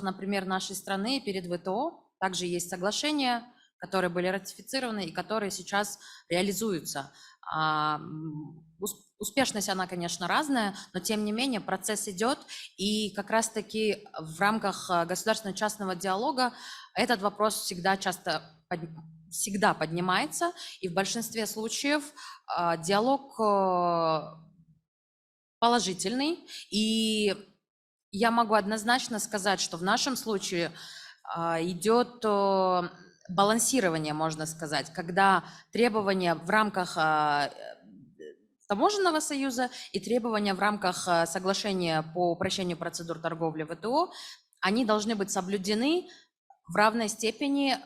например, нашей страны перед ВТО. Также есть соглашения, которые были ратифицированы и которые сейчас реализуются. Успешность, она, конечно, разная, но тем не менее процесс идет, и как раз-таки в рамках государственно-частного диалога этот вопрос всегда поднимается, и в большинстве случаев диалог положительный, и я могу однозначно сказать, что в нашем случае идет балансирование, можно сказать, когда требования в рамках таможенного союза и требования в рамках соглашения по упрощению процедур торговли ВТО, они должны быть соблюдены в равной степени,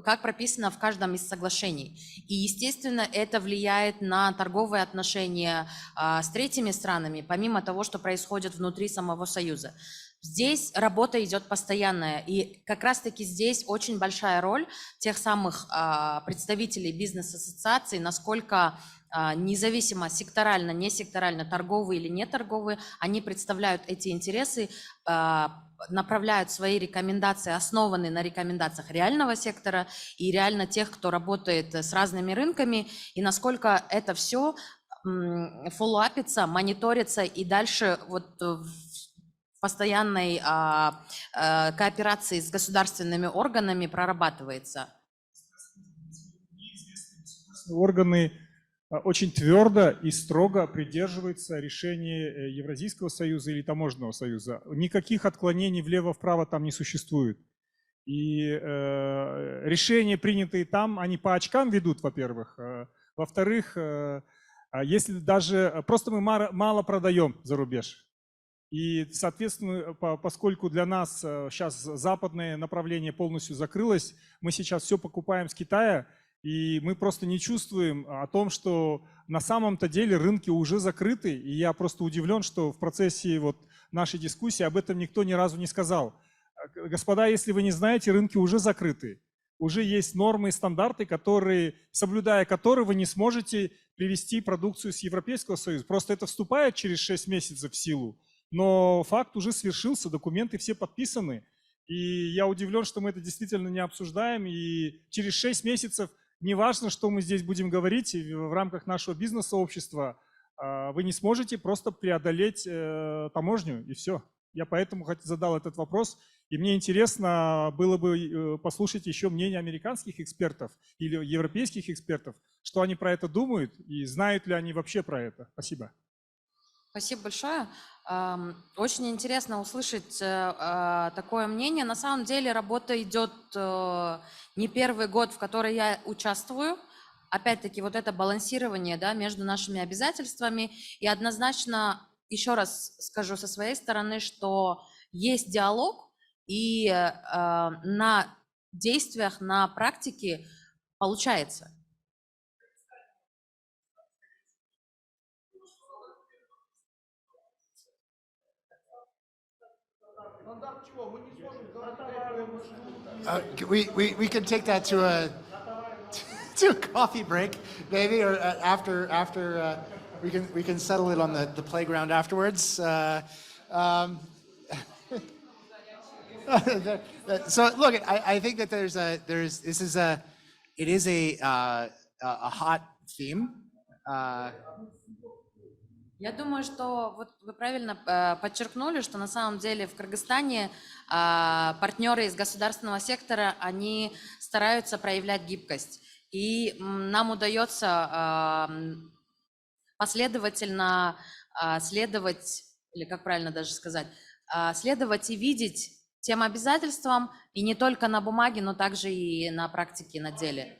как прописано в каждом из соглашений. И, естественно, это влияет на торговые отношения с третьими странами, помимо того, что происходит внутри самого Союза. Здесь работа идет постоянная, и как раз-таки здесь очень большая роль тех самых представителей бизнес-ассоциаций, насколько независимо, секторально, не секторально, торговые или не торговые, они представляют эти интересы, направляют свои рекомендации, основанные на рекомендациях реального сектора и реально тех, кто работает с разными рынками, и насколько это все фоллоуапится, мониторится и дальше вот в постоянной кооперации с государственными органами прорабатывается. Органы очень твердо и строго придерживаются решений Евразийского союза или Таможенного союза. Никаких отклонений влево-вправо там не существует. И решения, принятые там, они по очкам ведут, во-первых. Во-вторых, если даже просто мы мало продаем за рубеж. И, соответственно, поскольку для нас сейчас западное направление полностью закрылось, мы сейчас все покупаем с Китая, и мы просто не чувствуем о том, что на самом-то деле рынки уже закрыты. И я просто удивлен, что в процессе вот нашей дискуссии об этом никто ни разу не сказал. Господа, если вы не знаете, рынки уже закрыты. Уже есть нормы и стандарты, соблюдая которые вы не сможете привезти продукцию с Европейского Союза. Просто это вступает через 6 месяцев в силу. Но факт уже свершился, документы все подписаны. И я удивлен, что мы это действительно не обсуждаем. И через 6 месяцев, неважно, что мы здесь будем говорить в рамках нашего бизнес-сообщества, вы не сможете просто преодолеть таможню, и все. Я поэтому задал этот вопрос. И мне интересно было бы послушать еще мнение американских экспертов или европейских экспертов, что они про это думают и знают ли они вообще про это. Спасибо. Спасибо большое. Очень интересно услышать такое мнение. На самом деле работа идет не первый год, в которой я участвую. Опять-таки вот это балансирование, да, между нашими обязательствами. И однозначно, еще раз скажу со своей стороны, что есть диалог, и на действиях, на практике получается. We can take that to a coffee break, maybe, or after we can settle it on the playground afterwards. So look, I think that it is a hot theme. Я думаю, что вот вы правильно подчеркнули, что на самом деле в Кыргызстане партнеры из государственного сектора, они стараются проявлять гибкость. И нам удается последовательно следовать, или как правильно даже сказать, следовать и видеть тем обязательствам, и не только на бумаге, но также и на практике, на деле.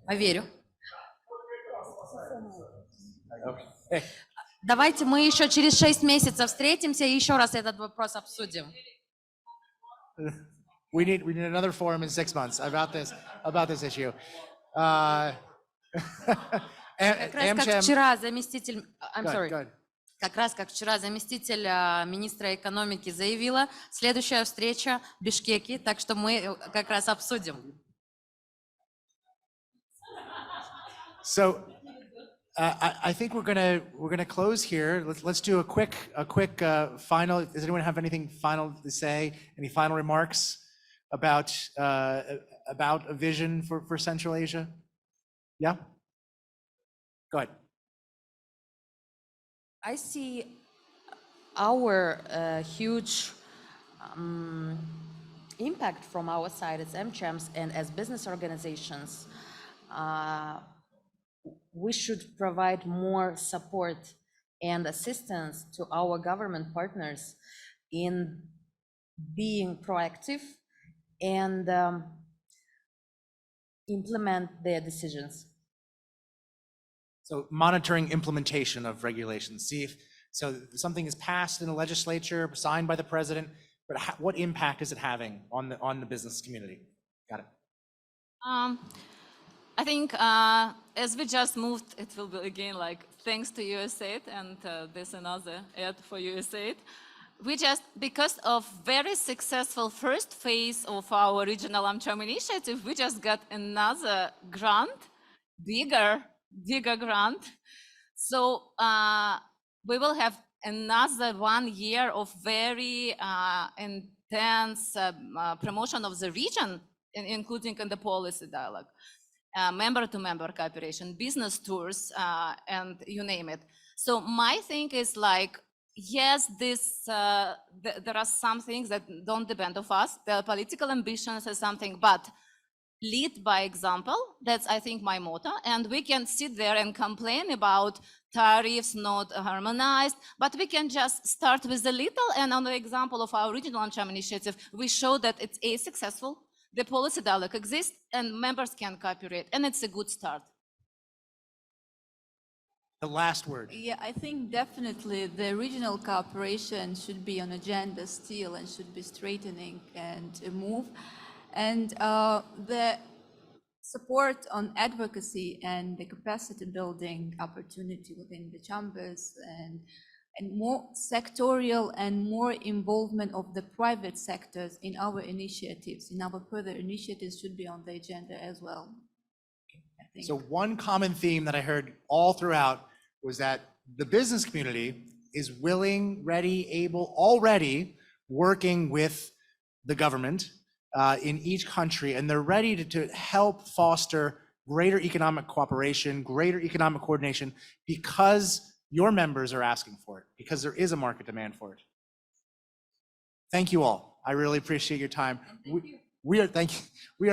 Поверю. Давайте мы еще через 6 месяцев встретимся и еще раз этот вопрос обсудим. We need another forum in 6 months about this issue. Как раз как вчера заместитель, как раз как вчера заместитель министра экономики заявила, следующая встреча в Бишкеке, так что мы как раз обсудим. So I think we're gonna close here. Let's do a quick final. Does anyone have anything final to say? Any final remarks about a vision for Central Asia? Yeah. Go ahead. I see our huge impact from our side as AmChams and as business organizations. We should provide more support and assistance to our government partners in being proactive and implement their decisions. So monitoring implementation of regulations, see if, so something is passed in the legislature, signed by the president, but what impact is it having on the business community? Got it. I think as we just moved, it will be again like thanks to USAID, and there's another ad for USAID. We just, because of very successful first phase of our regional AmCham initiative, we just got another grant, bigger grant. So we will have another 1 year of very intense promotion of the region, including in the policy dialogue, member-to-member cooperation, business tours, and you name it. So my thing is like, yes, there are some things that don't depend on us. The political ambitions is something, but lead by example. That's, I think, my motto. And we can sit there and complain about tariffs not harmonized, but we can just start with a little. And on the example of our regional AmCham initiative, we show that it's successful. The policy dialogue exists and members can cooperate, and it's a good start. The last word. Yeah, I think definitely the regional cooperation should be on agenda still and should be straightening and move. And the support on advocacy and the capacity building opportunity within the chambers and more sectorial and more involvement of the private sectors in our initiatives, in our further initiatives should be on the agenda as well. So one common theme that I heard all throughout was that the business community is willing, ready, able, already working with the government in each country, and they're ready to help foster greater economic cooperation, greater economic coordination, because your members are asking for it, because there is a market demand for it. Thank you all. I really appreciate your time. We are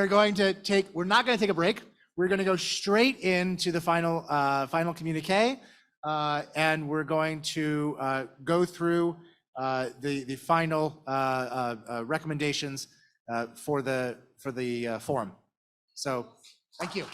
going to take, we're not going to take a break. We're going to go straight into the final communique, and we're going to go through the final recommendations for the forum. So, thank you.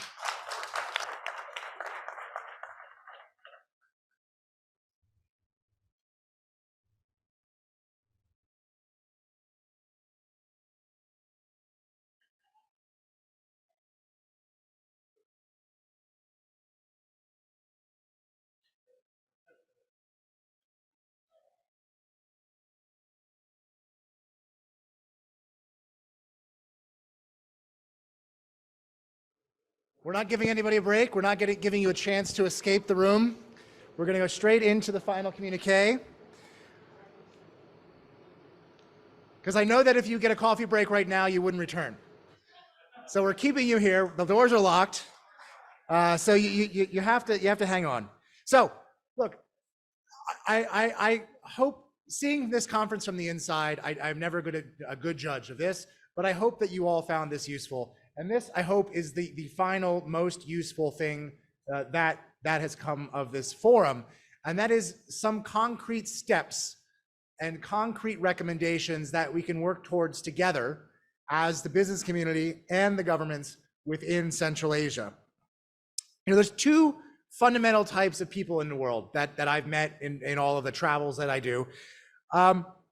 We're not giving anybody a break. We're not giving you a chance to escape the room. We're going to go straight into the final communique. Because I know that if you get a coffee break right now, you wouldn't return. So we're keeping you here. The doors are locked. So you have to hang on. So look, I hope, seeing this conference from the inside, I'm never a good judge of this, but I hope that you all found this useful. And this, I hope, is the final most useful thing that has come of this forum. And that is some concrete steps and concrete recommendations that we can work towards together as the business community and the governments within Central Asia. You know, there's two fundamental types of people in the world that I've met in all of the travels that I do.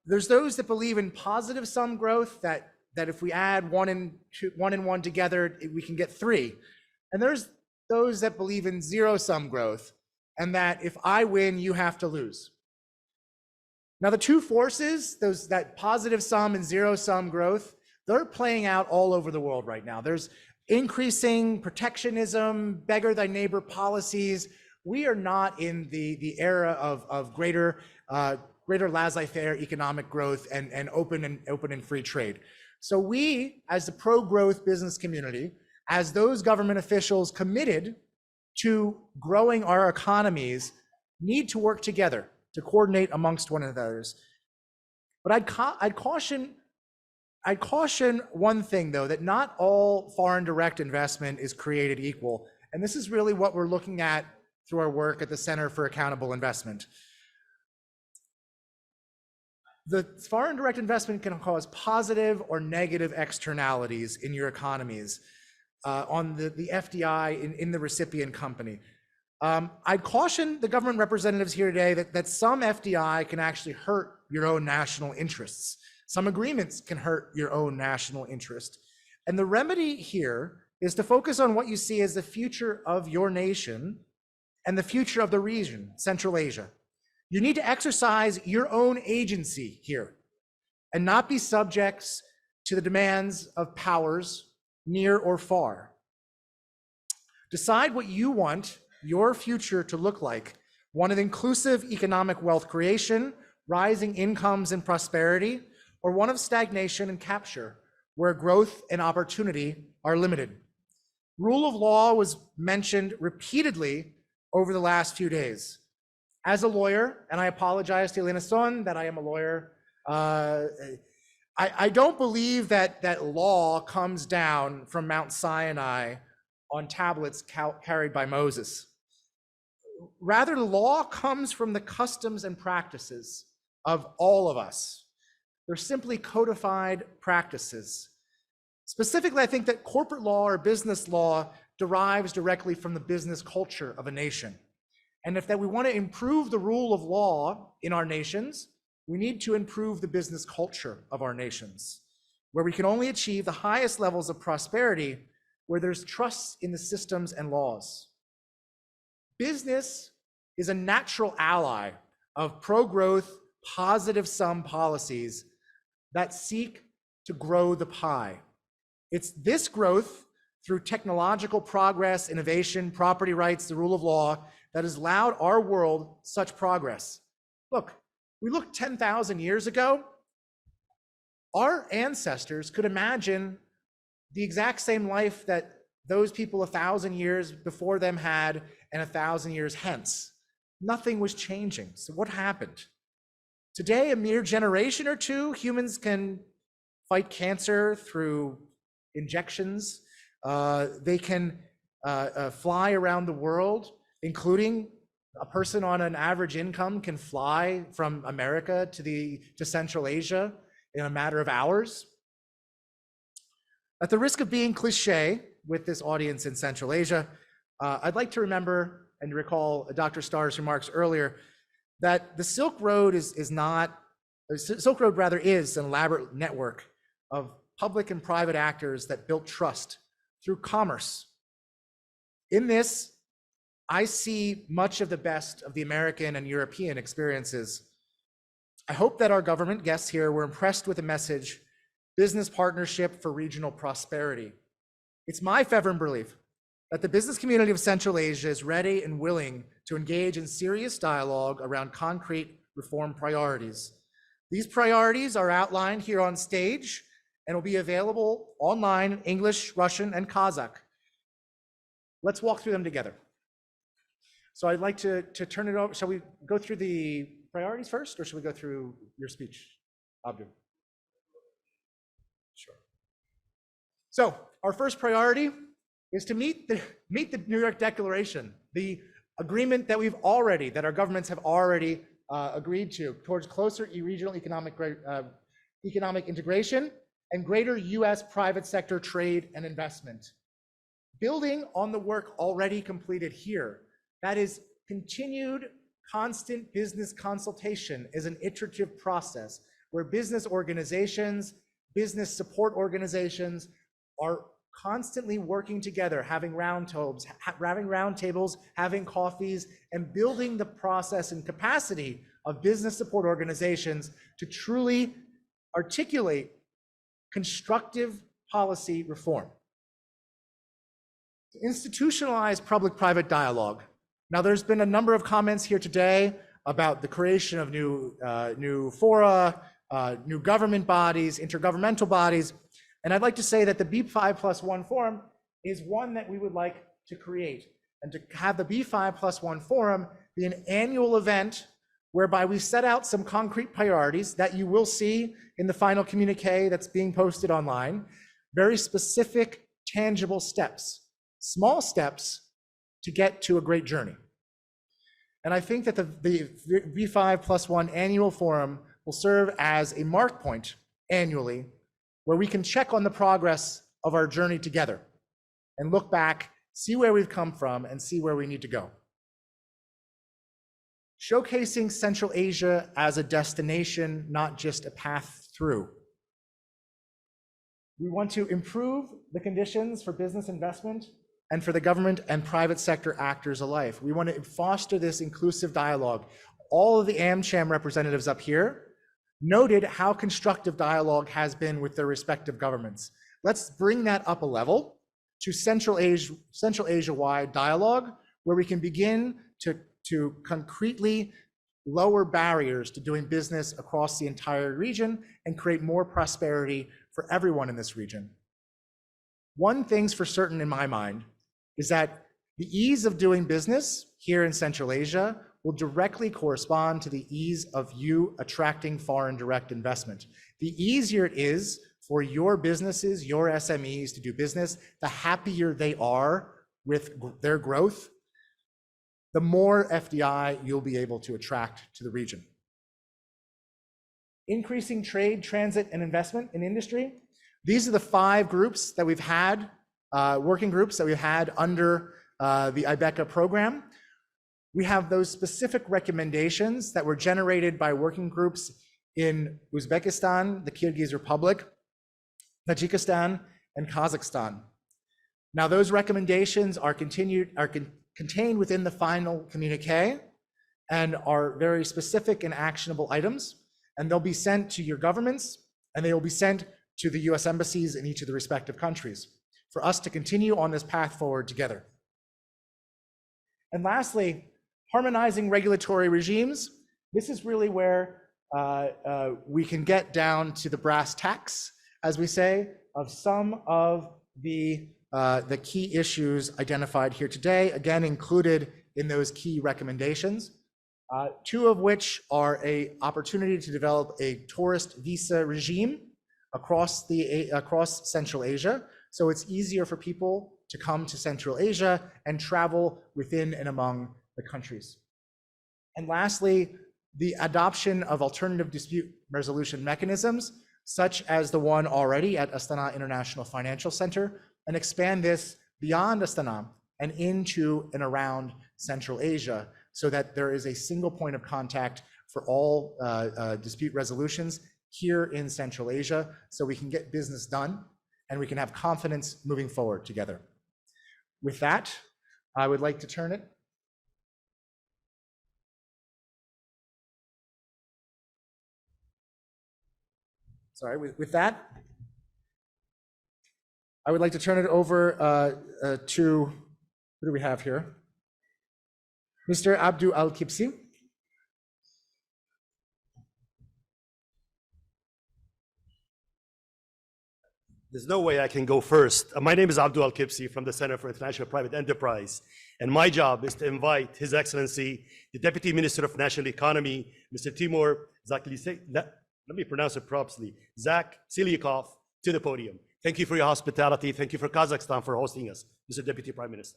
There's those that believe in positive sum growth, that if we add one and one together, we can get 3. And there's those that believe in zero-sum growth, and that if I win, you have to lose. Now, the two forces, that positive sum and zero-sum growth, they're playing out all over the world right now. There's increasing protectionism, beggar thy neighbor policies. We are not in the era of greater laissez-faire economic growth and open and free trade. So we, as the pro-growth business community, as those government officials committed to growing our economies, need to work together to coordinate amongst one another. But I'd caution one thing, though, that not all foreign direct investment is created equal. And this is really what we're looking at through our work at the Center for Accountable Investment. The foreign direct investment can cause positive or negative externalities in your economies. on the FDI in the recipient company. I'd caution the government representatives here today that some FDI can actually hurt your own national interests. Some agreements can hurt your own national interest. And the remedy here is to focus on what you see as the future of your nation and the future of the region, Central Asia. You need to exercise your own agency here and not be subjects to the demands of powers near or far. Decide what you want your future to look like, one of inclusive economic wealth creation, rising incomes and prosperity, or one of stagnation and capture, where growth and opportunity are limited. Rule of law was mentioned repeatedly over the last few days. As a lawyer, and I apologize to Elena Son that I am a lawyer, I don't believe that law comes down from Mount Sinai on tablets carried by Moses. Rather, the law comes from the customs and practices of all of us. They're simply codified practices. Specifically, I think that corporate law or business law derives directly from the business culture of a nation. And if that we want to improve the rule of law in our nations, we need to improve the business culture of our nations, where we can only achieve the highest levels of prosperity where there's trust in the systems and laws. Business is a natural ally of pro-growth, positive-sum policies that seek to grow the pie. It's this growth through technological progress, innovation, property rights, the rule of law, that has allowed our world such progress. Look, we look 10,000 years ago, our ancestors could imagine the exact same life that those people 1,000 years before them had and 1,000 years hence. Nothing was changing. So what happened? Today, a mere generation or two, humans can fight cancer through injections. They can fly around the world, including a person on an average income can fly from America to Central Asia in a matter of hours. At the risk of being cliche with this audience in Central Asia, I'd like to remember and recall Dr. Starr's remarks earlier that the Silk Road is an elaborate network of public and private actors that built trust through commerce. In this, I see much of the best of the American and European experiences. I hope that our government guests here were impressed with the message, business partnership for regional prosperity. It's my fervent belief that the business community of Central Asia is ready and willing to engage in serious dialogue around concrete reform priorities. These priorities are outlined here on stage and will be available online in English, Russian, and Kazakh. Let's walk through them together. So I'd like to turn it over. Shall we go through the priorities first, or should we go through your speech, Abdul? Sure. So our first priority is to meet the New York Declaration, the agreement that our governments have already agreed to towards closer regional economic integration and greater U.S. private sector trade and investment. Building on the work already completed here, that is continued constant business consultation is an iterative process where business organizations, business support organizations are constantly working together, having roundtables, having coffees, and building the process and capacity of business support organizations to truly articulate constructive policy reform. Institutionalize public-private dialogue. Now, there's been a number of comments here today about the creation of new fora, new government bodies, intergovernmental bodies, and I'd like to say that the B5+1 Forum is one that we would like to create, and to have the B5+1 Forum be an annual event whereby we set out some concrete priorities that you will see in the final communique that's being posted online, very specific, tangible steps, small steps to get to a great journey. And I think that the B5+1 annual forum will serve as a mark point annually where we can check on the progress of our journey together. and look back, see where we've come from, and see where we need to go. Showcasing Central Asia as a destination, not just a path through. We want to improve the conditions for business investment and for the government and private sector actors alike. We want to foster this inclusive dialogue. All of the AmCham representatives up here noted how constructive dialogue has been with their respective governments. Let's bring that up a level to Central Asia-wide dialogue, where we can begin to concretely lower barriers to doing business across the entire region and create more prosperity for everyone in this region. One thing's for certain in my mind is that the ease of doing business here in Central Asia will directly correspond to the ease of you attracting foreign direct investment. The easier it is for your businesses, your SMEs to do business, the happier they are with their growth, the more FDI you'll be able to attract to the region. Increasing trade, transit, and investment in industry. These are the 5 groups that we've had, working groups that we've had under the IBECA program. We have those specific recommendations that were generated by working groups in Uzbekistan, the Kyrgyz Republic, Tajikistan, and Kazakhstan. Now, those recommendations are contained within the final communique and are very specific and actionable items, and they'll be sent to your governments, and they will be sent to the US embassies in each of the respective countries for us to continue on this path forward together. And lastly, harmonizing regulatory regimes. This is really where we can get down to the brass tacks, as we say, of some of the key issues identified here today, again, included in those key recommendations, 2 of which are an opportunity to develop a tourist visa regime across Central Asia. So it's easier for people to come to Central Asia and travel within and among the countries. And lastly, the adoption of alternative dispute resolution mechanisms, such as the one already at Astana International Financial Center, and expand this beyond Astana and into and around Central Asia, so that there is a single point of contact for all dispute resolutions here in Central Asia, so we can get business done and we can have confidence moving forward together. With that, I would like to turn it. Sorry, with that, I would like to turn it over to, who do we have here? Mr. Alkebsi. There's no way I can go first. My name is Alkebsi from the Center for International Private Enterprise, and my job is to invite His Excellency, the Deputy Minister of National Economy, Mr. Timur, let me pronounce it properly, Zhaksylykov, to the podium. Thank you for your hospitality. Thank you for Kazakhstan for hosting us, Mr. Deputy Prime Minister.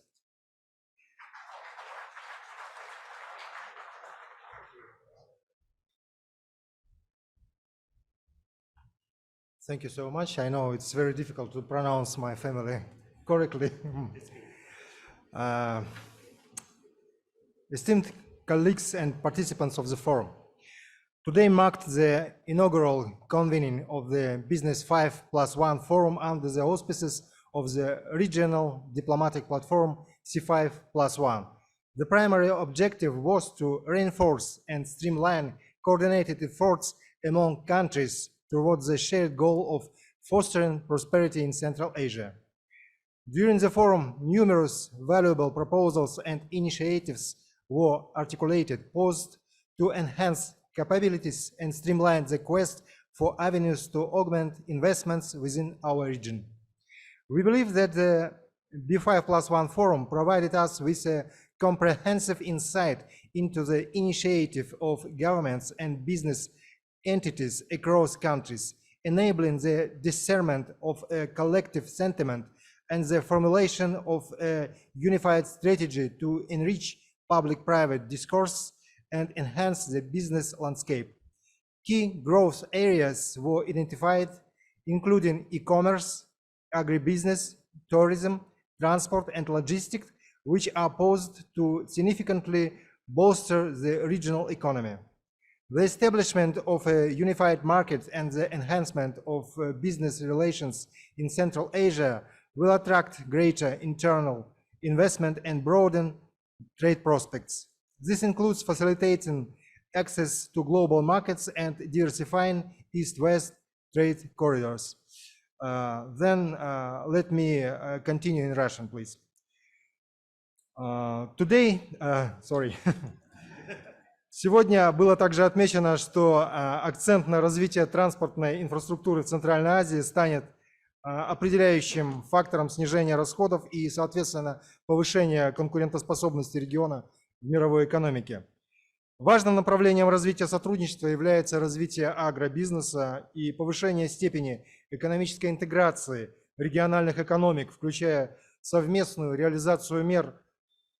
Thank you so much. I know it's very difficult to pronounce my family correctly. Esteemed colleagues and participants of the forum, today marked the inaugural convening of the Business 5+1 Forum under the auspices of the regional diplomatic platform C5+1. The primary objective was to reinforce and streamline coordinated efforts among countries towards the shared goal of fostering prosperity in Central Asia. During the forum, numerous valuable proposals and initiatives were articulated, posed to enhance capabilities and streamline the quest for avenues to augment investments within our region. We believe that the B5+1 Forum provided us with a comprehensive insight into the initiative of governments and business entities across countries, enabling the discernment of a collective sentiment and the formulation of a unified strategy to enrich public-private discourse and enhance the business landscape. Key growth areas were identified, including e-commerce, agribusiness, tourism, transport, and logistics, which are posed to significantly bolster the regional economy. The establishment of a unified market and the enhancement of business relations in Central Asia will attract greater internal investment and broaden trade prospects. This includes facilitating access to global markets and diversifying East-West trade corridors. Let me continue in Russian, please. Сегодня было также отмечено, что акцент на развитие транспортной инфраструктуры в Центральной Азии станет определяющим фактором снижения расходов и, соответственно, повышения конкурентоспособности региона в мировой экономике. Важным направлением развития сотрудничества является развитие агробизнеса и повышение степени экономической интеграции региональных экономик, включая совместную реализацию мер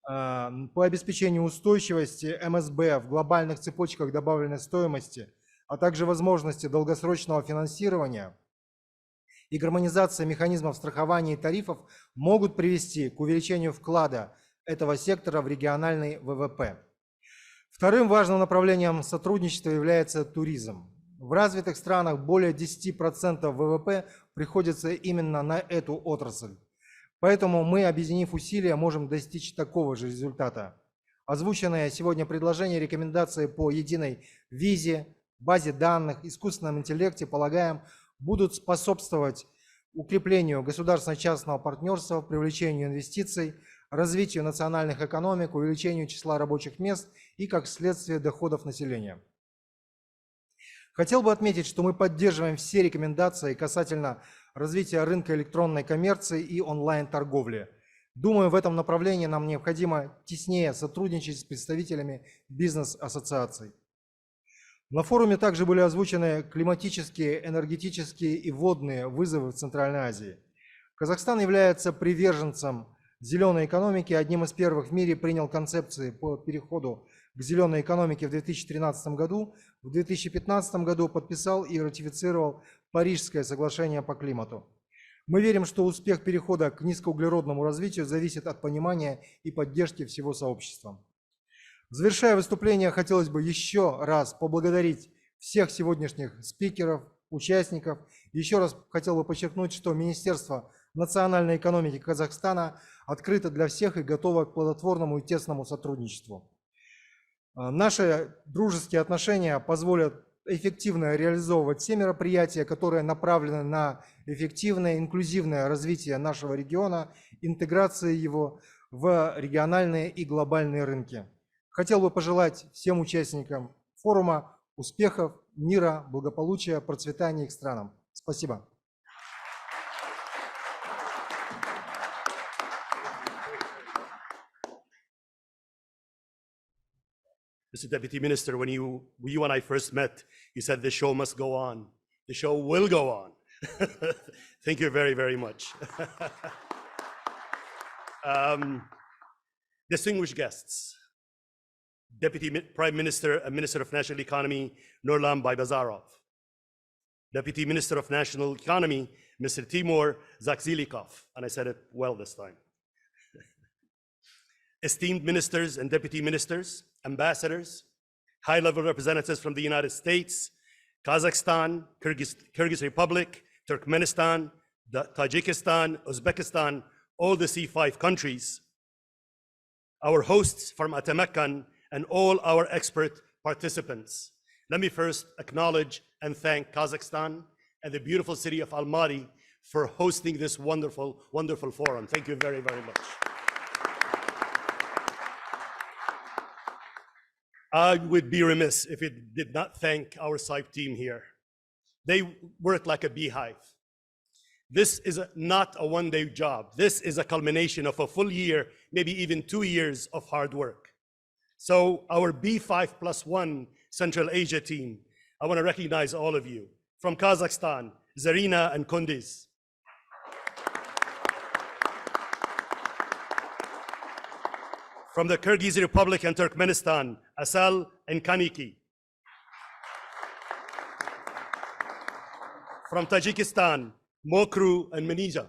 по обеспечению устойчивости МСБ в глобальных цепочках добавленной стоимости, а также возможности долгосрочного финансирования и гармонизация механизмов страхования и тарифов могут привести к увеличению вклада этого сектора в региональный ВВП. Вторым важным направлением сотрудничества является туризм. В развитых странах более 10% ВВП приходится именно на эту отрасль. Поэтому мы, объединив усилия, можем достичь такого же результата. Озвученные сегодня предложения и рекомендации по единой визе, базе данных, искусственном интеллекте, полагаем, будут способствовать укреплению государственно-частного партнерства, привлечению инвестиций, развитию национальных экономик, увеличению числа рабочих мест и, как следствие, доходов населения. Хотел бы отметить, что мы поддерживаем все рекомендации касательно развития рынка электронной коммерции и онлайн-торговли. Думаю, в этом направлении нам необходимо теснее сотрудничать с представителями бизнес-ассоциаций. На форуме также были озвучены климатические, энергетические и водные вызовы в Центральной Азии. Казахстан является приверженцем зеленой экономики, одним из первых в мире принял концепции по переходу к зеленой экономике в 2013 году. В 2015 году подписал и ратифицировал Парижское соглашение по климату. Мы верим, что успех перехода к низкоуглеродному развитию зависит от понимания и поддержки всего сообщества. Завершая выступление, хотелось бы еще раз поблагодарить всех сегодняшних спикеров, участников. Еще раз хотел бы подчеркнуть, что Министерство национальной экономики Казахстана открыто для всех и готово к плодотворному и тесному сотрудничеству. Наши дружеские отношения позволят эффективно реализовывать все мероприятия, которые направлены на эффективное, инклюзивное развитие нашего региона, интеграцию его в региональные и глобальные рынки. Хотел бы пожелать всем участникам форума успехов, мира, благополучия, процветания их странам. Спасибо. Mr. Deputy Minister, when you and I first met, you said the show must go on. The show will go on. Thank you very, very much. Distinguished guests, Deputy Prime Minister and Minister of National Economy, Nurlan Baybazarov. Deputy Minister of National Economy, Mr. Timur Zhaksylykov, and I said it well this time. Esteemed ministers and deputy ministers, ambassadors, high-level representatives from the United States, Kazakhstan, Kyrgyz Republic, Turkmenistan, Tajikistan, Uzbekistan, all the C5 countries, our hosts from Atamekan, and all our expert participants. Let me first acknowledge and thank Kazakhstan and the beautiful city of Almaty for hosting this wonderful, wonderful forum. Thank you very, very much. I would be remiss if it did not thank our CIPE team here. They work like a beehive. This is not a one-day job. This is a culmination of a full year, maybe even 2 years of hard work. So our B5+1 Central Asia team, I want to recognize all of you. From Kazakhstan, Zarina and Kundiz. From the Kyrgyz Republic and Turkmenistan, Asal and Kaniki. From Tajikistan, Mokru and Manija.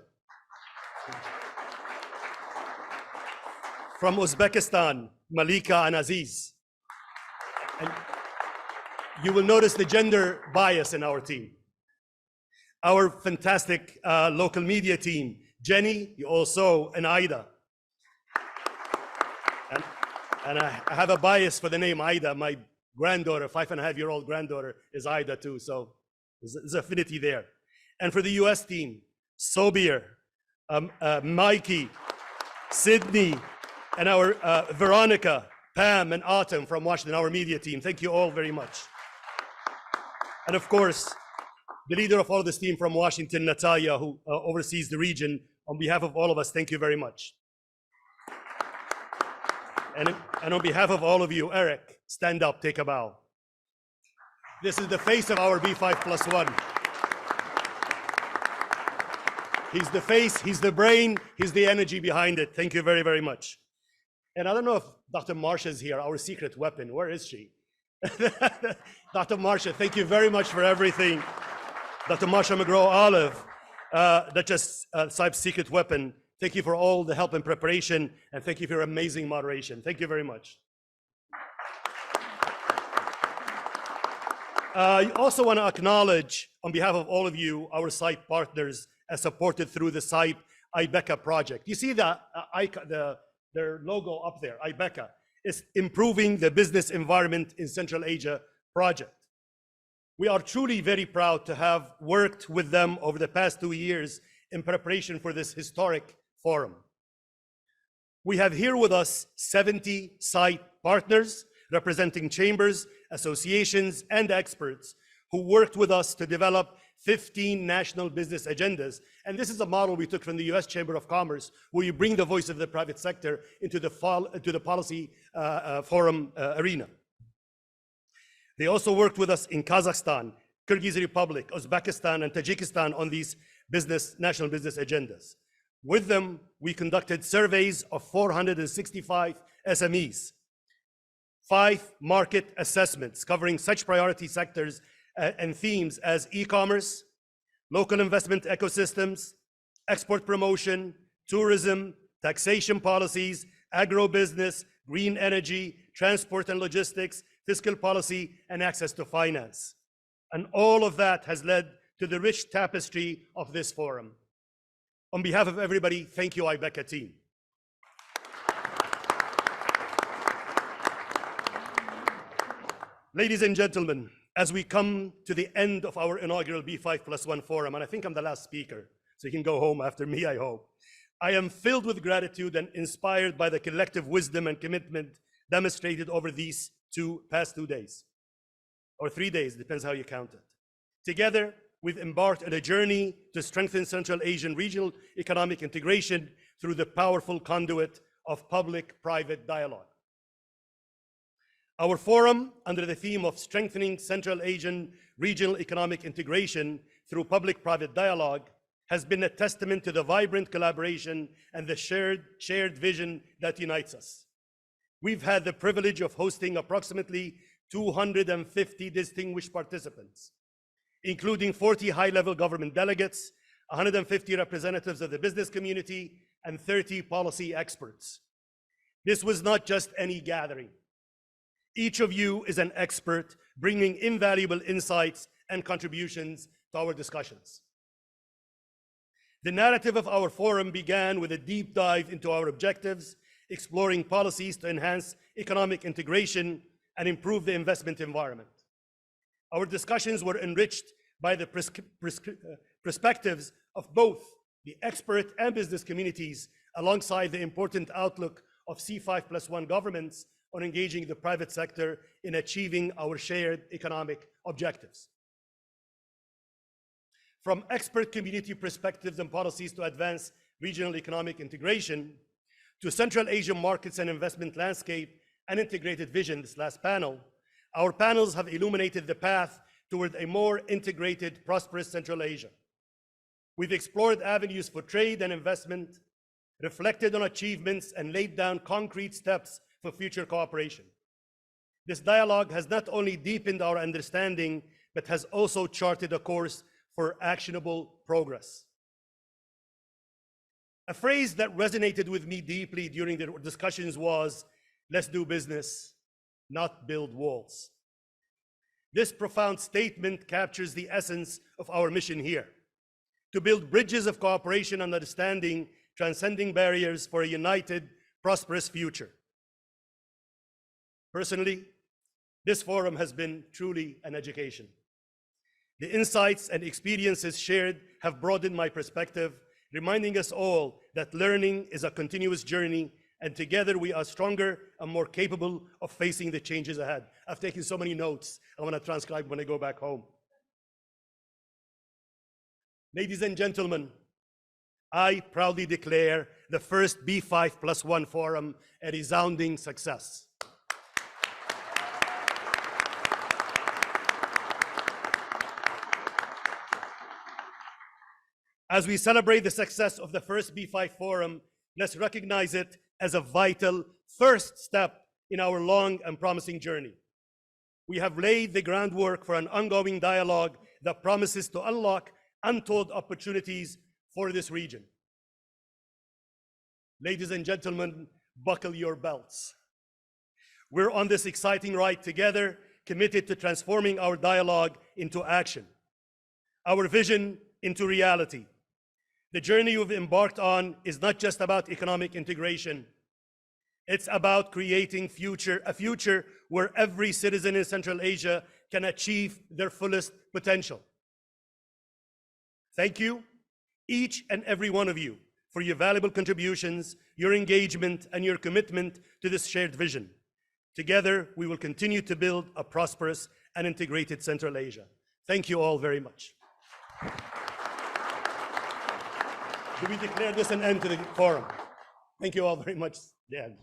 from Uzbekistan, Malika and Aziz. And you will notice the gender bias in our team. Our fantastic local media team, Jenny, you also, and Aida. And I have a bias for the name Aida. My granddaughter, 5.5-year-old granddaughter, is Aida too, so there's affinity there. And for the US team, Sobir, Mikey, Sydney, and our Veronica, Pam, and Autumn from Washington, our media team. Thank you all very much. And of course, the leader of all this team from Washington, Natalia, who oversees the region. On behalf of all of us, thank you very much. And on behalf of all of you, Eric, stand up, take a bow. This is the face of our B5+1. He's the face, he's the brain, he's the energy behind it. Thank you very, very much. And I don't know if Dr. Marsha is here, our secret weapon. Where is she? Dr. Marsha, thank you very much for everything. Dr. Marsha McGraw-Olive, that's just CIPE's secret weapon. Thank you for all the help and preparation, and thank you for your amazing moderation. Thank you very much. I also want to acknowledge, on behalf of all of you, our CIPE partners as supported through the CIPE IBECA project. You see their logo up there, IBECA. It's Improving the Business Environment in Central Asia project. We are truly very proud to have worked with them over the past 2 years in preparation for this historic forum. We have here with us 70 CIPE partners representing chambers, associations, and experts who worked with us to develop 15 national business agendas. And this is a model we took from the US Chamber of Commerce, where you bring the voice of the private sector into the policy forum arena. They also worked with us in Kazakhstan, Kyrgyz Republic, Uzbekistan, and Tajikistan on these national business agendas. With them, we conducted surveys of 465 SMEs, 5 market assessments covering such priority sectors and themes as e-commerce, local investment ecosystems, export promotion, tourism, taxation policies, agro-business, green energy, transport and logistics, fiscal policy, and access to finance. And all of that has led to the rich tapestry of this forum. On behalf of everybody, thank you, IBECA team. Ladies and gentlemen, as we come to the end of our inaugural B5+1 forum, and I think I'm the last speaker, so you can go home after me, I hope. I am filled with gratitude and inspired by the collective wisdom and commitment demonstrated over these past 2 days, or 3 days, depends how you count it. Together, we've embarked on a journey to strengthen Central Asian regional economic integration through the powerful conduit of public-private dialogue. Our forum, under the theme of strengthening Central Asian regional economic integration through public-private dialogue, has been a testament to the vibrant collaboration and the shared vision that unites us. We've had the privilege of hosting approximately 250 distinguished participants, including 40 high-level government delegates, 150 representatives of the business community, and 30 policy experts. This was not just any gathering. Each of you is an expert, bringing invaluable insights and contributions to our discussions. The narrative of our forum began with a deep dive into our objectives, exploring policies to enhance economic integration and improve the investment environment. Our discussions were enriched by the perspectives of both the expert and business communities, alongside the important outlook of C5+1 governments on engaging the private sector in achieving our shared economic objectives. From expert community perspectives and policies to advance regional economic integration, to Central Asian markets and investment landscape and integrated vision, this last panel, our panels have illuminated the path toward a more integrated, prosperous Central Asia. We've explored avenues for trade and investment, reflected on achievements, and laid down concrete steps for future cooperation. This dialogue has not only deepened our understanding, but has also charted a course for actionable progress. A phrase that resonated with me deeply during the discussions was, let's do business, not build walls. This profound statement captures the essence of our mission here: to build bridges of cooperation and understanding, transcending barriers for a united, prosperous future. Personally, this forum has been truly an education. The insights and experiences shared have broadened my perspective, reminding us all that learning is a continuous journey, and together we are stronger and more capable of facing the changes ahead. I've taken so many notes, I want to transcribe when I go back home. Ladies and gentlemen, I proudly declare the first B5+1 forum a resounding success. As we celebrate the success of the first B5 forum, let's recognize it as a vital first step in our long and promising journey. We have laid the groundwork for an ongoing dialogue that promises to unlock untold opportunities for this region. Ladies and gentlemen, buckle your belts. We're on this exciting ride together, committed to transforming our dialogue into action, our vision into reality. The journey we've embarked on is not just about economic integration. It's about creating a future where every citizen in Central Asia can achieve their fullest potential. Thank you, each and every one of you, for your valuable contributions, your engagement, and your commitment to this shared vision. Together, we will continue to build a prosperous and integrated Central Asia. Thank you all very much. Do we declare this an end to the forum? Thank you all very much. The end.